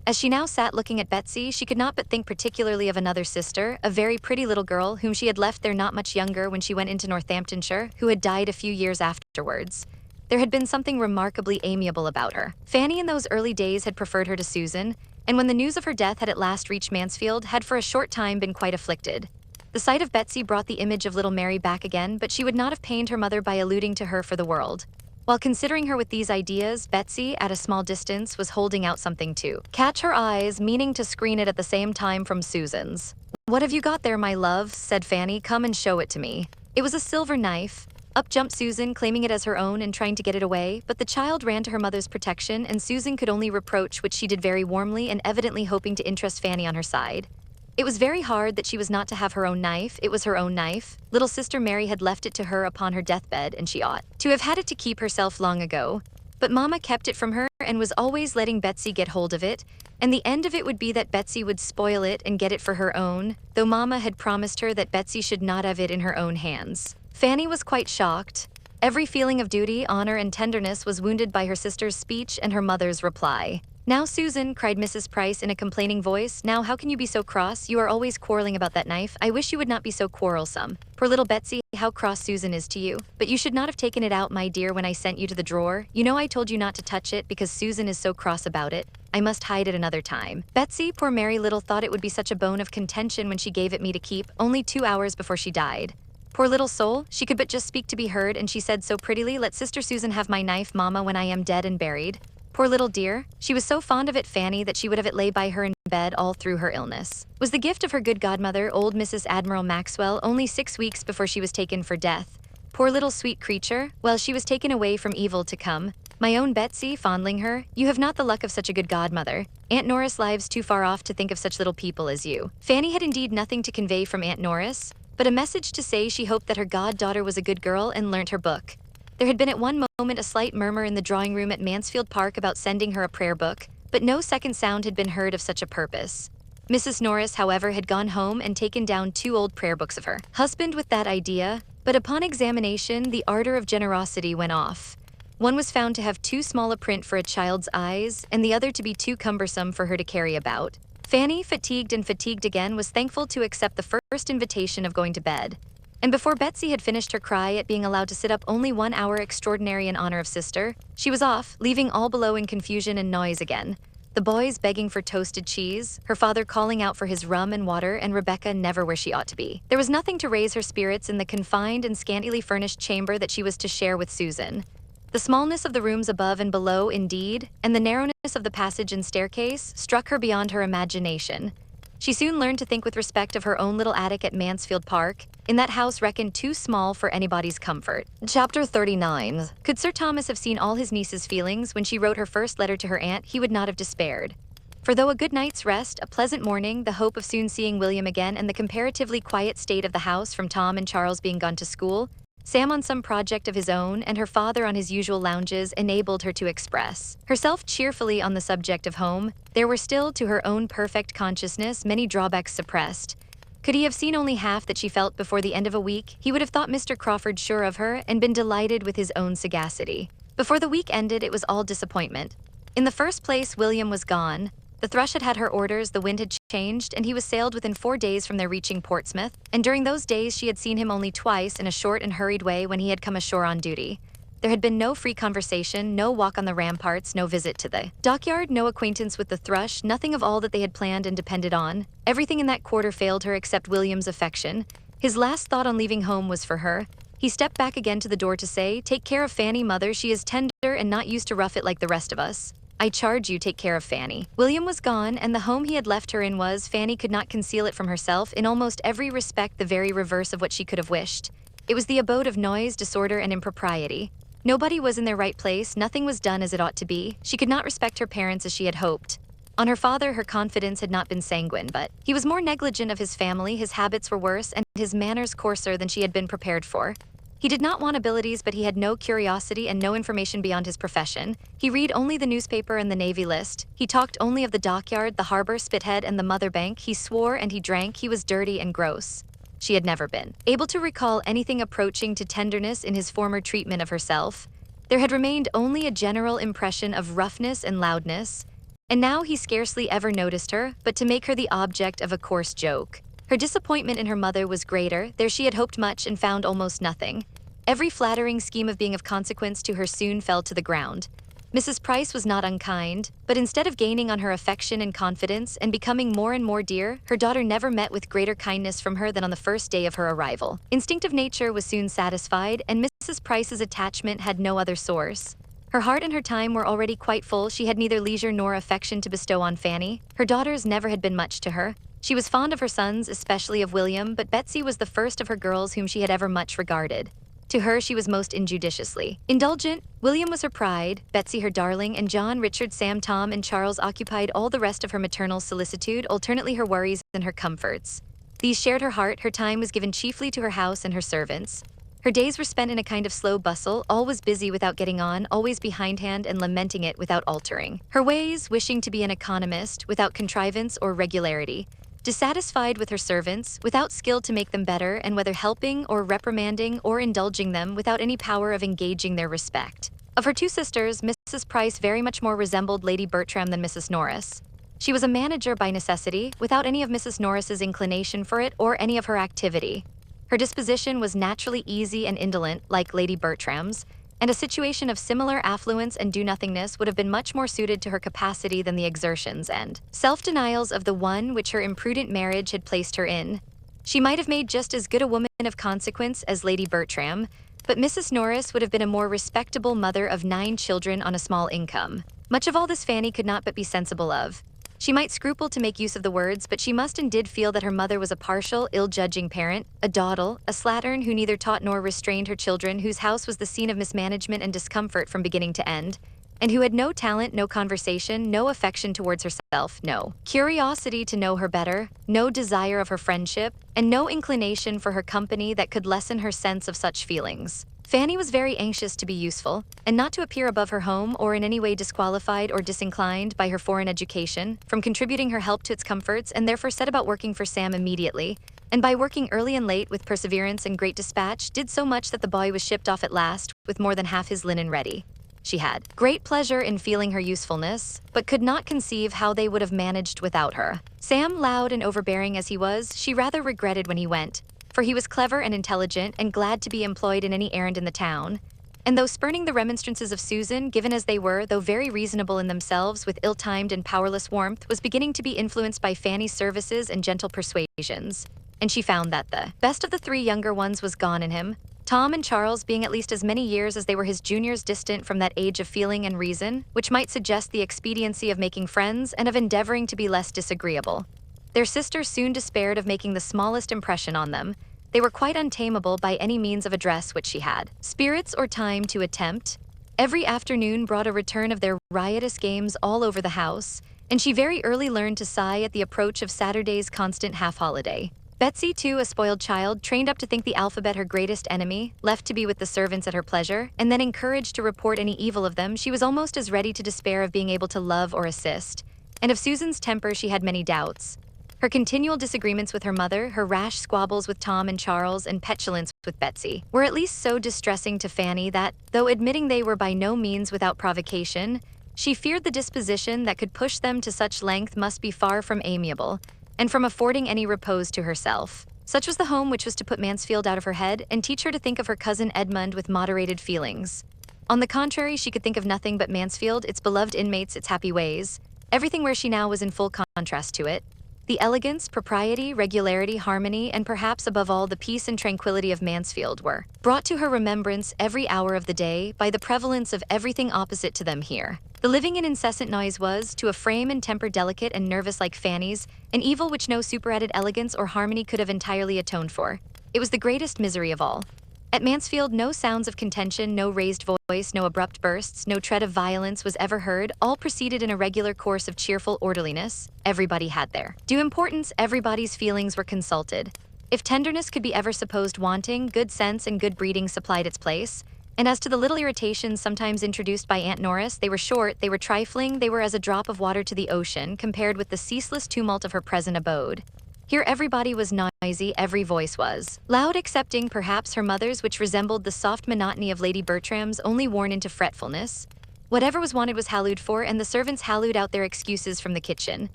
S1: As she now sat looking at Betsy, she could not but think particularly of another sister, a very pretty little girl whom she had left there not much younger when she went into Northamptonshire, who had died a few years afterwards. There had been something remarkably amiable about her. Fanny in those early days had preferred her to Susan, and when the news of her death had at last reached Mansfield, had for a short time been quite afflicted. The sight of Betsy brought the image of little Mary back again, but she would not have pained her mother by alluding to her for the world. While considering her with these ideas, Betsy, at a small distance, was holding out something to catch her eyes, meaning to screen it at the same time from Susan's. "What have you got there, my love?" said Fanny. "Come and show it to me." It was a silver knife. Up jumped Susan, claiming it as her own and trying to get it away, but the child ran to her mother's protection, and Susan could only reproach, which she did very warmly and evidently hoping to interest Fanny on her side. It was very hard that she was not to have her own knife. It was her own knife. Little sister Mary had left it to her upon her deathbed, and she ought to have had it to keep herself long ago. But Mama kept it from her and was always letting Betsy get hold of it, and the end of it would be that Betsy would spoil it and get it for her own, though Mama had promised her that Betsy should not have it in her own hands. Fanny was quite shocked. Every feeling of duty, honor, and tenderness was wounded by her sister's speech and her mother's reply. "Now, Susan," cried Mrs. Price in a complaining voice, "now how can you be so cross? You are always quarreling about that knife. I wish you would not be so quarrelsome. Poor little Betsy, how cross Susan is to you. But you should not have taken it out, my dear, when I sent you to the drawer. You know I told you not to touch it because Susan is so cross about it. I must hide it another time." Betsy, poor Mary little, thought it would be such a bone of contention when she gave it me to keep, only 2 hours before she died. Poor little soul, she could but just speak to be heard, and she said so prettily, "Let Sister Susan have my knife, Mama, when I am dead and buried." Poor little dear, she was so fond of it, Fanny, that she would have it lay by her in bed all through her illness. Was the gift of her good godmother, old Mrs. Admiral Maxwell, only 6 weeks before she was taken for death. Poor little sweet creature, well, she was taken away from evil to come. My own Betsy, fondling her, you have not the luck of such a good godmother. Aunt Norris lives too far off to think of such little people as you. Fanny had indeed nothing to convey from Aunt Norris, but a message to say she hoped that her goddaughter was a good girl and learnt her book. There had been at one moment a slight murmur in the drawing room at Mansfield Park about sending her a prayer book, but no second sound had been heard of such a purpose. Mrs. Norris, however, had gone home and taken down 2 old prayer books of her husband with that idea, but upon examination the ardor of generosity went off. One was found to have too small a print for a child's eyes, and the other to be too cumbersome for her to carry about. Fanny, fatigued and fatigued again, was thankful to accept the first invitation of going to bed. And before Betsy had finished her cry at being allowed to sit up only 1 hour extraordinary in honor of sister, she was off, leaving all below in confusion and noise again. The boys begging for toasted cheese, her father calling out for his rum and water, and Rebecca never where she ought to be. There was nothing to raise her spirits in the confined and scantily furnished chamber that she was to share with Susan. The smallness of the rooms above and below, indeed, and the narrowness of the passage and staircase struck her beyond her imagination. She soon learned to think with respect of her own little attic at Mansfield Park, in that house reckoned too small for anybody's comfort.
S2: Chapter 39.
S1: Could Sir Thomas have seen all his niece's feelings when she wrote her first letter to her aunt, he would not have despaired. For though a good night's rest, a pleasant morning, the hope of soon seeing William again, and the comparatively quiet state of the house from Tom and Charles being gone to school, Sam on some project of his own, and her father on his usual lounges, enabled her to express herself cheerfully on the subject of home, there were still, to her own perfect consciousness, many drawbacks suppressed. Could he have seen only half that she felt before the end of a week, he would have thought Mr. Crawford sure of her and been delighted with his own sagacity. Before the week ended, it was all disappointment. In the first place, William was gone. The thrush had had her orders, the wind had changed, and he was sailed within 4 days from their reaching Portsmouth, and during those days she had seen him only twice in a short and hurried way when he had come ashore on duty. There had been no free conversation, no walk on the ramparts, no visit to the dockyard, no acquaintance with the thrush, nothing of all that they had planned and depended on. Everything in that quarter failed her except William's affection. His last thought on leaving home was for her. He stepped back again to the door to say, "Take care of Fanny, mother, she is tender and not used to rough it like the rest of us. I charge you, take care of Fanny." William was gone, and the home he had left her in was, Fanny could not conceal it from herself, in almost every respect the very reverse of what she could have wished. It was the abode of noise, disorder, and impropriety. Nobody was in their right place, nothing was done as it ought to be. She could not respect her parents as she had hoped. On her father, her confidence had not been sanguine, but he was more negligent of his family, his habits were worse, and his manners coarser than she had been prepared for. He did not want abilities, but he had no curiosity and no information beyond his profession. He read only the newspaper and the Navy list. He talked only of the dockyard, the harbor, Spithead, and the Mother Bank. He swore and he drank. He was dirty and gross. She had never been able to recall anything approaching to tenderness in his former treatment of herself. There had remained only a general impression of roughness and loudness, and now he scarcely ever noticed her, but to make her the object of a coarse joke. Her disappointment in her mother was greater. There she had hoped much and found almost nothing. Every flattering scheme of being of consequence to her soon fell to the ground. Mrs. Price was not unkind, but instead of gaining on her affection and confidence and becoming more and more dear, her daughter never met with greater kindness from her than on the first day of her arrival. Instinctive nature was soon satisfied, and Mrs. Price's attachment had no other source. Her heart and her time were already quite full. She had neither leisure nor affection to bestow on Fanny. Her daughters never had been much to her. She was fond of her sons, especially of William, but Betsy was the first of her girls whom she had ever much regarded. To her she was most injudiciously indulgent. William was her pride, Betsy her darling, and John, Richard, Sam, Tom, and Charles occupied all the rest of her maternal solicitude, alternately her worries and her comforts. These shared her heart. Her time was given chiefly to her house and her servants. Her days were spent in a kind of slow bustle, always busy without getting on, always behindhand and lamenting it without altering her ways, wishing to be an economist, without contrivance or regularity. Dissatisfied with her servants, without skill to make them better, and whether helping or reprimanding or indulging them, without any power of engaging their respect. Of her two sisters, Mrs. Price very much more resembled Lady Bertram than Mrs. Norris. She was a manager by necessity, without any of Mrs. Norris's inclination for it or any of her activity. Her disposition was naturally easy and indolent, like Lady Bertram's, and a situation of similar affluence and do-nothingness would have been much more suited to her capacity than the exertions and self-denials of the one which her imprudent marriage had placed her in. She might have made just as good a woman of consequence as Lady Bertram, but Mrs. Norris would have been a more respectable mother of 9 children on a small income. Much of all this Fanny could not but be sensible of. She might scruple to make use of the words, but she must and did feel that her mother was a partial, ill-judging parent, a dawdle, a slattern who neither taught nor restrained her children, whose house was the scene of mismanagement and discomfort from beginning to end, and who had no talent, no conversation, no affection towards herself, no curiosity to know her better, no desire of her friendship, and no inclination for her company that could lessen her sense of such feelings. Fanny was very anxious to be useful, and not to appear above her home or in any way disqualified or disinclined by her foreign education from contributing her help to its comforts, and therefore set about working for Sam immediately, and by working early and late with perseverance and great dispatch, did so much that the boy was shipped off at last with more than half his linen ready. She had great pleasure in feeling her usefulness, but could not conceive how they would have managed without her. Sam, loud and overbearing as he was, she rather regretted when he went, for he was clever and intelligent and glad to be employed in any errand in the town. And though spurning the remonstrances of Susan, given as they were, though very reasonable in themselves with ill-timed and powerless warmth, was beginning to be influenced by Fanny's services and gentle persuasions. And she found that the best of the three younger ones was gone in him, Tom and Charles being at least as many years as they were his juniors distant from that age of feeling and reason, which might suggest the expediency of making friends and of endeavoring to be less disagreeable. Their sister soon despaired of making the smallest impression on them. They were quite untamable by any means of address which she had spirits or time to attempt. Every afternoon brought a return of their riotous games all over the house, and she very early learned to sigh at the approach of Saturday's constant half-holiday. Betsy, too, a spoiled child, trained up to think the alphabet her greatest enemy, left to be with the servants at her pleasure, and then encouraged to report any evil of them, she was almost as ready to despair of being able to love or assist. And of Susan's temper she had many doubts. Her continual disagreements with her mother, her rash squabbles with Tom and Charles, and petulance with Betsy, were at least so distressing to Fanny that, though admitting they were by no means without provocation, she feared the disposition that could push them to such length must be far from amiable, and from affording any repose to herself. Such was the home which was to put Mansfield out of her head and teach her to think of her cousin Edmund with moderated feelings. On the contrary, she could think of nothing but Mansfield, its beloved inmates, its happy ways, everything where she now was in full contrast to it. The elegance, propriety, regularity, harmony, and perhaps above all the peace and tranquility of Mansfield were brought to her remembrance every hour of the day by the prevalence of everything opposite to them here. The living in incessant noise was, to a frame and temper delicate and nervous like Fanny's, an evil which no superadded elegance or harmony could have entirely atoned for. It was the greatest misery of all. At Mansfield, no sounds of contention, no raised voice, no abrupt bursts, no tread of violence was ever heard. All proceeded in a regular course of cheerful orderliness. Everybody had their due importance, everybody's feelings were consulted. If tenderness could be ever supposed wanting, good sense and good breeding supplied its place. And as to the little irritations sometimes introduced by Aunt Norris, they were short, they were trifling, they were as a drop of water to the ocean, compared with the ceaseless tumult of her present abode. Here everybody was noisy, every voice was loud, excepting perhaps her mother's, which resembled the soft monotony of Lady Bertrams, only worn into fretfulness. Whatever was wanted was hallooed for, and the servants hallooed out their excuses from the kitchen.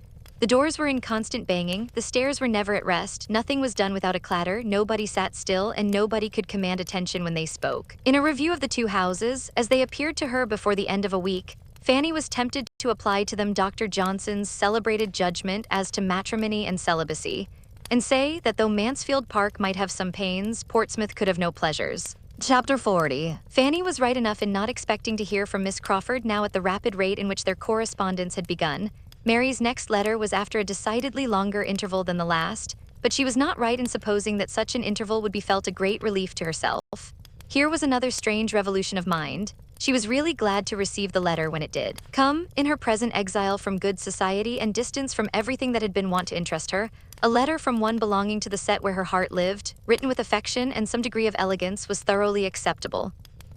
S1: The doors were in constant banging, the stairs were never at rest, nothing was done without a clatter, nobody sat still, and nobody could command attention when they spoke. In a review of the two houses, as they appeared to her before the end of a week, Fanny was tempted to apply to them Dr. Johnson's celebrated judgment as to matrimony and celibacy, and say that though Mansfield Park might have some pains, Portsmouth could have no pleasures.
S2: Chapter 40.
S1: Fanny was right enough in not expecting to hear from Miss Crawford now at the rapid rate in which their correspondence had begun. Mary's next letter was after a decidedly longer interval than the last, but she was not right in supposing that such an interval would be felt a great relief to herself. Here was another strange revolution of mind. She was really glad to receive the letter when it did come, in her present exile from good society and distance from everything that had been wont to interest her. A letter from one belonging to the set where her heart lived, written with affection and some degree of elegance, was thoroughly acceptable.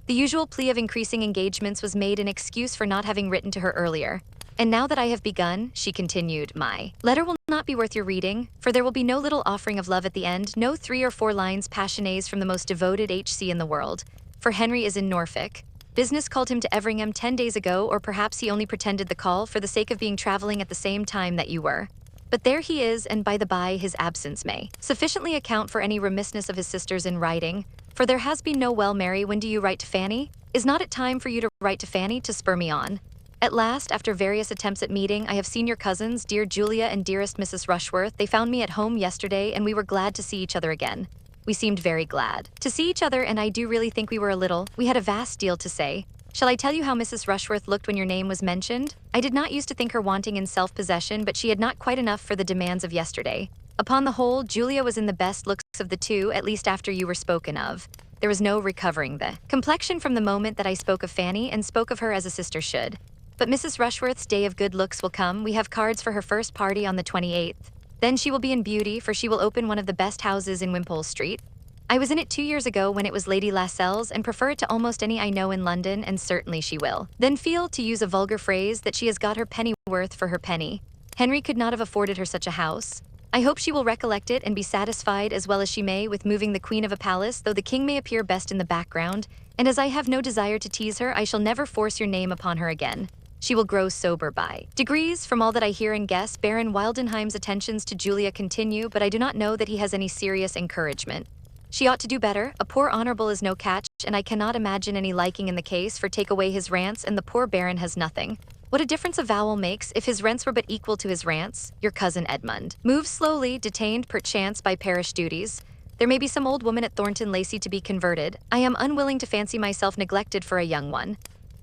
S1: The usual plea of increasing engagements was made an excuse for not having written to her earlier. And now that I have begun, she continued, my letter will not be worth your reading, for there will be no little offering of love at the end, no 3 or 4 lines passionés from the most devoted HC in the world. For Henry is in Norfolk. Business called him to Everingham 10 days ago, or perhaps he only pretended the call for the sake of being traveling at the same time that you were. But there he is, and by the by, his absence may sufficiently account for any remissness of his sisters in writing. For there has been no well, Mary, when do you write to Fanny? Is not it time for you to write to Fanny to spur me on? At last, after various attempts at meeting, I have seen your cousins, dear Julia and dearest Mrs. Rushworth. They found me at home yesterday, and we were glad to see each other again. We seemed very glad to see each other, and I do really think we had a vast deal to say. Shall I tell you how Mrs. Rushworth looked when your name was mentioned? I did not used to think her wanting in self-possession, but she had not quite enough for the demands of yesterday. Upon the whole, Julia was in the best looks of the two, at least after you were spoken of. There was no recovering the complexion from the moment that I spoke of Fanny, and spoke of her as a sister should. But Mrs. Rushworth's day of good looks will come. We have cards for her first party on the 28th. Then she will be in beauty, for she will open one of the best houses in Wimpole Street. I was in it 2 years ago when it was Lady Lascelles, and prefer it to almost any I know in London, and certainly she will then feel, to use a vulgar phrase, that she has got her pennyworth for her penny. Henry could not have afforded her such a house. I hope she will recollect it and be satisfied as well as she may with moving the queen of a palace, though the king may appear best in the background, and as I have no desire to tease her, I shall never force your name upon her again. She will grow sober by degrees. From all that I hear and guess, Baron Wildenheim's attentions to Julia continue, but I do not know that he has any serious encouragement. She ought to do better. A poor honorable is no catch, and I cannot imagine any liking in the case, for take away his rants and the poor baron has nothing. What a difference a vowel makes if his rents were but equal to his rants. Your cousin Edmund moves slowly, detained perchance by parish duties. There may be some old woman at Thornton Lacey to be converted. I am unwilling to fancy myself neglected for a young one.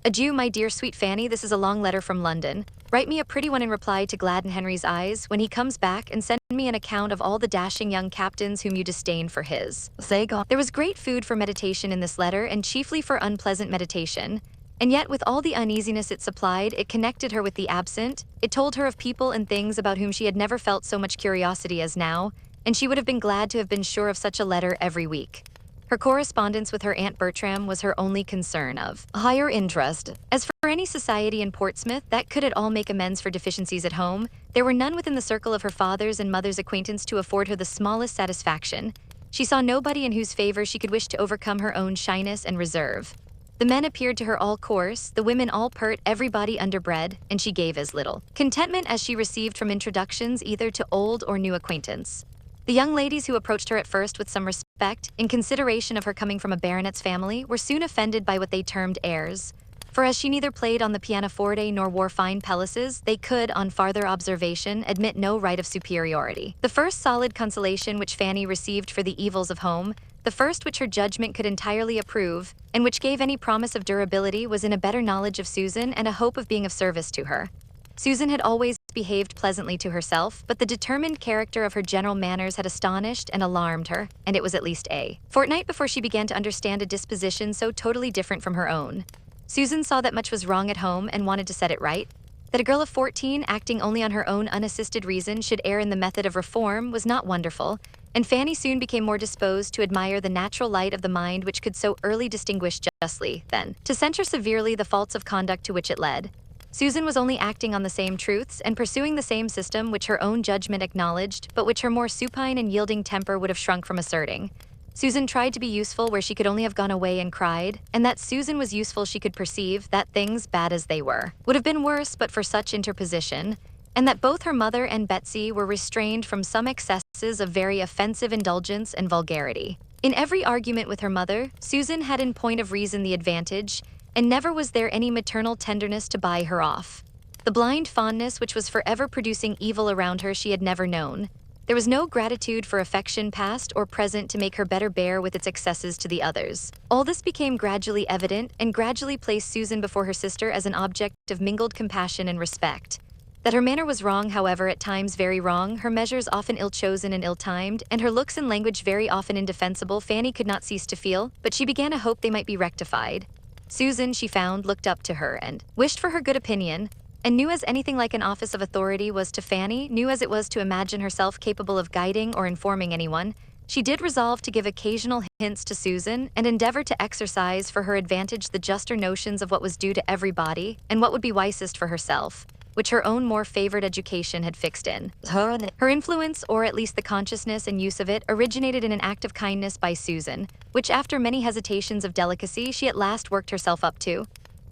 S1: Adieu, my dear sweet Fanny, this is a long letter from London. Write me a pretty one in reply to gladden Henry's eyes when he comes back, and send me an account of all the dashing young captains whom you disdain for his sake. There was great food for meditation in this letter, and chiefly for unpleasant meditation. And yet, with all the uneasiness it supplied, it connected her with the absent. It told her of people and things about whom she had never felt so much curiosity as now, and she would have been glad to have been sure of such a letter every week. Her correspondence with her Aunt Bertram was her only concern of higher interest. As for any society in Portsmouth that could at all make amends for deficiencies at home, there were none within the circle of her father's and mother's acquaintance to afford her the smallest satisfaction. She saw nobody in whose favor she could wish to overcome her own shyness and reserve. The men appeared to her all coarse, the women all pert, everybody underbred, and she gave as little contentment as she received from introductions either to old or new acquaintance. The young ladies who approached her at first with some respect, in consideration of her coming from a baronet's family, were soon offended by what they termed airs. For as she neither played on the pianoforte nor wore fine pelisses, they could, on farther observation, admit no right of superiority. The first solid consolation which Fanny received for the evils of home, the first which her judgment could entirely approve, and which gave any promise of durability, was in a better knowledge of Susan and a hope of being of service to her. Susan had always behaved pleasantly to herself, but the determined character of her general manners had astonished and alarmed her, and it was at least a fortnight before she began to understand a disposition so totally different from her own. Susan saw that much was wrong at home and wanted to set it right. That a girl of 14, acting only on her own unassisted reason, should err in the method of reform was not wonderful, and Fanny soon became more disposed to admire the natural light of the mind which could so early distinguish justly, than to censure severely the faults of conduct to which it led. Susan was only acting on the same truths and pursuing the same system which her own judgment acknowledged, but which her more supine and yielding temper would have shrunk from asserting. Susan tried to be useful where she could only have gone away and cried, and that Susan was useful she could perceive, that things, bad as they were, would have been worse but for such interposition, and that both her mother and Betsy were restrained from some excesses of very offensive indulgence and vulgarity. In every argument with her mother, Susan had in point of reason the advantage, and never was there any maternal tenderness to buy her off. The blind fondness which was forever producing evil around her she had never known. There was no gratitude for affection past or present to make her better bear with its excesses to the others. All this became gradually evident, and gradually placed Susan before her sister as an object of mingled compassion and respect. That her manner was wrong, however, at times very wrong, her measures often ill-chosen and ill-timed, and her looks and language very often indefensible, Fanny could not cease to feel, but she began to hope they might be rectified. Susan, she found, looked up to her and wished for her good opinion, and knew as anything like an office of authority was to Fanny, knew as it was to imagine herself capable of guiding or informing anyone. She did resolve to give occasional hints to Susan, and endeavor to exercise for her advantage the juster notions of what was due to everybody, and what would be wisest for herself, which her own more favored education had fixed in her. Her influence, or at least the consciousness and use of it, originated in an act of kindness by Susan, which after many hesitations of delicacy she at last worked herself up to.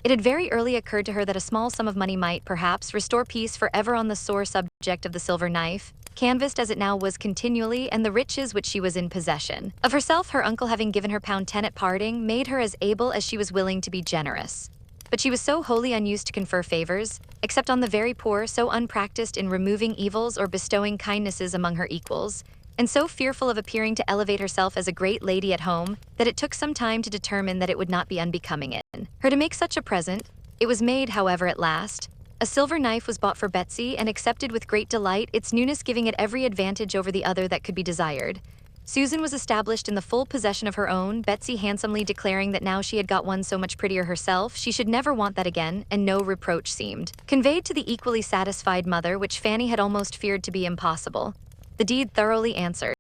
S1: It had very early occurred to her that a small sum of money might, perhaps, restore peace forever on the sore subject of the silver knife, canvassed as it now was continually, and the riches which she was in possession. Of herself, her uncle having given her £10 at parting, made her as able as she was willing to be generous. But she was so wholly unused to confer favors, except on the very poor, so unpracticed in removing evils or bestowing kindnesses among her equals, and so fearful of appearing to elevate herself as a great lady at home, that it took some time to determine that it would not be unbecoming in her to make such a present. It was made, however, at last. A silver knife was bought for Betsy and accepted with great delight, its newness giving it every advantage over the other that could be desired. Susan was established in the full possession of her own, Betsy handsomely declaring that now she had got one so much prettier herself, she should never want that again, and no reproach seemed conveyed to the equally satisfied mother, which Fanny had almost feared to be impossible. The deed thoroughly answered.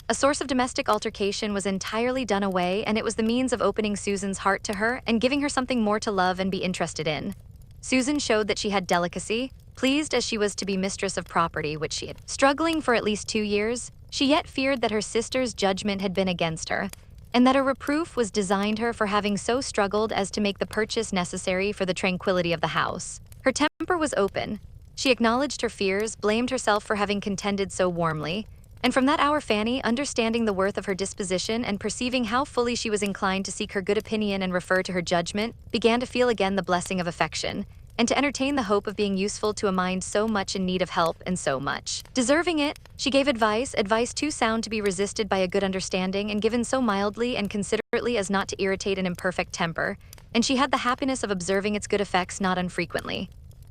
S1: A source of domestic altercation was entirely done away, and it was the means of opening Susan's heart to her and giving her something more to love and be interested in. Susan showed that she had delicacy, pleased as she was to be mistress of property which she had struggling for at least 2 years, she yet feared that her sister's judgment had been against her, and that a reproof was designed her for having so struggled as to make the purchase necessary for the tranquility of the house. Her temper was open. She acknowledged her fears, blamed herself for having contended so warmly, and from that hour Fanny, understanding the worth of her disposition and perceiving how fully she was inclined to seek her good opinion and refer to her judgment, began to feel again the blessing of affection, and to entertain the hope of being useful to a mind so much in need of help and so much deserving it. She gave advice too sound to be resisted by a good understanding and given so mildly and considerately as not to irritate an imperfect temper, and she had the happiness of observing its good effects not unfrequently.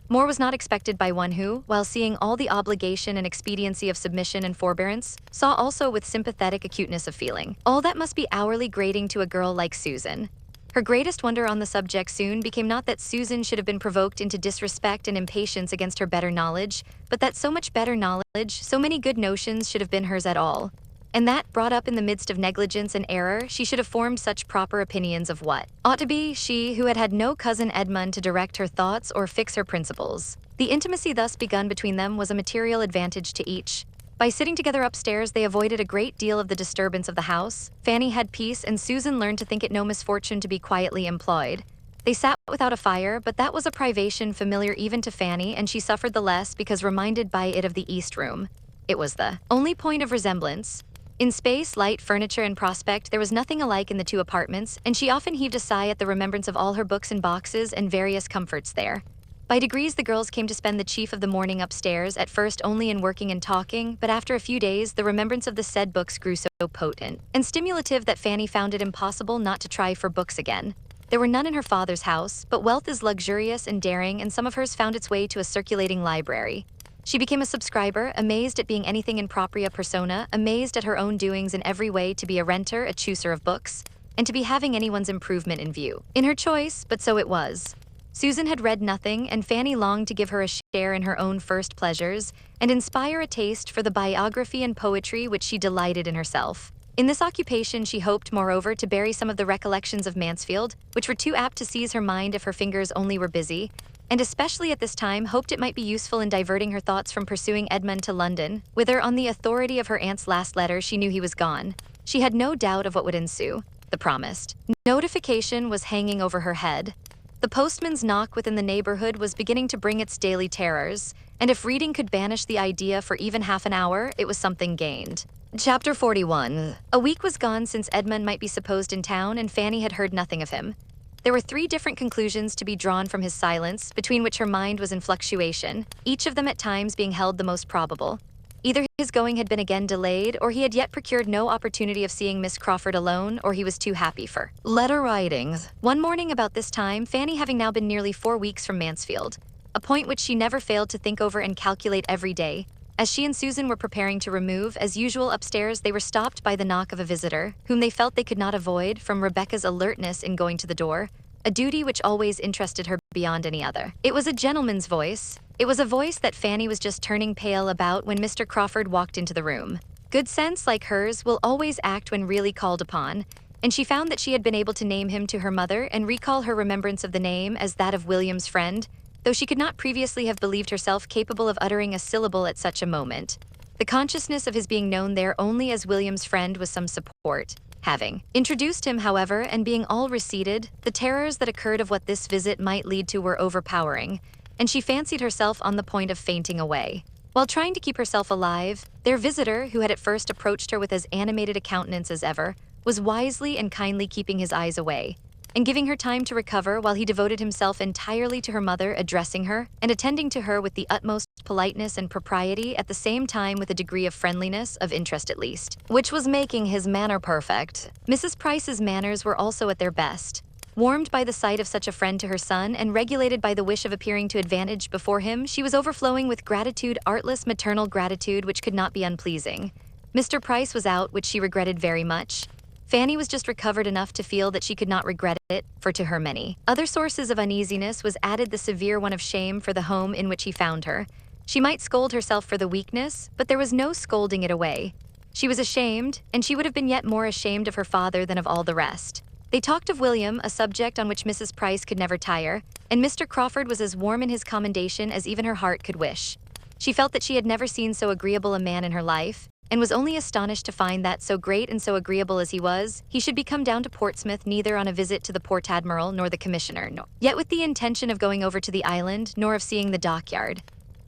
S1: More was not expected by one who, while seeing all the obligation and expediency of submission and forbearance, saw also with sympathetic acuteness of feeling all that must be hourly grating to a girl like Susan. Her greatest wonder on the subject soon became not that Susan should have been provoked into disrespect and impatience against her better knowledge, but that so much better knowledge, so many good notions should have been hers at all, and that, brought up in the midst of negligence and error, she should have formed such proper opinions of what ought to be, she who had had no cousin Edmund to direct her thoughts or fix her principles. The intimacy thus begun between them was a material advantage to each. By sitting together upstairs, they avoided a great deal of the disturbance of the house. Fanny had peace, and Susan learned to think it no misfortune to be quietly employed. They sat without a fire, but that was a privation familiar even to Fanny, and she suffered the less because reminded by it of the East Room. It was the only point of resemblance. In space, light, furniture, and prospect, there was nothing alike in the two apartments, and she often heaved a sigh at the remembrance of all her books and boxes and various comforts there. By degrees the girls came to spend the chief of the morning upstairs, at first only in working and talking, but after a few days the remembrance of the said books grew so potent and stimulative that Fanny found it impossible not to try for books again. There were none in her father's house, but wealth is luxurious and daring, and some of hers found its way to a circulating library. She became a subscriber, amazed at being anything in propria persona, amazed at her own doings in every way, to be a renter, a chooser of books, and to be having anyone's improvement in view. In her choice, but so it was. Susan had read nothing, and Fanny longed to give her a share in her own first pleasures, and inspire a taste for the biography and poetry which she delighted in herself. In this occupation she hoped, moreover, to bury some of the recollections of Mansfield, which were too apt to seize her mind if her fingers only were busy, and especially at this time hoped it might be useful in diverting her thoughts from pursuing Edmund to London, whither, on the authority of her aunt's last letter, she knew he was gone. She had no doubt of what would ensue. The promised notification was hanging over her head. The postman's knock within the neighborhood was beginning to bring its daily terrors, and if reading could banish the idea for even half an hour, it was something gained.
S2: Chapter 41.
S1: A week was gone since Edmund might be supposed in town, and Fanny had heard nothing of him. There were 3 different conclusions to be drawn from his silence, between which her mind was in fluctuation, each of them at times being held the most probable. Either his going had been again delayed, or he had yet procured no opportunity of seeing Miss Crawford alone, or he was too happy for
S2: letter writings.
S1: One morning about this time, Fanny having now been nearly 4 weeks from Mansfield, a point which she never failed to think over and calculate every day, as she and Susan were preparing to remove, as usual, upstairs, they were stopped by the knock of a visitor, whom they felt they could not avoid from Rebecca's alertness in going to the door, a duty which always interested her beyond any other. It was a gentleman's voice. It was a voice that Fanny was just turning pale about when Mr. Crawford walked into the room. Good sense, like hers, will always act when really called upon, and she found that she had been able to name him to her mother and recall her remembrance of the name as that of William's friend, though she could not previously have believed herself capable of uttering a syllable at such a moment. The consciousness of his being known there only as William's friend was some support. Having introduced him, however, and being all receded, the terrors that occurred of what this visit might lead to were overpowering, and she fancied herself on the point of fainting away. While trying to keep herself alive, their visitor, who had at first approached her with as animated a countenance as ever, was wisely and kindly keeping his eyes away, and giving her time to recover while he devoted himself entirely to her mother, addressing her and attending to her with the utmost politeness and propriety, at the same time with a degree of friendliness, of interest at least,
S2: which was making his manner perfect.
S1: Mrs. Price's manners were also at their best. Warmed by the sight of such a friend to her son, and regulated by the wish of appearing to advantage before him, she was overflowing with gratitude, artless maternal gratitude which could not be unpleasing. Mr. Price was out, which she regretted very much. Fanny was just recovered enough to feel that she could not regret it, for to her many other sources of uneasiness was added the severe one of shame for the home in which he found her. She might scold herself for the weakness, but there was no scolding it away. She was ashamed, and she would have been yet more ashamed of her father than of all the rest. They talked of William, a subject on which Mrs. Price could never tire, and Mr. Crawford was as warm in his commendation as even her heart could wish. She felt that she had never seen so agreeable a man in her life, and was only astonished to find that, so great and so agreeable as he was, he should be come down to Portsmouth neither on a visit to the Port Admiral nor the Commissioner, yet with the intention of going over to the island, nor of seeing the dockyard.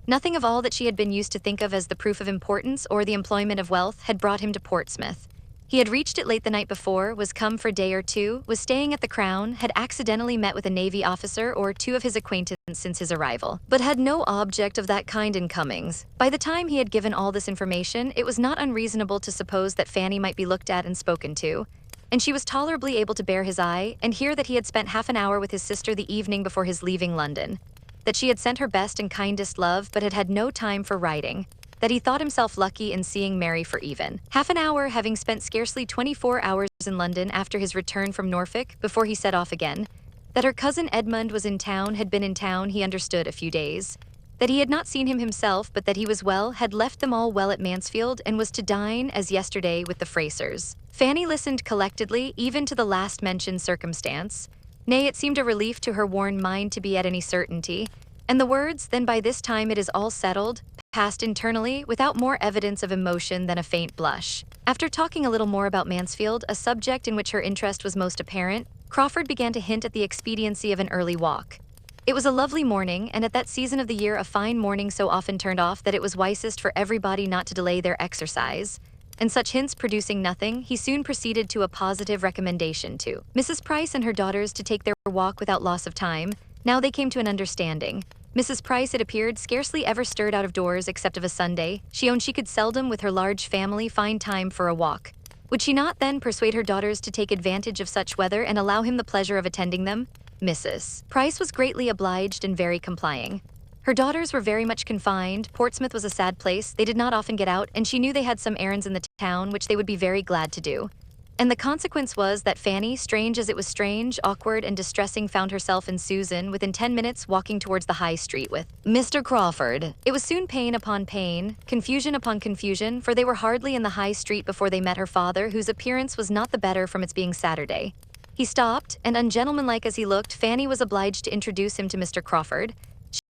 S1: Nothing of all that she had been used to think of as the proof of importance or the employment of wealth had brought him to Portsmouth. He had reached it late the night before, was come for a day or two, was staying at the Crown, had accidentally met with a Navy officer or two of his acquaintance since his arrival, but had no object of that kind in comings. By the time he had given all this information, it was not unreasonable to suppose that Fanny might be looked at and spoken to, and she was tolerably able to bear his eye and hear that he had spent half an hour with his sister the evening before his leaving London, that she had sent her best and kindest love but had had no time for writing, that he thought himself lucky in seeing Mary for even half an hour, having spent scarcely 24 hours in London after his return from Norfolk before he set off again, that her cousin Edmund was in town, had been in town, he understood, a few days, that he had not seen him himself but that he was well, had left them all well at Mansfield, and was to dine, as yesterday, with the Frasers. Fanny listened collectedly even to the last mentioned circumstance. Nay, it seemed a relief to her worn mind to be at any certainty, and the words, "Then by this time it is all settled," passed internally without more evidence of emotion than a faint blush. After talking a little more about Mansfield, a subject in which her interest was most apparent, Crawford began to hint at the expediency of an early walk. It was a lovely morning, and at that season of the year a fine morning so often turned off that it was wisest for everybody not to delay their exercise. And such hints producing nothing, he soon proceeded to a positive recommendation to Mrs. Price and her daughters to take their walk without loss of time. Now they came to an understanding. Mrs. Price, it appeared, scarcely ever stirred out of doors except of a Sunday. She owned she could seldom, with her large family, find time for a walk. Would she not then persuade her daughters to take advantage of such weather and allow him the pleasure of attending them? Mrs. Price was greatly obliged and very complying. Her daughters were very much confined. Portsmouth was a sad place, they did not often get out, and she knew they had some errands in the town which they would be very glad to do. And the consequence was that Fanny, strange as it was strange, awkward and distressing, found herself and Susan within 10 minutes walking towards the High Street with Mr. Crawford. It was soon pain upon pain, confusion upon confusion, for they were hardly in the High Street before they met her father, whose appearance was not the better from its being Saturday. He stopped, and ungentlemanlike as he looked, Fanny was obliged to introduce him to Mr. Crawford.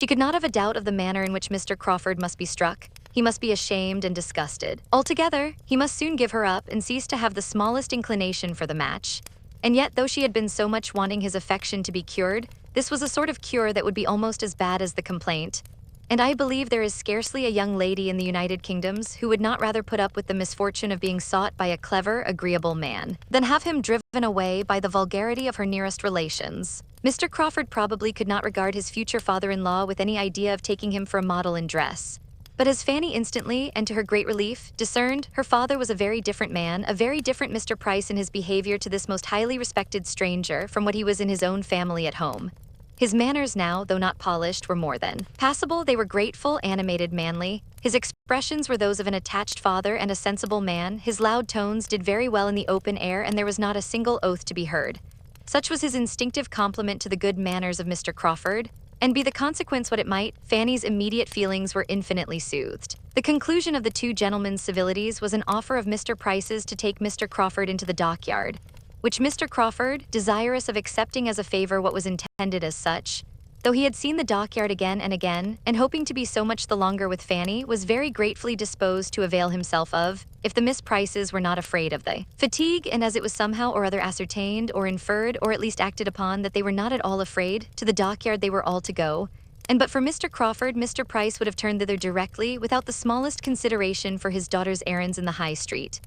S1: She could not have a doubt of the manner in which Mr. Crawford must be struck. He must be ashamed and disgusted. Altogether, he must soon give her up and cease to have the smallest inclination for the match. And yet, though she had been so much wanting his affection to be cured, this was a sort of cure that would be almost as bad as the complaint. And I believe there is scarcely a young lady in the United Kingdoms who would not rather put up with the misfortune of being sought by a clever, agreeable man, than have him driven away by the vulgarity of her nearest relations. Mr. Crawford probably could not regard his future father-in-law with any idea of taking him for a model in dress. But as Fanny instantly, and to her great relief, discerned, her father was a very different man, a very different Mr. Price in his behavior to this most highly respected stranger from what he was in his own family at home. His manners now, though not polished, were more than passable. They were grateful, animated, manly. His expressions were those of an attached father and a sensible man. His loud tones did very well in the open air, and there was not a single oath to be heard. Such was his instinctive compliment to the good manners of Mr. Crawford, and be the consequence what it might, Fanny's immediate feelings were infinitely soothed. The conclusion of the two gentlemen's civilities was an offer of Mr. Price's to take Mr. Crawford into the dockyard, which Mr. Crawford, desirous of accepting as a favor what was intended as such, though he had seen the dockyard again and again, and hoping to be so much the longer with Fanny, was very gratefully disposed to avail himself of, if the Miss Prices were not afraid of the fatigue, and as it was somehow or other ascertained, or inferred, or at least acted upon, that they were not at all afraid, to the dockyard they were all to go, and but for Mr. Crawford, Mr. Price would have turned thither directly, without the smallest consideration for his daughter's errands in the High Street.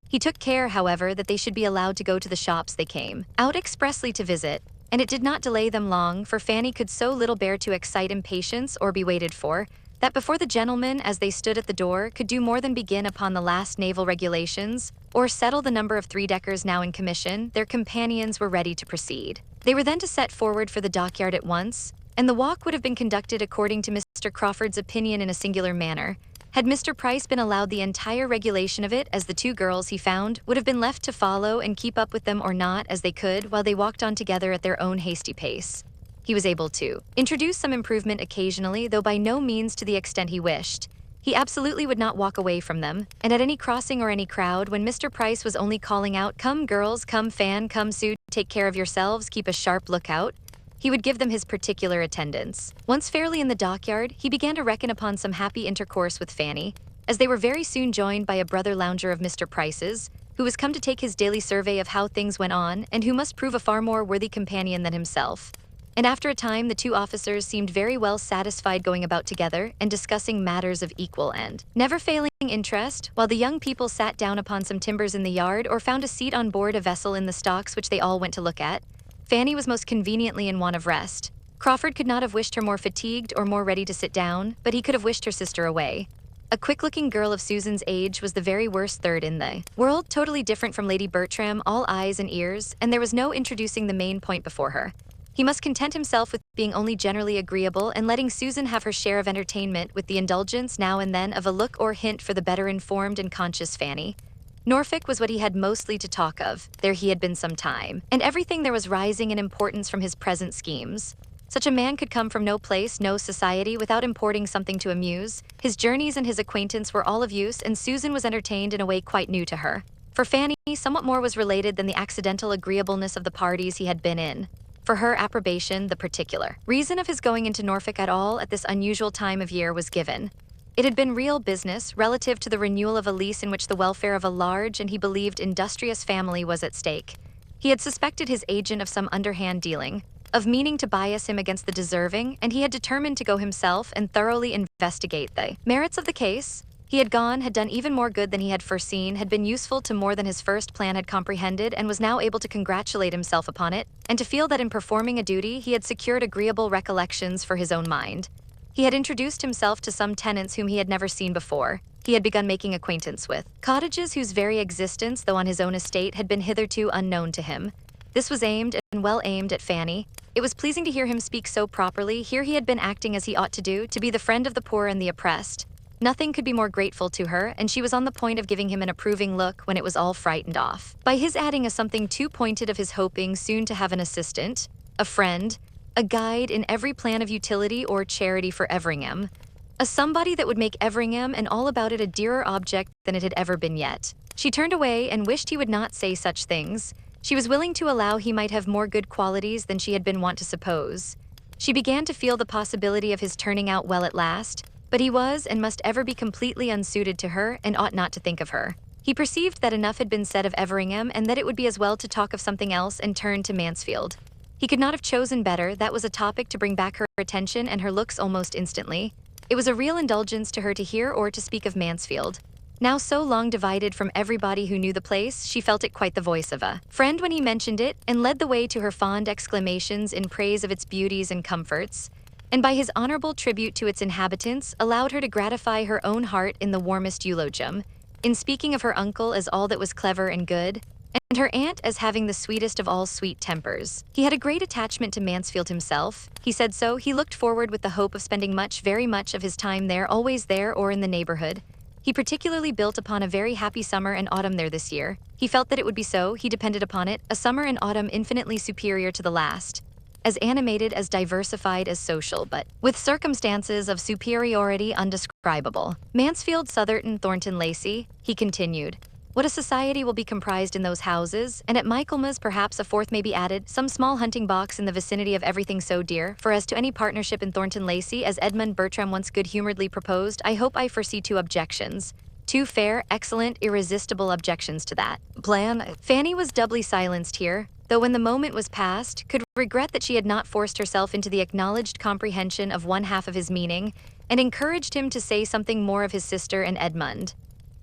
S1: He took care, however, that they should be allowed to go to the shops they came out expressly to visit, and it did not delay them long, for Fanny could so little bear to excite impatience or be waited for, that before the gentlemen, as they stood at the door, could do more than begin upon the last naval regulations, or settle the number of three-deckers now in commission, their companions were ready to proceed. They were then to set forward for the dockyard at once, and the walk would have been conducted according to Mr. Crawford's opinion in a singular manner, had Mr. Price been allowed the entire regulation of it, as the two girls, he found, would have been left to follow and keep up with them or not as they could, while they walked on together at their own hasty pace. He was able to introduce some improvement occasionally, though by no means to the extent he wished. He absolutely would not walk away from them, and at any crossing or any crowd, when Mr. Price was only calling out, "Come girls, come Fan, come Sue, take care of yourselves, keep a sharp lookout," he would give them his particular attendance. Once fairly in the dockyard, he began to reckon upon some happy intercourse with Fanny, as they were very soon joined by a brother lounger of Mr. Price's, who was come to take his daily survey of how things went on and who must prove a far more worthy companion than himself. And after a time, the two officers seemed very well satisfied going about together and discussing matters of equal end. Never failing interest, while the young people sat down upon some timbers in the yard or found a seat on board a vessel in the stocks which they all went to look at, Fanny was most conveniently in want of rest. Crawford could not have wished her more fatigued or more ready to sit down, but he could have wished her sister away. A quick-looking girl of Susan's age was the very worst third in the world, totally different from Lady Bertram, all eyes and ears, and there was no introducing the main point before her. He must content himself with being only generally agreeable and letting Susan have her share of entertainment with the indulgence now and then of a look or hint for the better informed and conscious Fanny. Norfolk was what he had mostly to talk of. There he had been some time, and everything there was rising in importance from his present schemes. Such a man could come from no place, no society, without importing something to amuse. His journeys and his acquaintance were all of use, and Susan was entertained in a way quite new to her. For Fanny, somewhat more was related than the accidental agreeableness of the parties he had been in. For her approbation, the particular reason of his going into Norfolk at all at this unusual time of year was given. It had been real business, relative to the renewal of a lease in which the welfare of a large and he believed industrious family was at stake. He had suspected his agent of some underhand dealing, of meaning to bias him against the deserving, and he had determined to go himself and thoroughly investigate the merits of the case. He had gone, had done even more good than he had foreseen, had been useful to more than his first plan had comprehended, and was now able to congratulate himself upon it, and to feel that in performing a duty he had secured agreeable recollections for his own mind. He had introduced himself to some tenants whom he had never seen before. He had begun making acquaintance with cottages whose very existence, though on his own estate, had been hitherto unknown to him. This was aimed, and well aimed, at Fanny. It was pleasing to hear him speak so properly. Here he had been acting as he ought to do, to be the friend of the poor and the oppressed. Nothing could be more grateful to her, and she was on the point of giving him an approving look when it was all frightened off by his adding a something too pointed of his hoping soon to have an assistant, a friend, a guide in every plan of utility or charity for Everingham, a somebody that would make Everingham and all about it a dearer object than it had ever been yet. She turned away and wished he would not say such things. She was willing to allow he might have more good qualities than she had been wont to suppose. She began to feel the possibility of his turning out well at last, but he was and must ever be completely unsuited to her and ought not to think of her. He perceived that enough had been said of Everingham and that it would be as well to talk of something else and turn to Mansfield. He could not have chosen better. That was a topic to bring back her attention and her looks almost instantly. It was a real indulgence to her to hear or to speak of Mansfield. Now so long divided from everybody who knew the place, she felt it quite the voice of a friend when he mentioned it and led the way to her fond exclamations in praise of its beauties and comforts, and by his honorable tribute to its inhabitants allowed her to gratify her own heart in the warmest eulogium, in speaking of her uncle as all that was clever and good, and her aunt as having the sweetest of all sweet tempers. He had a great attachment to Mansfield himself. He said so. He looked forward with the hope of spending much, very much of his time there, always there or in the neighborhood. He particularly built upon a very happy summer and autumn there this year. He felt that it would be so. He depended upon it, a summer and autumn infinitely superior to the last, as animated, as diversified, as social, but with circumstances of superiority undescribable. Mansfield, Southerton, Thornton Lacey, he continued. What a society will be comprised in those houses, and at Michaelmas perhaps a fourth may be added, some small hunting box in the vicinity of everything so dear, for as to any partnership in Thornton Lacey, as Edmund Bertram once good-humoredly proposed, I hope I foresee two objections. Two fair, excellent, irresistible objections to that plan. Fanny was doubly silenced here, though when the moment was past, could regret that she had not forced herself into the acknowledged comprehension of one half of his meaning, and encouraged him to say something more of his sister and Edmund.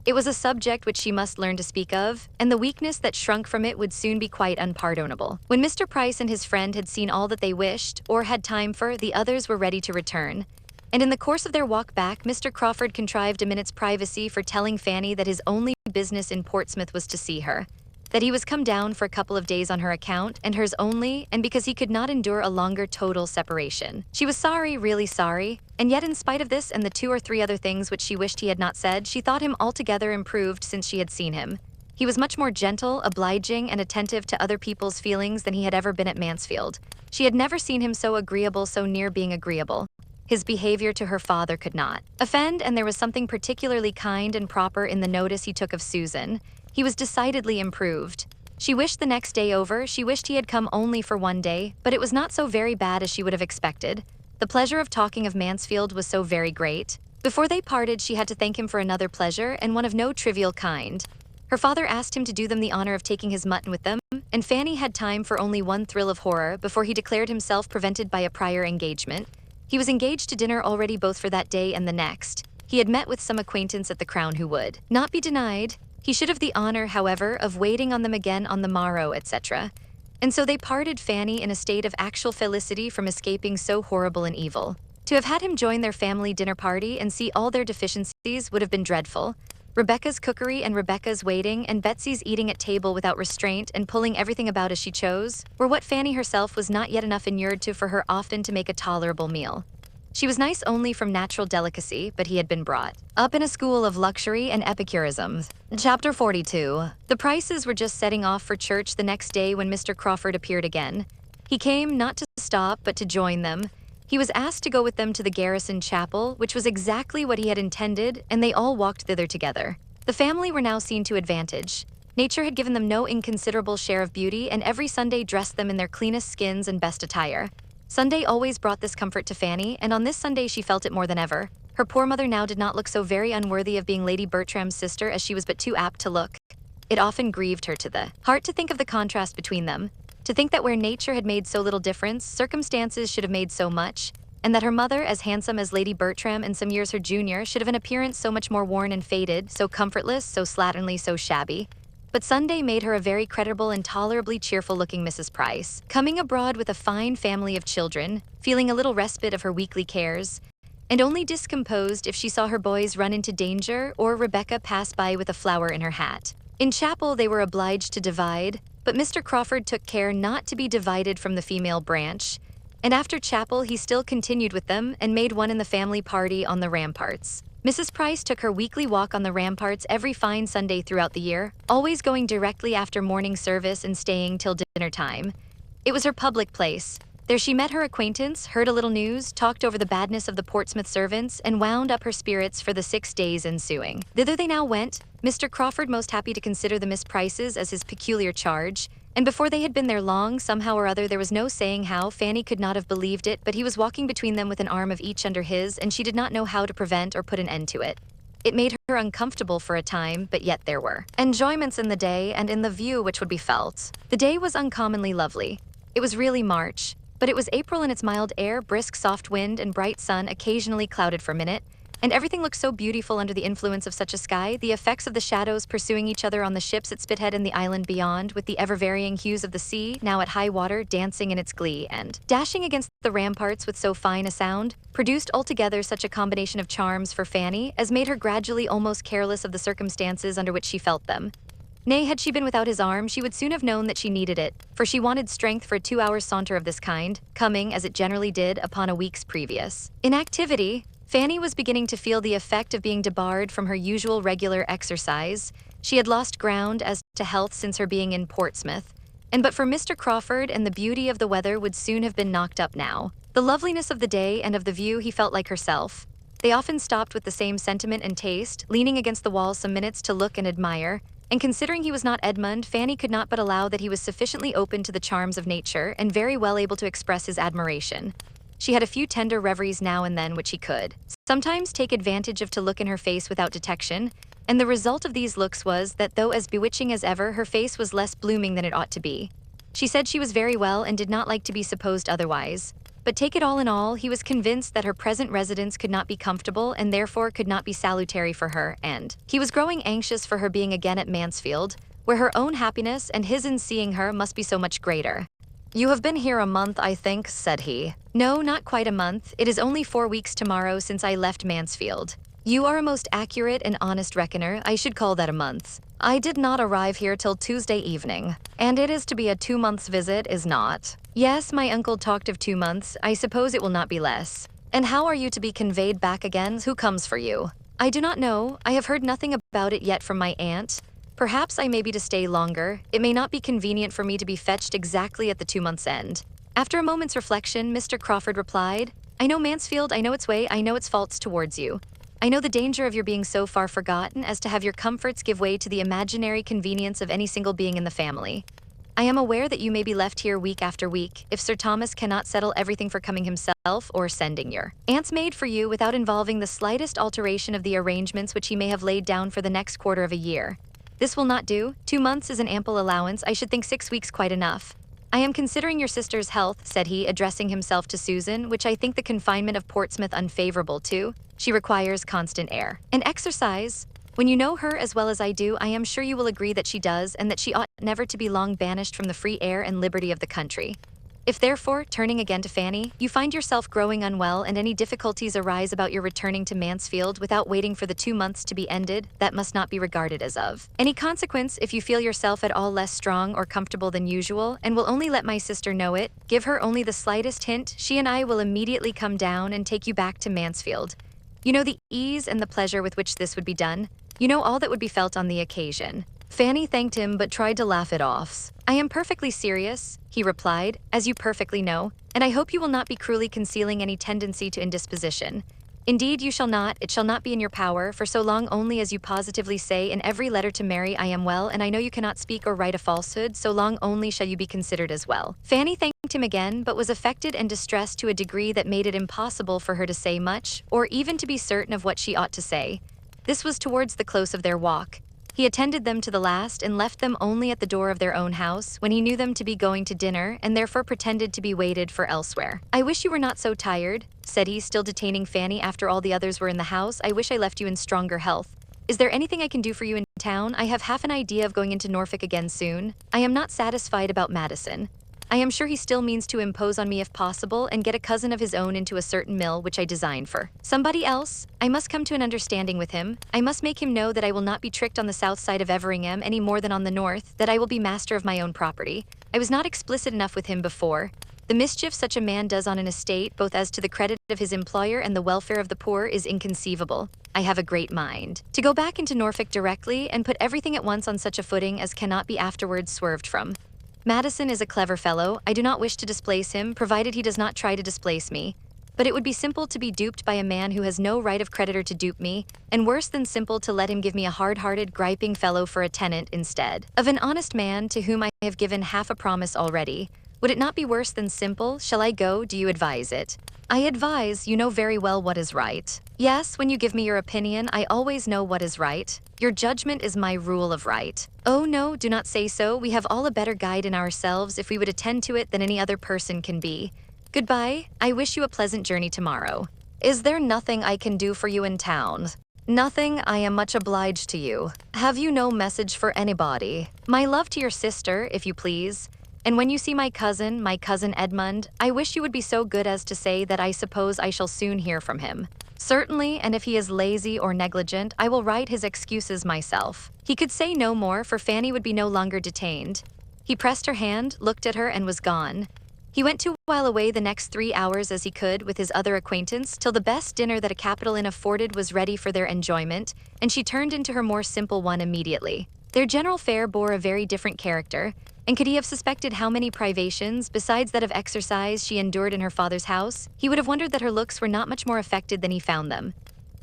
S1: It was a subject which she must learn to speak of, and the weakness that shrunk from it would soon be quite unpardonable. When Mr. Price and his friend had seen all that they wished, or had time for, the others were ready to return. And in the course of their walk back, Mr. Crawford contrived a minute's privacy for telling Fanny that his only business in Portsmouth was to see her, that he was come down for a couple of days on her account, and hers only, and because he could not endure a longer total separation. She was sorry, really sorry, and yet in spite of this and the 2 or 3 other things which she wished he had not said, she thought him altogether improved since she had seen him. He was much more gentle, obliging, and attentive to other people's feelings than he had ever been at Mansfield. She had never seen him so agreeable, so near being agreeable. His behavior to her father could not offend, and there was something particularly kind and proper in the notice he took of Susan. He was decidedly improved. She wished the next day over, she wished he had come only for one day, but it was not so very bad as she would have expected. The pleasure of talking of Mansfield was so very great. Before they parted, she had to thank him for another pleasure, and one of no trivial kind. Her father asked him to do them the honor of taking his mutton with them, and Fanny had time for only one thrill of horror before he declared himself prevented by a prior engagement. He was engaged to dinner already both for that day and the next. He had met with some acquaintance at the Crown who would not be denied. He should have the honor, however, of waiting on them again on the morrow, etc. And so they parted, Fanny in a state of actual felicity from escaping so horrible an evil. To have had him join their family dinner party and see all their deficiencies would have been dreadful. Rebecca's cookery and Rebecca's waiting and Betsy's eating at table without restraint and pulling everything about as she chose were what Fanny herself was not yet enough inured to for her often to make a tolerable meal. She was nice only from natural delicacy, but he had been brought up in a school of luxury and epicurism. Chapter 42. The Prices were just setting off for church the next day when Mr. Crawford appeared again. He came not to stop but to join them. He was asked to go with them to the garrison chapel, which was exactly what he had intended, and they all walked thither together. The family were now seen to advantage. Nature had given them no inconsiderable share of beauty, and every Sunday dressed them in their cleanest skins and best attire. Sunday always brought this comfort to Fanny, and on this Sunday she felt it more than ever. Her poor mother now did not look so very unworthy of being Lady Bertram's sister as she was but too apt to look. It often grieved her to the heart to think of the contrast between them, to think that where nature had made so little difference, circumstances should have made so much, and that her mother, as handsome as Lady Bertram and some years her junior, should have an appearance so much more worn and faded, so comfortless, so slatternly, so shabby. But Sunday made her a very creditable and tolerably cheerful-looking Mrs. Price, coming abroad with a fine family of children, feeling a little respite of her weekly cares, and only discomposed if she saw her boys run into danger or Rebecca pass by with a flower in her hat. In chapel they were obliged to divide, but Mr. Crawford took care not to be divided from the female branch, and after chapel he still continued with them and made one in the family party on the ramparts. Mrs. Price took her weekly walk on the ramparts every fine Sunday throughout the year, always going directly after morning service and staying till dinner time. It was her public place. There she met her acquaintance, heard a little news, talked over the badness of the Portsmouth servants, and wound up her spirits for the 6 days ensuing. Thither they now went, Mr. Crawford most happy to consider the Miss Prices as his peculiar charge, and before they had been there long, somehow or other there was no saying how, Fanny could not have believed it, but he was walking between them with an arm of each under his, and she did not know how to prevent or put an end to it. It made her uncomfortable for a time, but yet there were enjoyments in the day and in the view which would be felt. The day was uncommonly lovely. It was really March, but it was April in its mild air, brisk soft wind and bright sun occasionally clouded for a minute, and everything looked so beautiful under the influence of such a sky, the effects of the shadows pursuing each other on the ships at Spithead and the island beyond, with the ever-varying hues of the sea, now at high water, dancing in its glee, and dashing against the ramparts with so fine a sound, produced altogether such a combination of charms for Fanny as made her gradually almost careless of the circumstances under which she felt them. Nay, had she been without his arm, she would soon have known that she needed it, for she wanted strength for a 2-hour saunter of this kind, coming, as it generally did, upon a week's previous inactivity. Fanny was beginning to feel the effect of being debarred from her usual regular exercise. She had lost ground as to health since her being in Portsmouth, and but for Mr. Crawford and the beauty of the weather would soon have been knocked up now. The loveliness of the day and of the view he felt like herself. They often stopped with the same sentiment and taste, leaning against the wall some minutes to look and admire, and considering he was not Edmund, Fanny could not but allow that he was sufficiently open to the charms of nature and very well able to express his admiration. She had a few tender reveries now and then which he could sometimes take advantage of to look in her face without detection, and the result of these looks was that though as bewitching as ever, her face was less blooming than it ought to be. She said she was very well and did not like to be supposed otherwise. But take it all in all, he was convinced that her present residence could not be comfortable and therefore could not be salutary for her, and he was growing anxious for her being again at Mansfield, where her own happiness and his in seeing her must be so much greater. "You have been here a month, I think," said he. "No, not quite a month. It is only 4 weeks tomorrow since I left Mansfield." "You are a most accurate and honest reckoner. I should call that a month. I did not arrive here till Tuesday evening. And it is to be a 2 months' visit, is not?" "Yes, my uncle talked of 2 months. I suppose it will not be less." "And how are you to be conveyed back again? Who comes for you?" "I do not know. I have heard nothing about it yet from my aunt. Perhaps I may be to stay longer. It may not be convenient for me to be fetched exactly at the 2 months' end." After a moment's reflection, Mr. Crawford replied, "I know Mansfield, I know its way, I know its faults towards you. I know the danger of your being so far forgotten as to have your comforts give way to the imaginary convenience of any single being in the family. I am aware that you may be left here week after week if Sir Thomas cannot settle everything for coming himself or sending your aunt's maid for you without involving the slightest alteration of the arrangements which he may have laid down for the next quarter of a year. This will not do. 2 months is an ample allowance. I should think 6 weeks quite enough. I am considering your sister's health, said he, addressing himself to Susan, which I think the confinement of Portsmouth unfavorable to. She requires constant air and exercise. When you know her as well as I do, I am sure you will agree that she does, and that she ought never to be long banished from the free air and liberty of the country. If therefore, turning again to Fanny, you find yourself growing unwell and any difficulties arise about your returning to Mansfield without waiting for the 2 months to be ended, that must not be regarded as of any consequence. If you feel yourself at all less strong or comfortable than usual, and will only let my sister know it, give her only the slightest hint, she and I will immediately come down and take you back to Mansfield. You know the ease and the pleasure with which this would be done. You know all that would be felt on the occasion. Fanny thanked him but tried to laugh it off. I am perfectly serious, he replied, as you perfectly know, and I hope you will not be cruelly concealing any tendency to indisposition. Indeed, you shall not, it shall not be in your power, for so long only as you positively say in every letter to Mary, I am well, and I know you cannot speak or write a falsehood, so long only shall you be considered as well. Fanny thanked him again, but was affected and distressed to a degree that made it impossible for her to say much, or even to be certain of what she ought to say. This was towards the close of their walk. He attended them to the last and left them only at the door of their own house when he knew them to be going to dinner and therefore pretended to be waited for elsewhere. I wish you were not so tired, said he, still detaining Fanny after all the others were in the house. I wish I left you in stronger health. Is there anything I can do for you in town? I have half an idea of going into Norfolk again soon. I am not satisfied about Madison. I am sure he still means to impose on me if possible and get a cousin of his own into a certain mill which I design for somebody else. I must come to an understanding with him. I must make him know that I will not be tricked on the south side of Everingham any more than on the north, that I will be master of my own property. I was not explicit enough with him before. The mischief such a man does on an estate, both as to the credit of his employer and the welfare of the poor, is inconceivable. I have a great mind to go back into Norfolk directly and put everything at once on such a footing as cannot be afterwards swerved from. Madison is a clever fellow. I do not wish to displace him, provided he does not try to displace me. But it would be simple to be duped by a man who has no right of creditor to dupe me, and worse than simple to let him give me a hard-hearted, griping fellow for a tenant instead of an honest man to whom I have given half a promise already. Would it not be worse than simple? Shall I go? Do you advise it? I advise. You know very well what is right. Yes, when you give me your opinion, I always know what is right. Your judgment is my rule of right. Oh no, do not say so. We have all a better guide in ourselves if we would attend to it than any other person can be. Goodbye. I wish you a pleasant journey tomorrow. Is there nothing I can do for you in town? Nothing. I am much obliged to you. Have you no message for anybody? My love to your sister, if you please. And when you see my cousin Edmund, I wish you would be so good as to say that I suppose I shall soon hear from him. Certainly, and if he is lazy or negligent, I will write his excuses myself. He could say no more, for Fanny would be no longer detained. He pressed her hand, looked at her, and was gone. He went to while away the next 3 hours as he could with his other acquaintance, till the best dinner that a capital inn afforded was ready for their enjoyment, and she turned into her more simple one immediately. Their general fare bore a very different character, and could he have suspected how many privations, besides that of exercise, she endured in her father's house, he would have wondered that her looks were not much more affected than he found them.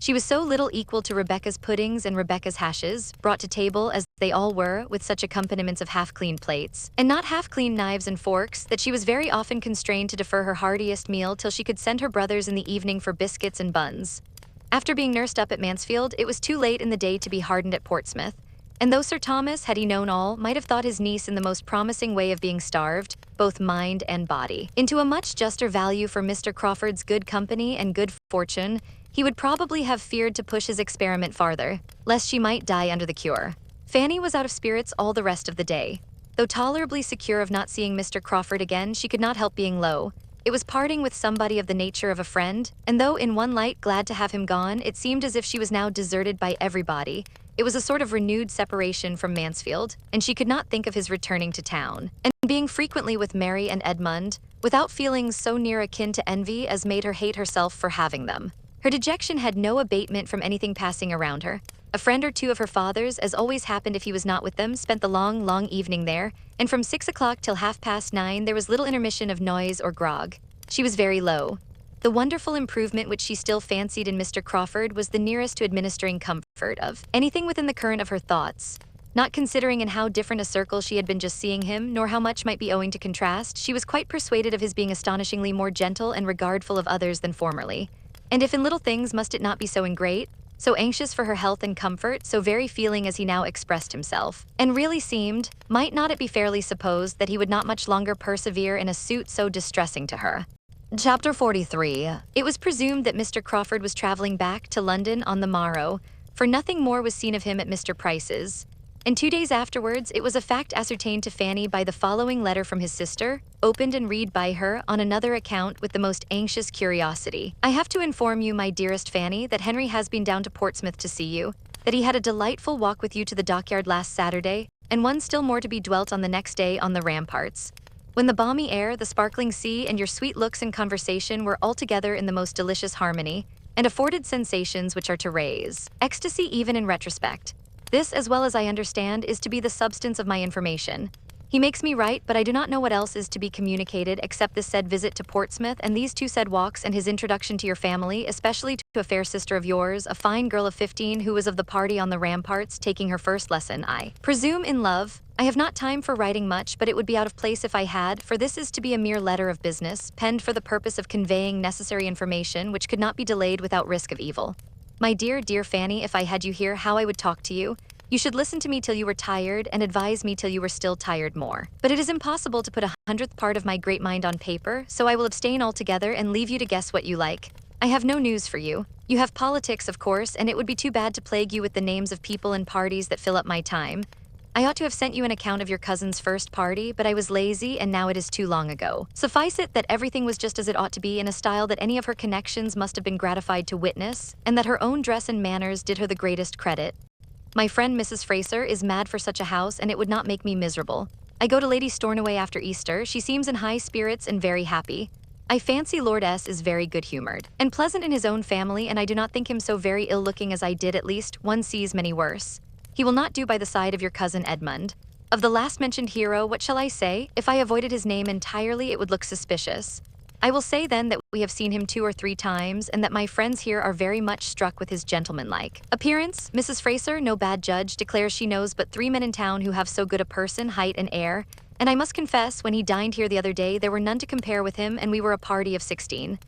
S1: She was so little equal to Rebecca's puddings and Rebecca's hashes, brought to table as they all were, with such accompaniments of half-clean plates, and not half-clean knives and forks, that she was very often constrained to defer her heartiest meal till she could send her brothers in the evening for biscuits and buns. After being nursed up at Mansfield, it was too late in the day to be hardened at Portsmouth, and though Sir Thomas, had he known all, might have thought his niece in the most promising way of being starved, both mind and body, into a much juster value for Mr. Crawford's good company and good fortune, he would probably have feared to push his experiment farther, lest she might die under the cure. Fanny was out of spirits all the rest of the day. Though tolerably secure of not seeing Mr. Crawford again, she could not help being low. It was parting with somebody of the nature of a friend, and though in one light glad to have him gone, it seemed as if she was now deserted by everybody. It was a sort of renewed separation from Mansfield, and she could not think of his returning to town, and being frequently with Mary and Edmund, without feelings so near akin to envy as made her hate herself for having them. Her dejection had no abatement from anything passing around her. A friend or two of her father's, as always happened if he was not with them, spent the long evening there, and from 6 o'clock till 9:30 there was little intermission of noise or grog. She was very low. The wonderful improvement which she still fancied in Mr. Crawford was the nearest to administering comfort of anything within the current of her thoughts. Not considering in how different a circle she had been just seeing him, nor how much might be owing to contrast, she was quite persuaded of his being astonishingly more gentle and regardful of others than formerly. And if in little things must it not be so in great, so anxious for her health and comfort, so very feeling as he now expressed himself, and really seemed, might not it be fairly supposed that he would not much longer persevere in a suit so distressing to her?
S2: Chapter 43.
S1: It was presumed that Mr. Crawford was travelling back to London on the morrow, for nothing more was seen of him at Mr. Price's. And 2 days afterwards, it was a fact ascertained to Fanny by the following letter from his sister, opened and read by her on another account with the most anxious curiosity. I have to inform you, my dearest Fanny, that Henry has been down to Portsmouth to see you, that he had a delightful walk with you to the dockyard last Saturday, and one still more to be dwelt on the next day on the ramparts, when the balmy air, the sparkling sea, and your sweet looks and conversation were altogether in the most delicious harmony, and afforded sensations which are to raise ecstasy even in retrospect. This, as well as I understand, is to be the substance of my information. He makes me write, but I do not know what else is to be communicated except this said visit to Portsmouth and these two said walks and his introduction to your family, especially to a fair sister of yours, a fine girl of 15 who was of the party on the ramparts taking her first lesson, I presume, in love. I have not time for writing much, but it would be out of place if I had, for this is to be a mere letter of business, penned for the purpose of conveying necessary information which could not be delayed without risk of evil. My dear, dear Fanny, if I had you here, how I would talk to you. You should listen to me till you were tired, and advise me till you were still tired more. But it is impossible to put 100th part of my great mind on paper, so I will abstain altogether and leave you to guess what you like. I have no news for you. You have politics, of course, and it would be too bad to plague you with the names of people and parties that fill up my time. I ought to have sent you an account of your cousin's first party, but I was lazy, and now it is too long ago. Suffice it that everything was just as it ought to be, in a style that any of her connections must have been gratified to witness, and that her own dress and manners did her the greatest credit. My friend Mrs. Fraser is mad for such a house, and it would not make me miserable. I go to Lady Stornoway after Easter. She seems in high spirits and very happy. I fancy Lord S. is very good-humored and pleasant in his own family, and I do not think him so very ill-looking as I did. At least, one sees many worse. He will not do by the side of your cousin Edmund. Of the last-mentioned hero, what shall I say? If I avoided his name entirely, it would look suspicious. I will say then that we have seen him 2 or 3 times, and that my friends here are very much struck with his gentlemanlike appearance. Mrs. Fraser, no bad judge, declares she knows but 3 men in town who have so good a person, height, and air, and I must confess, when he dined here the other day, there were none to compare with him, and we were a party of 16.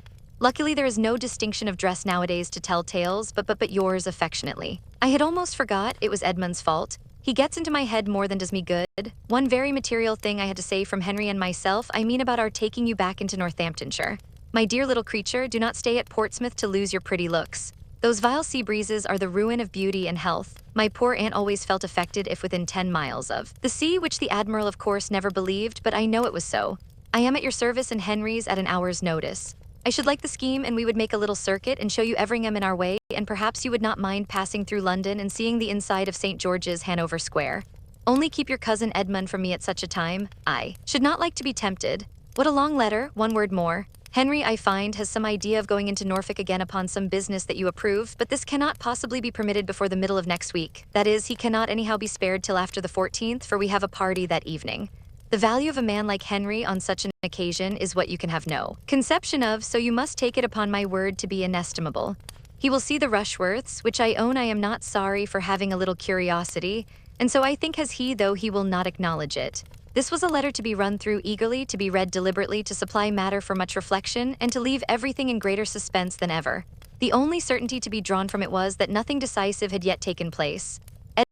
S1: Luckily, there is no distinction of dress nowadays to tell tales, but yours affectionately. I had almost forgot it was Edmund's fault. He gets into my head more than does me good. One very material thing I had to say from Henry and myself, I mean about our taking you back into Northamptonshire. My dear little creature, do not stay at Portsmouth to lose your pretty looks. Those vile sea breezes are the ruin of beauty and health. My poor aunt always felt affected if within 10 miles of the sea, which the Admiral of course never believed, but I know it was so. I am at your service and Henry's at an hour's notice. I should like the scheme, and we would make a little circuit and show you Everingham in our way, and perhaps you would not mind passing through London and seeing the inside of St. George's, Hanover Square. Only keep your cousin Edmund from me at such a time. I should not like to be tempted. What a long letter, one word more. Henry, I find, has some idea of going into Norfolk again upon some business that you approve, but this cannot possibly be permitted before the middle of next week. That is, he cannot anyhow be spared till after the 14th, for we have a party that evening. The value of a man like Henry on such an occasion is what you can have no conception of, so you must take it upon my word to be inestimable. He will see the Rushworths, which I own I am not sorry for having a little curiosity, and so I think has he, though he will not acknowledge it. This was a letter to be run through eagerly, to be read deliberately, to supply matter for much reflection, and to leave everything in greater suspense than ever. The only certainty to be drawn from it was that nothing decisive had yet taken place.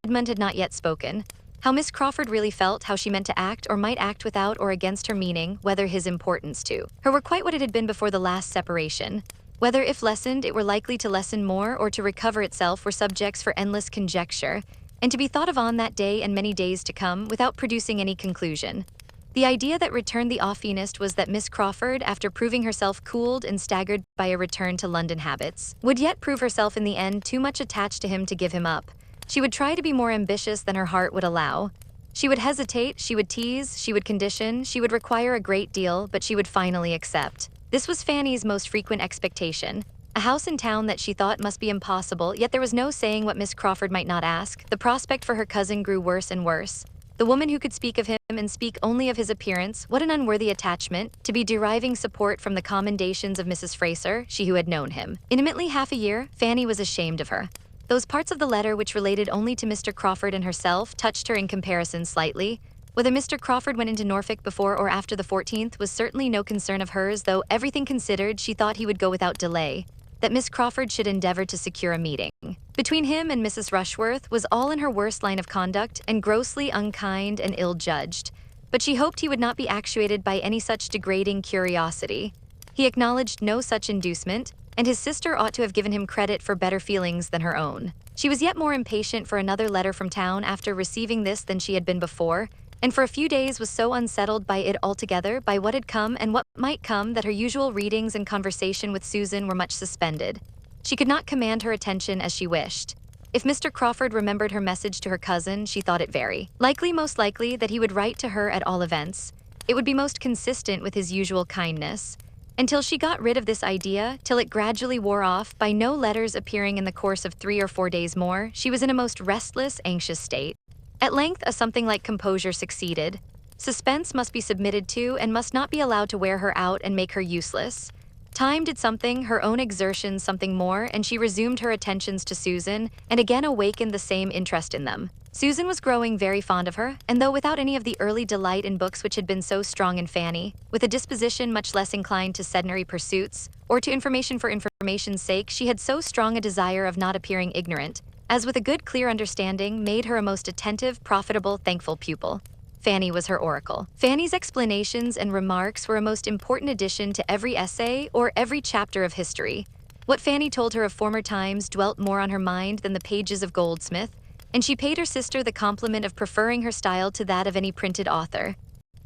S1: Edmund had not yet spoken. How Miss Crawford really felt, how she meant to act or might act without or against her meaning, whether his importance to her were quite what it had been before the last separation, whether if lessened it were likely to lessen more or to recover itself, were subjects for endless conjecture, and to be thought of on that day and many days to come without producing any conclusion. The idea that returned the oftenest was that Miss Crawford, after proving herself cooled and staggered by a return to London habits, would yet prove herself in the end too much attached to him to give him up. She would try to be more ambitious than her heart would allow. She would hesitate, she would tease, she would condition, she would require a great deal, but she would finally accept. This was Fanny's most frequent expectation. A house in town that she thought must be impossible, yet there was no saying what Miss Crawford might not ask. The prospect for her cousin grew worse and worse. The woman who could speak of him and speak only of his appearance, what an unworthy attachment, to be deriving support from the commendations of Mrs. Fraser, she who had known him intimately half a year. Fanny was ashamed of her. Those parts of the letter which related only to Mr. Crawford and herself touched her in comparison slightly. Whether Mr. Crawford went into Norfolk before or after the 14th was certainly no concern of hers, though everything considered she thought he would go without delay. That Miss Crawford should endeavor to secure a meeting between him and Mrs. Rushworth was all in her worst line of conduct and grossly unkind and ill-judged, but she hoped he would not be actuated by any such degrading curiosity. He acknowledged no such inducement, and his sister ought to have given him credit for better feelings than her own. She was yet more impatient for another letter from town after receiving this than she had been before, and for a few days was so unsettled by it altogether, by what had come and what might come, that her usual readings and conversation with Susan were much suspended. She could not command her attention as she wished. If Mr. Crawford remembered her message to her cousin, she thought it very likely, most likely, that he would write to her at all events. It would be most consistent with his usual kindness. Until she got rid of this idea, till it gradually wore off, by no letters appearing in the course of 3 or 4 days more, she was in a most restless, anxious state. At length, a something like composure succeeded. Suspense must be submitted to and must not be allowed to wear her out and make her useless. Time did something, her own exertions something more, and she resumed her attentions to Susan, and again awakened the same interest in them. Susan was growing very fond of her, and though without any of the early delight in books which had been so strong in Fanny, with a disposition much less inclined to sedentary pursuits, or to information for information's sake, she had so strong a desire of not appearing ignorant, as with a good clear understanding made her a most attentive, profitable, thankful pupil. Fanny was her oracle. Fanny's explanations and remarks were a most important addition to every essay or every chapter of history. What Fanny told her of former times dwelt more on her mind than the pages of Goldsmith, and she paid her sister the compliment of preferring her style to that of any printed author.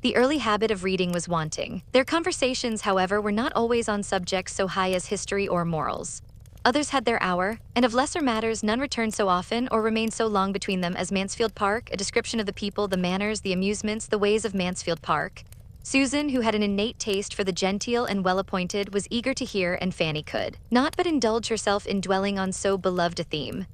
S1: The early habit of reading was wanting. Their conversations, however, were not always on subjects so high as history or morals. Others had their hour, and of lesser matters none returned so often or remained so long between them as Mansfield Park, a description of the people, the manners, the amusements, the ways of Mansfield Park. Susan, who had an innate taste for the genteel and well-appointed, was eager to hear, and Fanny could not but indulge herself in dwelling on so beloved a theme.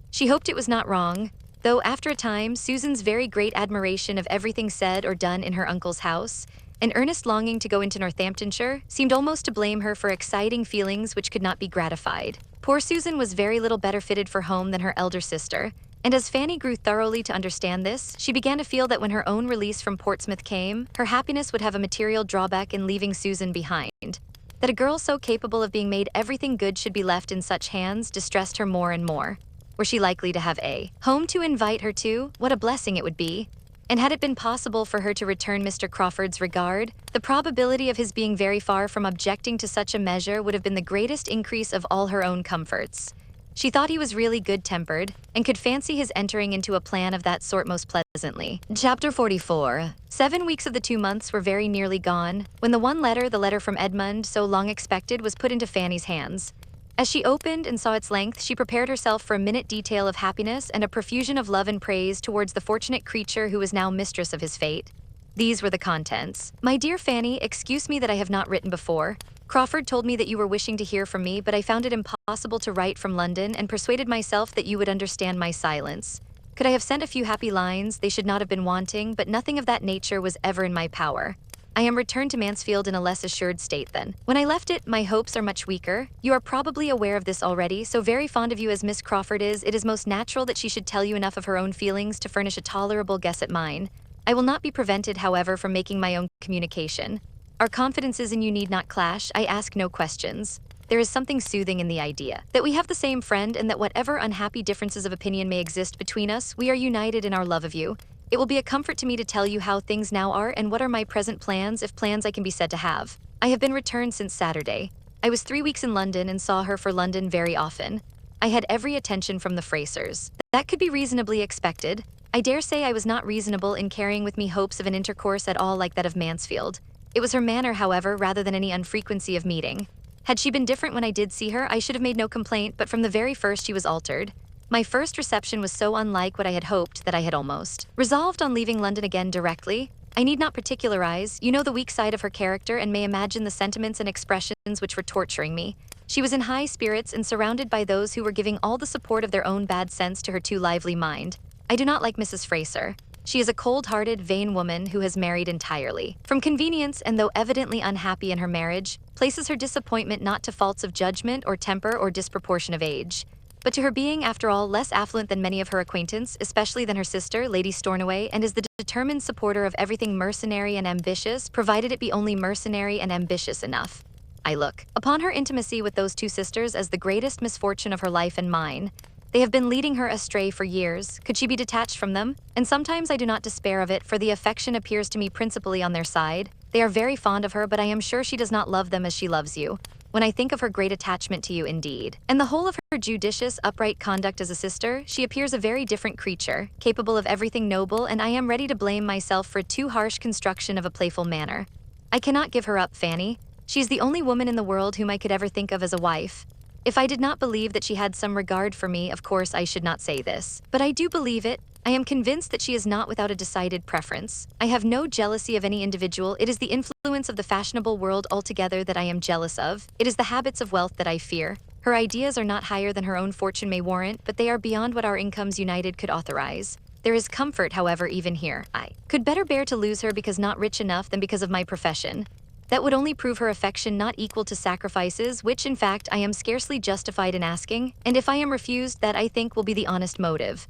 S1: She hoped it was not wrong, though after a time Susan's very great admiration of everything said or done in her uncle's house, an earnest longing to go into Northamptonshire, seemed almost to blame her for exciting feelings which could not be gratified. Poor Susan was very little better fitted for home than her elder sister, and as Fanny grew thoroughly to understand this, she began to feel that when her own release from Portsmouth came, her happiness would have a material drawback in leaving Susan behind. That a girl so capable of being made everything good should be left in such hands distressed her more and more. Were she likely to have a home to invite her to, what a blessing it would be! And had it been possible for her to return Mr. Crawford's regard, the probability of his being very far from objecting to such a measure would have been the greatest increase of all her own comforts. She thought he was really good-tempered, and could fancy his entering into a plan of that sort most pleasantly.
S2: Chapter 44.
S1: 7 weeks of the 2 months were very nearly gone, when the letter from Edmund, so long expected, was put into Fanny's hands. As she opened and saw its length, she prepared herself for a minute detail of happiness and a profusion of love and praise towards the fortunate creature who was now mistress of his fate. These were the contents. My dear Fanny, excuse me that I have not written before. Crawford told me that you were wishing to hear from me, but I found it impossible to write from London and persuaded myself that you would understand my silence. Could I have sent a few happy lines, they should not have been wanting, but nothing of that nature was ever in my power. I am returned to Mansfield in a less assured state than when I left it. My hopes are much weaker. You are probably aware of this already. So very fond of you as Miss Crawford is, it is most natural that she should tell you enough of her own feelings to furnish a tolerable guess at mine. I will not be prevented, however, from making my own communication. Our confidences in you need not clash. I ask no questions. There is something soothing in the idea that we have the same friend, and that whatever unhappy differences of opinion may exist between us, we are united in our love of you. It will be a comfort to me to tell you how things now are and what are my present plans, if plans I can be said to have. I have been returned since Saturday. I was 3 weeks in London and saw her for London very often. I had every attention from the Frasers. That could be reasonably expected. I dare say I was not reasonable in carrying with me hopes of an intercourse at all like that of Mansfield. It was her manner, however, rather than any unfrequency of meeting. Had she been different when I did see her, I should have made no complaint, but from the very first she was altered. My first reception was so unlike what I had hoped that I had almost resolved on leaving London again directly. I need not particularize. You know the weak side of her character and may imagine the sentiments and expressions which were torturing me. She was in high spirits and surrounded by those who were giving all the support of their own bad sense to her too lively mind. I do not like Mrs. Fraser. She is a cold-hearted, vain woman who has married entirely from convenience and, though evidently unhappy in her marriage, places her disappointment not to faults of judgment or temper or disproportion of age, but to her being, after all, less affluent than many of her acquaintance, especially than her sister, Lady Stornoway, and is the determined supporter of everything mercenary and ambitious, provided it be only mercenary and ambitious enough. I look upon her intimacy with those two sisters as the greatest misfortune of her life and mine. They have been leading her astray for years. Could she be detached from them? And sometimes I do not despair of it, for the affection appears to me principally on their side. They are very fond of her, but I am sure she does not love them as she loves you. When I think of her great attachment to you indeed, and the whole of her judicious, upright conduct as a sister, she appears a very different creature, capable of everything noble, and I am ready to blame myself for a too harsh construction of a playful manner. I cannot give her up, Fanny. She is the only woman in the world whom I could ever think of as a wife. If I did not believe that she had some regard for me, of course I should not say this. But I do believe it. I am convinced that she is not without a decided preference. I have no jealousy of any individual. It is the influence of the fashionable world altogether that I am jealous of. It is the habits of wealth that I fear. Her ideas are not higher than her own fortune may warrant, but they are beyond what our incomes united could authorize. There is comfort, however, even here. I could better bear to lose her because not rich enough than because of my profession. That would only prove her affection not equal to sacrifices, which in fact I am scarcely justified in asking, and if I am refused, that I think will be the honest motive.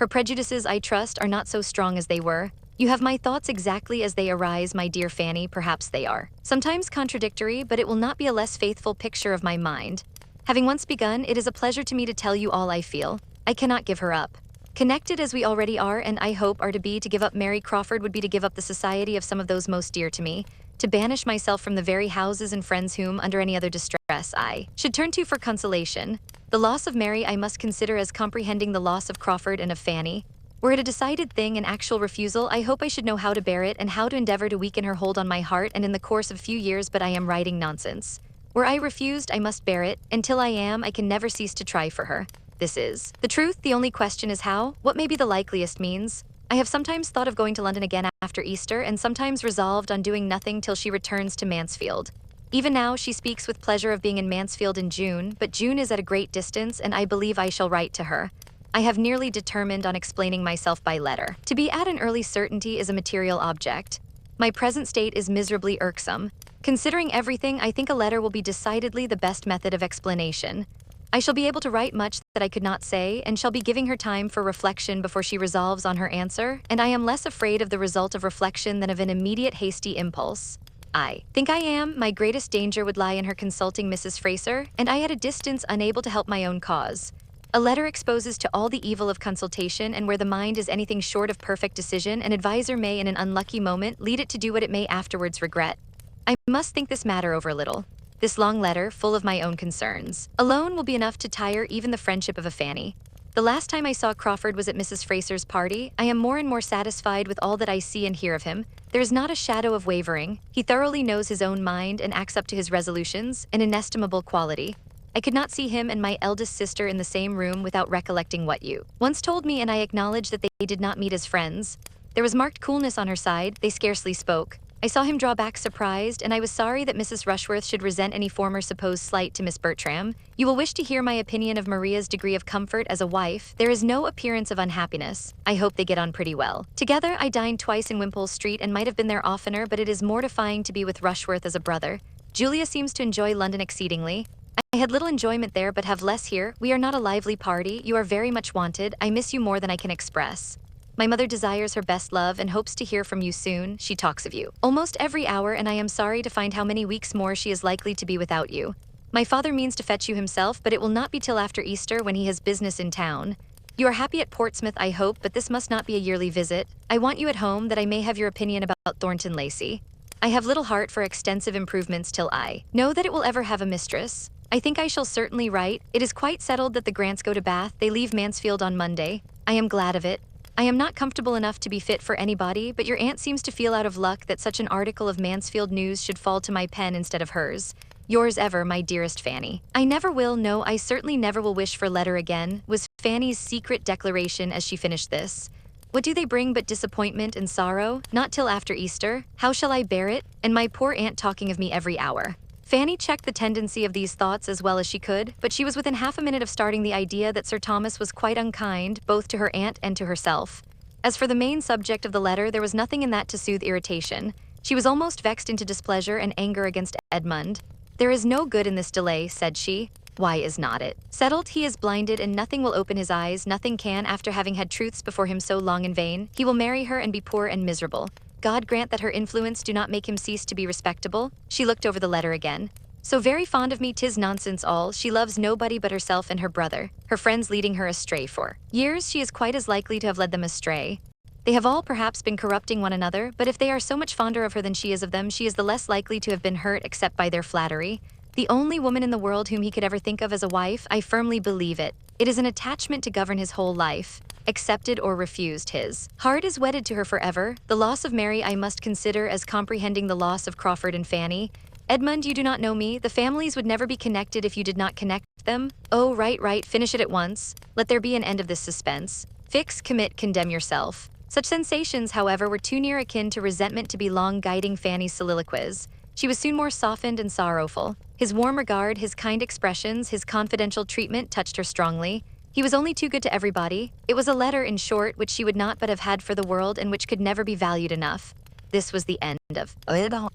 S1: Her prejudices, I trust, are not so strong as they were. You have my thoughts exactly as they arise, my dear Fanny, perhaps they are. Sometimes contradictory, but it will not be a less faithful picture of my mind. Having once begun, it is a pleasure to me to tell you all I feel. I cannot give her up. Connected as we already are, and I hope are to be, to give up Mary Crawford would be to give up the society of some of those most dear to me, to banish myself from the very houses and friends whom, under any other distress, I should turn to for consolation. The loss of Mary I must consider as comprehending the loss of Crawford and of Fanny. Were it a decided thing, an actual refusal, I hope I should know how to bear it and how to endeavor to weaken her hold on my heart and in the course of a few years, but I am writing nonsense. Were I refused, I must bear it. Until I am, I can never cease to try for her. This is the truth. The only question is how. What may be the likeliest means? I have sometimes thought of going to London again after Easter, and sometimes resolved on doing nothing till she returns to Mansfield. Even now she speaks with pleasure of being in Mansfield in June, but June is at a great distance, and I believe I shall write to her. I have nearly determined on explaining myself by letter. To be at an early certainty is a material object. My present state is miserably irksome. Considering everything, I think a letter will be decidedly the best method of explanation. I shall be able to write much that I could not say, and shall be giving her time for reflection before she resolves on her answer, and I am less afraid of the result of reflection than of an immediate hasty impulse. I think I am. My greatest danger would lie in her consulting Mrs. Fraser, and I at a distance unable to help my own cause. A letter exposes to all the evil of consultation, and where the mind is anything short of perfect decision, an adviser may in an unlucky moment lead it to do what it may afterwards regret. I must think this matter over a little. This long letter, full of my own concerns, alone will be enough to tire even the friendship of a Fanny. The last time I saw Crawford was at Mrs. Fraser's party. I am more and more satisfied with all that I see and hear of him. There is not a shadow of wavering. He thoroughly knows his own mind and acts up to his resolutions, an inestimable quality. I could not see him and my eldest sister in the same room without recollecting what you once told me, and I acknowledge that they did not meet as friends. There was marked coolness on her side. They scarcely spoke. I saw him draw back surprised, and I was sorry that Mrs. Rushworth should resent any former supposed slight to Miss Bertram. You will wish to hear my opinion of Maria's degree of comfort as a wife. There is no appearance of unhappiness. I hope they get on pretty well. Together, I dined twice in Wimpole Street and might have been there oftener, but it is mortifying to be with Rushworth as a brother. Julia seems to enjoy London exceedingly. I had little enjoyment there, but have less here. We are not a lively party. You are very much wanted. I miss you more than I can express. My mother desires her best love and hopes to hear from you soon. She talks of you almost every hour, and I am sorry to find how many weeks more she is likely to be without you. My father means to fetch you himself, but it will not be till after Easter, when he has business in town. You are happy at Portsmouth, I hope, but this must not be a yearly visit. I want you at home that I may have your opinion about Thornton Lacey. I have little heart for extensive improvements till I know that it will ever have a mistress. I think I shall certainly write. It is quite settled that the Grants go to Bath. They leave Mansfield on Monday. I am glad of it. I am not comfortable enough to be fit for anybody, but your aunt seems to feel out of luck that such an article of Mansfield news should fall to my pen instead of hers. Yours ever, my dearest Fanny. I never will, no, I certainly never will wish for letter again, was Fanny's secret declaration as she finished this. What do they bring but disappointment and sorrow? Not till after Easter. How shall I bear it? And my poor aunt talking of me every hour. Fanny checked the tendency of these thoughts as well as she could, but she was within half a minute of starting the idea that Sir Thomas was quite unkind, both to her aunt and to herself. As for the main subject of the letter, there was nothing in that to soothe irritation. She was almost vexed into displeasure and anger against Edmund. "There is no good in this delay," said she. "Why is not it? Settled, he is blinded and nothing will open his eyes, nothing can, after having had truths before him so long in vain. He will marry her and be poor and miserable. God grant that her influence do not make him cease to be respectable." She looked over the letter again. "So very fond of me, 'tis nonsense all. She loves nobody but herself and her brother. Her friends leading her astray for years, she is quite as likely to have led them astray. They have all perhaps been corrupting one another, but if they are so much fonder of her than she is of them, she is the less likely to have been hurt except by their flattery. The only woman in the world whom he could ever think of as a wife, I firmly believe it. It is an attachment to govern his whole life. Accepted or refused, his heart is wedded to her forever. The loss of Mary I must consider as comprehending the loss of Crawford and Fanny. Edmund, you do not know me. The families would never be connected if you did not connect them. Oh, right, finish it at once. Let there be an end of this suspense. Fix, commit, condemn yourself." Such sensations, however, were too near akin to resentment to be long guiding Fanny's soliloquies. She was soon more softened and sorrowful. His warm regard, his kind expressions, his confidential treatment touched her strongly. He was only too good to everybody. It was a letter, in short, which she would not but have had for the world and which could never be valued enough. This was the end of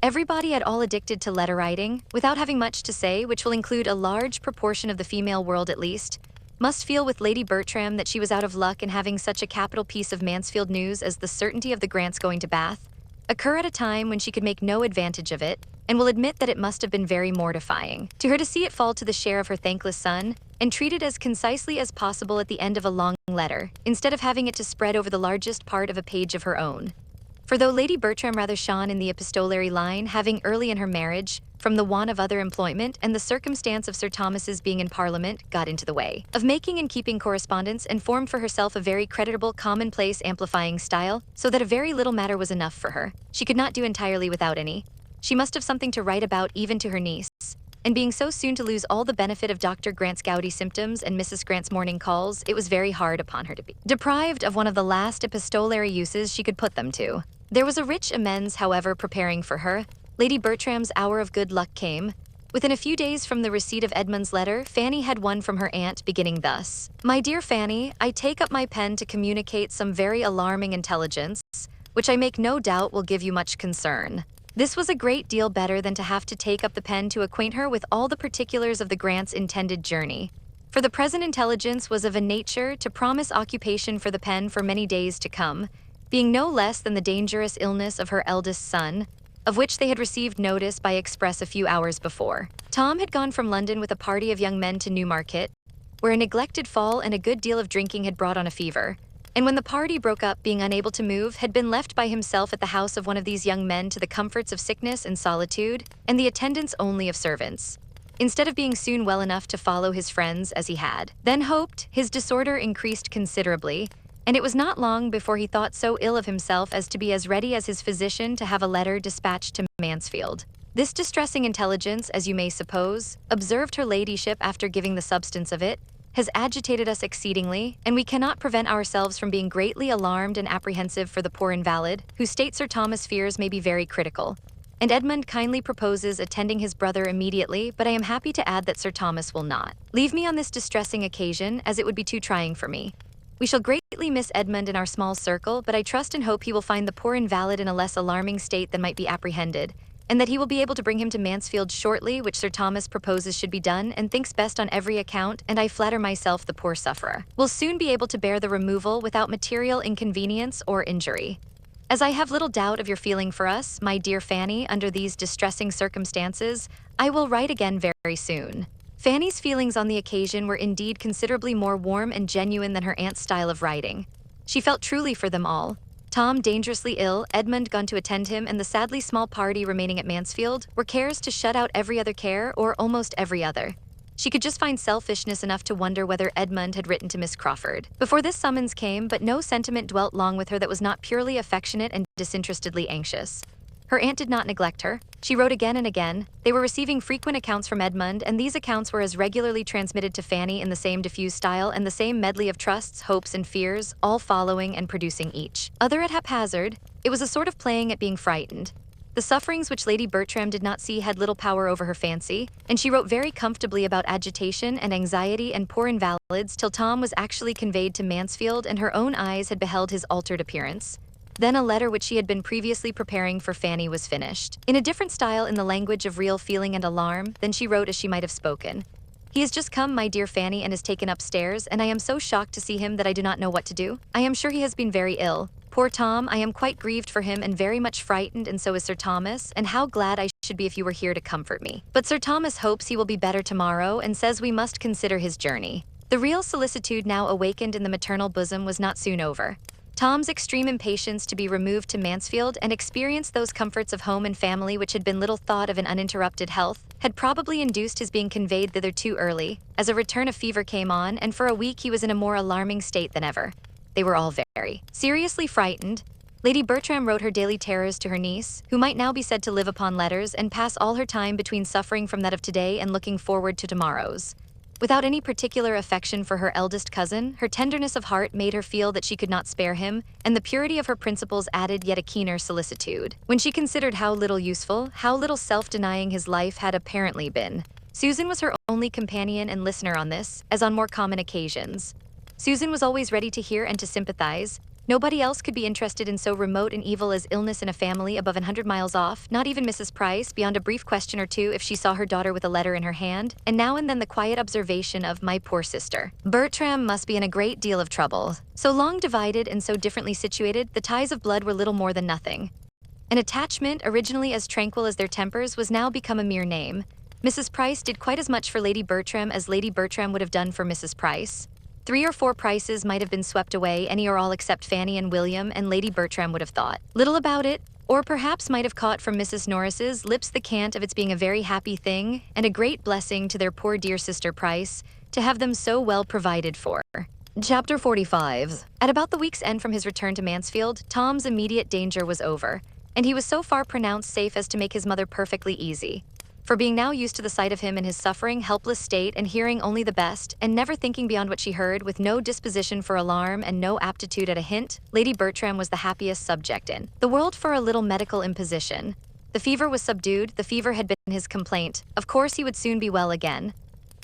S1: everybody at all addicted to letter writing, without having much to say, which will include a large proportion of the female world at least. Must feel with Lady Bertram that she was out of luck in having such a capital piece of Mansfield news as the certainty of the Grants going to Bath occur at a time when she could make no advantage of it, and will admit that it must have been very mortifying to her to see it fall to the share of her thankless son, and treat it as concisely as possible at the end of a long letter, instead of having it to spread over the largest part of a page of her own. For though Lady Bertram rather shone in the epistolary line, having early in her marriage, from the want of other employment and the circumstance of Sir Thomas's being in Parliament, got into the way of making and keeping correspondence, and formed for herself a very creditable commonplace amplifying style, so that a very little matter was enough for her. She could not do entirely without any. She must have something to write about even to her niece. And being so soon to lose all the benefit of Dr. Grant's gouty symptoms and Mrs. Grant's morning calls, it was very hard upon her to be deprived of one of the last epistolary uses she could put them to. There was a rich amends, however, preparing for her. Lady Bertram's hour of good luck came. Within a few days from the receipt of Edmund's letter, Fanny had one from her aunt, beginning thus: "My dear Fanny, I take up my pen to communicate some very alarming intelligence, which I make no doubt will give you much concern." This was a great deal better than to have to take up the pen to acquaint her with all the particulars of the Grants' intended journey. For the present intelligence was of a nature to promise occupation for the pen for many days to come, being no less than the dangerous illness of her eldest son, of which they had received notice by express a few hours before. Tom had gone from London with a party of young men to Newmarket, where a neglected fall and a good deal of drinking had brought on a fever, and when the party broke up, being unable to move, had been left by himself at the house of one of these young men to the comforts of sickness and solitude, and the attendance only of servants. Instead of being soon well enough to follow his friends as he had then hoped, his disorder increased considerably, and it was not long before he thought so ill of himself as to be as ready as his physician to have a letter dispatched to Mansfield. This distressing intelligence, as you may suppose, observed her ladyship after giving the substance of it, has agitated us exceedingly, and we cannot prevent ourselves from being greatly alarmed and apprehensive for the poor invalid, whose state Sir Thomas fears may be very critical. And Edmund kindly proposes attending his brother immediately, but I am happy to add that Sir Thomas will not leave me on this distressing occasion, as it would be too trying for me. We shall greatly miss Edmund in our small circle, but I trust and hope he will find the poor invalid in a less alarming state than might be apprehended, and that he will be able to bring him to Mansfield shortly, which Sir Thomas proposes should be done, and thinks best on every account, and I flatter myself the poor sufferer will soon be able to bear the removal without material inconvenience or injury. As I have little doubt of your feeling for us, my dear Fanny, under these distressing circumstances, I will write again very soon. Fanny's feelings on the occasion were indeed considerably more warm and genuine than her aunt's style of writing. She felt truly for them all. Tom dangerously ill, Edmund gone to attend him, and the sadly small party remaining at Mansfield were cares to shut out every other care, or almost every other. She could just find selfishness enough to wonder whether Edmund had written to Miss Crawford before this summons came, but no sentiment dwelt long with her that was not purely affectionate and disinterestedly anxious. Her aunt did not neglect her. She wrote again and again. They were receiving frequent accounts from Edmund, and these accounts were as regularly transmitted to Fanny in the same diffuse style and the same medley of trusts, hopes, and fears, all following and producing each other at haphazard. It was a sort of playing at being frightened. The sufferings which Lady Bertram did not see had little power over her fancy, and she wrote very comfortably about agitation and anxiety and poor invalids till Tom was actually conveyed to Mansfield and her own eyes had beheld his altered appearance. Then a letter which she had been previously preparing for Fanny was finished, in a different style in the language of real feeling and alarm than she wrote as she might have spoken. He has just come, my dear Fanny, and is taken upstairs, and I am so shocked to see him that I do not know what to do. I am sure he has been very ill. Poor Tom, I am quite grieved for him and very much frightened, and so is Sir Thomas, and how glad I should be if you were here to comfort me. But Sir Thomas hopes he will be better tomorrow and says we must consider his journey. The real solicitude now awakened in the maternal bosom was not soon over. Tom's extreme impatience to be removed to Mansfield and experience those comforts of home and family which had been little thought of in uninterrupted health, had probably induced his being conveyed thither too early, as a return of fever came on, and for a week he was in a more alarming state than ever. They were all very seriously frightened. Lady Bertram wrote her daily terrors to her niece, who might now be said to live upon letters and pass all her time between suffering from that of today and looking forward to tomorrow's. Without any particular affection for her eldest cousin, her tenderness of heart made her feel that she could not spare him, and the purity of her principles added yet a keener solicitude. When she considered how little useful, how little self-denying his life had apparently been, Susan was her only companion and listener on this, as on more common occasions. Susan was always ready to hear and to sympathize. Nobody else could be interested in so remote an evil as illness in a family above 100 miles off, not even Mrs. Price, beyond a brief question or two if she saw her daughter with a letter in her hand, and now and then the quiet observation of "my poor sister. Bertram must be in a great deal of trouble." So long divided and so differently situated, the ties of blood were little more than nothing. An attachment, originally as tranquil as their tempers, was now become a mere name. Mrs. Price did quite as much for Lady Bertram as Lady Bertram would have done for Mrs. Price. 3 or 4 Prices might have been swept away, any or all except Fanny and William, and Lady Bertram would have thought little about it, or perhaps might have caught from Mrs. Norris's lips the cant of its being a very happy thing and a great blessing to their poor dear sister Price to have them so well provided for.
S2: Chapter 45.
S1: At about the week's end from his return to Mansfield, Tom's immediate danger was over, and he was so far pronounced safe as to make his mother perfectly easy. For being now used to the sight of him in his suffering, helpless state, and hearing only the best, and never thinking beyond what she heard, with no disposition for alarm and no aptitude at a hint, Lady Bertram was the happiest subject in the world for a little medical imposition. The fever was subdued, the fever had been his complaint. Of course he would soon be well again.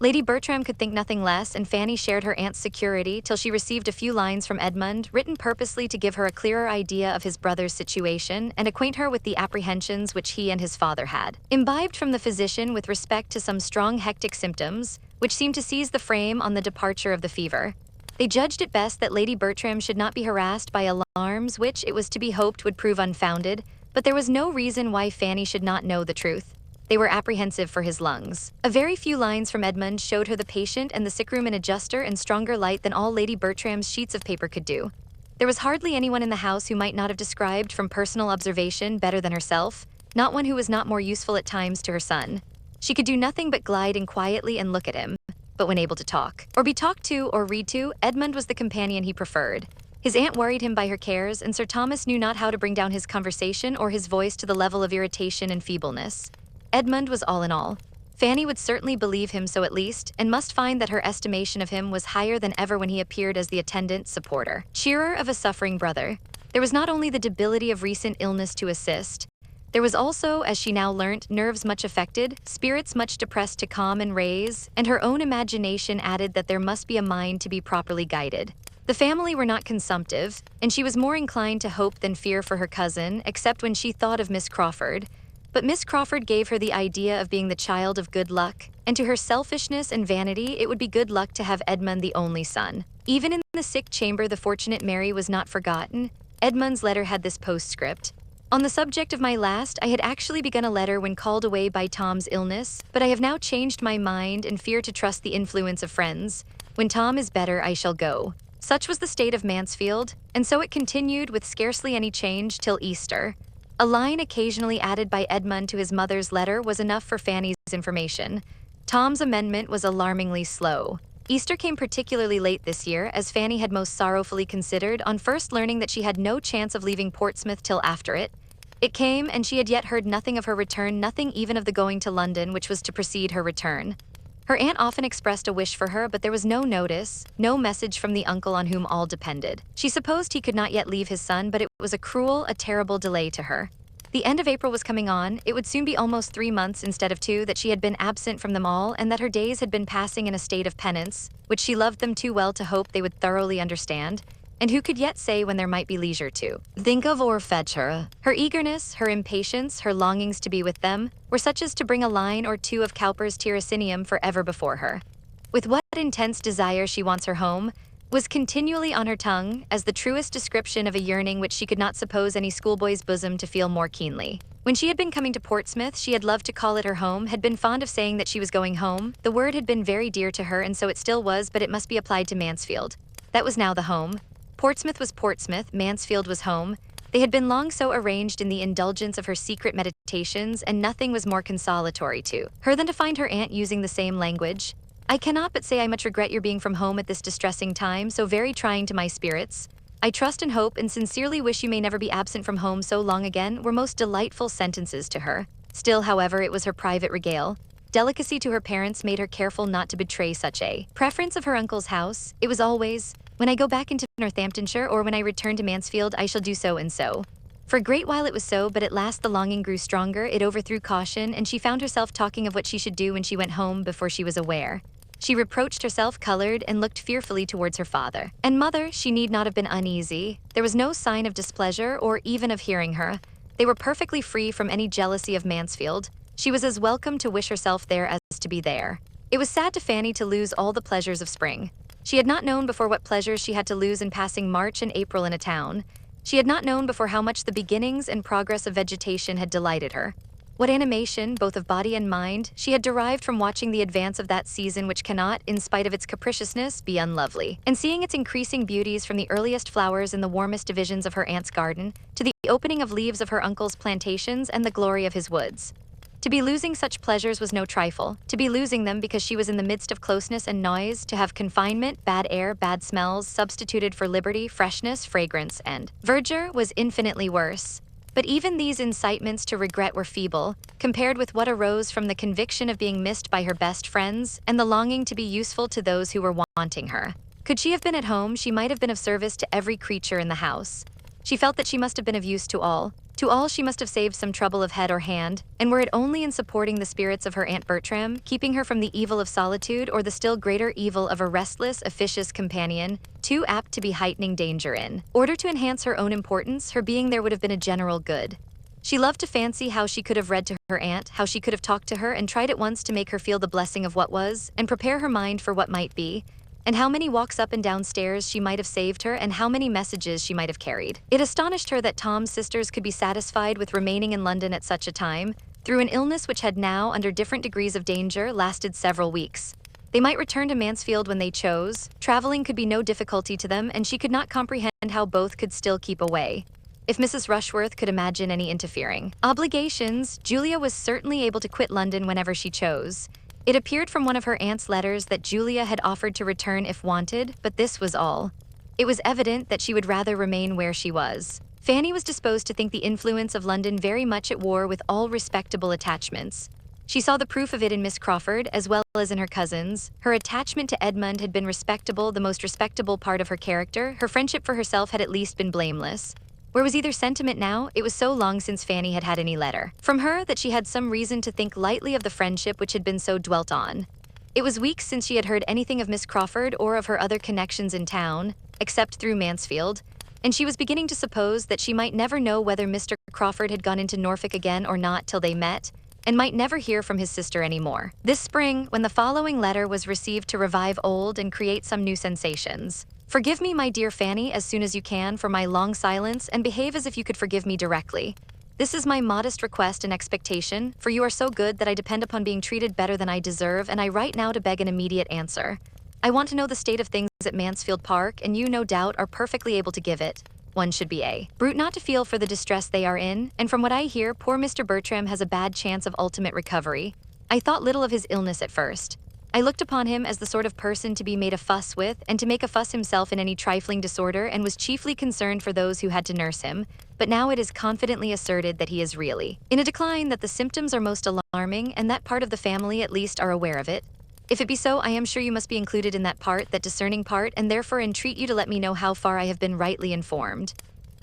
S1: Lady Bertram could think nothing less, and Fanny shared her aunt's security till she received a few lines from Edmund, written purposely to give her a clearer idea of his brother's situation and acquaint her with the apprehensions which he and his father had imbibed from the physician with respect to some strong hectic symptoms, which seemed to seize the frame on the departure of the fever. They judged it best that Lady Bertram should not be harassed by alarms which, it was to be hoped, would prove unfounded, but there was no reason why Fanny should not know the truth. They were apprehensive for his lungs. A very few lines from Edmund showed her the patient and the sick-room in a juster and stronger light than all Lady Bertram's sheets of paper could do. There was hardly anyone in the house who might not have described from personal observation better than herself, not one who was not more useful at times to her son. She could do nothing but glide in quietly and look at him, but when able to talk, or be talked to or read to, Edmund was the companion he preferred. His aunt worried him by her cares, and Sir Thomas knew not how to bring down his conversation or his voice to the level of irritation and feebleness. Edmund was all in all. Fanny would certainly believe him so at least, and must find that her estimation of him was higher than ever when he appeared as the attendant, supporter, cheerer of a suffering brother. There was not only the debility of recent illness to assist, there was also, as she now learnt, nerves much affected, spirits much depressed to calm and raise, and her own imagination added that there must be a mind to be properly guided. The family were not consumptive, and she was more inclined to hope than fear for her cousin, except when she thought of Miss Crawford. But Miss Crawford gave her the idea of being the child of good luck, and to her selfishness and vanity it would be good luck to have Edmund the only son. Even in the sick chamber the fortunate Mary was not forgotten. Edmund's letter had this postscript. On the subject of my last, I had actually begun a letter when called away by Tom's illness, but I have now changed my mind and fear to trust the influence of friends. When Tom is better, I shall go. Such was the state of Mansfield, and so it continued with scarcely any change till Easter. A line occasionally added by Edmund to his mother's letter was enough for Fanny's information. Tom's amendment was alarmingly slow. Easter came particularly late this year, as Fanny had most sorrowfully considered on first learning that she had no chance of leaving Portsmouth till after it. It came, and she had yet heard nothing of her return, nothing even of the going to London which was to precede her return. Her aunt often expressed a wish for her, but there was no notice, no message from the uncle on whom all depended. She supposed he could not yet leave his son, but it was a cruel, a terrible delay to her. The end of April was coming on. It would soon be almost 3 months instead of 2 that she had been absent from them all, and that her days had been passing in a state of penance, which she loved them too well to hope they would thoroughly understand. And who could yet say when there might be leisure to
S2: think of or fetch her?
S1: Her eagerness, her impatience, her longings to be with them, were such as to bring a line or two of Cowper's Tiresininum forever before her. With what intense desire she wants her home, was continually on her tongue, as the truest description of a yearning which she could not suppose any schoolboy's bosom to feel more keenly. When she had been coming to Portsmouth, she had loved to call it her home, had been fond of saying that she was going home. The word had been very dear to her, and so it still was, but it must be applied to Mansfield. That was now the home. Portsmouth was Portsmouth, Mansfield was home. They had been long so arranged in the indulgence of her secret meditations, and nothing was more consolatory to her than to find her aunt using the same language. I cannot but say I much regret your being from home at this distressing time, so very trying to my spirits. I trust and hope and sincerely wish you may never be absent from home so long again, were most delightful sentences to her. Still, however, it was her private regale. Delicacy to her parents made her careful not to betray such a preference of her uncle's house. It was always, when I go back into Northamptonshire or when I return to Mansfield, I shall do so and so. For a great while it was so, but at last the longing grew stronger, it overthrew caution, and she found herself talking of what she should do when she went home before she was aware. She reproached herself, colored, and looked fearfully towards her father. And mother, she need not have been uneasy. There was no sign of displeasure or even of hearing her. They were perfectly free from any jealousy of Mansfield. She was as welcome to wish herself there as to be there. It was sad to Fanny to lose all the pleasures of spring. She had not known before what pleasures she had to lose in passing March and April in a town. She had not known before how much the beginnings and progress of vegetation had delighted her. What animation, both of body and mind, she had derived from watching the advance of that season which cannot, in spite of its capriciousness, be unlovely, and seeing its increasing beauties from the earliest flowers in the warmest divisions of her aunt's garden, to the opening of leaves of her uncle's plantations and the glory of his woods. To be losing such pleasures was no trifle, to be losing them because she was in the midst of closeness and noise, to have confinement, bad air, bad smells, substituted for liberty, freshness, fragrance, and verdure, was infinitely worse. But even these incitements to regret were feeble, compared with what arose from the conviction of being missed by her best friends, and the longing to be useful to those who were wanting her. Could she have been at home, she might have been of service to every creature in the house. She felt that she must have been of use to all. To all she must have saved some trouble of head or hand, and were it only in supporting the spirits of her Aunt Bertram, keeping her from the evil of solitude or the still greater evil of a restless, officious companion, too apt to be heightening danger in order to enhance her own importance, her being there would have been a general good. She loved to fancy how she could have read to her aunt, how she could have talked to her and tried at once to make her feel the blessing of what was, and prepare her mind for what might be, and how many walks up and down stairs she might have saved her, and how many messages she might have carried. It astonished her that Tom's sisters could be satisfied with remaining in London at such a time, through an illness which had now, under different degrees of danger, lasted several weeks. They might return to Mansfield when they chose. Traveling could be no difficulty to them, and she could not comprehend how both could still keep away. If Mrs. Rushworth could imagine any interfering obligations, Julia was certainly able to quit London whenever she chose. It appeared from one of her aunt's letters that Julia had offered to return if wanted, but this was all. It was evident that she would rather remain where she was. Fanny was disposed to think the influence of London very much at war with all respectable attachments. She saw the proof of it in Miss Crawford, as well as in her cousins. Her attachment to Edmund had been respectable, the most respectable part of her character. Her friendship for herself had at least been blameless. Where was either sentiment now? It was so long since Fanny had had any letter from her that she had some reason to think lightly of the friendship which had been so dwelt on. It was weeks since she had heard anything of Miss Crawford or of her other connections in town, except through Mansfield, and she was beginning to suppose that she might never know whether Mr. Crawford had gone into Norfolk again or not till they met, and might never hear from his sister any more. This spring, when the following letter was received to revive old and create some new sensations. Forgive me, my dear Fanny, as soon as you can, for my long silence, and behave as if you could forgive me directly. This is my modest request and expectation, for you are so good that I depend upon being treated better than I deserve, and I write now to beg an immediate answer. I want to know the state of things at Mansfield Park, and you, no doubt, are perfectly able to give it. One should be a brute not to feel for the distress they are in, and from what I hear, poor Mr. Bertram has a bad chance of ultimate recovery. I thought little of his illness at first. I looked upon him as the sort of person to be made a fuss with, and to make a fuss himself in any trifling disorder, and was chiefly concerned for those who had to nurse him, but now it is confidently asserted that he is really in a decline, that the symptoms are most alarming, and that part of the family at least are aware of it. If it be so, I am sure you must be included in that part, that discerning part, and therefore entreat you to let me know how far I have been rightly informed.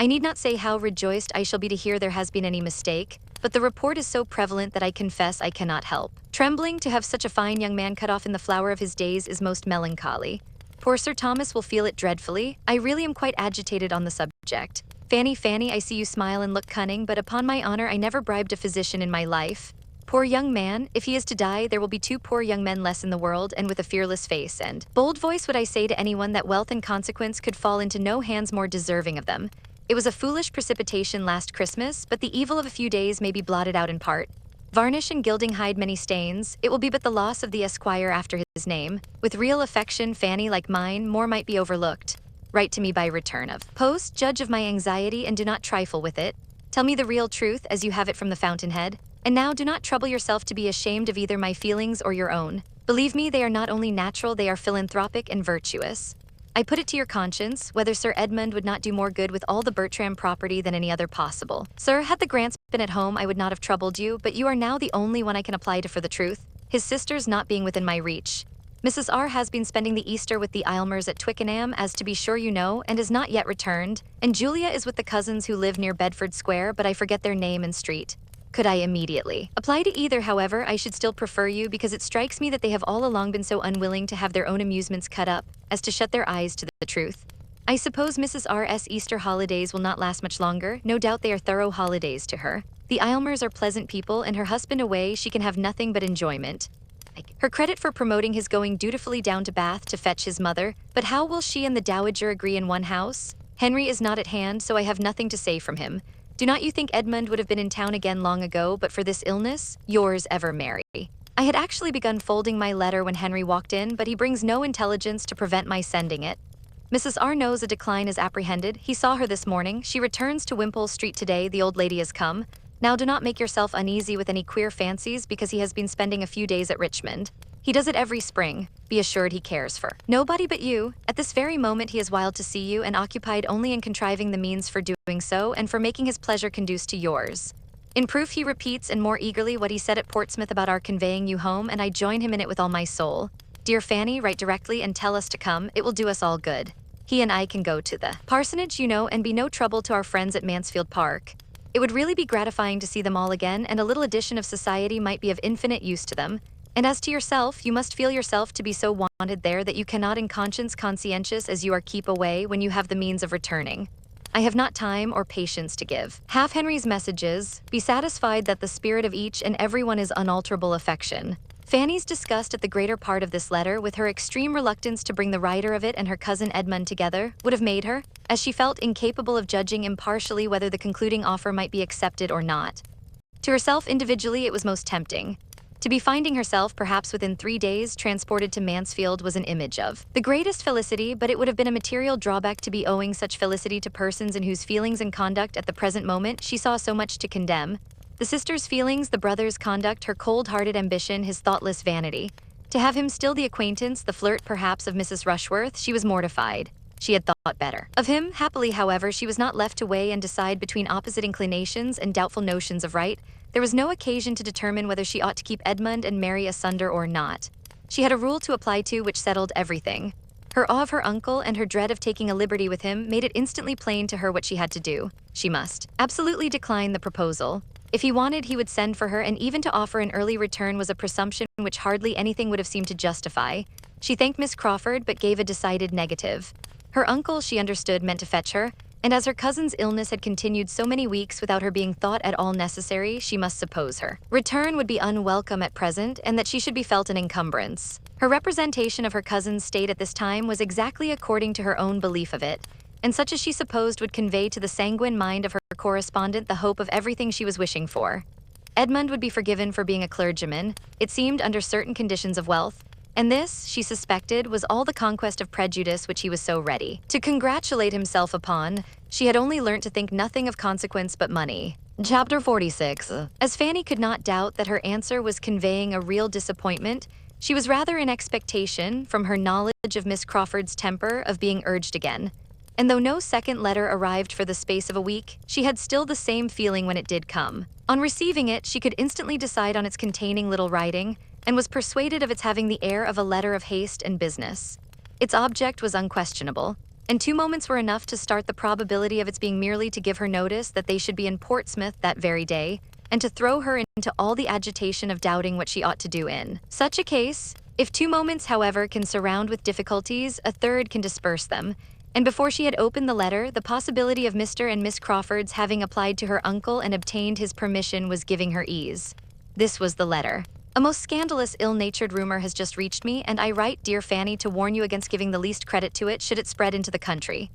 S1: I need not say how rejoiced I shall be to hear there has been any mistake, but the report is so prevalent that I confess I cannot help. Trembling to have such a fine young man cut off in the flower of his days is most melancholy. Poor Sir Thomas will feel it dreadfully. I really am quite agitated on the subject. Fanny, I see you smile and look cunning, but upon my honor I never bribed a physician in my life. Poor young man, if he is to die, there will be 2 poor young men less in the world, and with a fearless face and bold voice would I say to anyone that wealth and consequence could fall into no hands more deserving of them. It was a foolish precipitation last Christmas, but the evil of a few days may be blotted out in part. Varnish and gilding hide many stains, it will be but the loss of the esquire after his name. With real affection, Fanny, like mine, more might be overlooked. Write to me by return of post, judge of my anxiety, and do not trifle with it. Tell me the real truth, as you have it from the fountainhead. And now do not trouble yourself to be ashamed of either my feelings or your own. Believe me, they are not only natural, they are philanthropic and virtuous. I put it to your conscience, whether Sir Edmund would not do more good with all the Bertram property than any other possible. Sir, had the Grants been at home, I would not have troubled you, but you are now the only one I can apply to for the truth, his sisters not being within my reach. Mrs. R. has been spending the Easter with the Aylmers at Twickenham, as to be sure you know, and is not yet returned, and Julia is with the cousins who live near Bedford Square, but I forget their name and street. Could I immediately apply to either, however, I should still prefer you, because it strikes me that they have all along been so unwilling to have their own amusements cut up, as to shut their eyes to the truth. I suppose Mrs. R.'s Easter holidays will not last much longer. No doubt they are thorough holidays to her. The Aylmers are pleasant people, and her husband away, she can have nothing but enjoyment. Her credit for promoting his going dutifully down to Bath to fetch his mother, but how will she and the dowager agree in one house? Henry is not at hand, so I have nothing to say from him. Do not you think Edmund would have been in town again long ago, but for this illness? Yours ever, Mary. I had actually begun folding my letter when Henry walked in, but he brings no intelligence to prevent my sending it. Mrs. R. knows a decline is apprehended. He saw her this morning. She returns to Wimpole Street today. The old lady has come. Now do not make yourself uneasy with any queer fancies, because he has been spending a few days at Richmond. He does it every spring. Be assured he cares for nobody but you. At this very moment he is wild to see you, and occupied only in contriving the means for doing so, and for making his pleasure conduce to yours. In proof he repeats, and more eagerly, what he said at Portsmouth about our conveying you home, and I join him in it with all my soul. Dear Fanny, write directly and tell us to come. It will do us all good. He and I can go to the parsonage, you know, and be no trouble to our friends at Mansfield Park. It would really be gratifying to see them all again, and a little addition of society might be of infinite use to them. And as to yourself, you must feel yourself to be so wanted there that you cannot in conscience conscientious as you are keep away when you have the means of returning. I have not time or patience to give half Henry's messages. Be satisfied that the spirit of each and every one is unalterable affection. Fanny's disgust at the greater part of this letter, with her extreme reluctance to bring the writer of it and her cousin Edmund together, would have made her, as she felt, incapable of judging impartially whether the concluding offer might be accepted or not. To herself individually it was most tempting. To be finding herself, perhaps within 3 days, transported to Mansfield was an image of the greatest felicity, but it would have been a material drawback to be owing such felicity to persons in whose feelings and conduct at the present moment she saw so much to condemn. The sister's feelings, the brother's conduct, her cold-hearted ambition, his thoughtless vanity. To have him still the acquaintance, the flirt perhaps, of Mrs. Rushworth, she was mortified. She had thought better of him. Happily, however, she was not left to weigh and decide between opposite inclinations and doubtful notions of right. There was no occasion to determine whether she ought to keep Edmund and Mary asunder or not. She had a rule to apply to which settled everything. Her awe of her uncle and her dread of taking a liberty with him made it instantly plain to her what she had to do. She must absolutely decline the proposal. If he wanted, he would send for her, and even to offer an early return was a presumption which hardly anything would have seemed to justify. She thanked Miss Crawford, but gave a decided negative. Her uncle, she understood, meant to fetch her, and as her cousin's illness had continued so many weeks without her being thought at all necessary, she must suppose her return would be unwelcome at present, and that she should be felt an encumbrance. Her representation of her cousin's state at this time was exactly according to her own belief of it, and such as she supposed would convey to the sanguine mind of her correspondent the hope of everything she was wishing for. Edmund would be forgiven for being a clergyman, it seemed, under certain conditions of wealth, and this, she suspected, was all the conquest of prejudice which he was so ready to congratulate himself upon. She had only learnt to think nothing of consequence but money. Chapter 46. As Fanny could not doubt that her answer was conveying a real disappointment, she was rather in expectation, from her knowledge of Miss Crawford's temper, of being urged again. And though no second letter arrived for the space of a week, she had still the same feeling when it did come. On receiving it, she could instantly decide on its containing little writing, and was persuaded of its having the air of a letter of haste and business. Its object was unquestionable. and 2 moments were enough to start the probability of its being merely to give her notice that they should be in Portsmouth that very day, and to throw her into all the agitation of doubting what she ought to do in such a case. If 2 moments, however, can surround with difficulties, a third can disperse them. And before she had opened the letter, the possibility of Mr. and Miss Crawford's having applied to her uncle and obtained his permission was giving her ease. This was the letter. A most scandalous, ill-natured rumor has just reached me, and I write, dear Fanny, to warn you against giving the least credit to it should it spread into the country.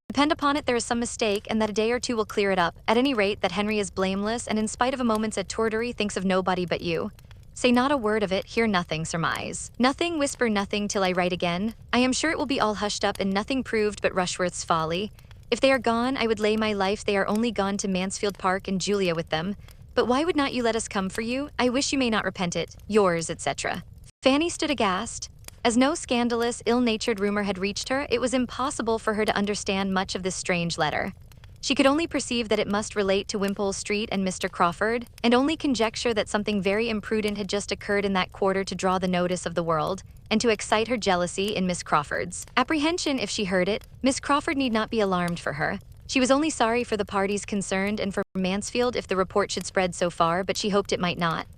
S1: Depend upon it there is some mistake, and that a day or 2 will clear it up. At any rate, that Henry is blameless, and in spite of a moment's étourderie thinks of nobody but you. Say not a word of it, hear nothing, surmise nothing, whisper nothing till I write again. I am sure it will be all hushed up and nothing proved but Rushworth's folly. If they are gone, I would lay my life they are only gone to Mansfield Park and Julia with them. But why would not you let us come for you? I wish you may not repent it. Yours, etc. Fanny stood aghast. As no scandalous, ill-natured rumor had reached her, it was impossible for her to understand much of this strange letter. She could only perceive that it must relate to Wimpole Street and Mr. Crawford, and only conjecture that something very imprudent had just occurred in that quarter to draw the notice of the world, and to excite her jealousy in Miss Crawford's apprehension if she heard it. Miss Crawford need not be alarmed for her. She was only sorry for the parties concerned and for Mansfield if the report should spread so far, but she hoped it might not.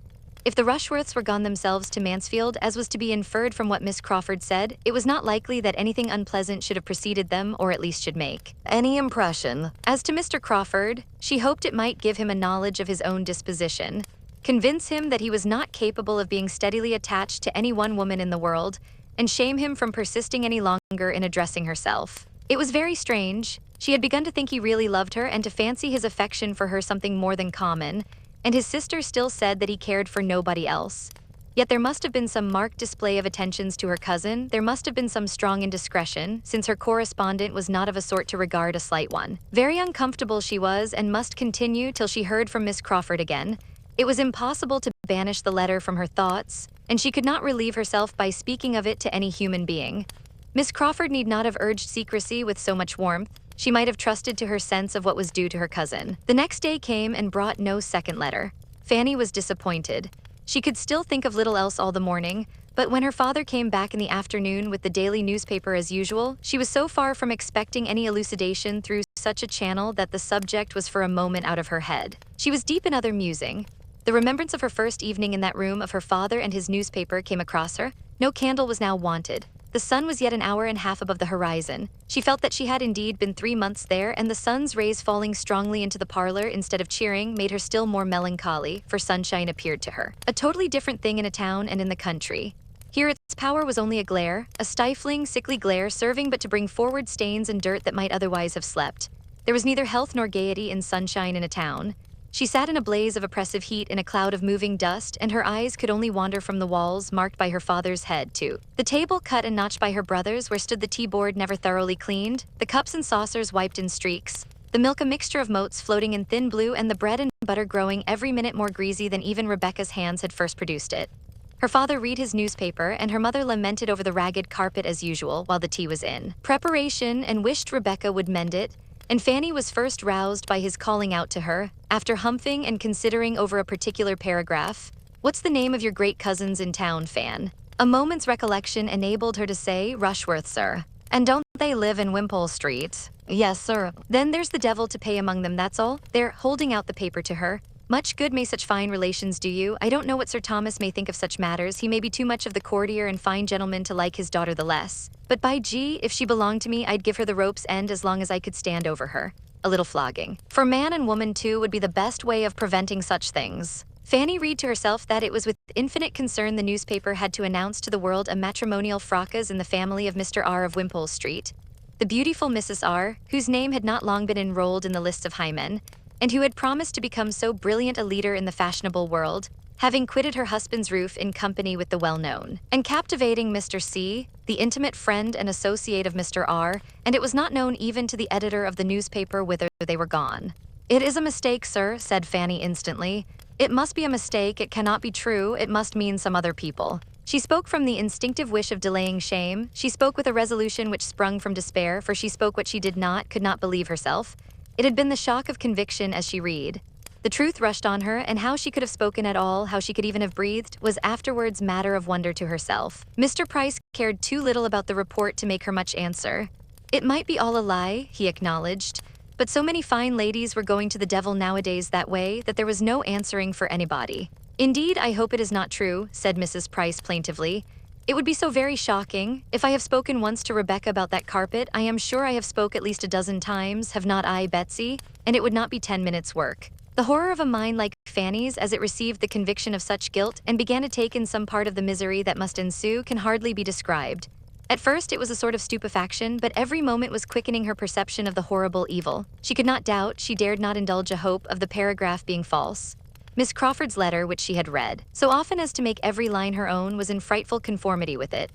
S1: If the Rushworths were gone themselves to Mansfield, as was to be inferred from what Miss Crawford said, it was not likely that anything unpleasant should have preceded them, or at least should make any impression. As to Mr. Crawford, she hoped it might give him a knowledge of his own disposition, convince him that he was not capable of being steadily attached to any one woman in the world, and shame him from persisting any longer in addressing herself. It was very strange. She had begun to think he really loved her and to fancy his affection for her something more than common, and his sister still said that he cared for nobody else. Yet there must have been some marked display of attentions to her cousin, there must have been some strong indiscretion, since her correspondent was not of a sort to regard a slight one. Very uncomfortable she was, and must continue till she heard from Miss Crawford again. It was impossible to banish the letter from her thoughts, and she could not relieve herself by speaking of it to any human being. Miss Crawford need not have urged secrecy with so much warmth. She might have trusted to her sense of what was due to her cousin. The next day came and brought no second letter. Fanny was disappointed. She could still think of little else all the morning, but when her father came back in the afternoon with the daily newspaper as usual, she was so far from expecting any elucidation through such a channel that the subject was for a moment out of her head. She was deep in other musing. The remembrance of her first evening in that room of her father and his newspaper came across her. No candle was now wanted. The sun was yet an hour and a half above the horizon. She felt that she had indeed been 3 months there, and the sun's rays falling strongly into the parlor instead of cheering made her still more melancholy, for sunshine appeared to her a totally different thing in a town and in the country. Here its power was only a glare, a stifling, sickly glare serving but to bring forward stains and dirt that might otherwise have slept. There was neither health nor gaiety in sunshine in a town. She sat in a blaze of oppressive heat in a cloud of moving dust, and her eyes could only wander from the walls marked by her father's head to the table cut and notched by her brother's, where stood the tea-board never thoroughly cleaned, the cups and saucers wiped in streaks, the milk a mixture of motes floating in thin blue, and the bread and butter growing every minute more greasy than even Rebecca's hands had first produced it. Her father read his newspaper, and her mother lamented over the ragged carpet as usual while the tea was in preparation and wished Rebecca would mend it. And Fanny was first roused by his calling out to her, after humphing and considering over a particular paragraph, "What's the name of your great cousins in town, Fan?" A moment's recollection enabled her to say, "Rushworth, sir." "And don't they live in Wimpole Street?" "Yes, sir." "Then there's the devil to pay among them, that's all." They're holding out the paper to her. "Much good may such fine relations do you. I don't know what Sir Thomas may think of such matters. He may be too much of the courtier and fine gentleman to like his daughter the less. But by G, if she belonged to me, I'd give her the rope's end as long as I could stand over her. A little flogging. For man and woman, too, would be the best way of preventing such things." Fanny read to herself that it was with infinite concern the newspaper had to announce to the world a matrimonial fracas in the family of Mr. R. of Wimpole Street. The beautiful Mrs. R., whose name had not long been enrolled in the lists of hymen, and who had promised to become so brilliant a leader in the fashionable world, having quitted her husband's roof in company with the well-known and captivating Mr. C., the intimate friend and associate of Mr. R., and it was not known even to the editor of the newspaper whither they were gone. "It is a mistake, sir," said Fanny instantly. "It must be a mistake, it cannot be true, it must mean some other people." She spoke from the instinctive wish of delaying shame. She spoke with a resolution which sprung from despair, for she spoke what she did not, could not believe herself. It had been the shock of conviction as she read. The truth rushed on her, and how she could have spoken at all, how she could even have breathed, was afterwards matter of wonder to herself. Mr. Price cared too little about the report to make her much answer. It might be all a lie, he acknowledged, but so many fine ladies were going to the devil nowadays that way that there was no answering for anybody. Indeed, I hope it is not true, said Mrs. Price plaintively. It would be so very shocking. If I have spoken once to Rebecca about that carpet, I am sure I have spoke at least a dozen times, have not I, Betsy? And it would not be 10 minutes' work. The horror of a mind like Fanny's as it received the conviction of such guilt and began to take in some part of the misery that must ensue can hardly be described. At first it was a sort of stupefaction, but every moment was quickening her perception of the horrible evil. She could not doubt, she dared not indulge a hope of the paragraph being false. Miss Crawford's letter, which she had read, so often as to make every line her own, was in frightful conformity with it.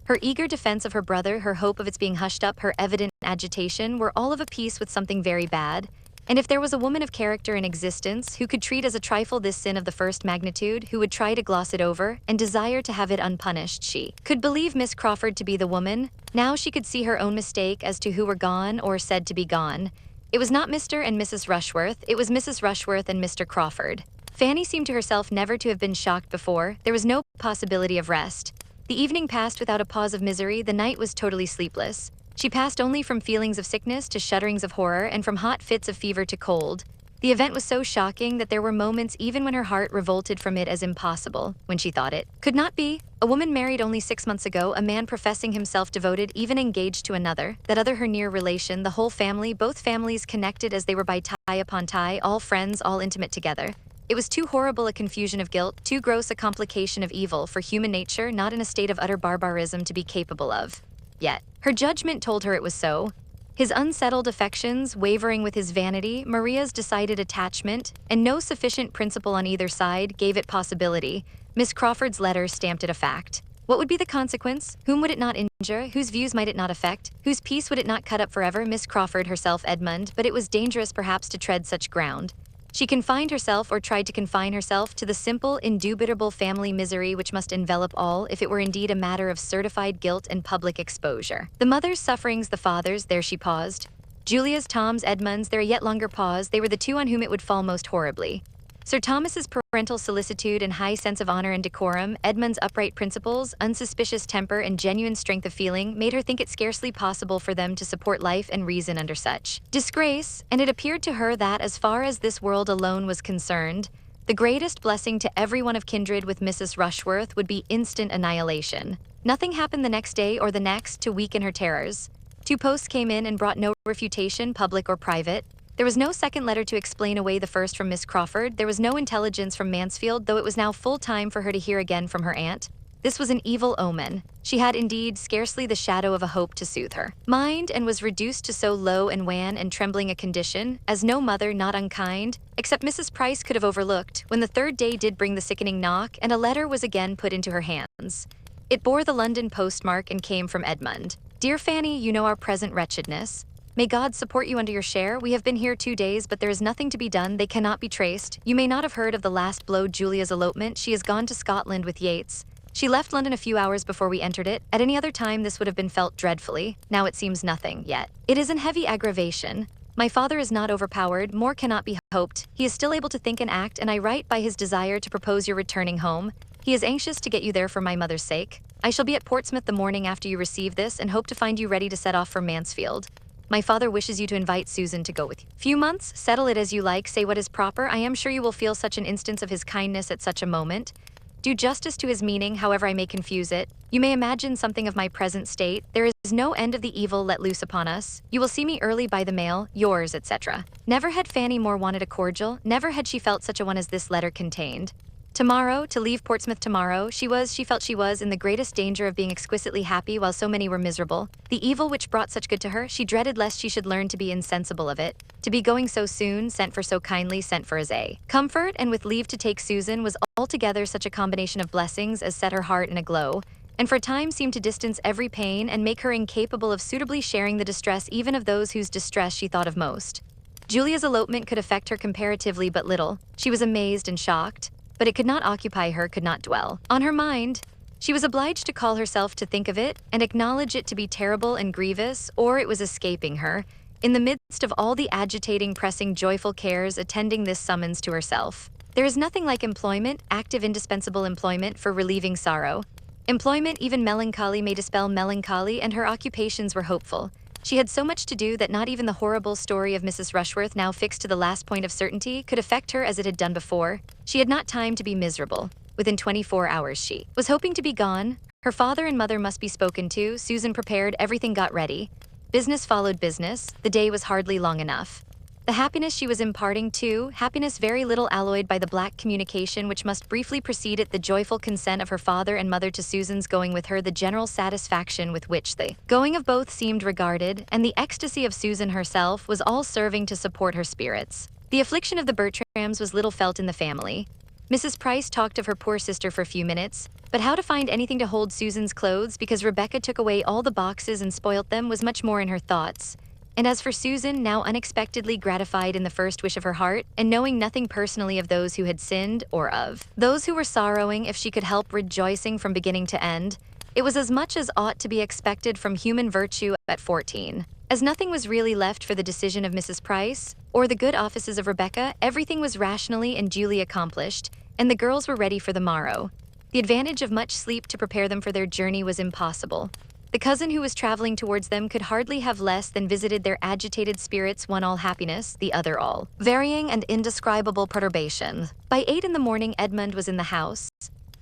S1: Her eager defense of her brother, her hope of its being hushed up, her evident agitation were all of a piece with something very bad. And if there was a woman of character in existence who could treat as a trifle this sin of the first magnitude, who would try to gloss it over and desire to have it unpunished, she could believe Miss Crawford to be the woman. Now she could see her own mistake as to who were gone or said to be gone. It was not Mr. and Mrs. Rushworth, it was Mrs. Rushworth and Mr. Crawford. Fanny seemed to herself never to have been shocked before. There was no possibility of rest. The evening passed without a pause of misery, the night was totally sleepless. She passed only from feelings of sickness to shudderings of horror and from hot fits of fever to cold. The event was so shocking that there were moments even when her heart revolted from it as impossible, when she thought it could not be. A woman married only 6 months ago, a man professing himself devoted, even engaged to another, that other her near relation, the whole family, both families connected as they were by tie upon tie, all friends, all intimate together. It was too horrible a confusion of guilt, too gross a complication of evil for human nature not in a state of utter barbarism to be capable of. Yet, her judgment told her it was so. His unsettled affections, wavering with his vanity, Maria's decided attachment, and no sufficient principle on either side gave it possibility. Miss Crawford's letter stamped it a fact. What would be the consequence? Whom would it not injure? Whose views might it not affect? Whose peace would it not cut up forever? Miss Crawford herself, Edmund, but it was dangerous perhaps to tread such ground. She confined herself, or tried to confine herself, to the simple, indubitable family misery which must envelop all, if it were indeed a matter of certified guilt and public exposure. The mother's sufferings, the father's, there she paused. Julia's, Tom's, Edmund's, there a yet longer pause, they were the two on whom it would fall most horribly. Sir Thomas's parental solicitude and high sense of honor and decorum, Edmund's upright principles, unsuspicious temper, and genuine strength of feeling made her think it scarcely possible for them to support life and reason under such disgrace, and it appeared to her that, as far as this world alone was concerned, the greatest blessing to every one of kindred with Mrs. Rushworth would be instant annihilation. Nothing happened the next day or the next to weaken her terrors. 2 posts came in and brought no refutation, public or private. There was no second letter to explain away the first from Miss Crawford. There was no intelligence from Mansfield, though it was now full time for her to hear again from her aunt. This was an evil omen. She had indeed scarcely the shadow of a hope to soothe her mind, and was reduced to so low and wan and trembling a condition as no mother, not unkind, except Mrs. Price, could have overlooked, when the 3rd day did bring the sickening knock, and a letter was again put into her hands. It bore the London postmark and came from Edmund. Dear Fanny, you know our present wretchedness. May God support you under your share. We have been here 2 days, but there is nothing to be done. They cannot be traced. You may not have heard of the last blow, Julia's elopement. She has gone to Scotland with Yates. She left London a few hours before we entered it. At any other time this would have been felt dreadfully. Now it seems nothing, yet it is an heavy aggravation. My father is not overpowered, more cannot be hoped. He is still able to think and act, and I write by his desire to propose your returning home. He is anxious to get you there for my mother's sake. I shall be at Portsmouth the morning after you receive this, and hope to find you ready to set off for Mansfield. My father wishes you to invite Susan to go with you. Few months, settle it as you like, say what is proper. I am sure you will feel such an instance of his kindness at such a moment. Do justice to his meaning, however I may confuse it. You may imagine something of my present state. There is no end of the evil let loose upon us. You will see me early by the mail, yours, etc. Never had Fanny more wanted a cordial, never had she felt such a one as this letter contained. Tomorrow, to leave Portsmouth tomorrow, she felt she was in the greatest danger of being exquisitely happy while so many were miserable. The evil which brought such good to her, she dreaded lest she should learn to be insensible of it. To be going so soon, sent for so kindly, sent for as a comfort, and with leave to take Susan, was altogether such a combination of blessings as set her heart in a glow, and for a time seemed to distance every pain and make her incapable of suitably sharing the distress even of those whose distress she thought of most. Julia's elopement could affect her comparatively but little. She was amazed and shocked, but it could not occupy her, could not dwell on her mind. She was obliged to call herself to think of it and acknowledge it to be terrible and grievous, or it was escaping her, in the midst of all the agitating, pressing, joyful cares attending this summons to herself. There is nothing like employment, active, indispensable employment for relieving sorrow. Employment, even melancholy, may dispel melancholy, and her occupations were hopeful. She had so much to do that not even the horrible story of Mrs. Rushworth, now fixed to the last point of certainty, could affect her as it had done before. She had not time to be miserable. Within 24 hours she was hoping to be gone. Her father and mother must be spoken to. Susan prepared, everything got ready. Business followed business. The day was hardly long enough. The happiness she was imparting too, happiness very little alloyed by the black communication which must briefly precede it, the joyful consent of her father and mother to Susan's going with her, the general satisfaction with which the going of both seemed regarded, and the ecstasy of Susan herself was all serving to support her spirits. The affliction of the Bertrams was little felt in the family. Mrs. Price talked of her poor sister for a few minutes, but how to find anything to hold Susan's clothes because Rebecca took away all the boxes and spoilt them was much more in her thoughts. And as for Susan, now unexpectedly gratified in the first wish of her heart, and knowing nothing personally of those who had sinned, or of those who were sorrowing, if she could help rejoicing from beginning to end, it was as much as ought to be expected from human virtue at 14. As nothing was really left for the decision of Mrs. Price, or the good offices of Rebecca, everything was rationally and duly accomplished, and the girls were ready for the morrow. The advantage of much sleep to prepare them for their journey was impossible. The cousin who was traveling towards them could hardly have less than visited their agitated spirits, one all happiness, the other all varying and indescribable perturbation. By 8 in the morning Edmund was in the house.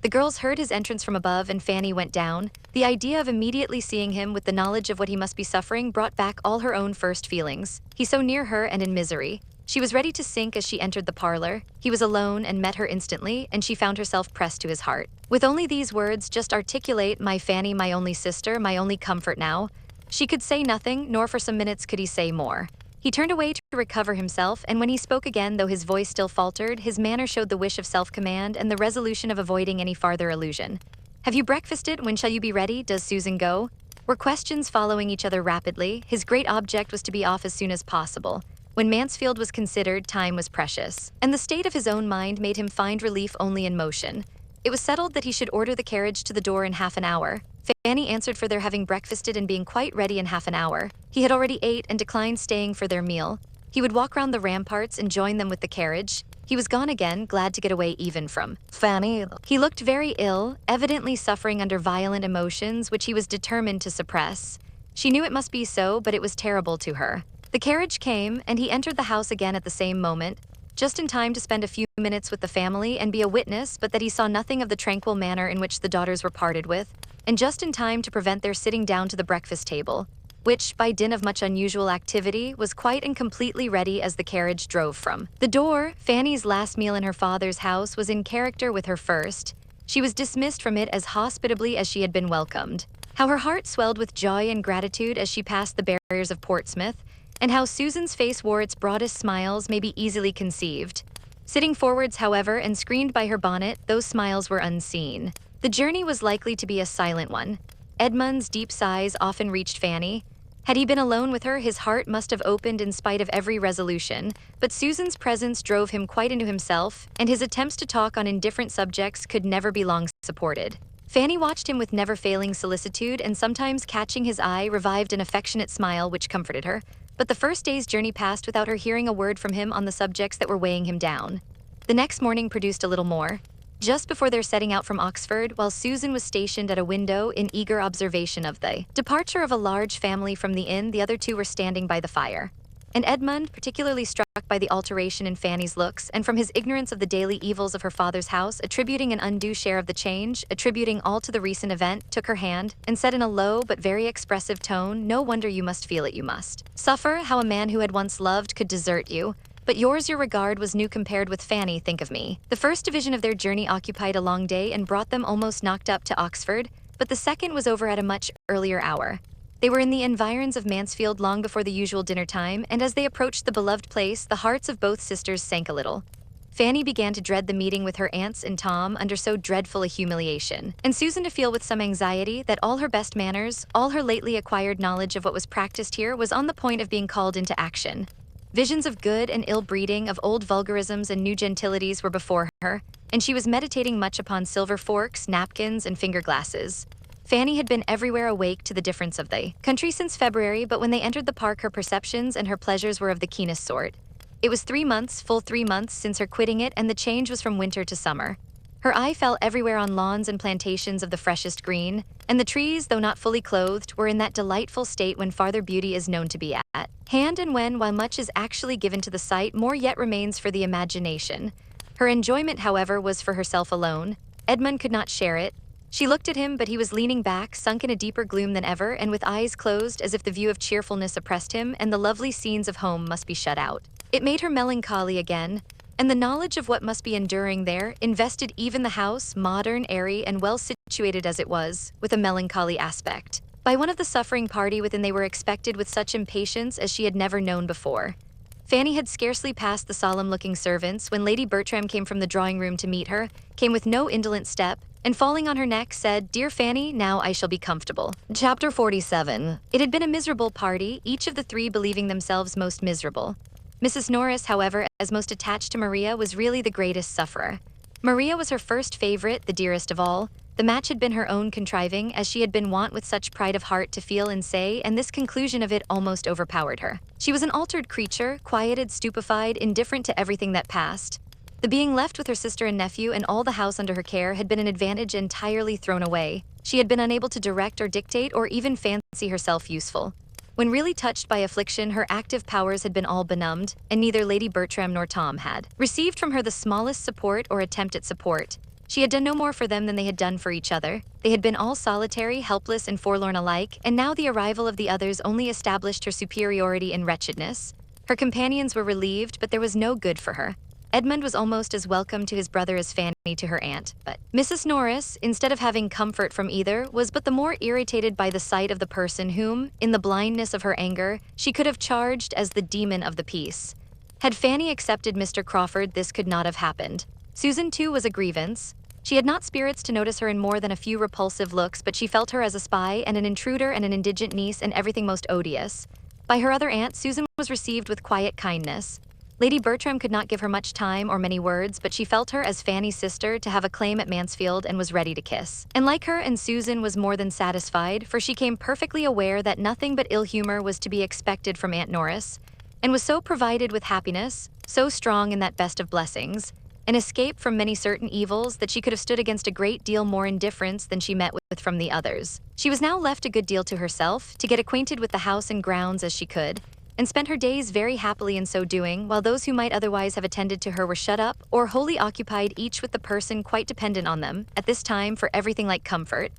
S1: The girls heard his entrance from above and Fanny went down. The idea of immediately seeing him with the knowledge of what he must be suffering brought back all her own first feelings. He so near her and in misery. She was ready to sink as she entered the parlor. He was alone and met her instantly, and she found herself pressed to his heart. With only these words, just articulate, "My Fanny, my only sister, my only comfort now," she could say nothing, nor for some minutes could he say more. He turned away to recover himself, and when he spoke again, though his voice still faltered, his manner showed the wish of self-command and the resolution of avoiding any farther allusion. "Have you breakfasted? When shall you be ready? Does Susan go?" Were questions following each other rapidly. His great object was to be off as soon as possible. When Mansfield was considered, time was precious, and the state of his own mind made him find relief only in motion. It was settled that he should order the carriage to the door in half an hour. Fanny answered for their having breakfasted and being quite ready in half an hour. He had already ate and declined staying for their meal. He would walk round the ramparts and join them with the carriage. He was gone again, glad to get away even from Fanny. He looked very ill, evidently suffering under violent emotions which he was determined to suppress. She knew it must be so, but it was terrible to her. The carriage came, and he entered the house again at the same moment, just in time to spend a few minutes with the family and be a witness, but that he saw nothing of the tranquil manner in which the daughters were parted with, and just in time to prevent their sitting down to the breakfast table, which, by dint of much unusual activity, was quite and completely ready as the carriage drove from the door. Fanny's last meal in her father's house was in character with her first. She was dismissed from it as hospitably as she had been welcomed. How her heart swelled with joy and gratitude as she passed the barriers of Portsmouth, and how Susan's face wore its broadest smiles may be easily conceived. Sitting forwards, however, and screened by her bonnet, those smiles were unseen. The journey was likely to be a silent one. Edmund's deep sighs often reached Fanny. Had he been alone with her, his heart must have opened in spite of every resolution, but Susan's presence drove him quite into himself, and his attempts to talk on indifferent subjects could never be long supported. Fanny watched him with never-failing solicitude, and sometimes catching his eye, revived an affectionate smile which comforted her. But the first day's journey passed without her hearing a word from him on the subjects that were weighing him down. The next morning produced a little more. Just before their setting out from Oxford, while Susan was stationed at a window in eager observation of the departure of a large family from the inn, the other two were standing by the fire. And Edmund, particularly struck by the alteration in Fanny's looks, and from his ignorance of the daily evils of her father's house, attributing an undue share of the change, attributing all to the recent event, took her hand, and said in a low but very expressive tone, "No wonder you must feel it, you must suffer, how a man who had once loved could desert you. But your regard was new compared with Fanny, think of me." The first division of their journey occupied a long day and brought them almost knocked up to Oxford, but the second was over at a much earlier hour. They were in the environs of Mansfield long before the usual dinner time, and as they approached the beloved place, the hearts of both sisters sank a little. Fanny began to dread the meeting with her aunts and Tom under so dreadful a humiliation, and Susan to feel with some anxiety that all her best manners, all her lately acquired knowledge of what was practiced here, was on the point of being called into action. Visions of good and ill breeding, of old vulgarisms and new gentilities were before her, and she was meditating much upon silver forks, napkins, and finger-glasses. Fanny had been everywhere awake to the difference of the country since February, but when they entered the park her perceptions and her pleasures were of the keenest sort. It was 3 months, full 3 months, since her quitting it, and the change was from winter to summer. Her eye fell everywhere on lawns and plantations of the freshest green, and the trees, though not fully clothed, were in that delightful state when farther beauty is known to be at hand, and when, while much is actually given to the sight, more yet remains for the imagination. Her enjoyment, however, was for herself alone. Edmund could not share it. She looked at him, but he was leaning back, sunk in a deeper gloom than ever, and with eyes closed as if the view of cheerfulness oppressed him, and the lovely scenes of home must be shut out. It made her melancholy again, and the knowledge of what must be enduring there invested even the house, modern, airy, and well situated as it was, with a melancholy aspect. By one of the suffering party within they were expected with such impatience as she had never known before. Fanny had scarcely passed the solemn-looking servants when Lady Bertram came from the drawing-room to meet her, came with no indolent step, and falling on her neck said, "Dear Fanny, now I shall be comfortable."
S2: Chapter 47.
S1: It had been a miserable party, each of the three believing themselves most miserable. Mrs. Norris, however, as most attached to Maria, was really the greatest sufferer. Maria was her first favorite, the dearest of all. The match had been her own contriving, as she had been wont with such pride of heart to feel and say, and this conclusion of it almost overpowered her. She was an altered creature, quieted, stupefied, indifferent to everything that passed. The being left with her sister and nephew and all the house under her care had been an advantage entirely thrown away. She had been unable to direct or dictate or even fancy herself useful. When really touched by affliction, her active powers had been all benumbed, and neither Lady Bertram nor Tom had received from her the smallest support or attempt at support. She had done no more for them than they had done for each other. They had been all solitary, helpless, and forlorn alike, and now the arrival of the others only established her superiority in wretchedness. Her companions were relieved, but there was no good for her. Edmund was almost as welcome to his brother as Fanny to her aunt, but Mrs. Norris, instead of having comfort from either, was but the more irritated by the sight of the person whom, in the blindness of her anger, she could have charged as the demon of the piece. Had Fanny accepted Mr. Crawford, this could not have happened. Susan, too, was a grievance. She had not spirits to notice her in more than a few repulsive looks, but she felt her as a spy and an intruder and an indigent niece and everything most odious. By her other aunt, Susan was received with quiet kindness. Lady Bertram could not give her much time or many words, but she felt her as Fanny's sister to have a claim at Mansfield and was ready to kiss. And like her and Susan was more than satisfied, for she came perfectly aware that nothing but ill humor was to be expected from Aunt Norris, and was so provided with happiness, so strong in that best of blessings, an escape from many certain evils, that she could have stood against a great deal more indifference than she met with from the others. She was now left a good deal to herself, to get acquainted with the house and grounds as she could, and spent her days very happily in so doing, while those who might otherwise have attended to her were shut up or wholly occupied, each with the person quite dependent on them, at this time, for everything like comfort.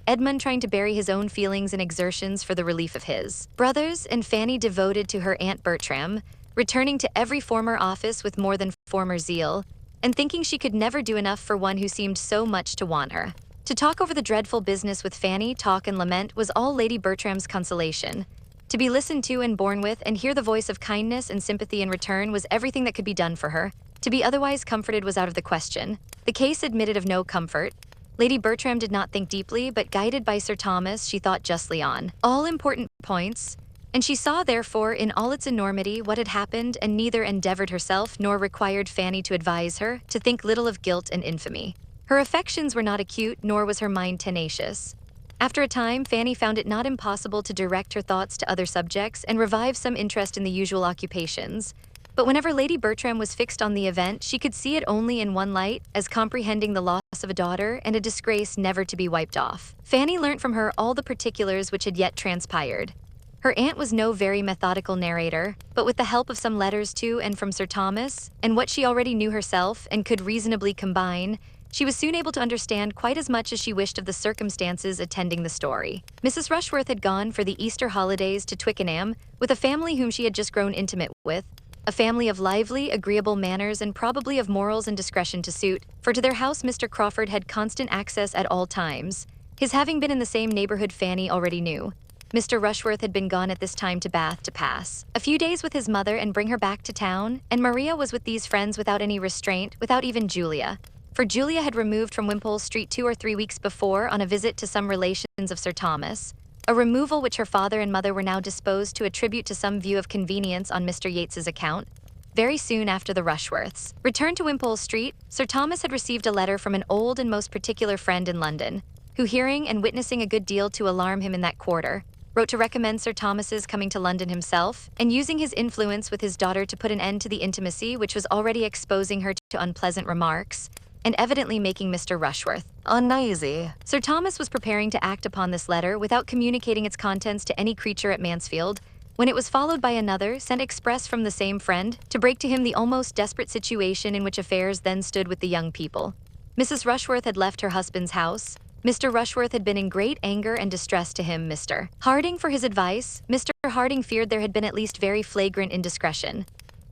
S1: Edmund trying to bury his own feelings and exertions for the relief of his brothers, and Fanny devoted to her Aunt Bertram, returning to every former office with more than former zeal, and thinking she could never do enough for one who seemed so much to want her. To talk over the dreadful business with Fanny, talk and lament, was all Lady Bertram's consolation. To be listened to and borne with, and hear the voice of kindness and sympathy in return, was everything that could be done for her. To be otherwise comforted was out of the question. The case admitted of no comfort. Lady Bertram did not think deeply, but guided by Sir Thomas, she thought justly on all important points, and she saw, therefore, in all its enormity what had happened, and neither endeavored herself nor required Fanny to advise her, to think little of guilt and infamy. Her affections were not acute, nor was her mind tenacious. After a time, Fanny found it not impossible to direct her thoughts to other subjects and revive some interest in the usual occupations. But whenever Lady Bertram was fixed on the event, she could see it only in one light, as comprehending the loss of a daughter and a disgrace never to be wiped off. Fanny learnt from her all the particulars which had yet transpired. Her aunt was no very methodical narrator, but with the help of some letters to and from Sir Thomas, and what she already knew herself and could reasonably combine, she was soon able to understand quite as much as she wished of the circumstances attending the story. Mrs. Rushworth had gone for the Easter holidays to Twickenham with a family whom she had just grown intimate with, a family of lively, agreeable manners and probably of morals and discretion to suit, for to their house Mr. Crawford had constant access at all times, his having been in the same neighborhood Fanny already knew. Mr. Rushworth had been gone at this time to Bath to pass a few days with his mother and bring her back to town, and Maria was with these friends without any restraint, without even Julia. For Julia had removed from Wimpole Street 2 or 3 weeks before on a visit to some relations of Sir Thomas, a removal which her father and mother were now disposed to attribute to some view of convenience on Mr. Yates's account. Very soon after the Rushworths returned to Wimpole Street, Sir Thomas had received a letter from an old and most particular friend in London, who, hearing and witnessing a good deal to alarm him in that quarter, wrote to recommend Sir Thomas's coming to London himself, and using his influence with his daughter to put an end to the intimacy which was already exposing her to unpleasant remarks. and evidently making Mr. Rushworth
S2: uneasy.
S1: Sir Thomas was preparing to act upon this letter without communicating its contents to any creature at Mansfield, when it was followed by another, sent express from the same friend, to break to him the almost desperate situation in which affairs then stood with the young people. Mrs. Rushworth had left her husband's house. Mr. Rushworth had been in great anger and distress to him, Mr. Harding, for his advice. Mr. Harding feared there had been at least very flagrant indiscretion.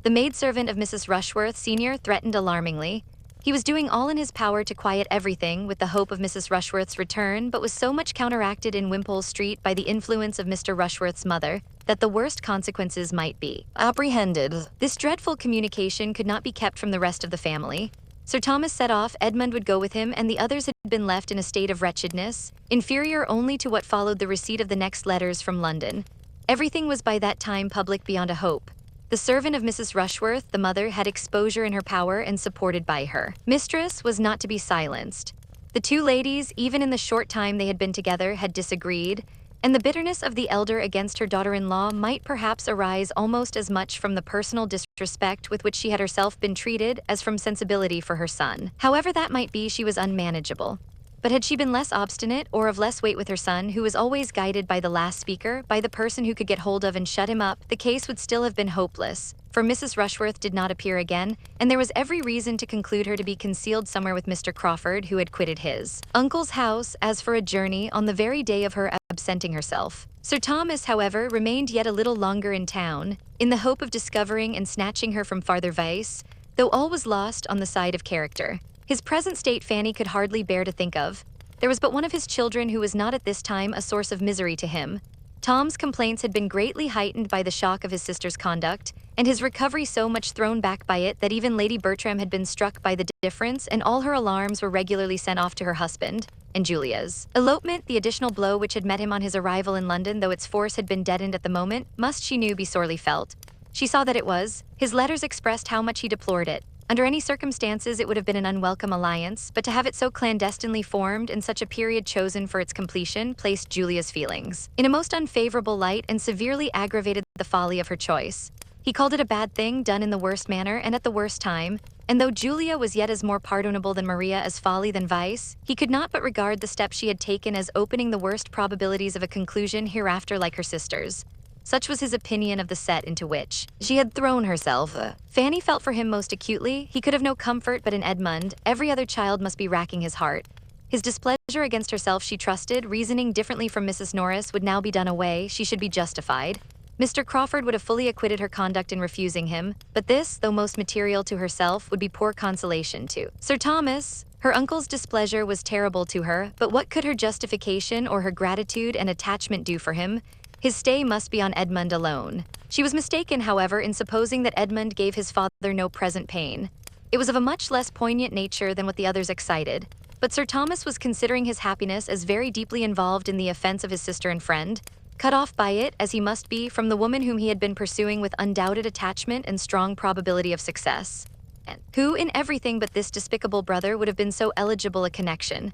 S1: The maidservant of Mrs. Rushworth, Sr., threatened alarmingly. He was doing all in his power to quiet everything with the hope of Mrs. Rushworth's return, but was so much counteracted in Wimpole Street by the influence of Mr. Rushworth's mother that the worst consequences might be
S2: apprehended.
S1: This dreadful communication could not be kept from the rest of the family. Sir Thomas set off, Edmund would go with him, and the others had been left in a state of wretchedness, inferior only to what followed the receipt of the next letters from London. Everything was by that time public beyond a hope. The servant of Mrs. Rushworth, the mother, had exposure in her power and supported by her mistress was not to be silenced. The two ladies, even in the short time they had been together, had disagreed, and the bitterness of the elder against her daughter-in-law might perhaps arise almost as much from the personal disrespect with which she had herself been treated as from sensibility for her son. However that might be, she was unmanageable. But had she been less obstinate or of less weight with her son, who was always guided by the last speaker, by the person who could get hold of and shut him up, the case would still have been hopeless, for Mrs. Rushworth did not appear again, and there was every reason to conclude her to be concealed somewhere with Mr. Crawford, who had quitted his uncle's house as for a journey on the very day of her absenting herself. Sir Thomas, however, remained yet a little longer in town, in the hope of discovering and snatching her from farther vice, though all was lost on the side of character. His present state Fanny could hardly bear to think of. There was but one of his children who was not at this time a source of misery to him. Tom's complaints had been greatly heightened by the shock of his sister's conduct, and his recovery so much thrown back by it that even Lady Bertram had been struck by the difference, and all her alarms were regularly sent off to her husband. And Julia's elopement, the additional blow which had met him on his arrival in London, though its force had been deadened at the moment, must, she knew, be sorely felt. She saw that it was. His letters expressed how much he deplored it. Under any circumstances, it would have been an unwelcome alliance, but to have it so clandestinely formed and such a period chosen for its completion placed Julia's feelings in a most unfavorable light and severely aggravated the folly of her choice. He called it a bad thing done in the worst manner and at the worst time, and though Julia was yet as more pardonable than Maria as folly than vice, he could not but regard the step she had taken as opening the worst probabilities of a conclusion hereafter like her sister's. Such was his opinion of the set into which she had thrown herself. Fanny felt for him most acutely. He could have no comfort but in Edmund. Every other child must be racking his heart. His displeasure against herself, she trusted, reasoning differently from Mrs. Norris, would now be done away. She should be justified. Mr. Crawford would have fully acquitted her conduct in refusing him, but this, though most material to herself, would be poor consolation to Sir Thomas. Her uncle's displeasure was terrible to her, but what could her justification or her gratitude and attachment do for him? His stay must be on Edmund alone. She was mistaken, however, in supposing that Edmund gave his father no present pain. It was of a much less poignant nature than what the others excited. But Sir Thomas was considering his happiness as very deeply involved in the offense of his sister and friend, cut off by it, as he must be, from the woman whom he had been pursuing with undoubted attachment and strong probability of success, and who, in everything but this despicable brother, would have been so eligible a connection.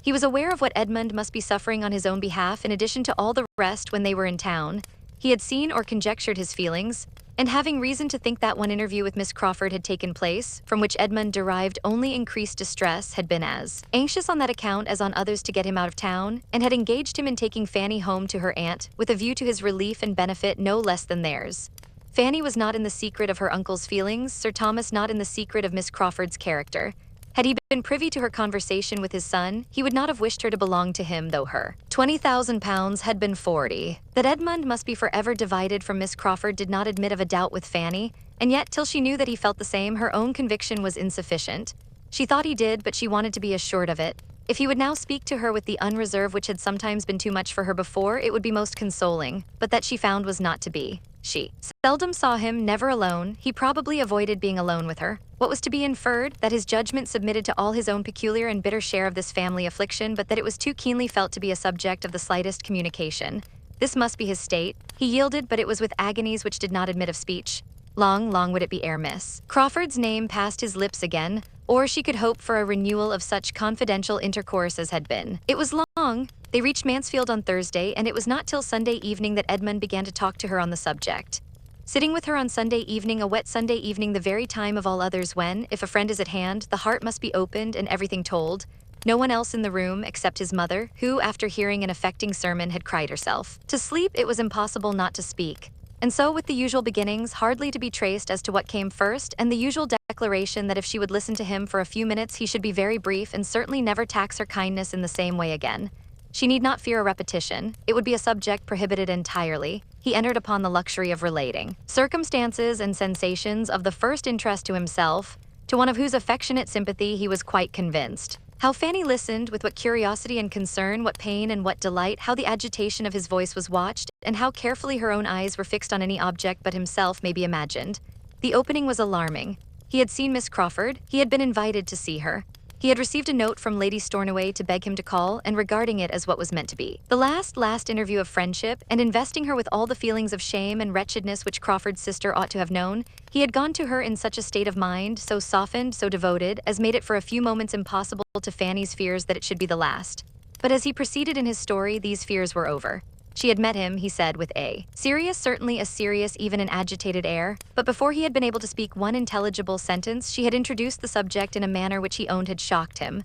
S1: He was aware of what Edmund must be suffering on his own behalf in addition to all the rest when they were in town. He had seen or conjectured his feelings, and having reason to think that one interview with Miss Crawford had taken place, from which Edmund derived only increased distress, had been as anxious on that account as on others to get him out of town, and had engaged him in taking Fanny home to her aunt, with a view to his relief and benefit no less than theirs. Fanny was not in the secret of her uncle's feelings, Sir Thomas not in the secret of Miss Crawford's character. Had he been privy to her conversation with his son, he would not have wished her to belong to him, though her £20,000 had been 40. That Edmund must be forever divided from Miss Crawford did not admit of a doubt with Fanny, and yet till she knew that he felt the same, her own conviction was insufficient. She thought he did, but she wanted to be assured of it. If he would now speak to her with the unreserve which had sometimes been too much for her before, it would be most consoling, but that she found was not to be. She seldom saw him, never alone. He probably avoided being alone with her. What was to be inferred? That his judgment submitted to all his own peculiar and bitter share of this family affliction, but that it was too keenly felt to be a subject of the slightest communication. This must be his state. He yielded, but it was with agonies which did not admit of speech. Long, long would it be ere Miss Crawford's name passed his lips again, or she could hope for a renewal of such confidential intercourse as had been. It was long. They reached Mansfield on Thursday, and it was not till Sunday evening that Edmund began to talk to her on the subject. Sitting with her on Sunday evening, a wet Sunday evening, the very time of all others when, if a friend is at hand, the heart must be opened and everything told. No one else in the room except his mother, who, after hearing an affecting sermon, had cried herself to sleep. It was impossible not to speak. And so, with the usual beginnings, hardly to be traced as to what came first, and the usual declaration that if she would listen to him for a few minutes, he should be very brief and certainly never tax her kindness in the same way again. She need not fear a repetition. It would be a subject prohibited entirely. He entered upon the luxury of relating circumstances and sensations of the first interest to himself, to one of whose affectionate sympathy he was quite convinced. How Fanny listened, with what curiosity and concern, what pain and what delight, how the agitation of his voice was watched, and how carefully her own eyes were fixed on any object but himself may be imagined. The opening was alarming. He had seen Miss Crawford. He had been invited to see her. He had received a note from Lady Stornoway to beg him to call, and regarding it as what was meant to be the last interview of friendship, and investing her with all the feelings of shame and wretchedness which Crawford's sister ought to have known, he had gone to her in such a state of mind, so softened, so devoted, as made it for a few moments impossible to Fanny's fears that it should be the last. But as he proceeded in his story, these fears were over. She had met him, he said, with a serious, certainly a serious, even an agitated air, but before he had been able to speak one intelligible sentence, she had introduced the subject in a manner which he owned had shocked him.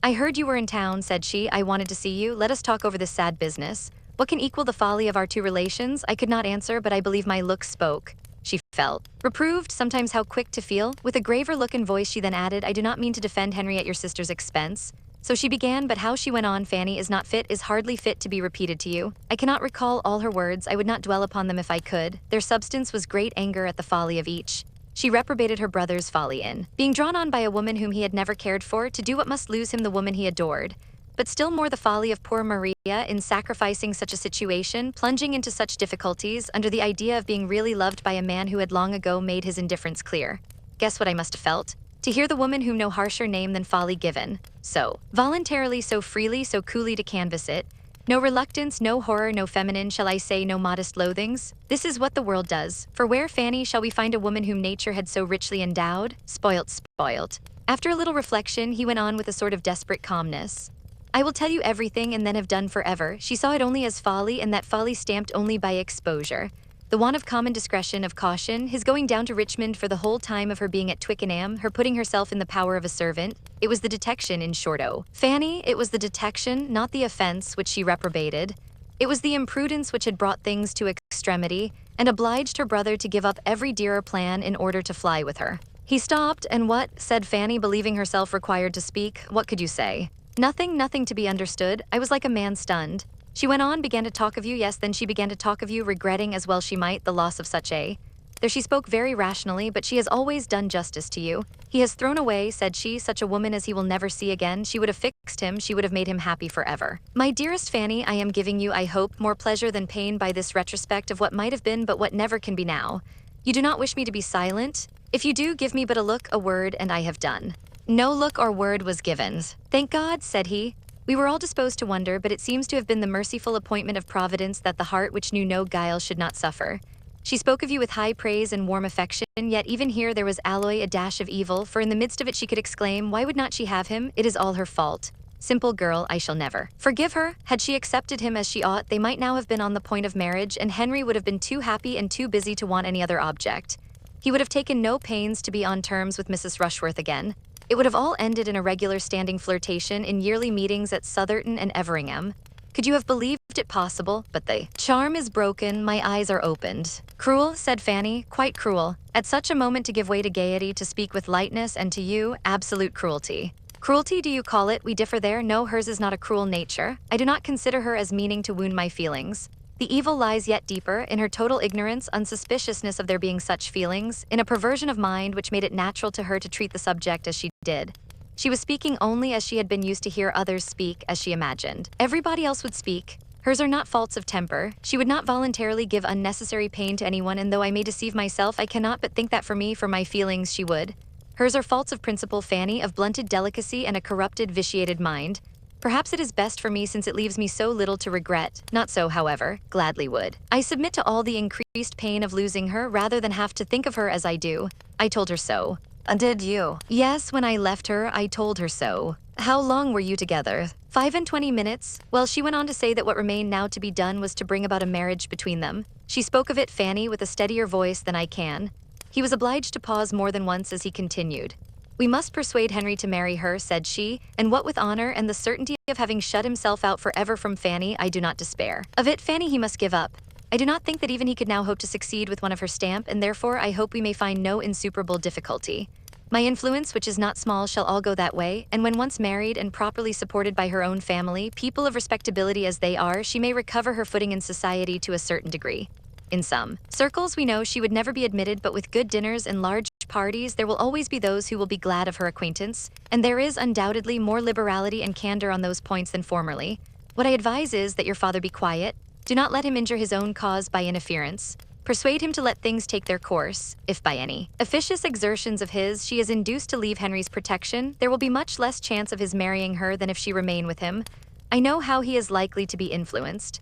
S1: "I heard you were in town," said she. "I wanted to see you. Let us talk over this sad business. What can equal the folly of our two relations?" I could not answer, but I believe my looks spoke. She felt reproved, sometimes how quick to feel. With a graver look and voice she then added, "I do not mean to defend Henry at your sister's expense." So she began, but how she went on, "Fanny is not fit, is hardly fit to be repeated to you. I cannot recall all her words, I would not dwell upon them if I could. Their substance was great anger at the folly of each. She reprobated her brother's folly in being drawn on by a woman whom he had never cared for, to do what must lose him the woman he adored. But still more the folly of poor Maria in sacrificing such a situation, plunging into such difficulties, under the idea of being really loved by a man who had long ago made his indifference clear. Guess what I must have felt? To hear the woman whom no harsher name than folly given, so voluntarily, so freely, so coolly to canvass it. No reluctance, no horror, no feminine, shall I say, no modest loathings? This is what the world does. For where, Fanny, shall we find a woman whom nature had so richly endowed? Spoilt. After a little reflection, he went on with a sort of desperate calmness. "I will tell you everything and then have done forever. She saw it only as folly, and that folly stamped only by exposure. The want of common discretion, of caution, his going down to Richmond for the whole time of her being at Twickenham, her putting herself in the power of a servant. It was the detection, in short, Fanny, it was the detection, not the offense, which she reprobated. It was the imprudence which had brought things to extremity, and obliged her brother to give up every dearer plan in order to fly with her." He stopped, and "What?" said Fanny, believing herself required to speak. "What could you say?" Nothing to be understood. I was like a man stunned. She went on, began to talk of you, yes, then she began to talk of you, regretting, as well she might, the loss of such a... There she spoke very rationally, but she has always done justice to you. He has thrown away, said she, such a woman as he will never see again. She would have fixed him, she would have made him happy forever. My dearest Fanny, I am giving you, I hope, more pleasure than pain by this retrospect of what might have been but what never can be now. You do not wish me to be silent? If you do, give me but a look, a word, and I have done. No look or word was given. Thank God, said he. We were all disposed to wonder, but it seems to have been the merciful appointment of Providence that the heart which knew no guile should not suffer. She spoke of you with high praise and warm affection, yet even here there was alloy, a dash of evil, for in the midst of it she could exclaim, why would not she have him? It is all her fault. Simple girl, I shall never forgive her. Had she accepted him as she ought, they might now have been on the point of marriage, and Henry would have been too happy and too busy to want any other object. He would have taken no pains to be on terms with Mrs. Rushworth again. It would have all ended in a regular standing flirtation in yearly meetings at Southerton and Everingham. Could you have believed it possible? But the charm is broken, my eyes are opened. Cruel, said Fanny, quite cruel. At such a moment to give way to gaiety, to speak with lightness, and to you, absolute cruelty. Cruelty, do you call it? We differ there. No, hers is not a cruel nature. I do not consider her as meaning to wound my feelings. The evil lies yet deeper, in her total ignorance, unsuspiciousness of there being such feelings, in a perversion of mind which made it natural to her to treat the subject as she did. She was speaking only as she had been used to hear others speak, as she imagined. Everybody else would speak. Hers are not faults of temper. She would not voluntarily give unnecessary pain to anyone, and though I may deceive myself, I cannot but think that for me, for my feelings, she would. Hers are faults of principle, Fanny, of blunted delicacy and a corrupted, vitiated mind. Perhaps it is best for me since it leaves me so little to regret. Not so, however, gladly would I submit to all the increased pain of losing her rather than have to think of her as I do. I told her so. Did you? Yes, when I left her, I told her so. How long were you together? 25 minutes. Well, she went on to say that what remained now to be done was to bring about a marriage between them. She spoke of it, Fanny, with a steadier voice than I can. He was obliged to pause more than once as he continued. We must persuade Henry to marry her, said she, and what with honor and the certainty of having shut himself out forever from Fanny, I do not despair. Of it, Fanny, he must give up. I do not think that even he could now hope to succeed with one of her stamp, and therefore I hope we may find no insuperable difficulty. My influence, which is not small, shall all go that way, and when once married and properly supported by her own family, people of respectability as they are, she may recover her footing in society to a certain degree. In some circles we know she would never be admitted, but with good dinners and large parties there will always be those who will be glad of her acquaintance, and there is undoubtedly more liberality and candor on those points than formerly. What I advise is that your father be quiet. Do not let him injure his own cause by interference. Persuade him to let things take their course. If by any officious exertions of his she is induced to leave Henry's protection, there will be much less chance of his marrying her than if she remain with him. I know how he is likely to be influenced.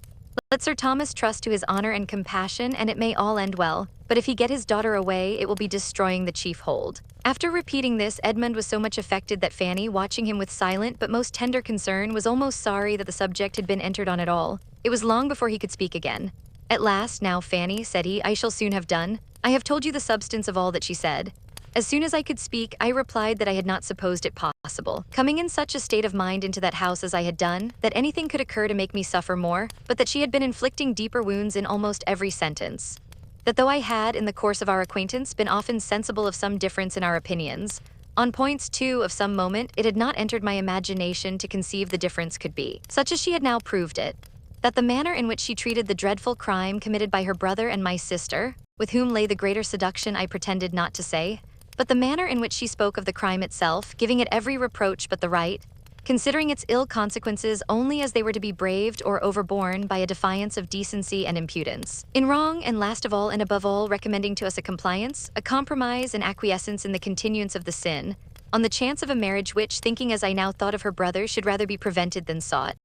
S1: Let Sir Thomas trust to his honor and compassion, and it may all end well. But if he get his daughter away, it will be destroying the chief hold. After repeating this, Edmund was so much affected that Fanny, watching him with silent but most tender concern, was almost sorry that the subject had been entered on at all. It was long before he could speak again. At last, now, Fanny, said he, I shall soon have done. I have told you the substance of all that she said. As soon as I could speak, I replied that I had not supposed it possible, coming in such a state of mind into that house as I had done, that anything could occur to make me suffer more, but that she had been inflicting deeper wounds in almost every sentence. That though I had, in the course of our acquaintance, been often sensible of some difference in our opinions, on points, too, of some moment, it had not entered my imagination to conceive the difference could be, such as she had now proved it. That the manner in which she treated the dreadful crime committed by her brother and my sister, with whom lay the greater seduction I pretended not to say, but the manner in which she spoke of the crime itself, giving it every reproach but the right, considering its ill consequences only as they were to be braved or overborne by a defiance of decency and impudence. In wrong, and last of all and above all, recommending to us a compliance, a compromise, and acquiescence in the continuance of the sin, on the chance of a marriage which, thinking as I now thought of her brother, should rather be prevented than sought.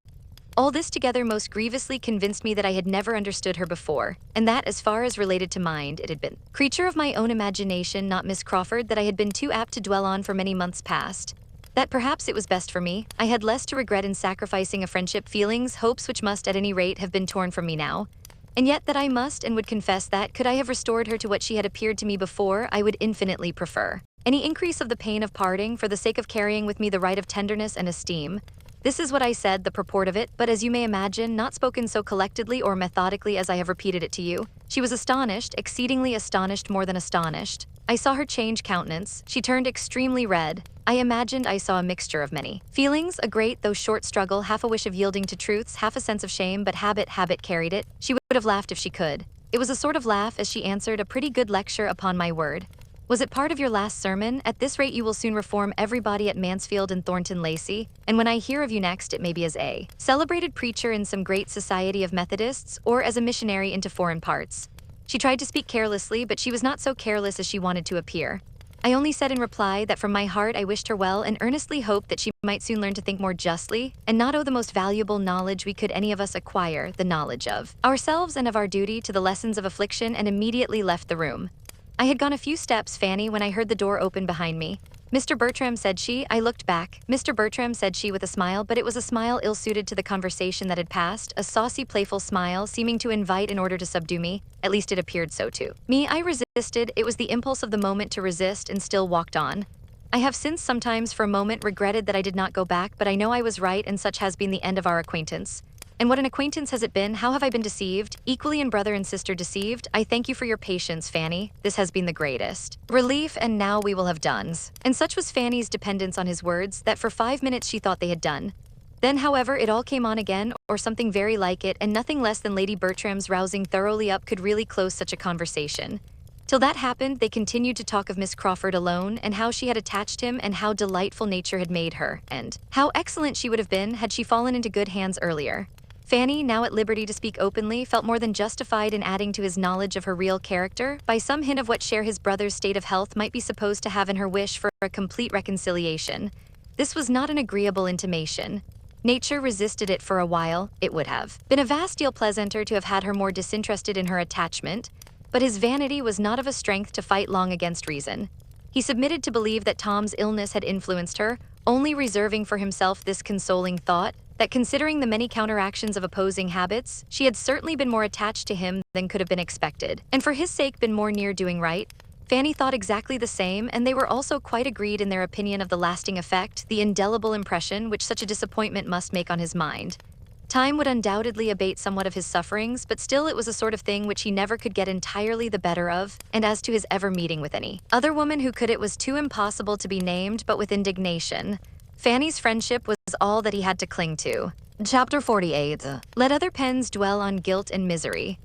S1: All this together most grievously convinced me that I had never understood her before, and that, as far as related to mind, it had been creature of my own imagination, not Miss Crawford, that I had been too apt to dwell on for many months past. That perhaps it was best for me. I had less to regret in sacrificing a friendship, feelings, hopes which must at any rate have been torn from me now. And yet that I must and would confess that, could I have restored her to what she had appeared to me before, I would infinitely prefer any increase of the pain of parting for the sake of carrying with me the right of tenderness and esteem. This is what I said, the purport of it, but as you may imagine, not spoken so collectedly or methodically as I have repeated it to you. She was astonished, exceedingly astonished, more than astonished. I saw her change countenance. She turned extremely red. I imagined I saw a mixture of many feelings, a great though short struggle, half a wish of yielding to truths, half a sense of shame, but habit carried it. She would have laughed if she could. It was a sort of laugh as she answered, a pretty good lecture, upon my word. Was it part of your last sermon? At this rate you will soon reform everybody at Mansfield and Thornton Lacey, and when I hear of you next it may be as a celebrated preacher in some great society of Methodists, or as a missionary into foreign parts. She tried to speak carelessly, but she was not so careless as she wanted to appear. I only said in reply that from my heart I wished her well and earnestly hoped that she might soon learn to think more justly, and not owe the most valuable knowledge we could any of us acquire, the knowledge of ourselves and of our duty, to the lessons of affliction, and immediately left the room. I had gone a few steps, Fanny, when I heard the door open behind me. Mr. Bertram, said she. I looked back. Mr. Bertram, said she with a smile, but it was a smile ill-suited to the conversation that had passed, a saucy, playful smile, seeming to invite in order to subdue me. At least it appeared so to me. I resisted. It was the impulse of the moment to resist, and still walked on. I have since sometimes for a moment regretted that I did not go back, but I know I was right, and such has been the end of our acquaintance. And what an acquaintance has it been? How have I been deceived? Equally in brother and sister deceived? I thank you for your patience, Fanny. This has been the greatest relief, and now we will have done. And such was Fanny's dependence on his words, that for 5 minutes she thought they had done. Then, however, it all came on again, or something very like it, and nothing less than Lady Bertram's rousing thoroughly up could really close such a conversation. Till that happened, they continued to talk of Miss Crawford alone, and how she had attached him, and how delightful nature had made her, and how excellent she would have been had she fallen into good hands earlier. Fanny, now at liberty to speak openly, felt more than justified in adding to his knowledge of her real character, by some hint of what share his brother's state of health might be supposed to have in her wish for a complete reconciliation. This was not an agreeable intimation. Nature resisted it for a while. It would have been a vast deal pleasanter to have had her more disinterested in her attachment, but his vanity was not of a strength to fight long against reason. He submitted to believe that Tom's illness had influenced her, only reserving for himself this consoling thought, that considering the many counteractions of opposing habits, she had certainly been more attached to him than could have been expected, and for his sake been more near doing right. Fanny thought exactly the same, and they were also quite agreed in their opinion of the lasting effect, the indelible impression which such a disappointment must make on his mind. Time would undoubtedly abate somewhat of his sufferings, but still it was a sort of thing which he never could get entirely the better of, and as to his ever meeting with any other woman who could, it was too impossible to be named, but with indignation. Fanny's friendship was all that he had to cling to.
S2: Chapter 48.
S1: Let other pens dwell on guilt and misery.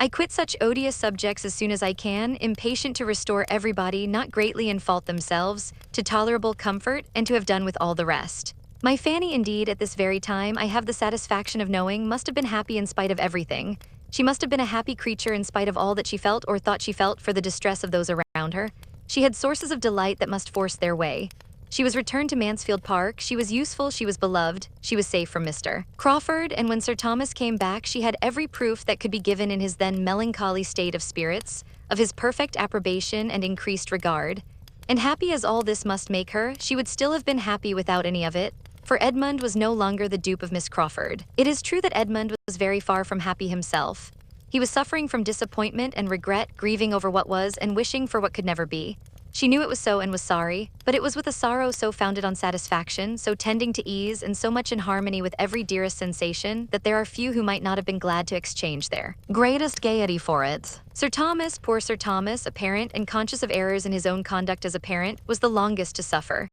S1: I quit such odious subjects as soon as I can, impatient to restore everybody not greatly in fault themselves, to tolerable comfort, and to have done with all the rest. My Fanny, indeed, at this very time, I have the satisfaction of knowing, must have been happy in spite of everything. She must have been a happy creature in spite of all that she felt or thought she felt for the distress of those around her. She had sources of delight that must force their way. She was returned to Mansfield Park, she was useful, she was beloved, she was safe from Mr. Crawford, and when Sir Thomas came back she had every proof that could be given in his then melancholy state of spirits, of his perfect approbation and increased regard. And happy as all this must make her, she would still have been happy without any of it, for Edmund was no longer the dupe of Miss Crawford. It is true that Edmund was very far from happy himself. He was suffering from disappointment and regret, grieving over what was and wishing for what could never be. She knew it was so and was sorry, but it was with a sorrow so founded on satisfaction, so tending to ease, and so much in harmony with every dearest sensation, that there are few who might not have been glad to exchange their
S2: greatest gaiety for it.
S1: Sir Thomas, poor Sir Thomas, a parent and conscious of errors in his own conduct as a parent, was the longest to suffer.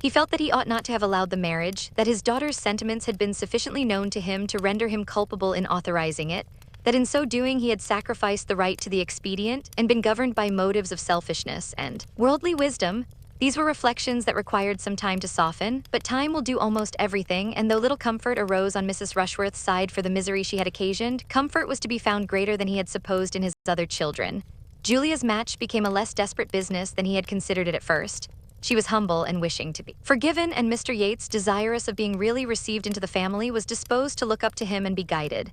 S1: He felt that he ought not to have allowed the marriage, that his daughter's sentiments had been sufficiently known to him to render him culpable in authorizing it, that in so doing he had sacrificed the right to the expedient and been governed by motives of selfishness and worldly wisdom. These were reflections that required some time to soften, but time will do almost everything, and though little comfort arose on Mrs. Rushworth's side for the misery she had occasioned, comfort was to be found greater than he had supposed in his other children. Julia's match became a less desperate business than he had considered it at first. She was humble and wishing to be forgiven, and Mr. Yates, desirous of being really received into the family, was disposed to look up to him and be guided.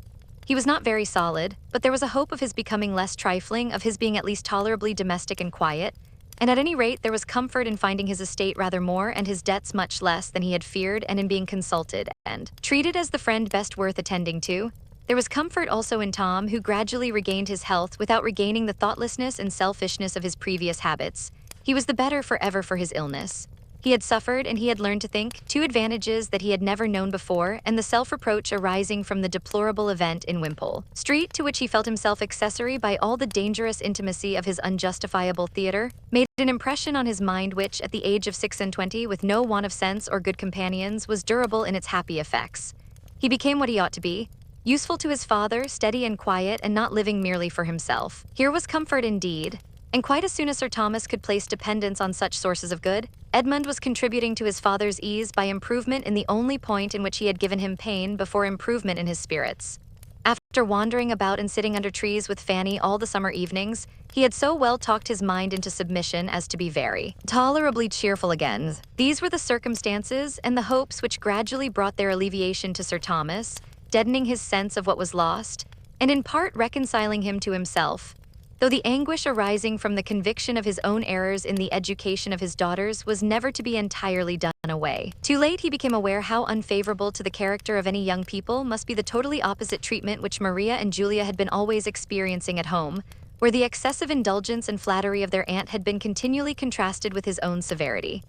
S1: He was not very solid, but there was a hope of his becoming less trifling, of his being at least tolerably domestic and quiet, and at any rate there was comfort in finding his estate rather more and his debts much less than he had feared, and in being consulted and treated as the friend best worth attending to. There was comfort also in Tom, who gradually regained his health without regaining the thoughtlessness and selfishness of his previous habits. He was the better forever for his illness. He had suffered, and he had learned to think, two advantages that he had never known before, and the self-reproach arising from the deplorable event in Wimpole Street, to which he felt himself accessory by all the dangerous intimacy of his unjustifiable theatre, made an impression on his mind which, at the age of 26, with no want of sense or good companions, was durable in its happy effects. He became what he ought to be, useful to his father, steady and quiet, and not living merely for himself. Here was comfort indeed. And quite as soon as Sir Thomas could place dependence on such sources of good, Edmund was contributing to his father's ease by improvement in the only point in which he had given him pain before improvement in his spirits. After wandering about and sitting under trees with Fanny all the summer evenings, he had so well talked his mind into submission as to be very tolerably cheerful again. These were the circumstances and the hopes which gradually brought their alleviation to Sir Thomas, deadening his sense of what was lost, and in part reconciling him to himself. Though the anguish arising from the conviction of his own errors in the education of his daughters was never to be entirely done away. Too late he became aware how unfavorable to the character of any young people must be the totally opposite treatment which Maria and Julia had been always experiencing at home, where the excessive indulgence and flattery of their aunt had been continually contrasted with his own severity.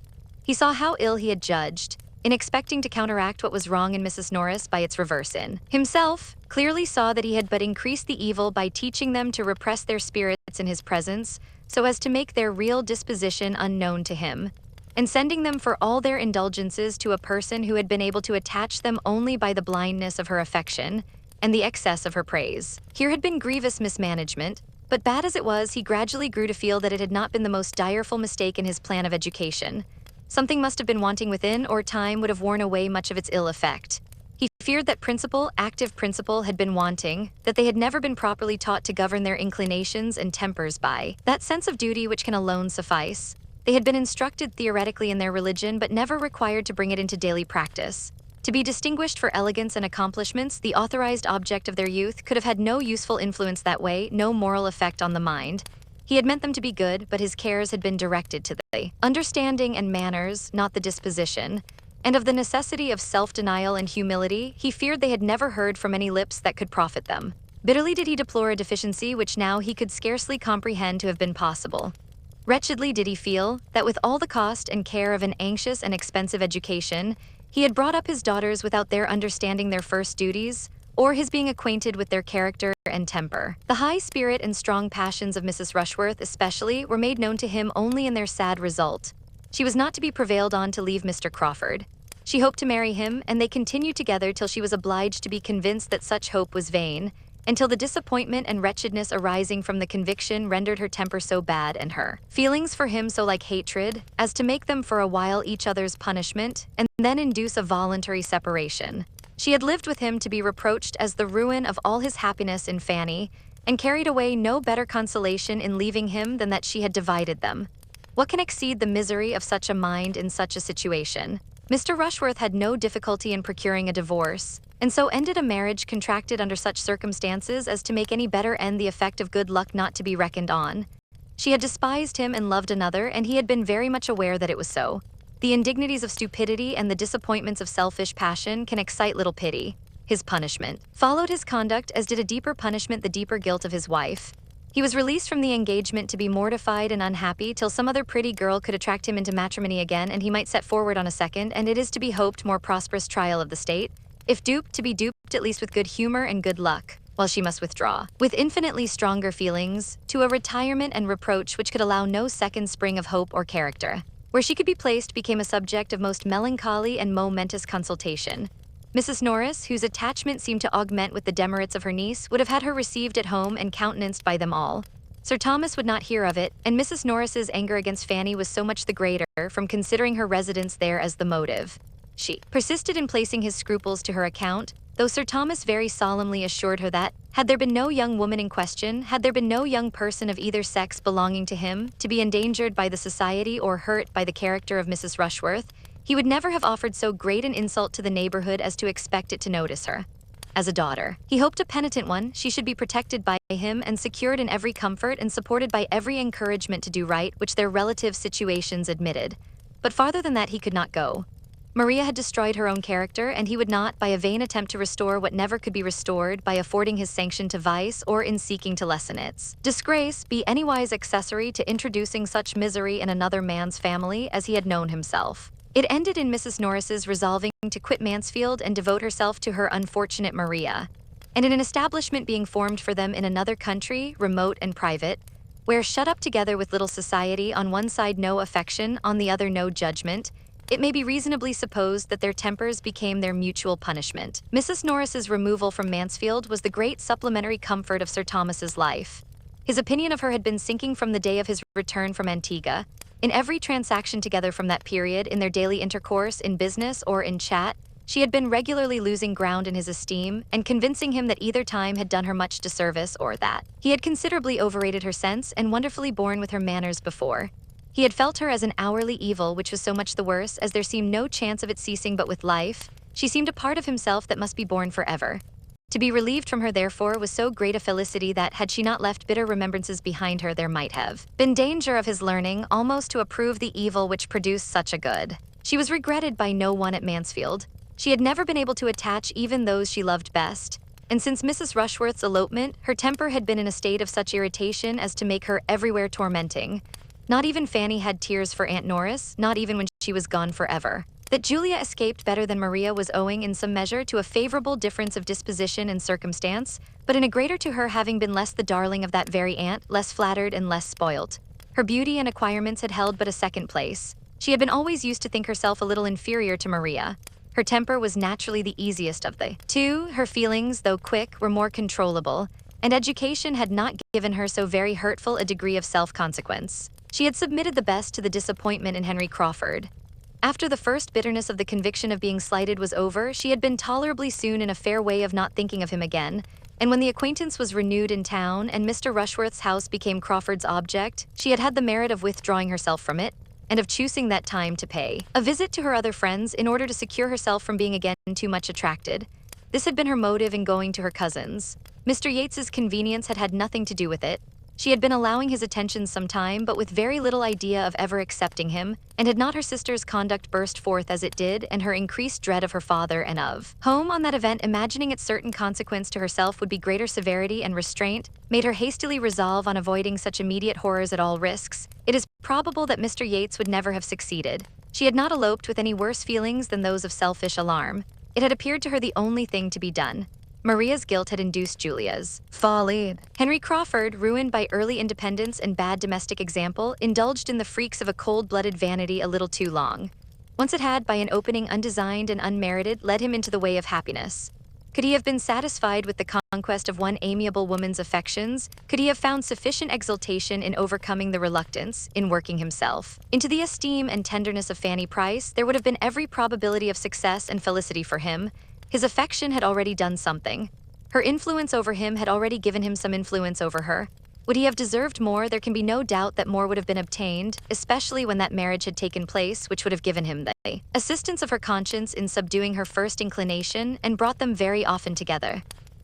S1: He saw how ill he had judged, in expecting to counteract what was wrong in Mrs. Norris by its reverse in himself, clearly saw that he had but increased the evil by teaching them to repress their spirits in his presence, so as to make their real disposition unknown to him, and sending them for all their indulgences to a person who had been able to attach them only by the blindness of her affection and the excess of her praise. Here had been grievous mismanagement, but bad as it was, he gradually grew to feel that it had not been the most direful mistake in his plan of education. Something must have been wanting within, or time would have worn away much of its ill effect. He feared that principle, active principle, had been wanting, that they had never been properly taught to govern their inclinations and tempers by that sense of duty which can alone suffice. They had been instructed theoretically in their religion, but never required to bring it into daily practice. To be distinguished for elegance and accomplishments, the authorized object of their youth, could have had no useful influence that way, no moral effect on the mind. He had meant them to be good, but his cares had been directed to the understanding and manners, not the disposition. And of the necessity of self-denial and humility, he feared they had never heard from any lips that could profit them. Bitterly did he deplore a deficiency which now he could scarcely comprehend to have been possible. Wretchedly did he feel that with all the cost and care of an anxious and expensive education, he had brought up his daughters without their understanding their first duties, or his being acquainted with their character and temper. The high spirit and strong passions of Mrs. Rushworth especially were made known to him only in their sad result. She was not to be prevailed on to leave Mr. Crawford. She hoped to marry him, and they continued together till she was obliged to be convinced that such hope was vain, until the disappointment and wretchedness arising from the conviction rendered her temper so bad and her feelings for him so like hatred, as to make them for a while each other's punishment, and then induce a voluntary separation. She had lived with him to be reproached as the ruin of all his happiness in Fanny, and carried away no better consolation in leaving him than that she had divided them. What can exceed the misery of such a mind in such a situation? Mr. Rushworth had no difficulty in procuring a divorce, and so ended a marriage contracted under such circumstances as to make any better end the effect of good luck not to be reckoned on. She had despised him and loved another, and he had been very much aware that it was so. The indignities of stupidity and the disappointments of selfish passion can excite little pity. His punishment followed his conduct, as did a deeper punishment the deeper guilt of his wife. He was released from the engagement to be mortified and unhappy till some other pretty girl could attract him into matrimony again, and he might set forward on a second, and it is to be hoped, more prosperous trial of the state. If duped, to be duped at least with good humor and good luck, while she must withdraw, with infinitely stronger feelings, to a retirement and reproach which could allow no second spring of hope or character. Where she could be placed became a subject of most melancholy and momentous consultation. Mrs. Norris, whose attachment seemed to augment with the demerits of her niece, would have had her received at home and countenanced by them all. Sir Thomas would not hear of it, and Mrs. Norris's anger against Fanny was so much the greater from considering her residence there as the motive. She persisted in placing his scruples to her account, though Sir Thomas very solemnly assured her that, had there been no young woman in question, had there been no young person of either sex belonging to him, to be endangered by the society or hurt by the character of Mrs. Rushworth, he would never have offered so great an insult to the neighborhood as to expect it to notice her. As a daughter, he hoped a penitent one, she should be protected by him and secured in every comfort and supported by every encouragement to do right which their relative situations admitted. But farther than that he could not go. Maria had destroyed her own character, and he would not, by a vain attempt to restore what never could be restored, by affording his sanction to vice or in seeking to lessen its disgrace, be anywise accessory to introducing such misery in another man's family as he had known himself. It ended in Mrs. Norris's resolving to quit Mansfield and devote herself to her unfortunate Maria, and in an establishment being formed for them in another country, remote and private, where, shut up together with little society, on one side no affection, on the other no judgment, it may be reasonably supposed that their tempers became their mutual punishment. Mrs. Norris's removal from Mansfield was the great supplementary comfort of Sir Thomas's life. His opinion of her had been sinking from the day of his return from Antigua. In every transaction together from that period, in their daily intercourse, in business, or in chat, she had been regularly losing ground in his esteem, and convincing him that either time had done her much disservice, or that he had considerably overrated her sense and wonderfully borne with her manners before. He had felt her as an hourly evil, which was so much the worse, as there seemed no chance of its ceasing but with life. She seemed a part of himself that must be borne forever. To be relieved from her, therefore, was so great a felicity that, had she not left bitter remembrances behind her, there might have been danger of his learning almost to approve the evil which produced such a good. She was regretted by no one at Mansfield. She had never been able to attach even those she loved best, and since Mrs. Rushworth's elopement, her temper had been in a state of such irritation as to make her everywhere tormenting. Not even Fanny had tears for Aunt Norris, not even when she was gone forever. That Julia escaped better than Maria was owing in some measure to a favorable difference of disposition and circumstance, but in a greater to her having been less the darling of that very aunt, less flattered and less spoilt. Her beauty and acquirements had held but a second place. She had been always used to think herself a little inferior to Maria. Her temper was naturally the easiest of the two. Her feelings, though quick, were more controllable, and education had not given her so very hurtful a degree of self-consequence. She had submitted the best to the disappointment in Henry Crawford. After the first bitterness of the conviction of being slighted was over, she had been tolerably soon in a fair way of not thinking of him again, and when the acquaintance was renewed in town and Mr. Rushworth's house became Crawford's object, she had had the merit of withdrawing herself from it, and of choosing that time to pay a visit to her other friends in order to secure herself from being again too much attracted. This had been her motive in going to her cousin's. Mr. Yates's convenience had had nothing to do with it. She had been allowing his attentions some time, but with very little idea of ever accepting him, and had not her sister's conduct burst forth as it did, and her increased dread of her father and of home on that event, imagining its certain consequence to herself would be greater severity and restraint, made her hastily resolve on avoiding such immediate horrors at all risks. It is probable that Mr. Yates would never have succeeded. She had not eloped with any worse feelings than those of selfish alarm. It had appeared to her the only thing to be done. Maria's guilt had induced Julia's folly. Henry Crawford, ruined by early independence and bad domestic example, indulged in the freaks of a cold-blooded vanity a little too long. Once it had, by an opening undesigned and unmerited, led him into the way of happiness. Could he have been satisfied with the conquest of one amiable woman's affections? Could he have found sufficient exultation in overcoming the reluctance, in working himself into the esteem and tenderness of Fanny Price, there would have been every probability of success and felicity for him. His affection had already done something. Her influence over him had already given him some influence over her. Would he have deserved more? There can be no doubt that more would have been obtained, especially when that marriage had taken place, which would have given him the assistance of her conscience in subduing her first inclination and brought them very often together.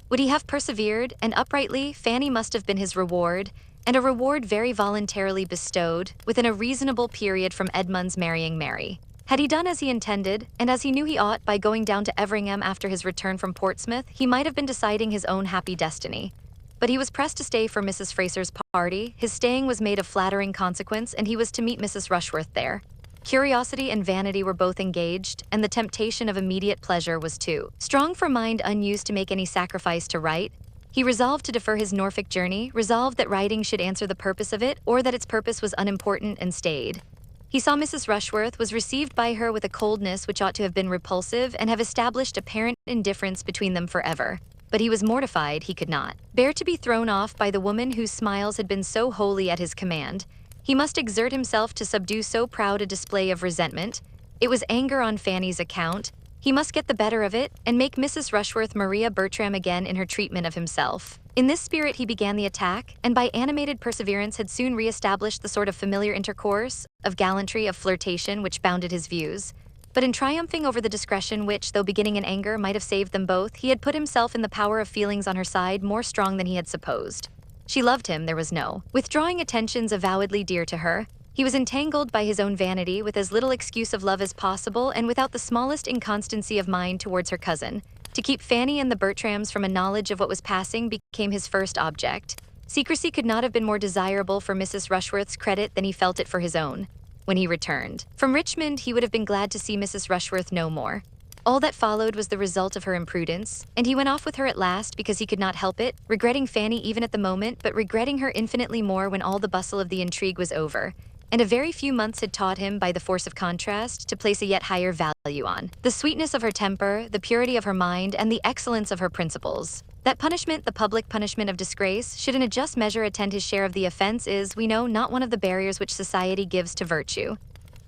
S1: Would he have persevered, and uprightly, Fanny must have been his reward, and a reward very voluntarily bestowed, within a reasonable period from Edmund's marrying Mary. Had he done as he intended, and as he knew he ought, by going down to Everingham after his return from Portsmouth, he might have been deciding his own happy destiny. But he was pressed to stay for Mrs. Fraser's party. His staying was made of flattering consequence, and he was to meet Mrs. Rushworth there. Curiosity and vanity were both engaged, and the temptation of immediate pleasure was too strong for mind unused to make any sacrifice to write. He resolved to defer his Norfolk journey, resolved that writing should answer the purpose of it, or that its purpose was unimportant, and stayed. He saw Mrs. Rushworth, was received by her with a coldness which ought to have been repulsive and have established apparent indifference between them forever. But he was mortified he could not bear to be thrown off by the woman whose smiles had been so wholly at his command. He must exert himself to subdue so proud a display of resentment. It was anger on Fanny's account. He must get the better of it, and make Mrs. Rushworth Maria Bertram again in her treatment of himself. In this spirit he began the attack, and by animated perseverance had soon re-established the sort of familiar intercourse, of gallantry, of flirtation, which bounded his views. But in triumphing over the discretion which, though beginning in anger, might have saved them both, he had put himself in the power of feelings on her side more strong than he had supposed. She loved him, there was no withdrawing attentions avowedly dear to her. He was entangled by his own vanity, with as little excuse of love as possible, and without the smallest inconstancy of mind towards her cousin. To keep Fanny and the Bertrams from a knowledge of what was passing became his first object. Secrecy could not have been more desirable for Mrs. Rushworth's credit than he felt it for his own. When he returned from Richmond, he would have been glad to see Mrs. Rushworth no more. All that followed was the result of her imprudence, and he went off with her at last because he could not help it, regretting Fanny even at the moment, but regretting her infinitely more when all the bustle of the intrigue was over, and a very few months had taught him, by the force of contrast, to place a yet higher value on the sweetness of her temper, the purity of her mind, and the excellence of her principles. That punishment, the public punishment of disgrace, should in a just measure attend his share of the offense is, we know, not one of the barriers which society gives to virtue.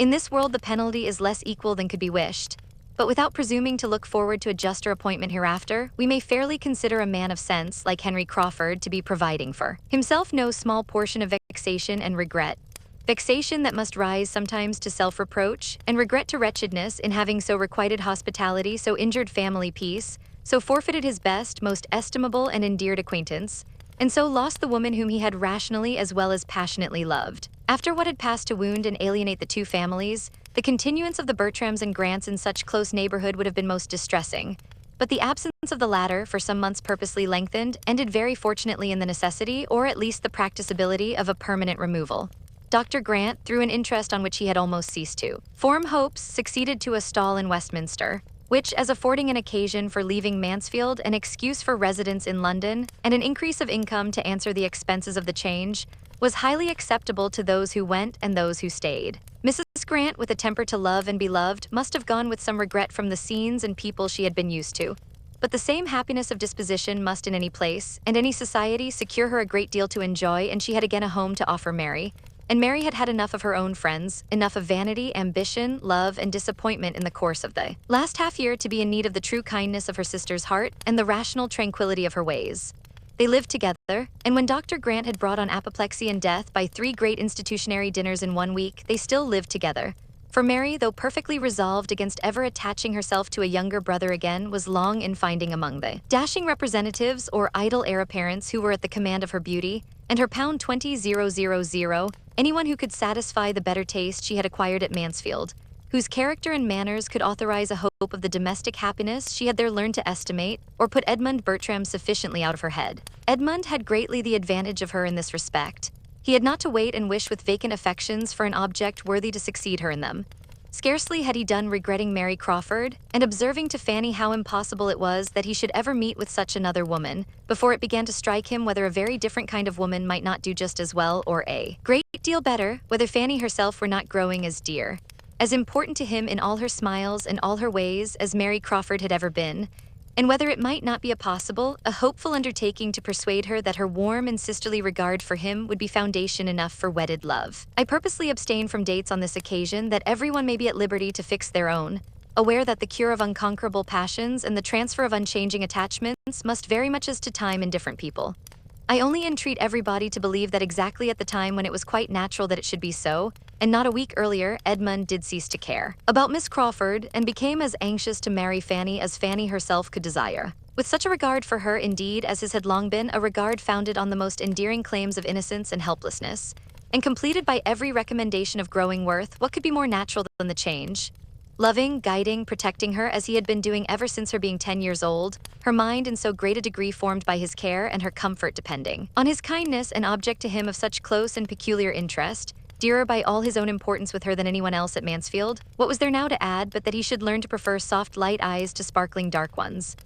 S1: In this world the penalty is less equal than could be wished. But without presuming to look forward to a juster appointment hereafter, we may fairly consider a man of sense, like Henry Crawford, to be providing for himself no small portion of vexation and regret. Vexation that must rise sometimes to self-reproach, and regret to wretchedness in having so requited hospitality, so injured family peace, so forfeited his best, most estimable and endeared acquaintance, and so lost the woman whom he had rationally as well as passionately loved. After what had passed to wound and alienate the two families, the continuance of the Bertrams and Grants in such close neighborhood would have been most distressing. But the absence of the latter, for some months purposely lengthened, ended very fortunately in the necessity, or at least the practicability, of a permanent removal. Dr. Grant, through an interest on which he had almost ceased to form hopes, succeeded to a stall in Westminster, which, as affording an occasion for leaving Mansfield, an excuse for residence in London, and an increase of income to answer the expenses of the change, was highly acceptable to those who went and those who stayed. Mrs. Grant, with a temper to love and be loved, must have gone with some regret from the scenes and people she had been used to. But the same happiness of disposition must in any place, and any society, secure her a great deal to enjoy, and she had again a home to offer Mary. And Mary had had enough of her own friends, enough of vanity, ambition, love, and disappointment in the course of the last half-year to be in need of the true kindness of her sister's heart and the rational tranquility of her ways. They lived together, and when Dr. Grant had brought on apoplexy and death by 3 great institutionary dinners in 1 week, they still lived together. For Mary, though perfectly resolved against ever attaching herself to a younger brother again, was long in finding among the dashing representatives or idle heir apparents who were at the command of her beauty, and her pound 20,000, anyone who could satisfy the better taste she had acquired at Mansfield, whose character and manners could authorize a hope of the domestic happiness she had there learned to estimate, or put Edmund Bertrams sufficiently out of her head. Edmund had greatly the advantage of her in this respect. He had not to wait and wish with vacant affections for an object worthy to succeed her in them. Scarcely had he done regretting Mary Crawford, and observing to Fanny how impossible it was that he should ever meet with such another woman, before it began to strike him whether a very different kind of woman might not do just as well or a great deal better, whether Fanny herself were not growing as dear, as important to him in all her smiles and all her ways as Mary Crawford had ever been, and whether it might not be a hopeful undertaking to persuade her that her warm and sisterly regard for him would be foundation enough for wedded love. I purposely abstain from dates on this occasion that everyone may be at liberty to fix their own, aware that the cure of unconquerable passions and the transfer of unchanging attachments must vary much as to time in different people. I only entreat everybody to believe that exactly at the time when it was quite natural that it should be so, and not a week earlier, Edmund did cease to care about Miss Crawford and became as anxious to marry Fanny as Fanny herself could desire. With such a regard for her, indeed, as his had long been, a regard founded on the most endearing claims of innocence and helplessness, and completed by every recommendation of growing worth, what could be more natural than the change? Loving, guiding, protecting her as he had been doing ever since her being 10 years old, her mind in so great a degree formed by his care and her comfort depending on his kindness, an object to him of such close and peculiar interest, dearer by all his own importance with her than anyone else at Mansfield, what was there now to add but that he should learn to prefer soft light eyes to sparkling dark ones?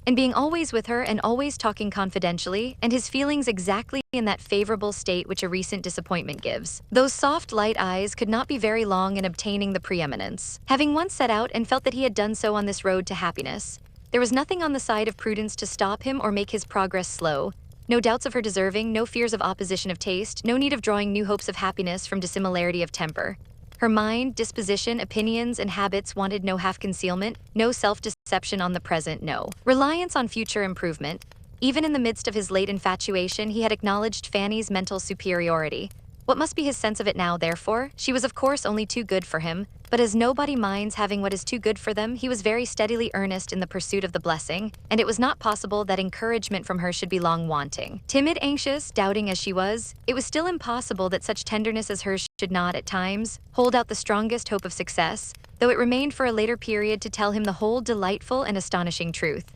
S1: And being always with her and always talking confidentially, and his feelings exactly in that favorable state which a recent disappointment gives, those soft light eyes could not be very long in obtaining the preeminence. Having once set out and felt that he had done so on this road to happiness, there was nothing on the side of prudence to stop him or make his progress slow. No doubts of her deserving, no fears of opposition of taste, no need of drawing new hopes of happiness from dissimilarity of temper. Her mind, disposition, opinions, and habits wanted no half-concealment, no self-deception on the present, no reliance on future improvement. Even in the midst of his late infatuation, he had acknowledged Fanny's mental superiority. What must be his sense of it now, therefore? She was of course only too good for him, but as nobody minds having what is too good for them, he was very steadily earnest in the pursuit of the blessing, and it was not possible that encouragement from her should be long wanting. Timid, anxious, doubting as she was, it was still impossible that such tenderness as hers should not, at times, hold out the strongest hope of success, though it remained for a later period to tell him the whole delightful and astonishing truth.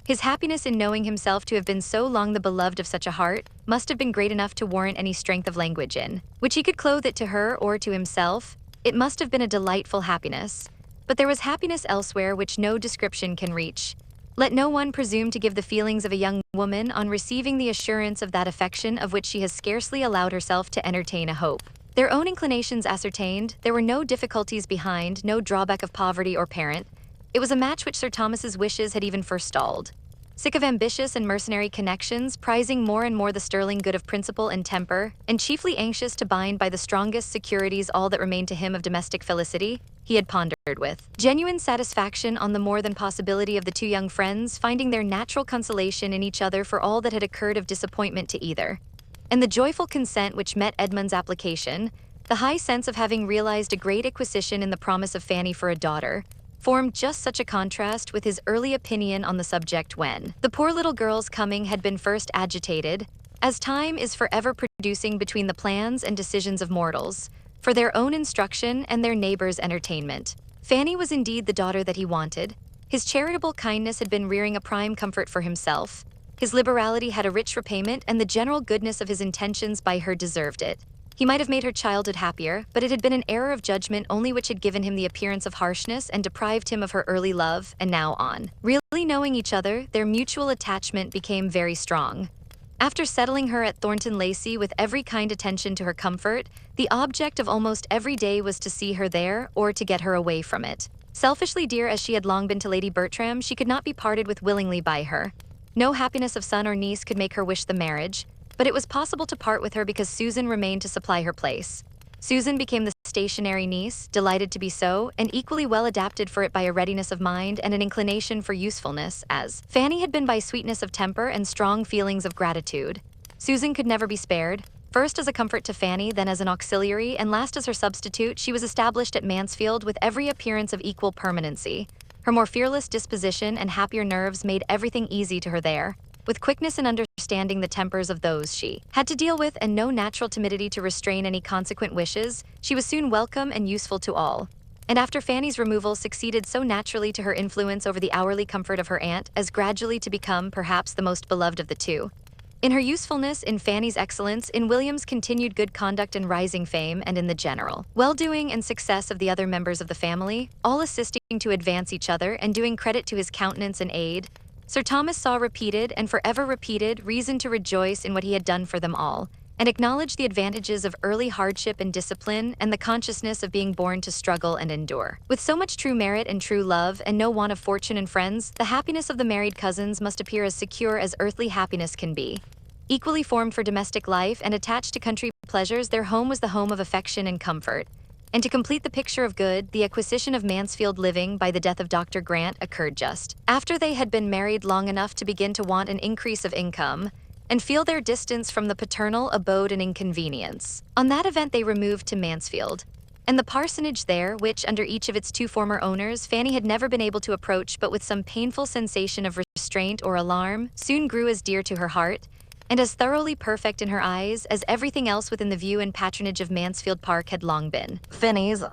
S1: His happiness in knowing himself to have been so long the beloved of such a heart must have been great enough to warrant any strength of language in which he could clothe it to her or to himself. It must have been a delightful happiness. But there was happiness elsewhere which no description can reach. Let no one presume to give the feelings of a young woman on receiving the assurance of that affection of which she has scarcely allowed herself to entertain a hope. Their own inclinations ascertained, there were no difficulties behind, no drawback of poverty or parent. It was a match which Sir Thomas's wishes had even forestalled. Sick of ambitious and mercenary connections, prizing more and more the sterling good of principle and temper, and chiefly anxious to bind by the strongest securities all that remained to him of domestic felicity, he had pondered with genuine satisfaction on the more than possibility of the two young friends finding their natural consolation in each other for all that had occurred of disappointment to either. And the joyful consent which met Edmund's application, the high sense of having realized a great acquisition in the promise of Fanny for a daughter, formed just such a contrast with his early opinion on the subject when the poor little girl's coming had been first agitated, as time is forever producing between the plans and decisions of mortals, for their own instruction and their neighbors' entertainment. Fanny was indeed the daughter that he wanted. His charitable kindness had been rearing a prime comfort for himself. His liberality had a rich repayment, and the general goodness of his intentions by her deserved it. He might have made her childhood happier, but it had been an error of judgment only which had given him the appearance of harshness and deprived him of her early love, and now on really knowing each other, their mutual attachment became very strong. After settling her at Thornton Lacey with every kind attention to her comfort, the object of almost every day was to see her there or to get her away from it. Selfishly dear as she had long been to Lady Bertram, she could not be parted with willingly by her. No happiness of son or niece could make her wish the marriage, but it was possible to part with her because Susan remained to supply her place. Susan became the stationary niece, delighted to be so, and equally well adapted for it by a readiness of mind and an inclination for usefulness, as Fanny had been by sweetness of temper and strong feelings of gratitude. Susan could never be spared. First as a comfort to Fanny, then as an auxiliary, and last as her substitute, she was established at Mansfield with every appearance of equal permanency. Her more fearless disposition and happier nerves made everything easy to her there, with quickness in understanding the tempers of those she had to deal with and no natural timidity to restrain any consequent wishes. She was soon welcome and useful to all. And after Fanny's removal succeeded so naturally to her influence over the hourly comfort of her aunt as gradually to become perhaps the most beloved of the two. In her usefulness, in Fanny's excellence, in William's continued good conduct and rising fame, and in the general well-doing and success of the other members of the family, all assisting to advance each other and doing credit to his countenance and aid, Sir Thomas saw repeated and forever repeated reason to rejoice in what he had done for them all, and acknowledge the advantages of early hardship and discipline and the consciousness of being born to struggle and endure. With so much true merit and true love and no want of fortune and friends, the happiness of the married cousins must appear as secure as earthly happiness can be. Equally formed for domestic life and attached to country pleasures, their home was the home of affection and comfort. And to complete the picture of good, the acquisition of Mansfield living by the death of Dr. Grant occurred just after they had been married long enough to begin to want an increase of income and feel their distance from the paternal abode an inconvenience. On that event they removed to Mansfield, and the parsonage there, which under each of its two former owners Fanny had never been able to approach but with some painful sensation of restraint or alarm, soon grew as dear to her heart and as thoroughly perfect in her eyes as everything else within the view and patronage of Mansfield Park had long been.
S2: Fanny's